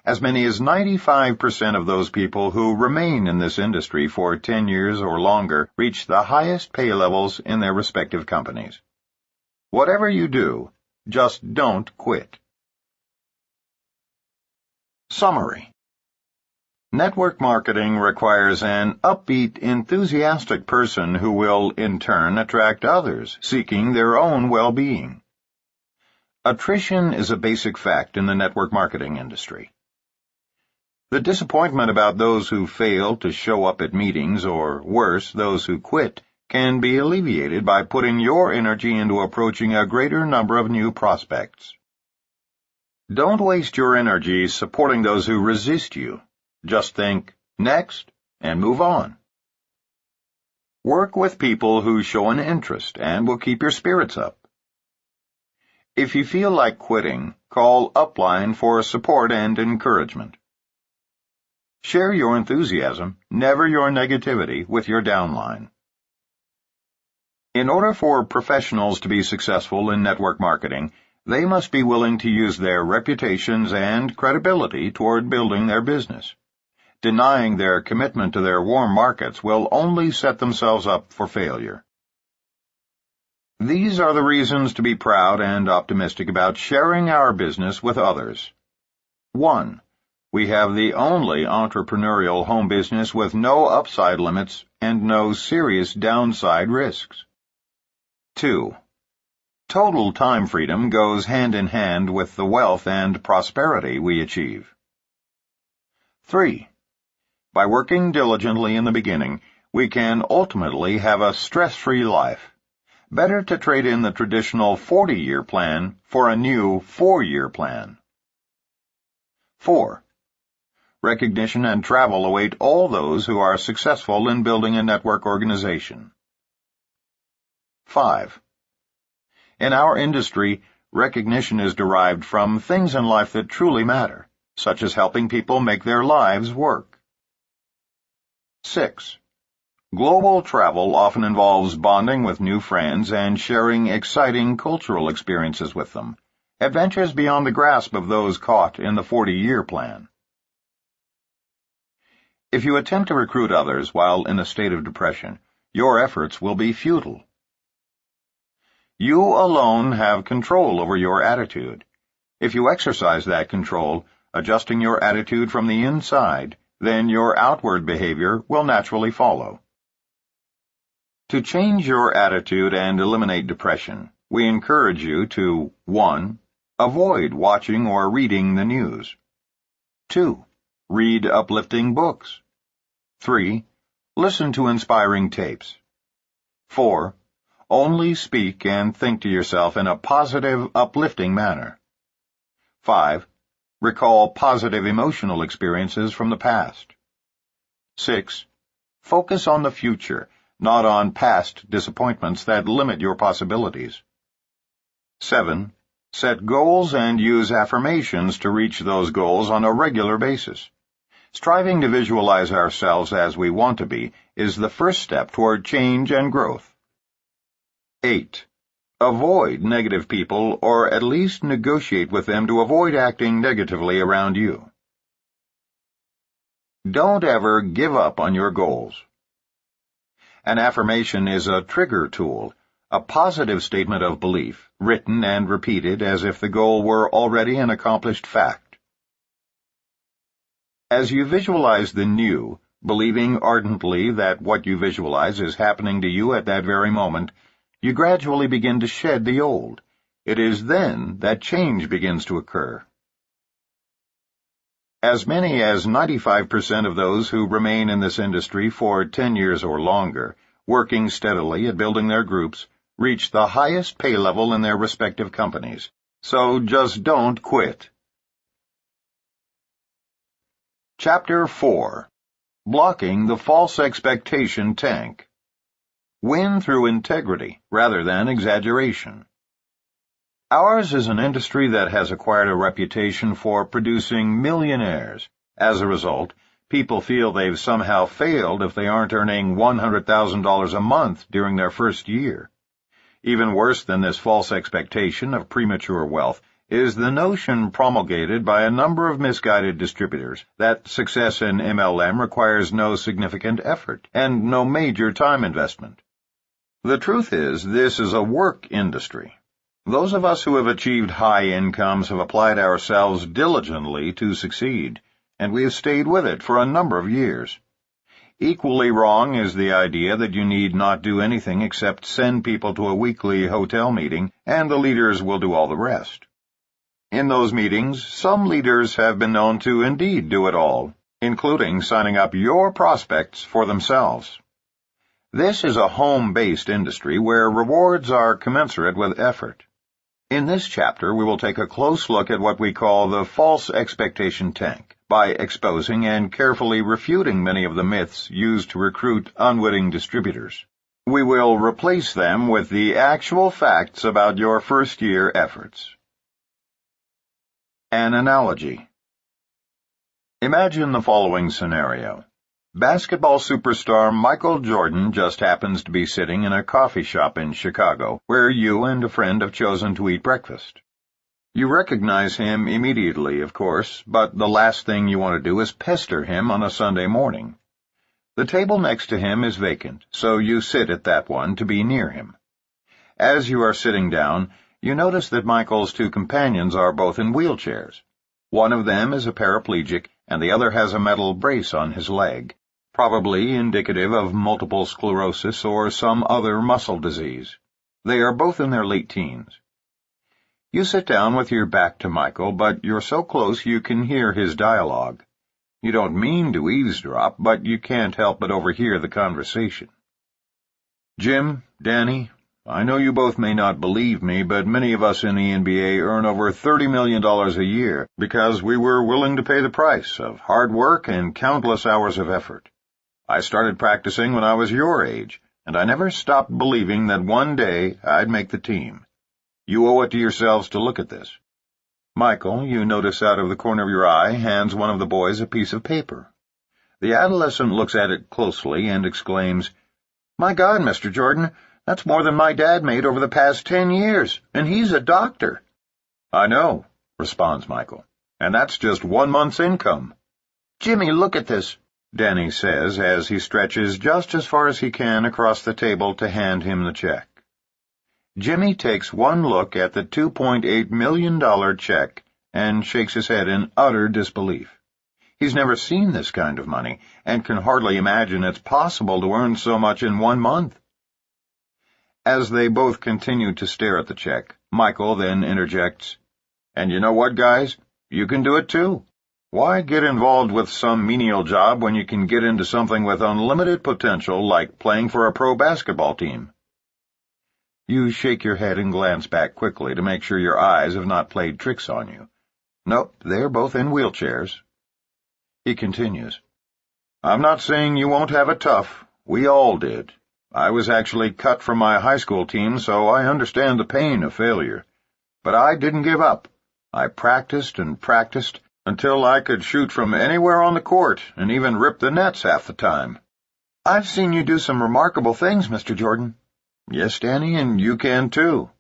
As many as 95% of those people who remain in this industry for 10 years or longer reach the highest pay levels in their respective companies. Whatever you do, just don't quit. Summary. Network marketing requires an upbeat, enthusiastic person who will, in turn, attract others seeking their own well-being. Attrition is a basic fact in the network marketing industry. The disappointment about those who fail to show up at meetings, or worse, those who quit, can be alleviated by putting your energy into approaching a greater number of new prospects. Don't waste your energy supporting those who resist you. Just think, next, and move on. Work with people who show an interest and will keep your spirits up. If you feel like quitting, call Upline for support and encouragement. Share your enthusiasm, never your negativity, with your downline. In order for professionals to be successful in network marketing, they must be willing to use their reputations and credibility toward building their business. Denying their commitment to their warm markets will only set themselves up for failure. These are the reasons to be proud and optimistic about sharing our business with others. 1. We have the only entrepreneurial home business with no upside limits and no serious downside risks. 2. Total time freedom goes hand in hand with the wealth and prosperity we achieve. 3. By working diligently in the beginning, we can ultimately have a stress-free life. Better to trade in the traditional 40-year plan for a new 4-year plan. 4. Recognition and travel await all those who are successful in building a network organization. 5. In our industry, recognition is derived from things in life that truly matter, such as helping people make their lives work. 6. Global travel often involves bonding with new friends and sharing exciting cultural experiences with them, adventures beyond the grasp of those caught in the 40-year plan. If you attempt to recruit others while in a state of depression, your efforts will be futile. You alone have control over your attitude. If you exercise that control, adjusting your attitude from the inside, then your outward behavior will naturally follow. To change your attitude and eliminate depression, we encourage you to 1. Avoid watching or reading the news. 2. Read uplifting books. 3. Listen to inspiring tapes. 4. Only speak and think to yourself in a positive, uplifting manner. 5. Recall positive emotional experiences from the past. 6. Focus on the future, not on past disappointments that limit your possibilities. 7. Set goals and use affirmations to reach those goals on a regular basis. Striving to visualize ourselves as we want to be is the first step toward change and growth. 8. Avoid negative people, or at least negotiate with them to avoid acting negatively around you. Don't ever give up on your goals. An affirmation is a trigger tool, a positive statement of belief, written and repeated as if the goal were already an accomplished fact. As you visualize the new, believing ardently that what you visualize is happening to you at that very moment, you gradually begin to shed the old. It is then that change begins to occur. As many as 95% of those who remain in this industry for 10 years or longer, working steadily at building their groups, reach the highest pay level in their respective companies. So just don't quit. Chapter 4. Blocking the False Expectation Tank. Win through integrity rather than exaggeration. Ours is an industry that has acquired a reputation for producing millionaires. As a result, people feel they've somehow failed if they aren't earning $100,000 a month during their first year. Even worse than this false expectation of premature wealth is the notion promulgated by a number of misguided distributors that success in MLM requires no significant effort and no major time investment. The truth is, this is a work industry. Those of us who have achieved high incomes have applied ourselves diligently to succeed, and we have stayed with it for a number of years. Equally wrong is the idea that you need not do anything except send people to a weekly hotel meeting, and the leaders will do all the rest. In those meetings, some leaders have been known to indeed do it all, including signing up your prospects for themselves. This is a home-based industry where rewards are commensurate with effort. In this chapter, we will take a close look at what we call the false expectation tank, by exposing and carefully refuting many of the myths used to recruit unwitting distributors. We will replace them with the actual facts about your first-year efforts. An analogy. Imagine the following scenario. Basketball superstar Michael Jordan just happens to be sitting in a coffee shop in Chicago, where you and a friend have chosen to eat breakfast. You recognize him immediately, of course, but the last thing you want to do is pester him on a Sunday morning. The table next to him is vacant, so you sit at that one to be near him. As you are sitting down, you notice that Michael's two companions are both in wheelchairs. One of them is a paraplegic, and the other has a metal brace on his leg, probably indicative of multiple sclerosis or some other muscle disease. They are both in their late teens. You sit down with your back to Michael, but you're so close you can hear his dialogue. You don't mean to eavesdrop, but you can't help but overhear the conversation. Jim, Danny, I know you both may not believe me, but many of us in the NBA earn over $30 million a year because we were willing to pay the price of hard work and countless hours of effort. I started practicing when I was your age, and I never stopped believing that one day I'd make the team. You owe it to yourselves to look at this. Michael, you notice out of the corner of your eye, hands one of the boys a piece of paper. The adolescent looks at it closely and exclaims, "My God, Mr. Jordan, that's more than my dad made over the past 10 years, and he's a doctor." "I know," responds Michael, "and that's just 1 month's income." "Jimmy, look at this," Danny says as he stretches just as far as he can across the table to hand him the check. Jimmy takes one look at the $2.8 million check and shakes his head in utter disbelief. He's never seen this kind of money, and can hardly imagine it's possible to earn so much in 1 month. As they both continue to stare at the check, Michael then interjects, "And you know what, guys? You can do it too. Why get involved with some menial job when you can get into something with unlimited potential like playing for a pro basketball team?" You shake your head and glance back quickly to make sure your eyes have not played tricks on you. Nope, they're both in wheelchairs. He continues, "I'm not saying you won't have it tough. We all did. I was actually cut from my high school team, so I understand the pain of failure. But I didn't give up. I practiced and practiced until I could shoot from anywhere on the court and even rip the nets half the time." "I've seen you do some remarkable things, Mr. Jordan." "Yes, Danny, and you can too.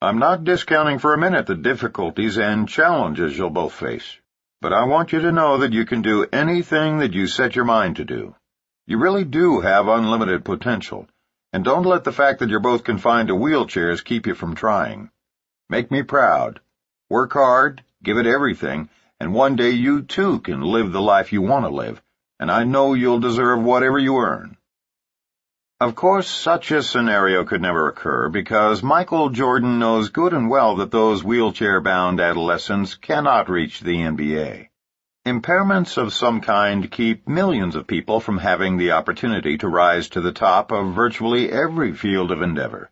I'm not discounting for a minute the difficulties and challenges you'll both face, but I want you to know that you can do anything that you set your mind to do. You really do have unlimited potential, and don't let the fact that you're both confined to wheelchairs keep you from trying. Make me proud. Work hard, give it everything, and one day you too can live the life you want to live, and I know you'll deserve whatever you earn." Of course, such a scenario could never occur because Michael Jordan knows good and well that those wheelchair-bound adolescents cannot reach the NBA. Impairments of some kind keep millions of people from having the opportunity to rise to the top of virtually every field of endeavor.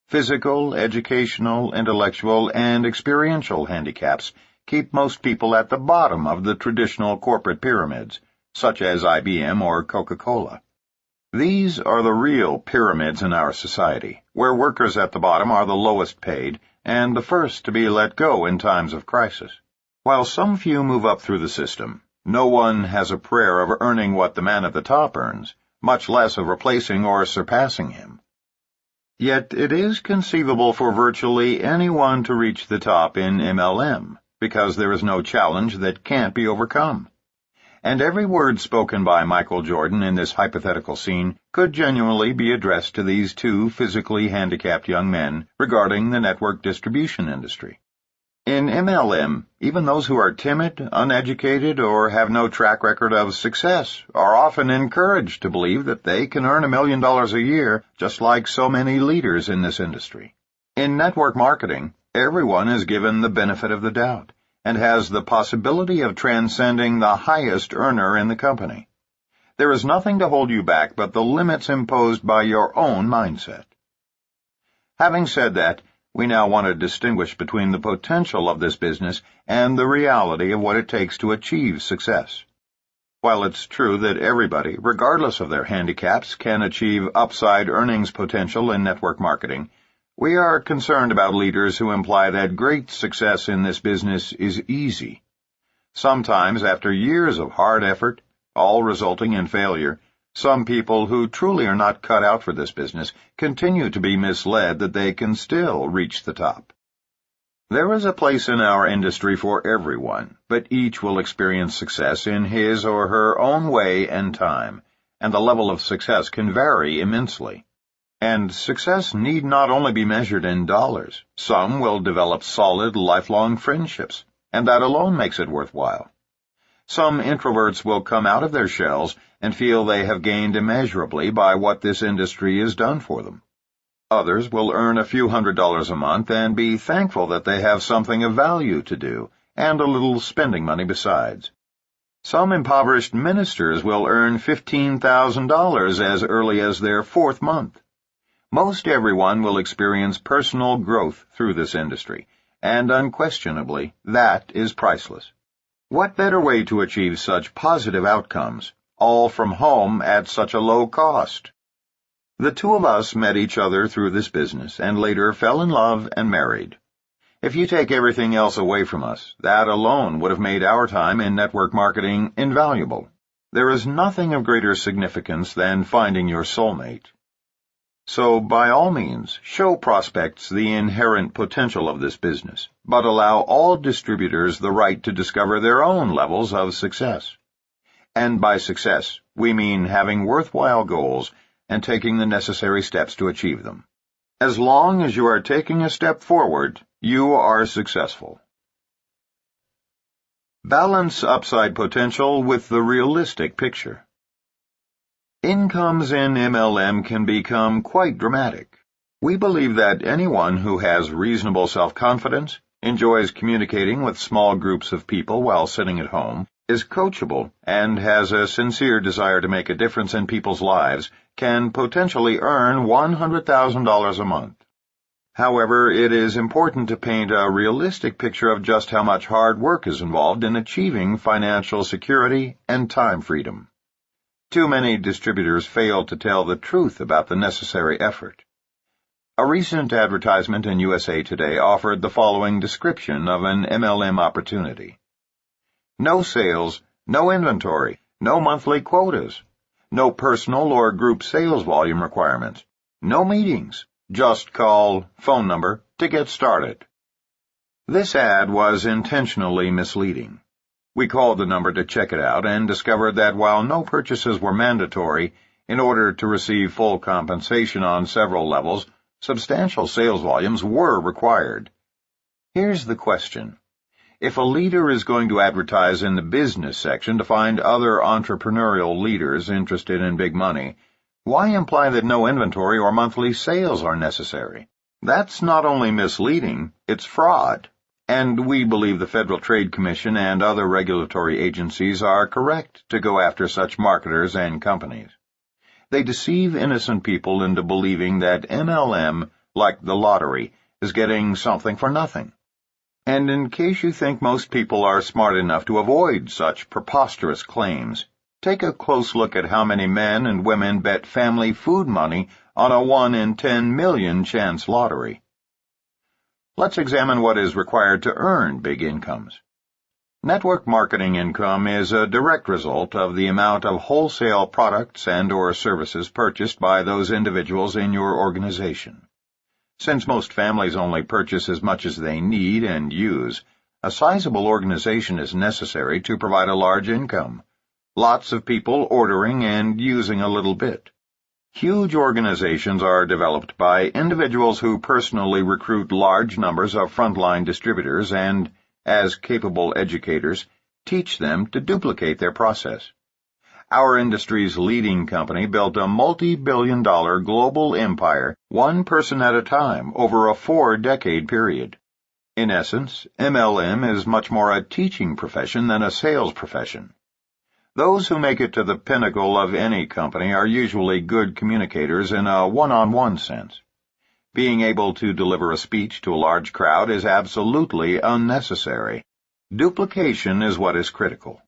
Physical, educational, intellectual, and experiential handicaps keep most people at the bottom of the traditional corporate pyramids, such as IBM or Coca-Cola. These are the real pyramids in our society, where workers at the bottom are the lowest paid and the first to be let go in times of crisis. While some few move up through the system, no one has a prayer of earning what the man at the top earns, much less of replacing or surpassing him. Yet it is conceivable for virtually anyone to reach the top in MLM, because there is no challenge that can't be overcome. And every word spoken by Michael Jordan in this hypothetical scene could genuinely be addressed to these two physically handicapped young men regarding the network distribution industry. In MLM, even those who are timid, uneducated, or have no track record of success are often encouraged to believe that they can earn $1 million a year, just like so many leaders in this industry. In network marketing, everyone is given the benefit of the doubt and has the possibility of transcending the highest earner in the company. There is nothing to hold you back but the limits imposed by your own mindset. Having said that, we now want to distinguish between the potential of this business and the reality of what it takes to achieve success. While it's true that everybody, regardless of their handicaps, can achieve upside earnings potential in network marketing, we are concerned about leaders who imply that great success in this business is easy. Sometimes, after years of hard effort, all resulting in failure, some people who truly are not cut out for this business continue to be misled that they can still reach the top. There is a place in our industry for everyone, but each will experience success in his or her own way and time, and the level of success can vary immensely. And success need not only be measured in dollars. Some will develop solid, lifelong friendships, and that alone makes it worthwhile. Some introverts will come out of their shells and feel they have gained immeasurably by what this industry has done for them. Others will earn a few $100s a month and be thankful that they have something of value to do, and a little spending money besides. Some impoverished ministers will earn $15,000 as early as their 4th month. Most everyone will experience personal growth through this industry, and unquestionably, that is priceless. What better way to achieve such positive outcomes, all from home at such a low cost? The two of us met each other through this business and later fell in love and married. If you take everything else away from us, that alone would have made our time in network marketing invaluable. There is nothing of greater significance than finding your soulmate. So, by all means, show prospects the inherent potential of this business, but allow all distributors the right to discover their own levels of success. And by success, we mean having worthwhile goals and taking the necessary steps to achieve them. As long as you are taking a step forward, you are successful. Balance upside potential with the realistic picture. Incomes in MLM can become quite dramatic. We believe that anyone who has reasonable self-confidence, enjoys communicating with small groups of people while sitting at home, is coachable, and has a sincere desire to make a difference in people's lives can potentially earn $100,000 a month. However, it is important to paint a realistic picture of just how much hard work is involved in achieving financial security and time freedom. Too many distributors fail to tell the truth about the necessary effort. A recent advertisement in USA Today offered the following description of an MLM opportunity. No sales, no inventory, no monthly quotas, no personal or group sales volume requirements, no meetings, just call, phone number, to get started. This ad was intentionally misleading. We called the number to check it out and discovered that while no purchases were mandatory, in order to receive full compensation on several levels, substantial sales volumes were required. Here's the question. If a leader is going to advertise in the business section to find other entrepreneurial leaders interested in big money, why imply that no inventory or monthly sales are necessary? That's not only misleading, it's fraud. And we believe the Federal Trade Commission and other regulatory agencies are correct to go after such marketers and companies. They deceive innocent people into believing that MLM, like the lottery, is getting something for nothing. And in case you think most people are smart enough to avoid such preposterous claims, take a close look at how many men and women bet family food money on a 1 in 10 million chance lottery. Let's examine what is required to earn big incomes. Network marketing income is a direct result of the amount of wholesale products and/or services purchased by those individuals in your organization. Since most families only purchase as much as they need and use, a sizable organization is necessary to provide a large income. Lots of people ordering and using a little bit. Huge organizations are developed by individuals who personally recruit large numbers of frontline distributors and, as capable educators, teach them to duplicate their process. Our industry's leading company built a multi-billion-dollar global empire, one person at a time, over a 4-decade period. In essence, MLM is much more a teaching profession than a sales profession. Those who make it to the pinnacle of any company are usually good communicators in a one-on-one sense. Being able to deliver a speech to a large crowd is absolutely unnecessary. Duplication is what is critical.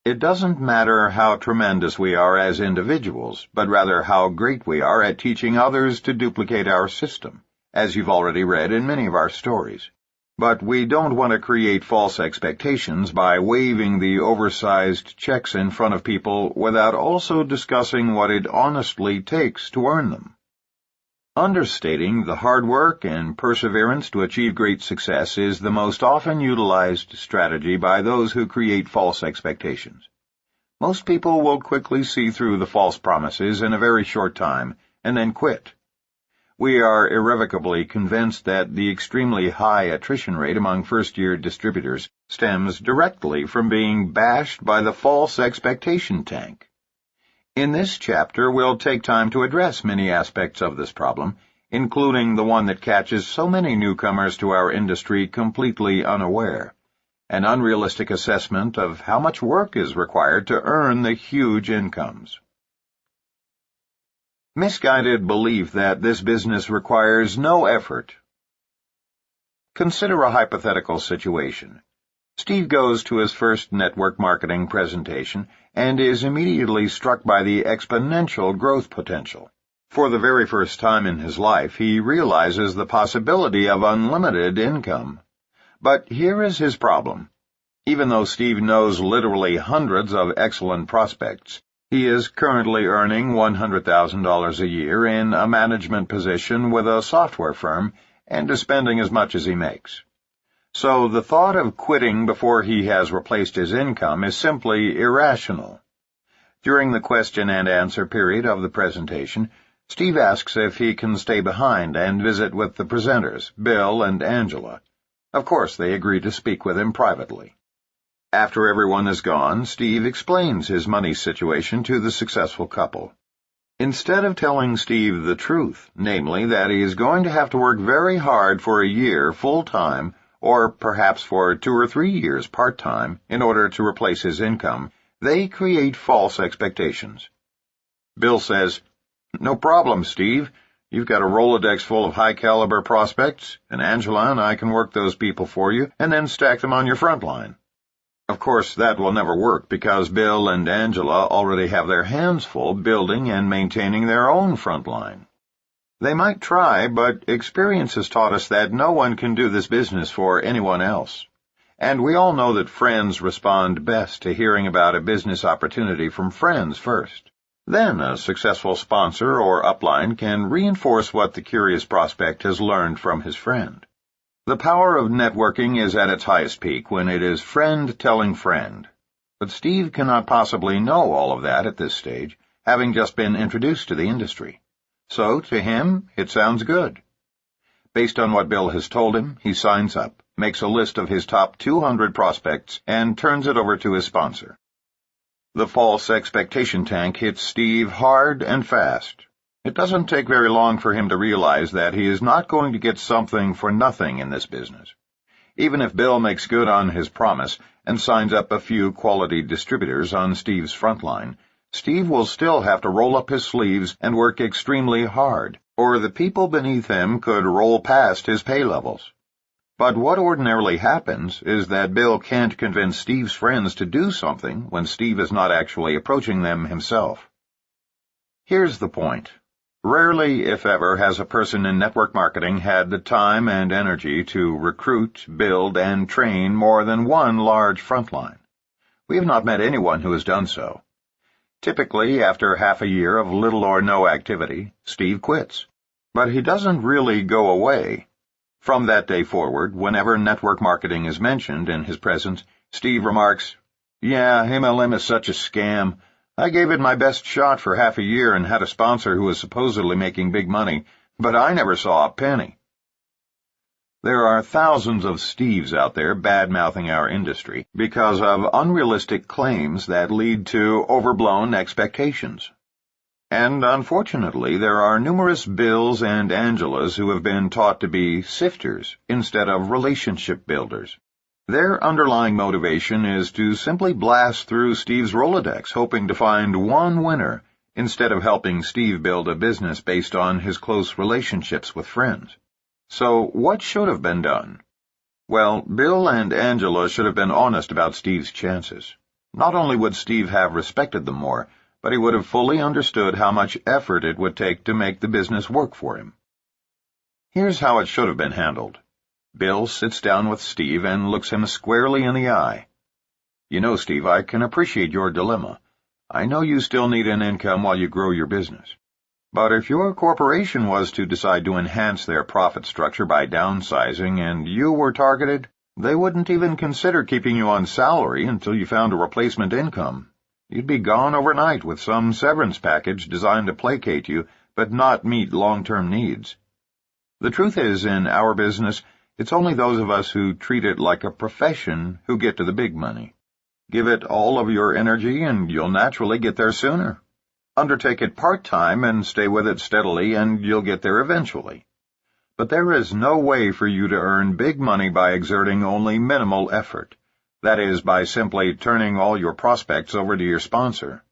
It doesn't matter how tremendous we are as individuals, but rather how great we are at teaching others to duplicate our system, as you've already read in many of our stories. But we don't want to create false expectations by waving the oversized checks in front of people without also discussing what it honestly takes to earn them. Understating the hard work and perseverance to achieve great success is the most often utilized strategy by those who create false expectations. Most people will quickly see through the false promises in a very short time and then quit. We are irrevocably convinced that the extremely high attrition rate among first-year distributors stems directly from being bashed by the false expectation tank. In this chapter, we'll take time to address many aspects of this problem, including the one that catches so many newcomers to our industry completely unaware, an unrealistic assessment of how much work is required to earn the huge incomes. Misguided belief that this business requires no effort. Consider a hypothetical situation. Steve goes to his first network marketing presentation and is immediately struck by the exponential growth potential. For the very first time in his life, he realizes the possibility of unlimited income. But here is his problem. Even though Steve knows literally hundreds of excellent prospects, he is currently earning $100,000 a year in a management position with a software firm and is spending as much as he makes. So the thought of quitting before he has replaced his income is simply irrational. During the question and answer period of the presentation, Steve asks if he can stay behind and visit with the presenters, Bill and Angela. Of course, they agree to speak with him privately. After everyone is gone, Steve explains his money situation to the successful couple. Instead of telling Steve the truth, namely that he is going to have to work very hard for a year full-time, or perhaps for 2 or 3 years part-time, in order to replace his income, they create false expectations. Bill says, "No problem, Steve. You've got a Rolodex full of high-caliber prospects, and Angela and I can work those people for you and then stack them on your front line." Of course, that will never work because Bill and Angela already have their hands full building and maintaining their own front line. They might try, but experience has taught us that no one can do this business for anyone else. And we all know that friends respond best to hearing about a business opportunity from friends first. Then a successful sponsor or upline can reinforce what the curious prospect has learned from his friend. The power of networking is at its highest peak when it is friend telling friend. But Steve cannot possibly know all of that at this stage, having just been introduced to the industry. So, to him, it sounds good. Based on what Bill has told him, he signs up, makes a list of his top 200 prospects, and turns it over to his sponsor. The false expectation tank hits Steve hard and fast. It doesn't take very long for him to realize that he is not going to get something for nothing in this business. Even if Bill makes good on his promise and signs up a few quality distributors on Steve's front line, Steve will still have to roll up his sleeves and work extremely hard, or the people beneath him could roll past his pay levels. But what ordinarily happens is that Bill can't convince Steve's friends to do something when Steve is not actually approaching them himself. Here's the point. Rarely, if ever, has a person in network marketing had the time and energy to recruit, build, and train more than one large frontline. We have not met anyone who has done so. Typically, after half a year of little or no activity, Steve quits. But he doesn't really go away. From that day forward, whenever network marketing is mentioned in his presence, Steve remarks, "Yeah, MLM is such a scam. I gave it my best shot for half a year and had a sponsor who was supposedly making big money, but I never saw a penny. There are thousands of Steves out there bad-mouthing our industry because of unrealistic claims that lead to overblown expectations. And unfortunately, there are numerous Bills and Angelas who have been taught to be sifters instead of relationship builders. Their underlying motivation is to simply blast through Steve's Rolodex, hoping to find one winner, instead of helping Steve build a business based on his close relationships with friends. So what should have been done? Well, Bill and Angela should have been honest about Steve's chances. Not only would Steve have respected them more, but he would have fully understood how much effort it would take to make the business work for him. Here's how it should have been handled. Bill sits down with Steve and looks him squarely in the eye. You know, Steve, I can appreciate your dilemma. I know you still need an income while you grow your business. But if your corporation was to decide to enhance their profit structure by downsizing and you were targeted, they wouldn't even consider keeping you on salary until you found a replacement income. You'd be gone overnight with some severance package designed to placate you, but not meet long-term needs. The truth is, in our business, it's only those of us who treat it like a profession who get to the big money. Give it all of your energy and you'll naturally get there sooner. Undertake it part-time and stay with it steadily and you'll get there eventually. But there is no way for you to earn big money by exerting only minimal effort. That is, by simply turning all your prospects over to your sponsor.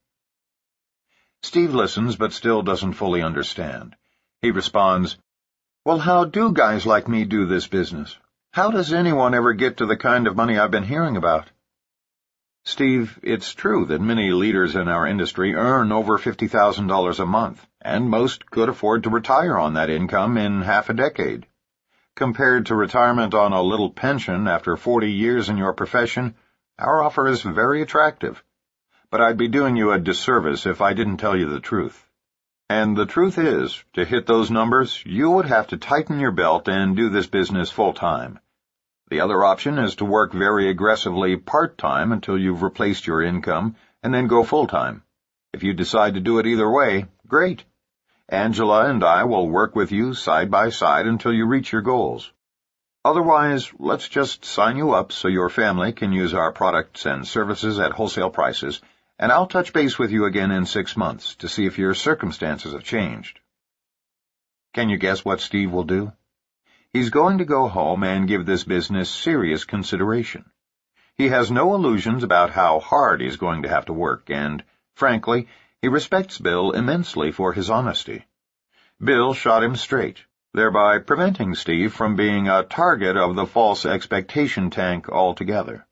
Steve listens but still doesn't fully understand. He responds, "Well, how do guys like me do this business? How does anyone ever get to the kind of money I've been hearing about?" Steve, it's true that many leaders in our industry earn over $50,000 a month, and most could afford to retire on that income in half a decade. Compared to retirement on a little pension after 40 years in your profession, our offer is very attractive. But I'd be doing you a disservice if I didn't tell you the truth. And the truth is, to hit those numbers, you would have to tighten your belt and do this business full-time. The other option is to work very aggressively part-time until you've replaced your income, and then go full-time. If you decide to do it either way, great. Angela and I will work with you side by side until you reach your goals. Otherwise, let's just sign you up so your family can use our products and services at wholesale prices, and I'll touch base with you again in 6 months to see if your circumstances have changed. Can you guess what Steve will do? He's going to go home and give this business serious consideration. He has no illusions about how hard he's going to have to work, and, frankly, he respects Bill immensely for his honesty. Bill shot him straight, thereby preventing Steve from being a target of the false expectation tank altogether.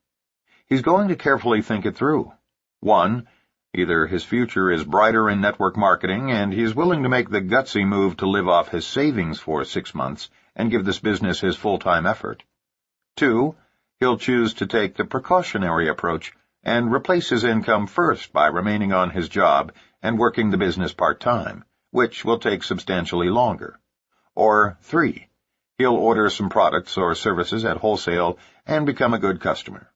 He's going to carefully think it through. 1, either his future is brighter in network marketing and he's willing to make the gutsy move to live off his savings for 6 months and give this business his full-time effort. 2, he'll choose to take the precautionary approach and replace his income first by remaining on his job and working the business part-time, which will take substantially longer. Or 3, he'll order some products or services at wholesale and become a good customer.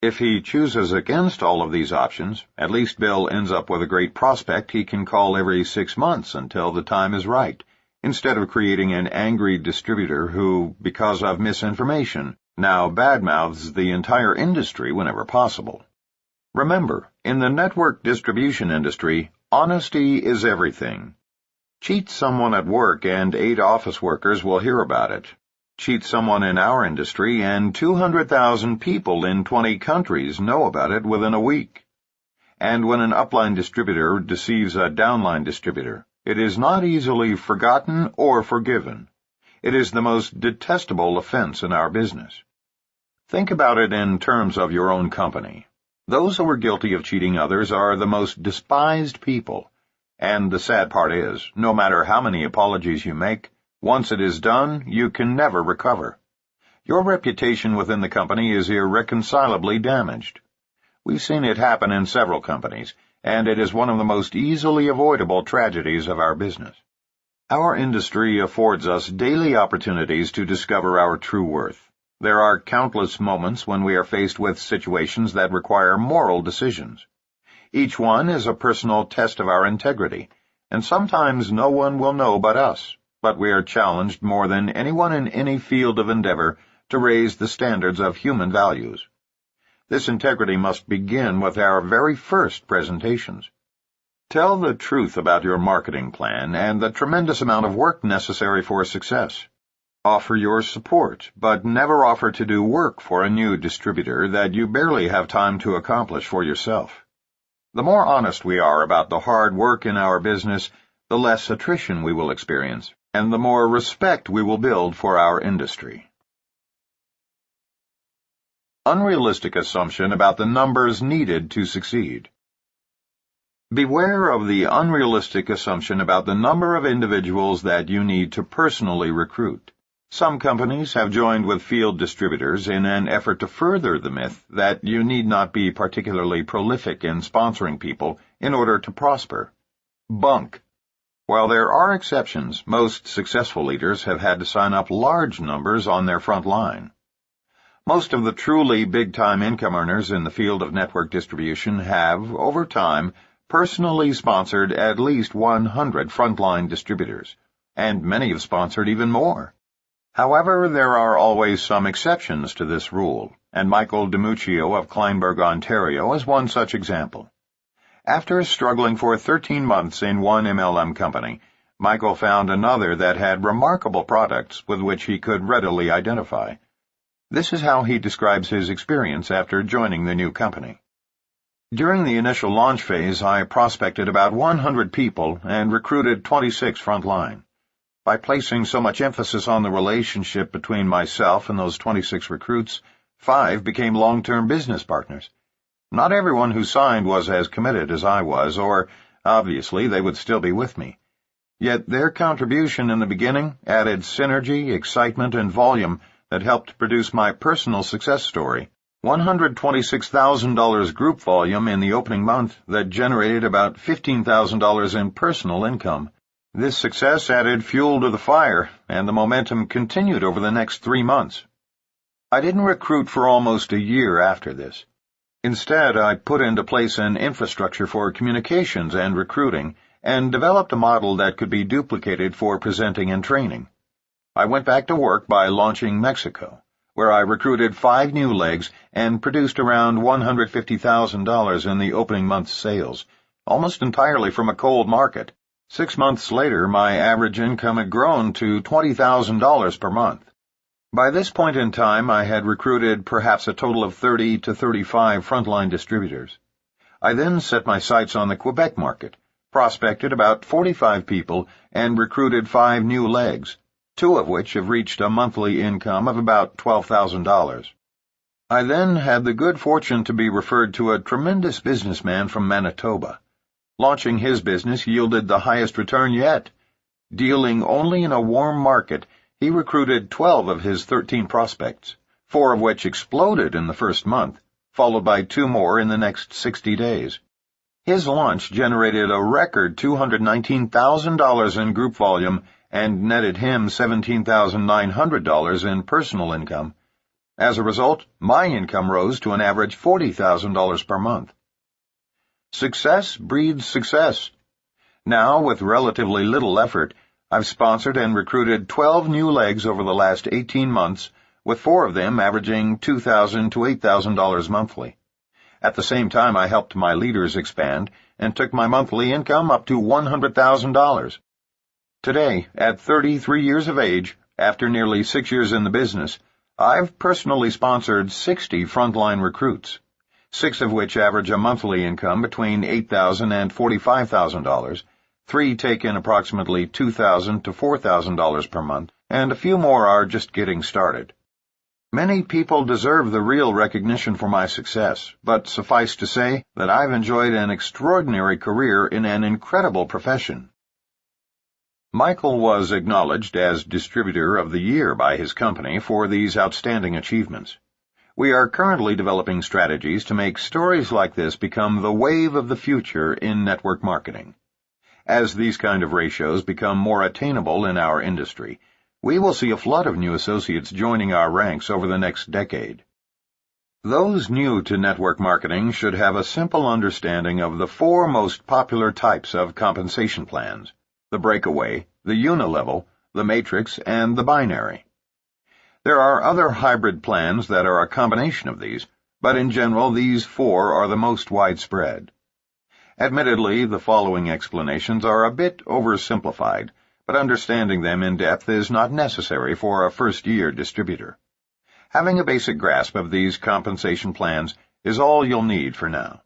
If he chooses against all of these options, at least Bill ends up with a great prospect he can call every 6 months until the time is right, instead of creating an angry distributor who, because of misinformation, now badmouths the entire industry whenever possible. Remember, in the network distribution industry, honesty is everything. Cheat someone at work and 8 office workers will hear about it. Cheat someone in our industry and 200,000 people in 20 countries know about it within a week. And when an upline distributor deceives a downline distributor, it is not easily forgotten or forgiven. It is the most detestable offense in our business. Think about it in terms of your own company. Those who are guilty of cheating others are the most despised people. And the sad part is, no matter how many apologies you make, once it is done, you can never recover. Your reputation within the company is irreconcilably damaged. We've seen it happen in several companies, and it is one of the most easily avoidable tragedies of our business. Our industry affords us daily opportunities to discover our true worth. There are countless moments when we are faced with situations that require moral decisions. Each one is a personal test of our integrity, and sometimes no one will know but us, but we are challenged more than anyone in any field of endeavor to raise the standards of human values. This integrity must begin with our very first presentations. Tell the truth about your marketing plan and the tremendous amount of work necessary for success. Offer your support, but never offer to do work for a new distributor that you barely have time to accomplish for yourself. The more honest we are about the hard work in our business, the less attrition we will experience, and the more respect we will build for our industry. Unrealistic assumption about the numbers needed to succeed. Beware of the unrealistic assumption about the number of individuals that you need to personally recruit. Some companies have joined with field distributors in an effort to further the myth that you need not be particularly prolific in sponsoring people in order to prosper. Bunk. While there are exceptions, most successful leaders have had to sign up large numbers on their front line. Most of the truly big-time income earners in the field of network distribution have, over time, personally sponsored at least 100 frontline distributors, and many have sponsored even more. However, there are always some exceptions to this rule, and Michael DiMuccio of Kleinburg, Ontario, is one such example. After struggling for 13 months in one MLM company, Michael found another that had remarkable products with which he could readily identify. This is how he describes his experience after joining the new company. During the initial launch phase, I prospected about 100 people and recruited 26 frontline. By placing so much emphasis on the relationship between myself and those 26 recruits, 5 became long-term business partners. Not everyone who signed was as committed as I was, or, obviously, they would still be with me. Yet their contribution in the beginning added synergy, excitement, and volume that helped produce my personal success story. $126,000 group volume in the opening month that generated about $15,000 in personal income. This success added fuel to the fire, and the momentum continued over the next 3 months. I didn't recruit for almost a year after this. Instead, I put into place an infrastructure for communications and recruiting, and developed a model that could be duplicated for presenting and training. I went back to work by launching Mexico, where I recruited 5 new legs and produced around $150,000 in the opening month's sales, almost entirely from a cold market. 6 months later, my average income had grown to $20,000 per month. By this point in time, I had recruited perhaps a total of 30 to 35 frontline distributors. I then set my sights on the Quebec market, prospected about 45 people, and recruited 5 new legs, 2 of which have reached a monthly income of about $12,000. I then had the good fortune to be referred to a tremendous businessman from Manitoba. Launching his business yielded the highest return yet. Dealing only in a warm market, he recruited 12 of his 13 prospects, 4 of which exploded in the first month, followed by 2 more in the next 60 days. His launch generated a record $219,000 in group volume and netted him $17,900 in personal income. As a result, my income rose to an average $40,000 per month. Success breeds success. Now, with relatively little effort, I've sponsored and recruited 12 new legs over the last 18 months, with 4 of them averaging $2,000 to $8,000 monthly. At the same time, I helped my leaders expand and took my monthly income up to $100,000. Today, at 33 years of age, after nearly 6 years in the business, I've personally sponsored 60 frontline recruits, 6 of which average a monthly income between $8,000 and $45,000, 3 take in approximately $2,000 to $4,000 per month, and a few more are just getting started. Many people deserve the real recognition for my success, but suffice to say that I've enjoyed an extraordinary career in an incredible profession. Michael was acknowledged as Distributor of the Year by his company for these outstanding achievements. We are currently developing strategies to make stories like this become the wave of the future in network marketing. As these kind of ratios become more attainable in our industry, we will see a flood of new associates joining our ranks over the next decade. Those new to network marketing should have a simple understanding of the four most popular types of compensation plans: the breakaway, the unilevel, the matrix, and the binary. There are other hybrid plans that are a combination of these, but in general these four are the most widespread. Admittedly, the following explanations are a bit oversimplified, but understanding them in depth is not necessary for a first-year distributor. Having a basic grasp of these compensation plans is all you'll need for now.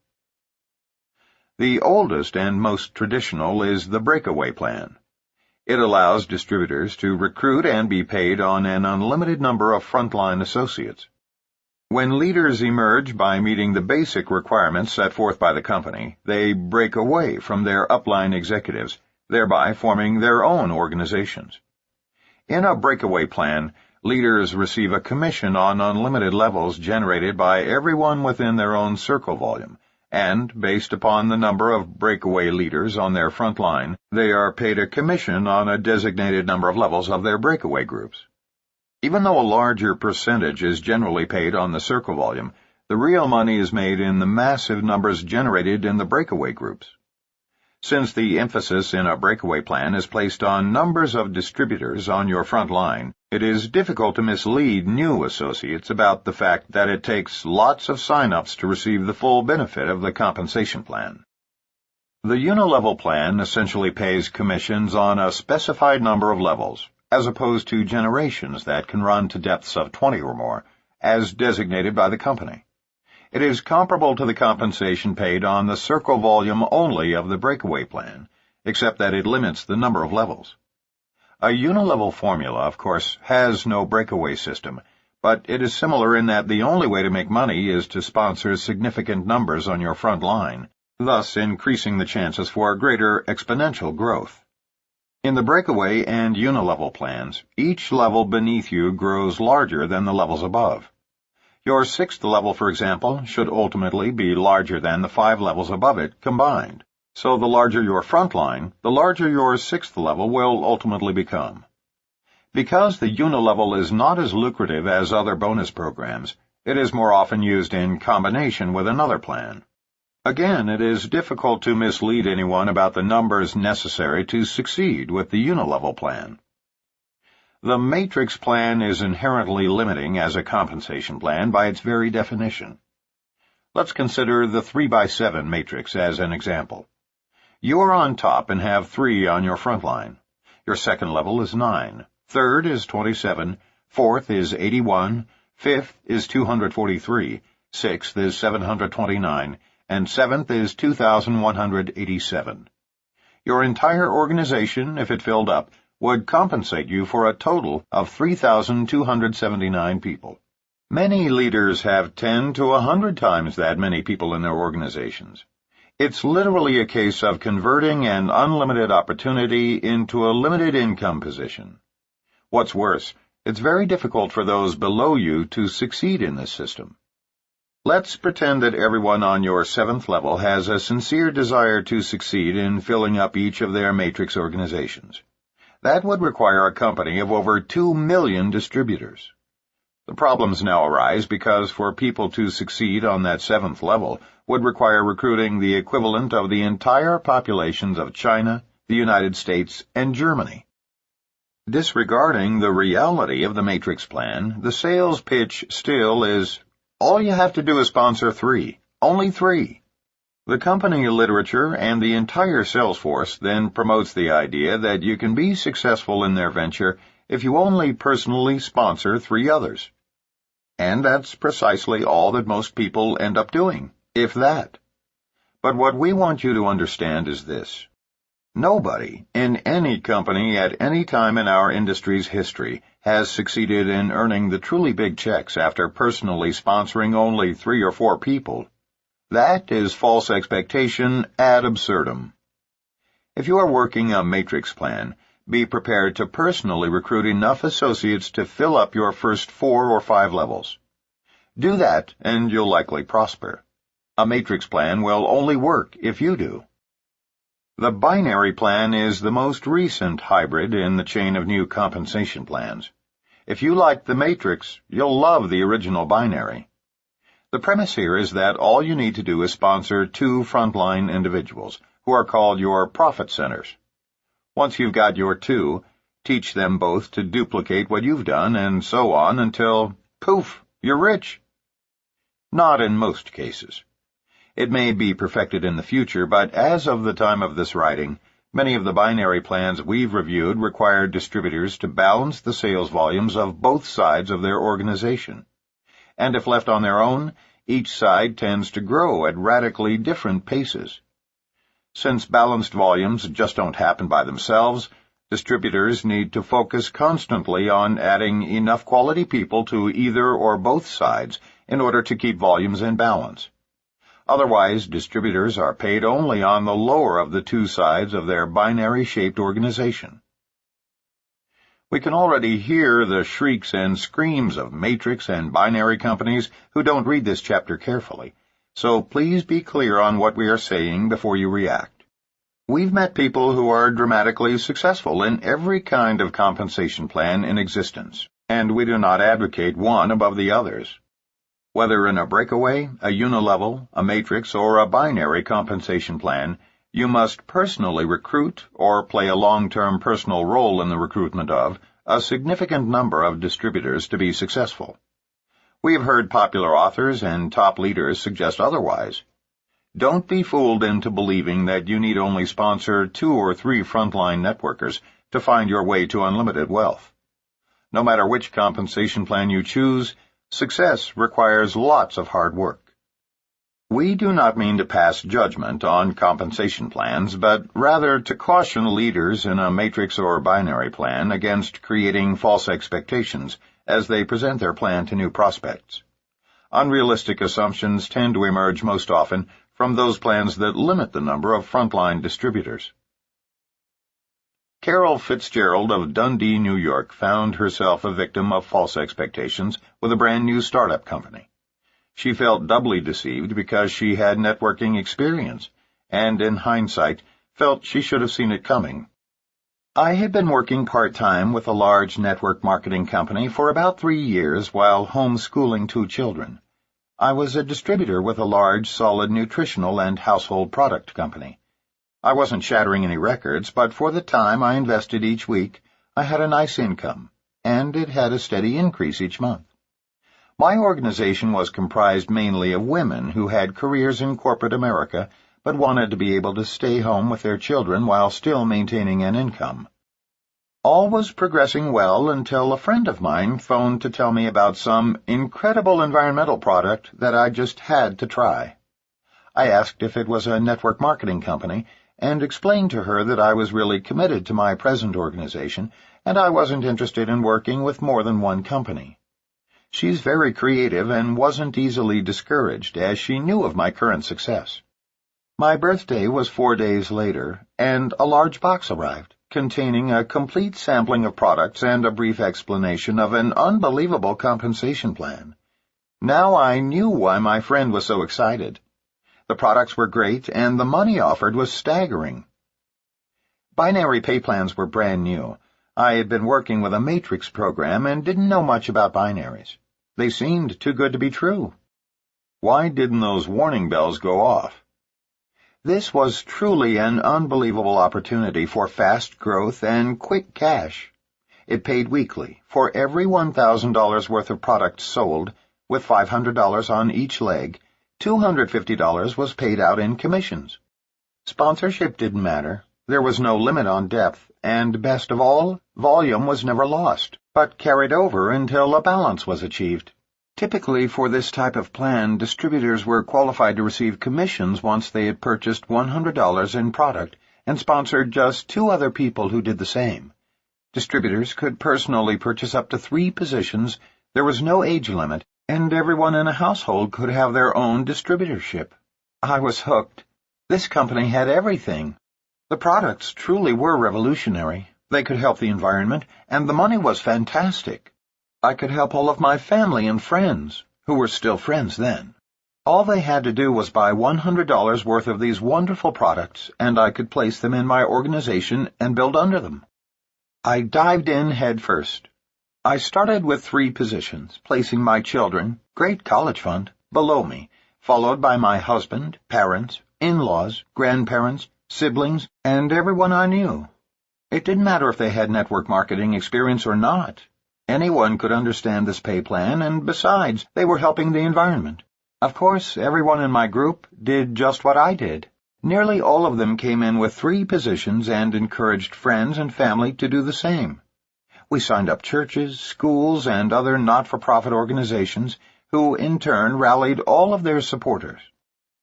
The oldest and most traditional is the breakaway plan. It allows distributors to recruit and be paid on an unlimited number of frontline associates. When leaders emerge by meeting the basic requirements set forth by the company, they break away from their upline executives, thereby forming their own organizations. In a breakaway plan, leaders receive a commission on unlimited levels generated by everyone within their own circle volume, and, based upon the number of breakaway leaders on their front line, they are paid a commission on a designated number of levels of their breakaway groups. Even though a larger percentage is generally paid on the circle volume, the real money is made in the massive numbers generated in the breakaway groups. Since the emphasis in a breakaway plan is placed on numbers of distributors on your front line, it is difficult to mislead new associates about the fact that it takes lots of sign-ups to receive the full benefit of the compensation plan. The unilevel plan essentially pays commissions on a specified number of levels, as opposed to generations that can run to depths of 20 or more, as designated by the company. It is comparable to the compensation paid on the circle volume only of the breakaway plan, except that it limits the number of levels. A unilevel formula, of course, has no breakaway system, but it is similar in that the only way to make money is to sponsor significant numbers on your front line, thus increasing the chances for greater exponential growth. In the breakaway and unilevel plans, each level beneath you grows larger than the levels above. Your sixth level, for example, should ultimately be larger than the 5 levels above it combined. So the larger your front line, the larger your sixth level will ultimately become. Because the unilevel is not as lucrative as other bonus programs, it is more often used in combination with another plan. Again, it is difficult to mislead anyone about the numbers necessary to succeed with the unilevel plan. The matrix plan is inherently limiting as a compensation plan by its very definition. Let's consider the 3x7 matrix as an example. You are on top and have 3 on your front line. Your second level is 9, third is 27, fourth is 81, fifth is 243, sixth is 729, and seventh is 2,187. Your entire organization, if it filled up, would compensate you for a total of 3,279 people. Many leaders have 10 to 100 times that many people in their organizations. It's literally a case of converting an unlimited opportunity into a limited income position. What's worse, it's very difficult for those below you to succeed in this system. Let's pretend that everyone on your 7th level has a sincere desire to succeed in filling up each of their matrix organizations. That would require a company of over 2 million distributors. The problems now arise because for people to succeed on that 7th level would require recruiting the equivalent of the entire populations of China, the United States, and Germany. Disregarding the reality of the matrix plan, the sales pitch still is, all you have to do is sponsor 3, only 3. The company literature and the entire sales force then promotes the idea that you can be successful in their venture if you only personally sponsor 3 others. And that's precisely all that most people end up doing, if that. But what we want you to understand is this. Nobody in any company at any time in our industry's history has succeeded in earning the truly big checks after personally sponsoring only 3 or 4 people. That is false expectation ad absurdum. If you are working a matrix plan, be prepared to personally recruit enough associates to fill up your first 4 or 5 levels. Do that, and you'll likely prosper. A matrix plan will only work if you do. The binary plan is the most recent hybrid in the chain of new compensation plans. If you like the matrix, you'll love the original binary. The premise here is that all you need to do is sponsor 2 frontline individuals, who are called your profit centers. Once you've got your 2, teach them both to duplicate what you've done, and so on until, poof, you're rich. Not in most cases. It may be perfected in the future, but as of the time of this writing, many of the binary plans we've reviewed require distributors to balance the sales volumes of both sides of their organization. And if left on their own, each side tends to grow at radically different paces. Since balanced volumes just don't happen by themselves, distributors need to focus constantly on adding enough quality people to either or both sides in order to keep volumes in balance. Otherwise, distributors are paid only on the lower of the 2 sides of their binary-shaped organization. We can already hear the shrieks and screams of matrix and binary companies who don't read this chapter carefully, so please be clear on what we are saying before you react. We've met people who are dramatically successful in every kind of compensation plan in existence, and we do not advocate one above the others. Whether in a breakaway, a unilevel, a matrix, or a binary compensation plan, you must personally recruit or play a long-term personal role in the recruitment of a significant number of distributors to be successful. We have heard popular authors and top leaders suggest otherwise. Don't be fooled into believing that you need only sponsor 2 or 3 frontline networkers to find your way to unlimited wealth. No matter which compensation plan you choose, success requires lots of hard work. We do not mean to pass judgment on compensation plans, but rather to caution leaders in a matrix or binary plan against creating false expectations as they present their plan to new prospects. Unrealistic assumptions tend to emerge most often from those plans that limit the number of frontline distributors. Carol Fitzgerald of Dundee, New York, found herself a victim of false expectations with a brand-new startup company. She felt doubly deceived because she had networking experience, and in hindsight, felt she should have seen it coming. I had been working part-time with a large network marketing company for about 3 years while homeschooling 2 children. I was a distributor with a large, solid nutritional and household product company. I wasn't shattering any records, but for the time I invested each week, I had a nice income, and it had a steady increase each month. My organization was comprised mainly of women who had careers in corporate America, but wanted to be able to stay home with their children while still maintaining an income. All was progressing well until a friend of mine phoned to tell me about some incredible environmental product that I just had to try. I asked if it was a network marketing company, and explained to her that I was really committed to my present organization, and I wasn't interested in working with more than one company. She's very creative and wasn't easily discouraged, as she knew of my current success. My birthday was 4 days later, and a large box arrived, containing a complete sampling of products and a brief explanation of an unbelievable compensation plan. Now I knew why my friend was so excited. The products were great, and the money offered was staggering. Binary pay plans were brand new. I had been working with a matrix program and didn't know much about binaries. They seemed too good to be true. Why didn't those warning bells go off? This was truly an unbelievable opportunity for fast growth and quick cash. It paid weekly for every $1,000 worth of products sold, with $500 on each leg. $250 was paid out in commissions. Sponsorship didn't matter. There was no limit on depth, and best of all, volume was never lost, but carried over until a balance was achieved. Typically, for this type of plan, distributors were qualified to receive commissions once they had purchased $100 in product and sponsored just 2 other people who did the same. Distributors could personally purchase up to 3 positions, there was no age limit, and everyone in a household could have their own distributorship. I was hooked. This company had everything. The products truly were revolutionary. They could help the environment, and the money was fantastic. I could help all of my family and friends, who were still friends then. All they had to do was buy $100 worth of these wonderful products, and I could place them in my organization and build under them. I dived in head first. I started with 3 positions, placing my children, great college fund, below me, followed by my husband, parents, in-laws, grandparents, siblings, and everyone I knew. It didn't matter if they had network marketing experience or not. Anyone could understand this pay plan, and besides, they were helping the environment. Of course, everyone in my group did just what I did. Nearly all of them came in with 3 positions and encouraged friends and family to do the same. We signed up churches, schools, and other not-for-profit organizations who, in turn, rallied all of their supporters.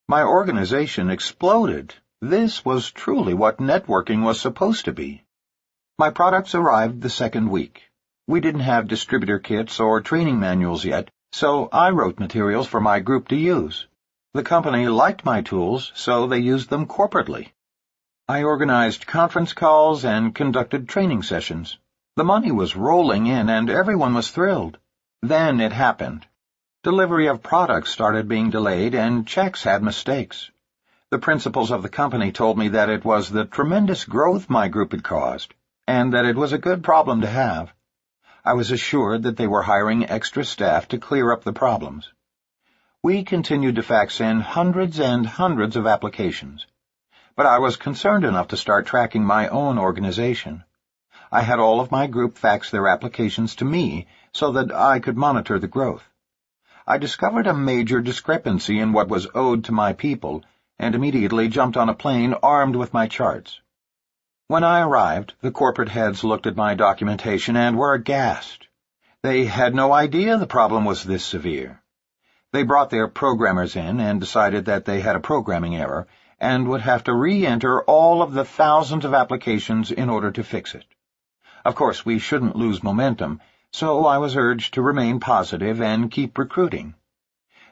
My organization exploded. This was truly what networking was supposed to be. My products arrived the second week. We didn't have distributor kits or training manuals yet, so I wrote materials for my group to use. The company liked my tools, so they used them corporately. I organized conference calls and conducted training sessions. The money was rolling in, and everyone was thrilled. Then it happened. Delivery of products started being delayed, and checks had mistakes. The principals of the company told me that it was the tremendous growth my group had caused, and that it was a good problem to have. I was assured that they were hiring extra staff to clear up the problems. We continued to fax in hundreds and hundreds of applications, but I was concerned enough to start tracking my own organization. I had all of my group fax their applications to me so that I could monitor the growth. I discovered a major discrepancy in what was owed to my people and immediately jumped on a plane armed with my charts. When I arrived, the corporate heads looked at my documentation and were aghast. They had no idea the problem was this severe. They brought their programmers in and decided that they had a programming error and would have to re-enter all of the thousands of applications in order to fix it. Of course, we shouldn't lose momentum, so I was urged to remain positive and keep recruiting.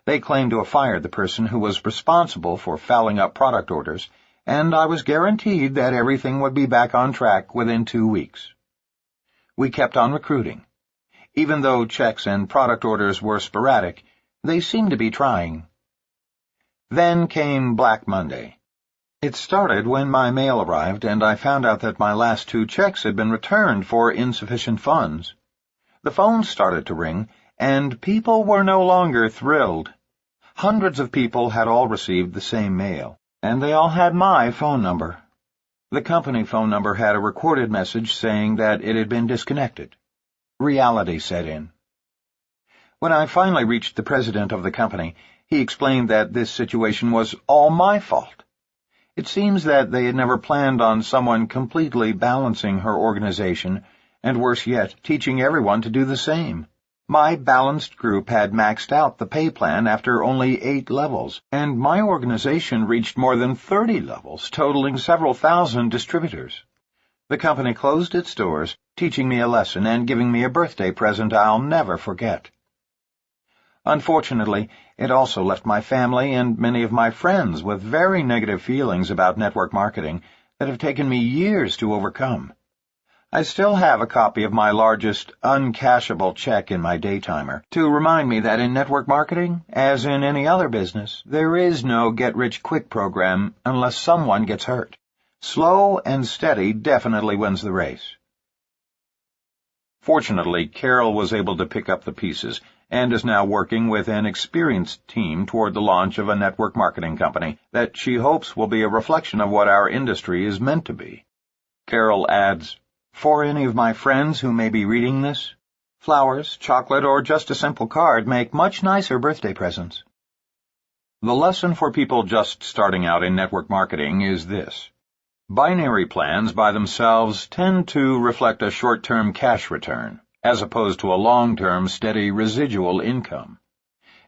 They claimed to have fired the person who was responsible for fouling up product orders, and I was guaranteed that everything would be back on track within 2 weeks. We kept on recruiting. Even though checks and product orders were sporadic, they seemed to be trying. Then came Black Monday. It started when my mail arrived and I found out that my last 2 checks had been returned for insufficient funds. The phones started to ring, and people were no longer thrilled. Hundreds of people had all received the same mail, and they all had my phone number. The company phone number had a recorded message saying that it had been disconnected. Reality set in. When I finally reached the president of the company, he explained that this situation was all my fault. It seems that they had never planned on someone completely balancing her organization, and worse yet, teaching everyone to do the same. My balanced group had maxed out the pay plan after only 8 levels, and my organization reached more than 30 levels, totaling several thousand distributors. The company closed its doors, teaching me a lesson and giving me a birthday present I'll never forget. Unfortunately, it also left my family and many of my friends with very negative feelings about network marketing that have taken me years to overcome. I still have a copy of my largest uncashable check in my daytimer to remind me that in network marketing, as in any other business, there is no get-rich-quick program unless someone gets hurt. Slow and steady definitely wins the race. Fortunately, Carol was able to pick up the pieces and is now working with an experienced team toward the launch of a network marketing company that she hopes will be a reflection of what our industry is meant to be. Carol adds, "For any of my friends who may be reading this, flowers, chocolate, or just a simple card make much nicer birthday presents." The lesson for people just starting out in network marketing is this. Binary plans by themselves tend to reflect a short-term cash return, as opposed to a long-term steady residual income.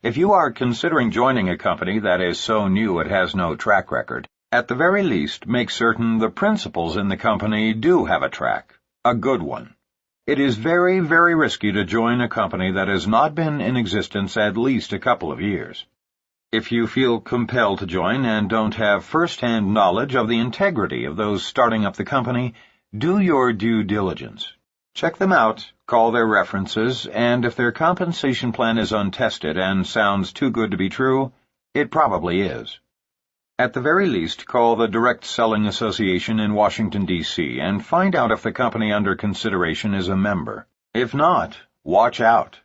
If you are considering joining a company that is so new it has no track record, at the very least make certain the principals in the company do have a track, a good one. It is very, very risky to join a company that has not been in existence at least a couple of years. If you feel compelled to join and don't have first-hand knowledge of the integrity of those starting up the company, do your due diligence. Check them out, call their references, and if their compensation plan is untested and sounds too good to be true, it probably is. At the very least, call the Direct Selling Association in Washington, D.C., and find out if the company under consideration is a member. If not, watch out.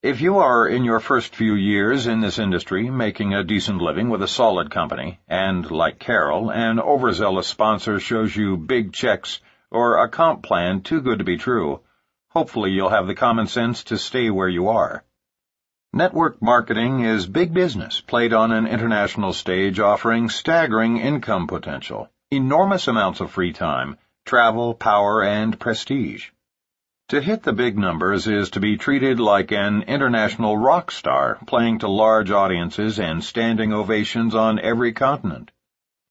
If you are in your first few years in this industry, making a decent living with a solid company, and, like Carol, an overzealous sponsor shows you big checks or a comp plan too good to be true, hopefully you'll have the common sense to stay where you are. Network marketing is big business played on an international stage, offering staggering income potential, enormous amounts of free time, travel, power, and prestige. To hit the big numbers is to be treated like an international rock star, playing to large audiences and standing ovations on every continent.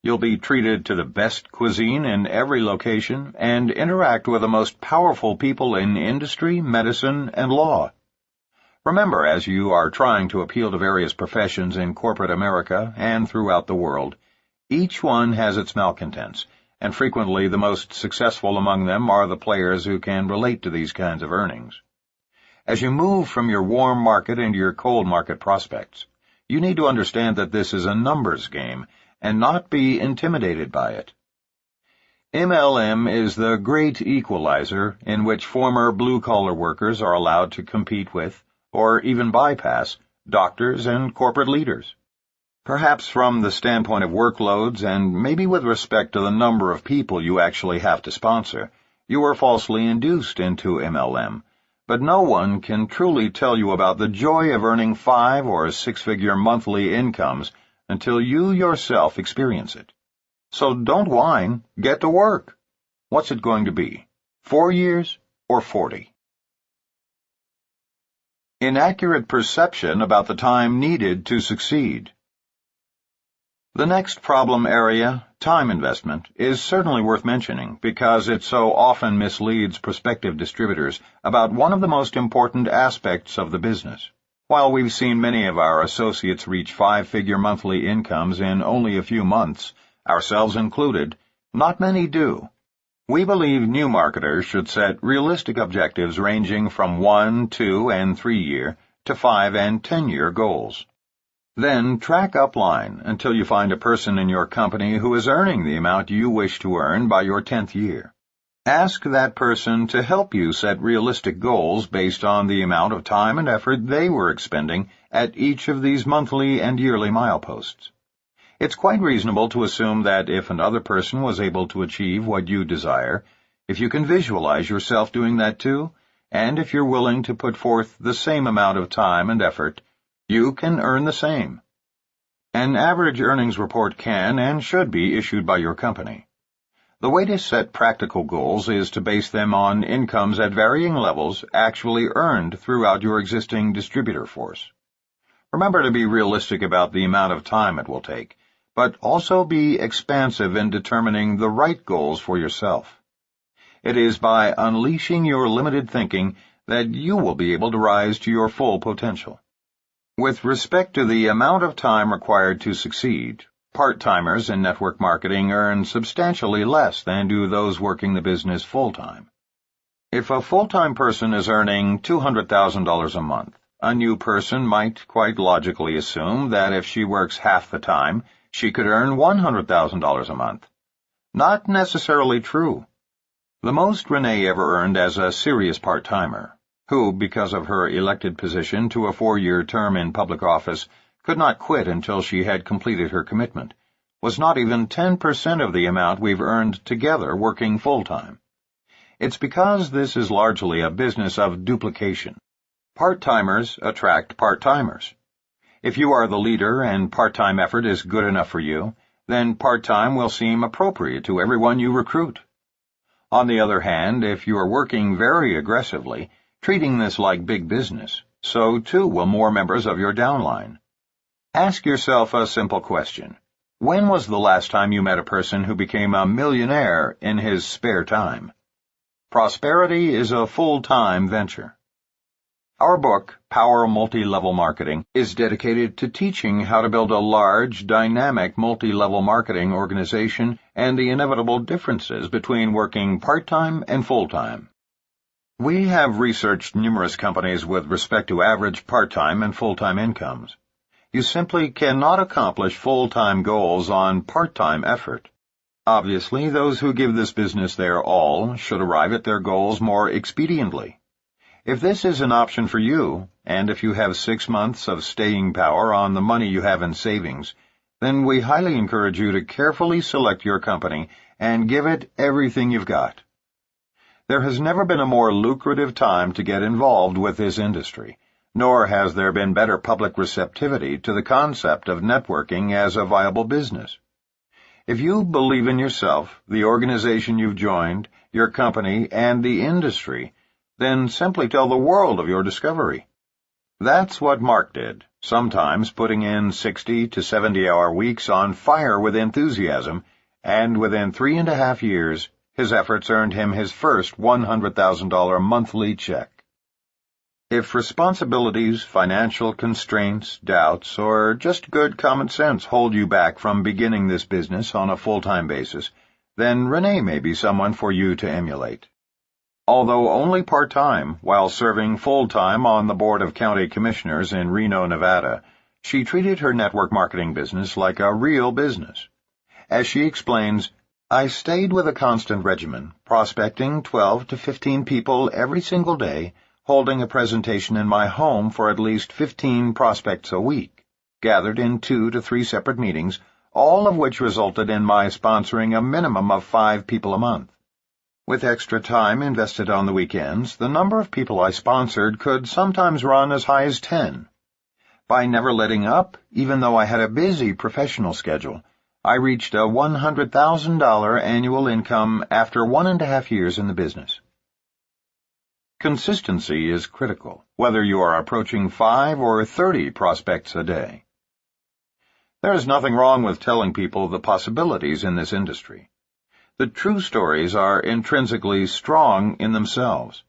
You'll be treated to the best cuisine in every location and interact with the most powerful people in industry, medicine, and law. Remember, as you are trying to appeal to various professions in corporate America and throughout the world, each one has its malcontents, and frequently the most successful among them are the players who can relate to these kinds of earnings. As you move from your warm market into your cold market prospects, you need to understand that this is a numbers game and not be intimidated by it. MLM is the great equalizer in which former blue-collar workers are allowed to compete with, or even bypass, doctors and corporate leaders. Perhaps from the standpoint of workloads and maybe with respect to the number of people you actually have to sponsor, you are falsely induced into MLM, but no one can truly tell you about the joy of earning 5- or 6-figure monthly incomes until you yourself experience it. So don't whine, get to work. What's it going to be? 4 years or 40? Inaccurate perception about the time needed to succeed. The next problem area, time investment, is certainly worth mentioning because it so often misleads prospective distributors about one of the most important aspects of the business. While we've seen many of our associates reach 5-figure monthly incomes in only a few months, ourselves included, not many do. We believe new marketers should set realistic objectives ranging from 1, 2, and 3-year to 5- and 10-year goals. Then track upline until you find a person in your company who is earning the amount you wish to earn by your 10th year. Ask that person to help you set realistic goals based on the amount of time and effort they were expending at each of these monthly and yearly mileposts. It's quite reasonable to assume that if another person was able to achieve what you desire, if you can visualize yourself doing that too, and if you're willing to put forth the same amount of time and effort, you can earn the same. An average earnings report can and should be issued by your company. The way to set practical goals is to base them on incomes at varying levels actually earned throughout your existing distributor force. Remember to be realistic about the amount of time it will take, but also be expansive in determining the right goals for yourself. It is by unleashing your limited thinking that you will be able to rise to your full potential. With respect to the amount of time required to succeed, part-timers in network marketing earn substantially less than do those working the business full-time. If a full-time person is earning $200,000 a month, a new person might quite logically assume that if she works half the time, she could earn $100,000 a month. Not necessarily true. The most Renee ever earned as a serious part-timer, who, because of her elected position to a 4-year term in public office, could not quit until she had completed her commitment, was not even 10% of the amount we've earned together working full-time. It's because this is largely a business of duplication. Part-timers attract part-timers. If you are the leader and part-time effort is good enough for you, then part-time will seem appropriate to everyone you recruit. On the other hand, if you are working very aggressively, treating this like big business, so too will more members of your downline. Ask yourself a simple question. When was the last time you met a person who became a millionaire in his spare time? Prosperity is a full-time venture. Our book, Power Multi-Level Marketing, is dedicated to teaching how to build a large, dynamic multi-level marketing organization and the inevitable differences between working part-time and full-time. We have researched numerous companies with respect to average part-time and full-time incomes. You simply cannot accomplish full-time goals on part-time effort. Obviously, those who give this business their all should arrive at their goals more expediently. If this is an option for you, and if you have 6 months of staying power on the money you have in savings, then we highly encourage you to carefully select your company and give it everything you've got. There has never been a more lucrative time to get involved with this industry, nor has there been better public receptivity to the concept of networking as a viable business. If you believe in yourself, the organization you've joined, your company, and the industry, then simply tell the world of your discovery. That's what Mark did, sometimes putting in 60 to 70-hour weeks on fire with enthusiasm, and within 3.5 years, his efforts earned him his first $100,000 monthly check. If responsibilities, financial constraints, doubts, or just good common sense hold you back from beginning this business on a full-time basis, then Renee may be someone for you to emulate. Although only part-time, while serving full-time on the Board of County Commissioners in Reno, Nevada, she treated her network marketing business like a real business. As she explains, I stayed with a constant regimen, prospecting 12 to 15 people every single day, holding a presentation in my home for at least 15 prospects a week, gathered in 2 to 3 separate meetings, all of which resulted in my sponsoring a minimum of 5 people a month. With extra time invested on the weekends, the number of people I sponsored could sometimes run as high as 10. By never letting up, even though I had a busy professional schedule, I reached a $100,000 annual income after 1.5 years in the business. Consistency is critical, whether you are approaching 5 or 30 prospects a day. There is nothing wrong with telling people the possibilities in this industry. The true stories are intrinsically strong in themselves.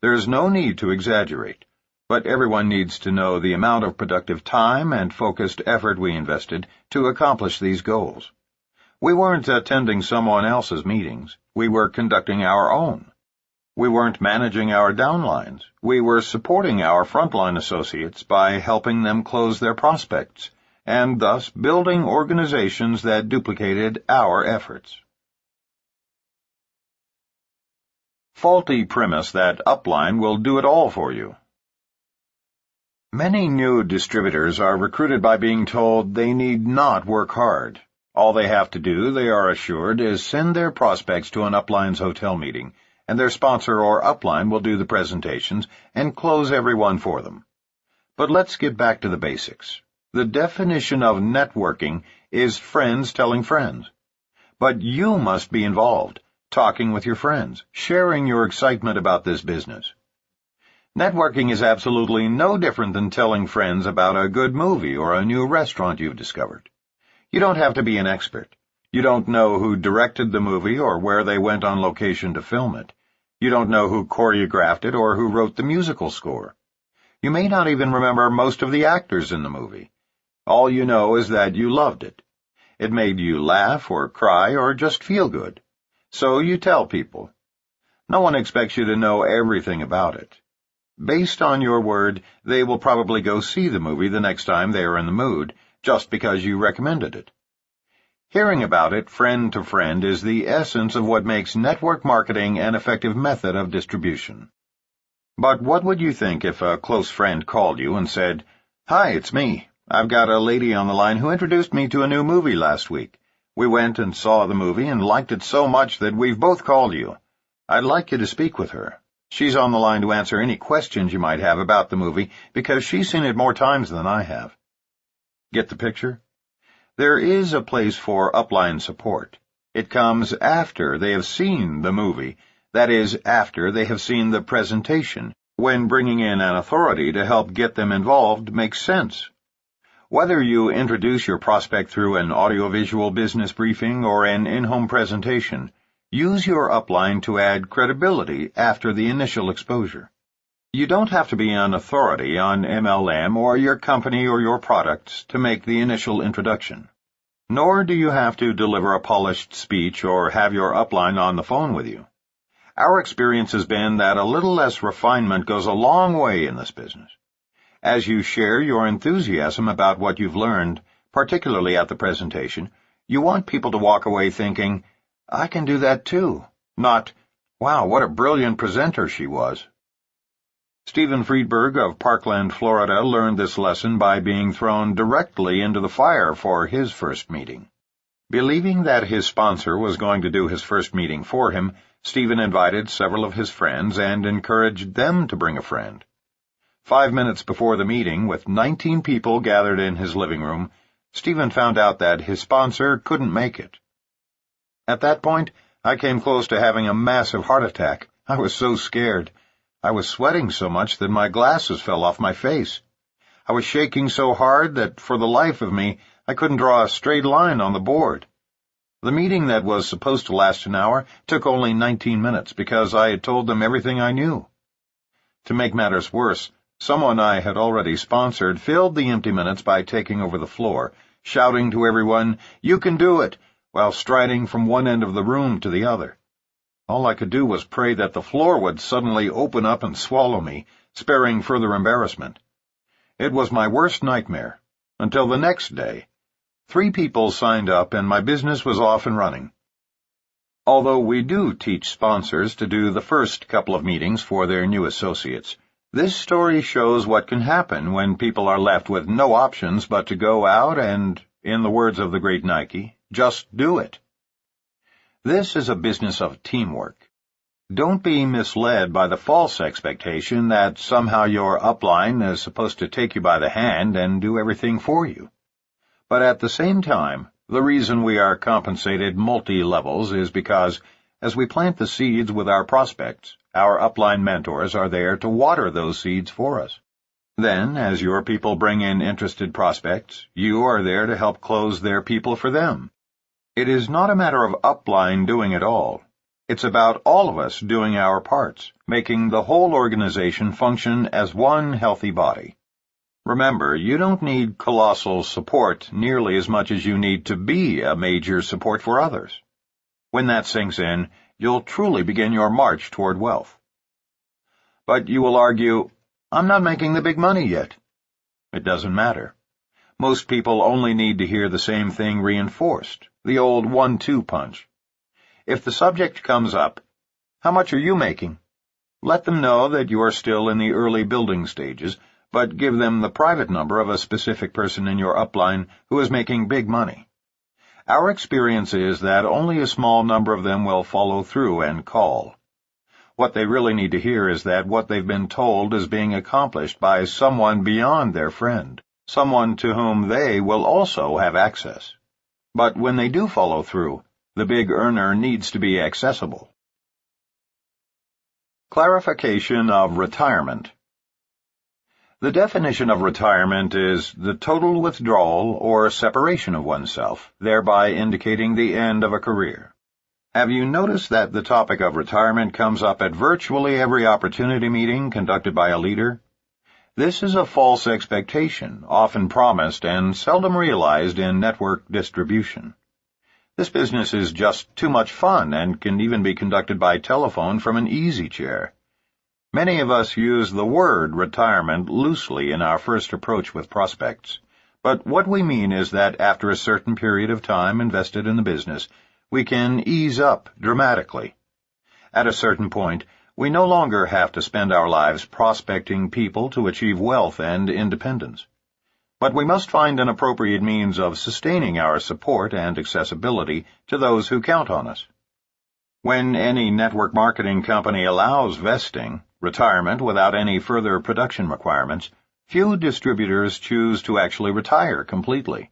There is no need to exaggerate, but everyone needs to know the amount of productive time and focused effort we invested to accomplish these goals. We weren't attending someone else's meetings. We were conducting our own. We weren't managing our downlines. We were supporting our frontline associates by helping them close their prospects, and thus building organizations that duplicated our efforts. Faulty premise that upline will do it all for you. Many new distributors are recruited by being told they need not work hard. All they have to do, they are assured, is send their prospects to an upline's hotel meeting, and their sponsor or upline will do the presentations and close everyone for them. But let's get back to the basics. The definition of networking is friends telling friends. But you must be involved, talking with your friends, sharing your excitement about this business. Networking is absolutely no different than telling friends about a good movie or a new restaurant you've discovered. You don't have to be an expert. You don't know who directed the movie or where they went on location to film it. You don't know who choreographed it or who wrote the musical score. You may not even remember most of the actors in the movie. All you know is that you loved it. It made you laugh or cry or just feel good. So you tell people. No one expects you to know everything about it. Based on your word, they will probably go see the movie the next time they are in the mood, just because you recommended it. Hearing about it friend to friend is the essence of what makes network marketing an effective method of distribution. But what would you think if a close friend called you and said, "Hi, it's me. I've got a lady on the line who introduced me to a new movie last week. We went and saw the movie and liked it so much that we've both called you. I'd like you to speak with her. She's on the line to answer any questions you might have about the movie because she's seen it more times than I have." Get the picture? There is a place for upline support. It comes after they have seen the movie, that is, after they have seen the presentation, when bringing in an authority to help get them involved makes sense. Whether you introduce your prospect through an audiovisual business briefing or an in-home presentation, use your upline to add credibility after the initial exposure. You don't have to be an authority on MLM or your company or your products to make the initial introduction. Nor do you have to deliver a polished speech or have your upline on the phone with you. Our experience has been that a little less refinement goes a long way in this business. As you share your enthusiasm about what you've learned, particularly at the presentation, you want people to walk away thinking, "I can do that too," not, "Wow, what a brilliant presenter she was." Stephen Friedberg of Parkland, Florida, learned this lesson by being thrown directly into the fire for his first meeting. Believing that his sponsor was going to do his first meeting for him, Stephen invited several of his friends and encouraged them to bring a friend. 5 minutes before the meeting, with 19 people gathered in his living room, Stephen found out that his sponsor couldn't make it. At that point, I came close to having a massive heart attack. I was so scared. I was sweating so much that my glasses fell off my face. I was shaking so hard that, for the life of me, I couldn't draw a straight line on the board. The meeting that was supposed to last an hour took only 19 minutes because I had told them everything I knew. To make matters worse, someone I had already sponsored filled the empty minutes by taking over the floor, shouting to everyone, "You can do it," while striding from one end of the room to the other. All I could do was pray that the floor would suddenly open up and swallow me, sparing further embarrassment. It was my worst nightmare, until the next day. 3 people signed up and my business was off and running. Although we do teach sponsors to do the first couple of meetings for their new associates, this story shows what can happen when people are left with no options but to go out and, in the words of the great Nike, just do it. This is a business of teamwork. Don't be misled by the false expectation that somehow your upline is supposed to take you by the hand and do everything for you. But at the same time, the reason we are compensated multi-levels is because, as we plant the seeds with our prospects, our upline mentors are there to water those seeds for us. Then, as your people bring in interested prospects, you are there to help close their people for them. It is not a matter of upline doing it all. It's about all of us doing our parts, making the whole organization function as one healthy body. Remember, you don't need colossal support nearly as much as you need to be a major support for others. When that sinks in, you'll truly begin your march toward wealth. But you will argue, "I'm not making the big money yet." It doesn't matter. Most people only need to hear the same thing reinforced, the old 1-2 punch. If the subject comes up, "How much are you making?" let them know that you are still in the early building stages, but give them the private number of a specific person in your upline who is making big money. Our experience is that only a small number of them will follow through and call. What they really need to hear is that what they've been told is being accomplished by someone beyond their friend, someone to whom they will also have access. But when they do follow through, the big earner needs to be accessible. Clarification of retirement. The definition of retirement is the total withdrawal or separation of oneself, thereby indicating the end of a career. Have you noticed that the topic of retirement comes up at virtually every opportunity meeting conducted by a leader? This is a false expectation, often promised and seldom realized in network distribution. This business is just too much fun and can even be conducted by telephone from an easy chair. Many of us use the word retirement loosely in our first approach with prospects, but what we mean is that after a certain period of time invested in the business, we can ease up dramatically. At a certain point, we no longer have to spend our lives prospecting people to achieve wealth and independence. But we must find an appropriate means of sustaining our support and accessibility to those who count on us. When any network marketing company allows vesting, retirement without any further production requirements, few distributors choose to actually retire completely.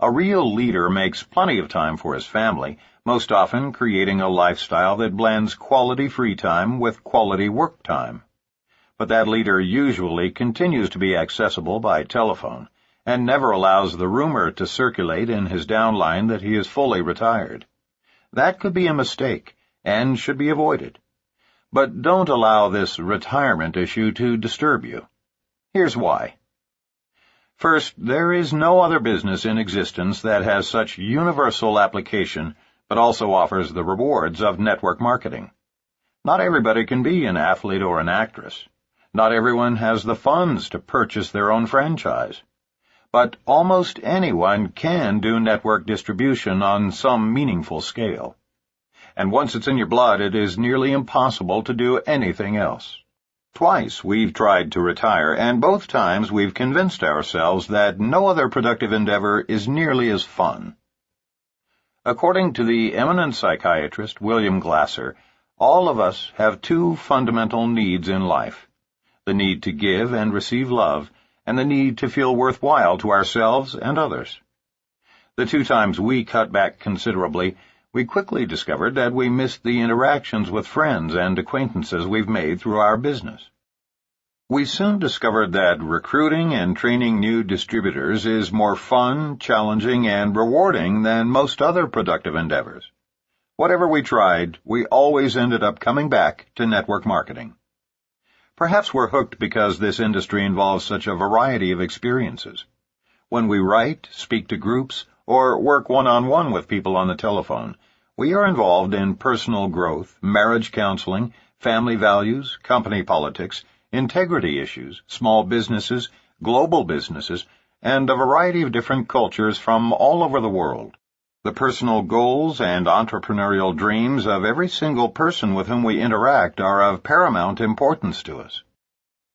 A real leader makes plenty of time for his family, most often creating a lifestyle that blends quality free time with quality work time. But that leader usually continues to be accessible by telephone and never allows the rumor to circulate in his downline that he is fully retired. That could be a mistake and should be avoided. But don't allow this retirement issue to disturb you. Here's why. First, there is no other business in existence that has such universal application but also offers the rewards of network marketing. Not everybody can be an athlete or an actress. Not everyone has the funds to purchase their own franchise. But almost anyone can do network distribution on some meaningful scale. And once it's in your blood, it is nearly impossible to do anything else. Twice we've tried to retire, and both times we've convinced ourselves that no other productive endeavor is nearly as fun. According to the eminent psychiatrist William Glasser, all of us have two fundamental needs in life: the need to give and receive love, and the need to feel worthwhile to ourselves and others. The two times we cut back considerably, we quickly discovered that we missed the interactions with friends and acquaintances we've made through our business. We soon discovered that recruiting and training new distributors is more fun, challenging, and rewarding than most other productive endeavors. Whatever we tried, we always ended up coming back to network marketing. Perhaps we're hooked because this industry involves such a variety of experiences. When we write, speak to groups, or work one-on-one with people on the telephone, we are involved in personal growth, marriage counseling, family values, company politics, integrity issues, small businesses, global businesses, and a variety of different cultures from all over the world. The personal goals and entrepreneurial dreams of every single person with whom we interact are of paramount importance to us.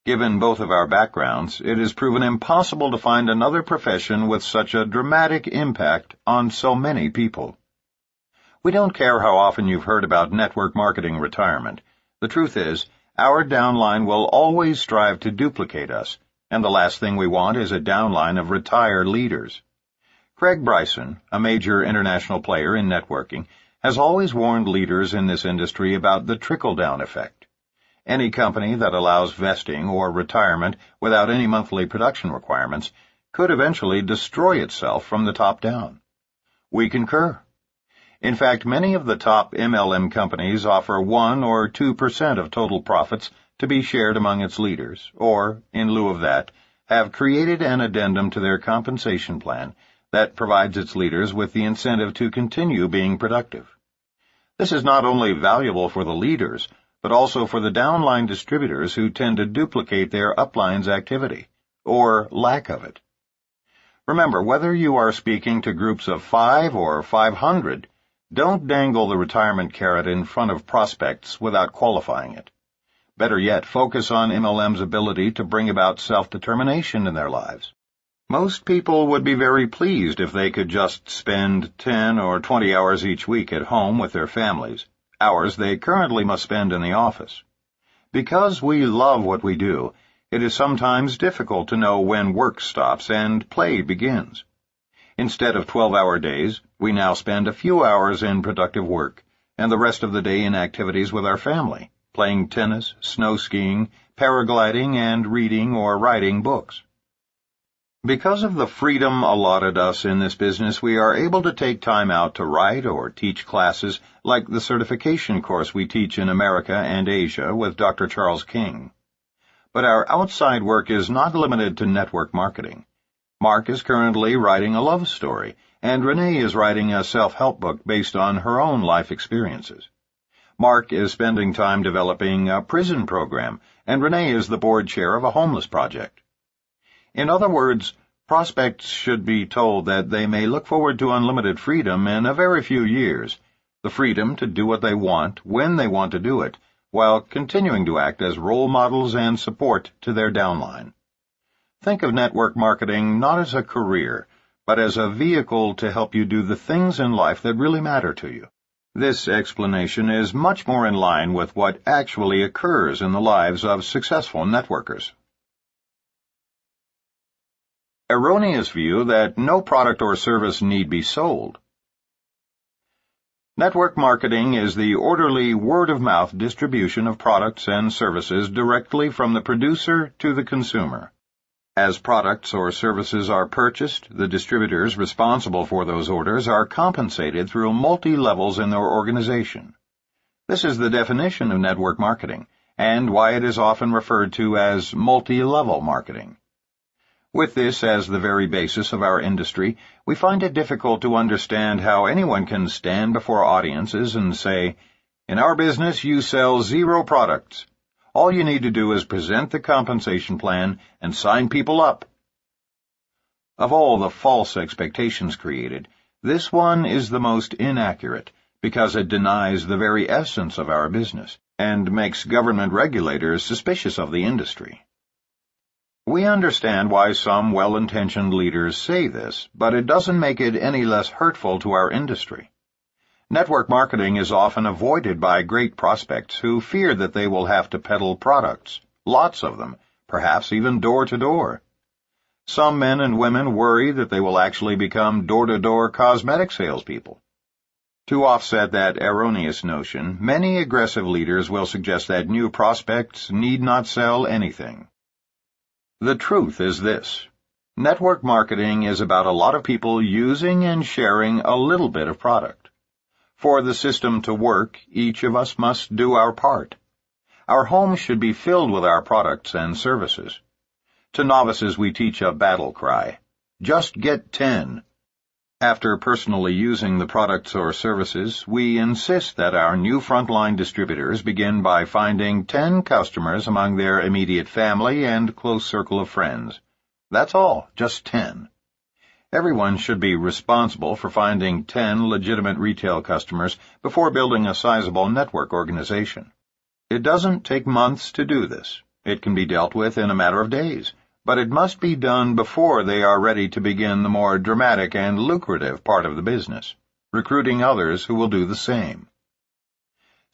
Given both of our backgrounds, it has proven impossible to find another profession with such a dramatic impact on so many people. We don't care how often you've heard about network marketing retirement. The truth is, our downline will always strive to duplicate us, and the last thing we want is a downline of retired leaders. Craig Bryson, a major international player in networking, has always warned leaders in this industry about the trickle-down effect. Any company that allows vesting or retirement without any monthly production requirements could eventually destroy itself from the top down. We concur. In fact, many of the top MLM companies offer 1 or 2% of total profits to be shared among its leaders, or, in lieu of that, have created an addendum to their compensation plan that provides its leaders with the incentive to continue being productive. This is not only valuable for the leaders, but also for the downline distributors who tend to duplicate their upline's activity, or lack of it. Remember, whether you are speaking to groups of 5 or 500, don't dangle the retirement carrot in front of prospects without qualifying it. Better yet, focus on MLM's ability to bring about self-determination in their lives. Most people would be very pleased if they could just spend 10 or 20 hours each week at home with their families, hours they currently must spend in the office. Because we love what we do, it is sometimes difficult to know when work stops and play begins. Instead of 12-hour days, we now spend a few hours in productive work, and the rest of the day in activities with our family, playing tennis, snow skiing, paragliding, and reading or writing books. Because of the freedom allotted us in this business, we are able to take time out to write or teach classes like the certification course we teach in America and Asia with Dr. Charles King. But our outside work is not limited to network marketing. Mark is currently writing a love story, and Renee is writing a self-help book based on her own life experiences. Mark is spending time developing a prison program, and Renee is the board chair of a homeless project. In other words, prospects should be told that they may look forward to unlimited freedom in a very few years, the freedom to do what they want when they want to do it, while continuing to act as role models and support to their downline. Think of network marketing not as a career, but as a vehicle to help you do the things in life that really matter to you. This explanation is much more in line with what actually occurs in the lives of successful networkers. Erroneous view that no product or service need be sold. Network marketing is the orderly word-of-mouth distribution of products and services directly from the producer to the consumer. As products or services are purchased, the distributors responsible for those orders are compensated through multi-levels in their organization. This is the definition of network marketing, and why it is often referred to as multi-level marketing. With this as the very basis of our industry, we find it difficult to understand how anyone can stand before audiences and say, "In our business, you sell 0 products. All you need to do is present the compensation plan and sign people up." Of all the false expectations created, this one is the most inaccurate because it denies the very essence of our business, and makes government regulators suspicious of the industry. We understand why some well-intentioned leaders say this, but it doesn't make it any less hurtful to our industry. Network marketing is often avoided by great prospects who fear that they will have to peddle products, lots of them, perhaps even door to door. Some men and women worry that they will actually become door-to-door cosmetic salespeople. To offset that erroneous notion, many aggressive leaders will suggest that new prospects need not sell anything. The truth is this: network marketing is about a lot of people using and sharing a little bit of product. For the system to work, each of us must do our part. Our homes should be filled with our products and services. To novices we teach a battle cry: just get 10. After personally using the products or services, we insist that our new frontline distributors begin by finding 10 customers among their immediate family and close circle of friends. That's all, just 10. Everyone should be responsible for finding 10 legitimate retail customers before building a sizable network organization. It doesn't take months to do this. It can be dealt with in a matter of days, but it must be done before they are ready to begin the more dramatic and lucrative part of the business, recruiting others who will do the same.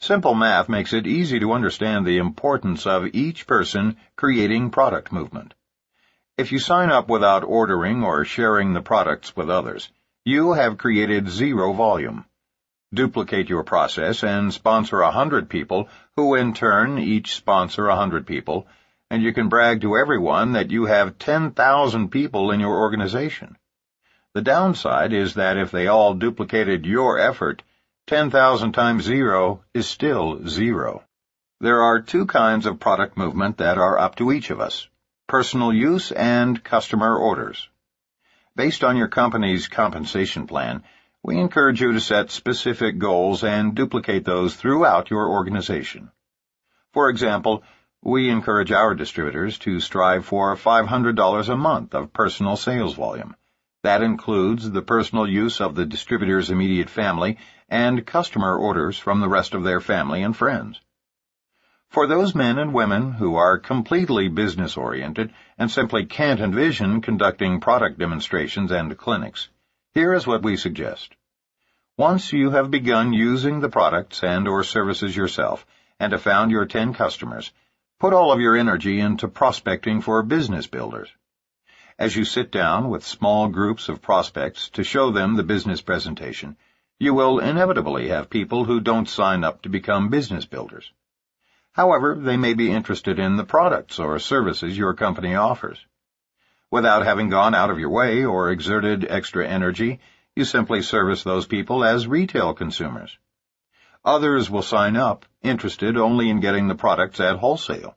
Simple math makes it easy to understand the importance of each person creating product movement. If you sign up without ordering or sharing the products with others, you have created zero volume. Duplicate your process and sponsor 100 people who in turn each sponsor 100 people, and you can brag to everyone that you have 10,000 people in your organization. The downside is that if they all duplicated your effort, 10,000 times 0 is still 0. There are two kinds of product movement that are up to each of us: personal use and customer orders. Based on your company's compensation plan, we encourage you to set specific goals and duplicate those throughout your organization. For example, we encourage our distributors to strive for $500 a month of personal sales volume. That includes the personal use of the distributor's immediate family and customer orders from the rest of their family and friends. For those men and women who are completely business-oriented and simply can't envision conducting product demonstrations and clinics, here is what we suggest. Once you have begun using the products and/or services yourself and have found your 10 customers, put all of your energy into prospecting for business builders. As you sit down with small groups of prospects to show them the business presentation, you will inevitably have people who don't sign up to become business builders. However, they may be interested in the products or services your company offers. Without having gone out of your way or exerted extra energy, you simply service those people as retail consumers. Others will sign up, interested only in getting the products at wholesale.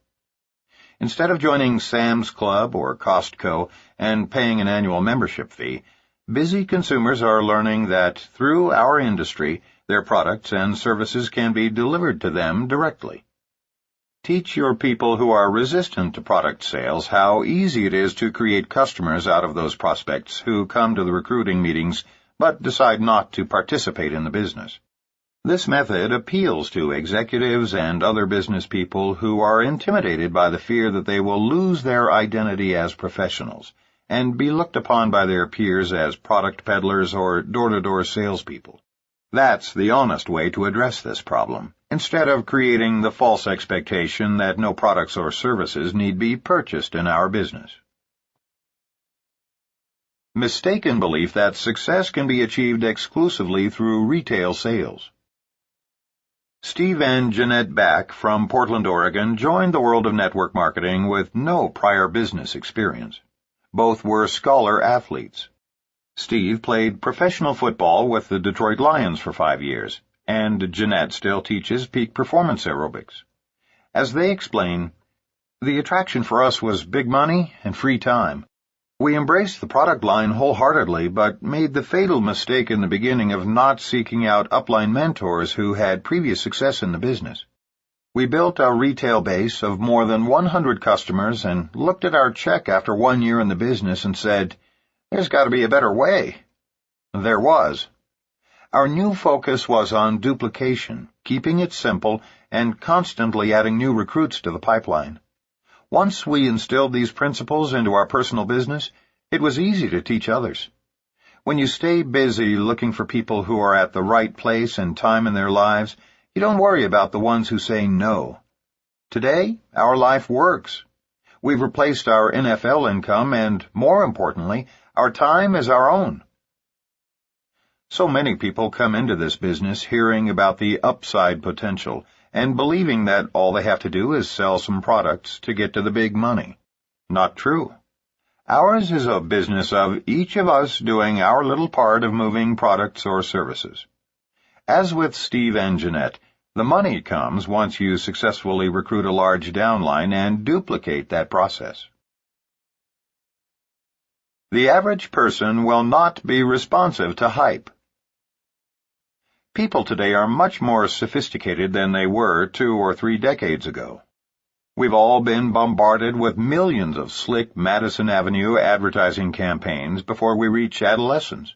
Instead of joining Sam's Club or Costco and paying an annual membership fee, busy consumers are learning that through our industry, their products and services can be delivered to them directly. Teach your people who are resistant to product sales how easy it is to create customers out of those prospects who come to the recruiting meetings but decide not to participate in the business. This method appeals to executives and other business people who are intimidated by the fear that they will lose their identity as professionals and be looked upon by their peers as product peddlers or door-to-door salespeople. That's the honest way to address this problem, instead of creating the false expectation that no products or services need be purchased in our business. Mistaken belief that success can be achieved exclusively through retail sales. Steve and Jeanette Back from Portland, Oregon, joined the world of network marketing with no prior business experience. Both were scholar athletes. Steve played professional football with the Detroit Lions for 5 years, and Jeanette still teaches peak performance aerobics. As they explain, the attraction for us was big money and free time. We embraced the product line wholeheartedly, but made the fatal mistake in the beginning of not seeking out upline mentors who had previous success in the business. We built a retail base of more than 100 customers and looked at our check after 1 year in the business and said, "There's got to be a better way." There was. Our new focus was on duplication, keeping it simple, and constantly adding new recruits to the pipeline. Once we instilled these principles into our personal business, it was easy to teach others. When you stay busy looking for people who are at the right place and time in their lives, you don't worry about the ones who say no. Today, our life works. We've replaced our NFL income and, more importantly, our time is our own. So many people come into this business hearing about the upside potential and believing that all they have to do is sell some products to get to the big money. Not true. Ours is a business of each of us doing our little part of moving products or services. As with Steve and Jeanette, the money comes once you successfully recruit a large downline and duplicate that process. The average person will not be responsive to hype. People today are much more sophisticated than they were 2 or 3 decades ago. We've all been bombarded with millions of slick Madison Avenue advertising campaigns before we reach adolescence.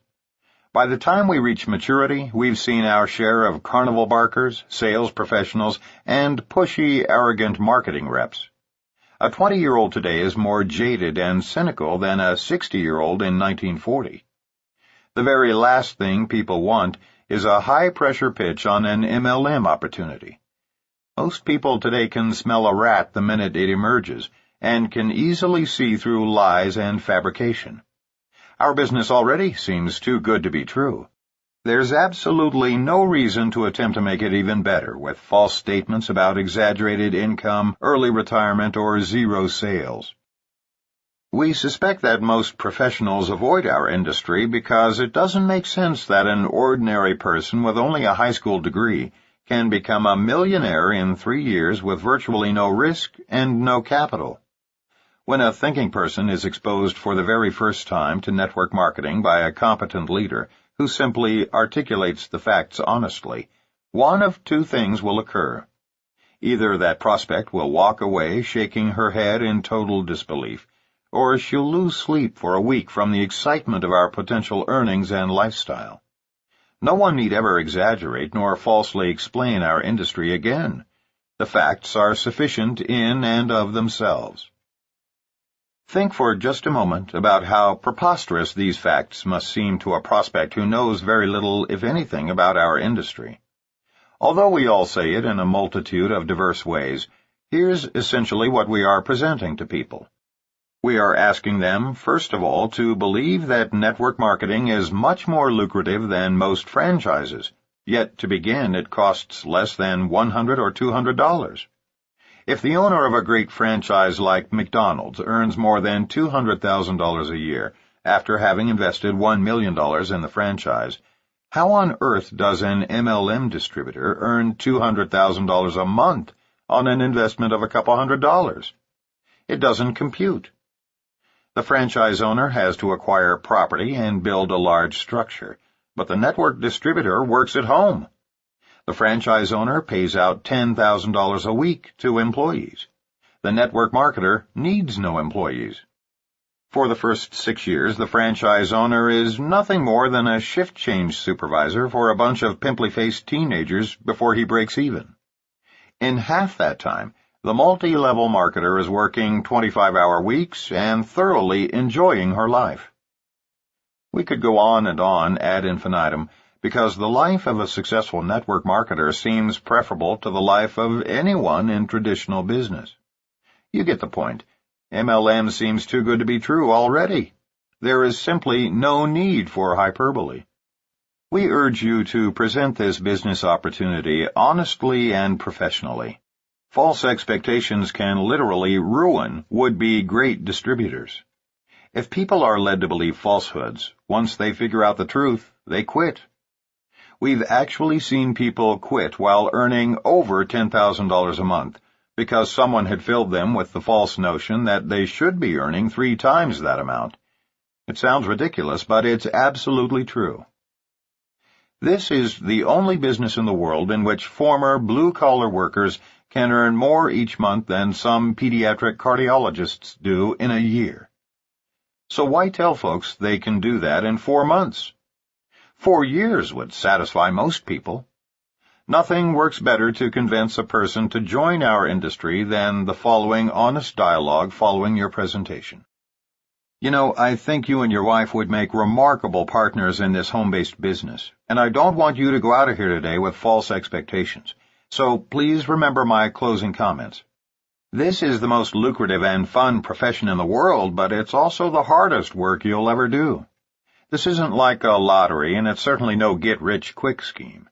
By the time we reach maturity, we've seen our share of carnival barkers, sales professionals, and pushy, arrogant marketing reps. A 20-year-old today is more jaded and cynical than a 60-year-old in 1940. The very last thing people want is a high-pressure pitch on an MLM opportunity. Most people today can smell a rat the minute it emerges and can easily see through lies and fabrication. Our business already seems too good to be true. There's absolutely no reason to attempt to make it even better with false statements about exaggerated income, early retirement, or zero sales. We suspect that most professionals avoid our industry because it doesn't make sense that an ordinary person with only a high school degree can become a millionaire in 3 years with virtually no risk and no capital. When a thinking person is exposed for the very first time to network marketing by a competent leader who simply articulates the facts honestly, one of 2 things will occur. Either that prospect will walk away shaking her head in total disbelief, or she'll lose sleep for a week from the excitement of our potential earnings and lifestyle. No one need ever exaggerate nor falsely explain our industry again. The facts are sufficient in and of themselves. Think for just a moment about how preposterous these facts must seem to a prospect who knows very little, if anything, about our industry. Although we all say it in a multitude of diverse ways, here's essentially what we are presenting to people. We are asking them, first of all, to believe that network marketing is much more lucrative than most franchises, yet to begin it costs less than $100 or $200. If the owner of a great franchise like McDonald's earns more than $200,000 a year after having invested $1 million in the franchise, how on earth does an MLM distributor earn $200,000 a month on an investment of a couple $100? It doesn't compute. The franchise owner has to acquire property and build a large structure, but the network distributor works at home. The franchise owner pays out $10,000 a week to employees. The network marketer needs no employees. For the first 6 years, the franchise owner is nothing more than a shift change supervisor for a bunch of pimply-faced teenagers before he breaks even. In half that time, the multi-level marketer is working 25-hour weeks and thoroughly enjoying her life. We could go on and on ad infinitum, because the life of a successful network marketer seems preferable to the life of anyone in traditional business. You get the point. MLM seems too good to be true already. There is simply no need for hyperbole. We urge you to present this business opportunity honestly and professionally. False expectations can literally ruin would-be great distributors. If people are led to believe falsehoods, once they figure out the truth, they quit. We've actually seen people quit while earning over $10,000 a month because someone had filled them with the false notion that they should be earning 3 times that amount. It sounds ridiculous, but it's absolutely true. This is the only business in the world in which former blue-collar workers can earn more each month than some pediatric cardiologists do in a year. So why tell folks they can do that in 4 months? 4 years would satisfy most people. Nothing works better to convince a person to join our industry than the following honest dialogue following your presentation. You know, I think you and your wife would make remarkable partners in this home-based business, and I don't want you to go out of here today with false expectations. So please remember my closing comments. This is the most lucrative and fun profession in the world, but it's also the hardest work you'll ever do. This isn't like a lottery, and it's certainly no get-rich-quick scheme.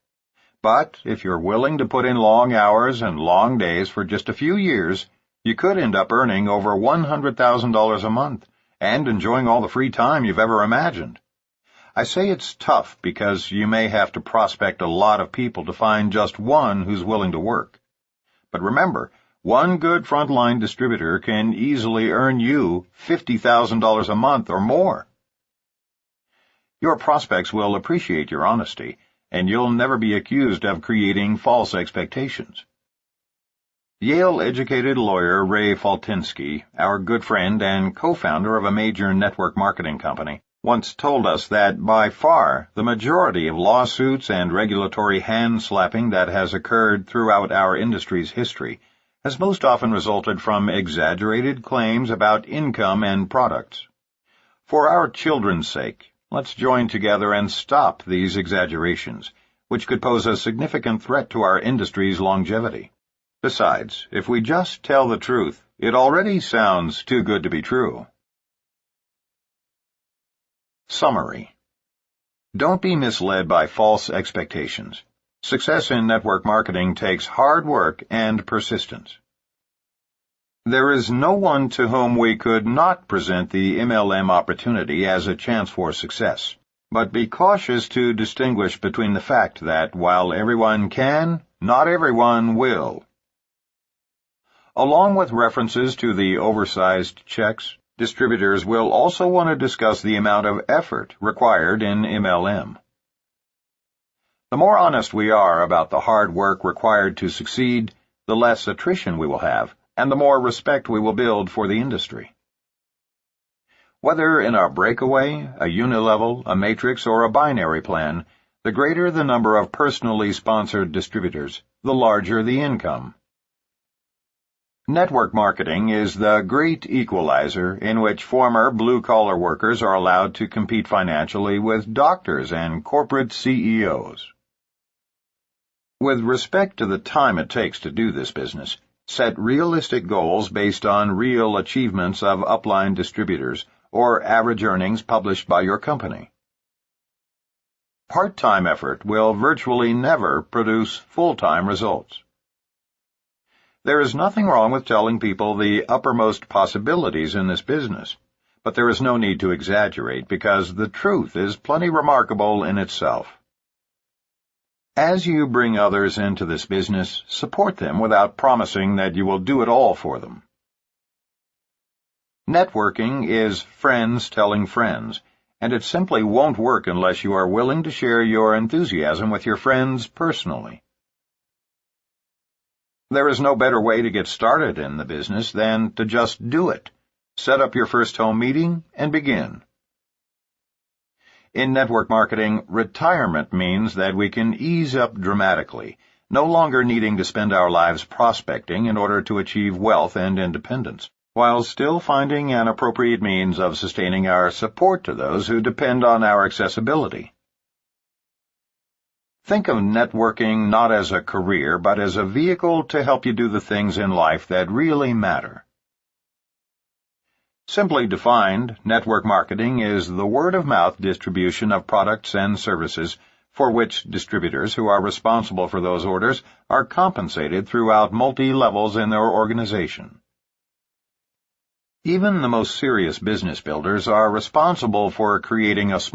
But if you're willing to put in long hours and long days for just a few years, you could end up earning over $100,000 a month and enjoying all the free time you've ever imagined. I say it's tough because you may have to prospect a lot of people to find just one who's willing to work. But remember, one good frontline distributor can easily earn you $50,000 a month or more. Your prospects will appreciate your honesty, and you'll never be accused of creating false expectations. Yale-educated lawyer Ray Faltinsky, our good friend and co-founder of a major network marketing company, once told us that by far the majority of lawsuits and regulatory hand-slapping that has occurred throughout our industry's history has most often resulted from exaggerated claims about income and products. For our children's sake, let's join together and stop these exaggerations, which could pose a significant threat to our industry's longevity. Besides, if we just tell the truth, it already sounds too good to be true. Summary. Don't be misled by false expectations. Success in network marketing takes hard work and persistence. There is no one to whom we could not present the MLM opportunity as a chance for success, but be cautious to distinguish between the fact that while everyone can, not everyone will. Along with references to the oversized checks, distributors will also want to discuss the amount of effort required in MLM. The more honest we are about the hard work required to succeed, the less attrition we will have, and the more respect we will build for the industry. Whether in a breakaway, a unilevel, a matrix, or a binary plan, the greater the number of personally sponsored distributors, the larger the income. Network marketing is the great equalizer in which former blue-collar workers are allowed to compete financially with doctors and corporate CEOs. With respect to the time it takes to do this business, set realistic goals based on real achievements of upline distributors or average earnings published by your company. Part-time effort will virtually never produce full-time results. There is nothing wrong with telling people the uppermost possibilities in this business, but there is no need to exaggerate because the truth is plenty remarkable in itself. As you bring others into this business, support them without promising that you will do it all for them. Networking is friends telling friends, and it simply won't work unless you are willing to share your enthusiasm with your friends personally. There is no better way to get started in the business than to just do it. Set up your first home meeting and begin. In network marketing, retirement means that we can ease up dramatically, no longer needing to spend our lives prospecting in order to achieve wealth and independence, while still finding an appropriate means of sustaining our support to those who depend on our accessibility. Think of networking not as a career, but as a vehicle to help you do the things in life that really matter. Simply defined, network marketing is the word-of-mouth distribution of products and services for which distributors who are responsible for those orders are compensated throughout multi-levels in their organization. Even the most serious business builders are responsible for creating a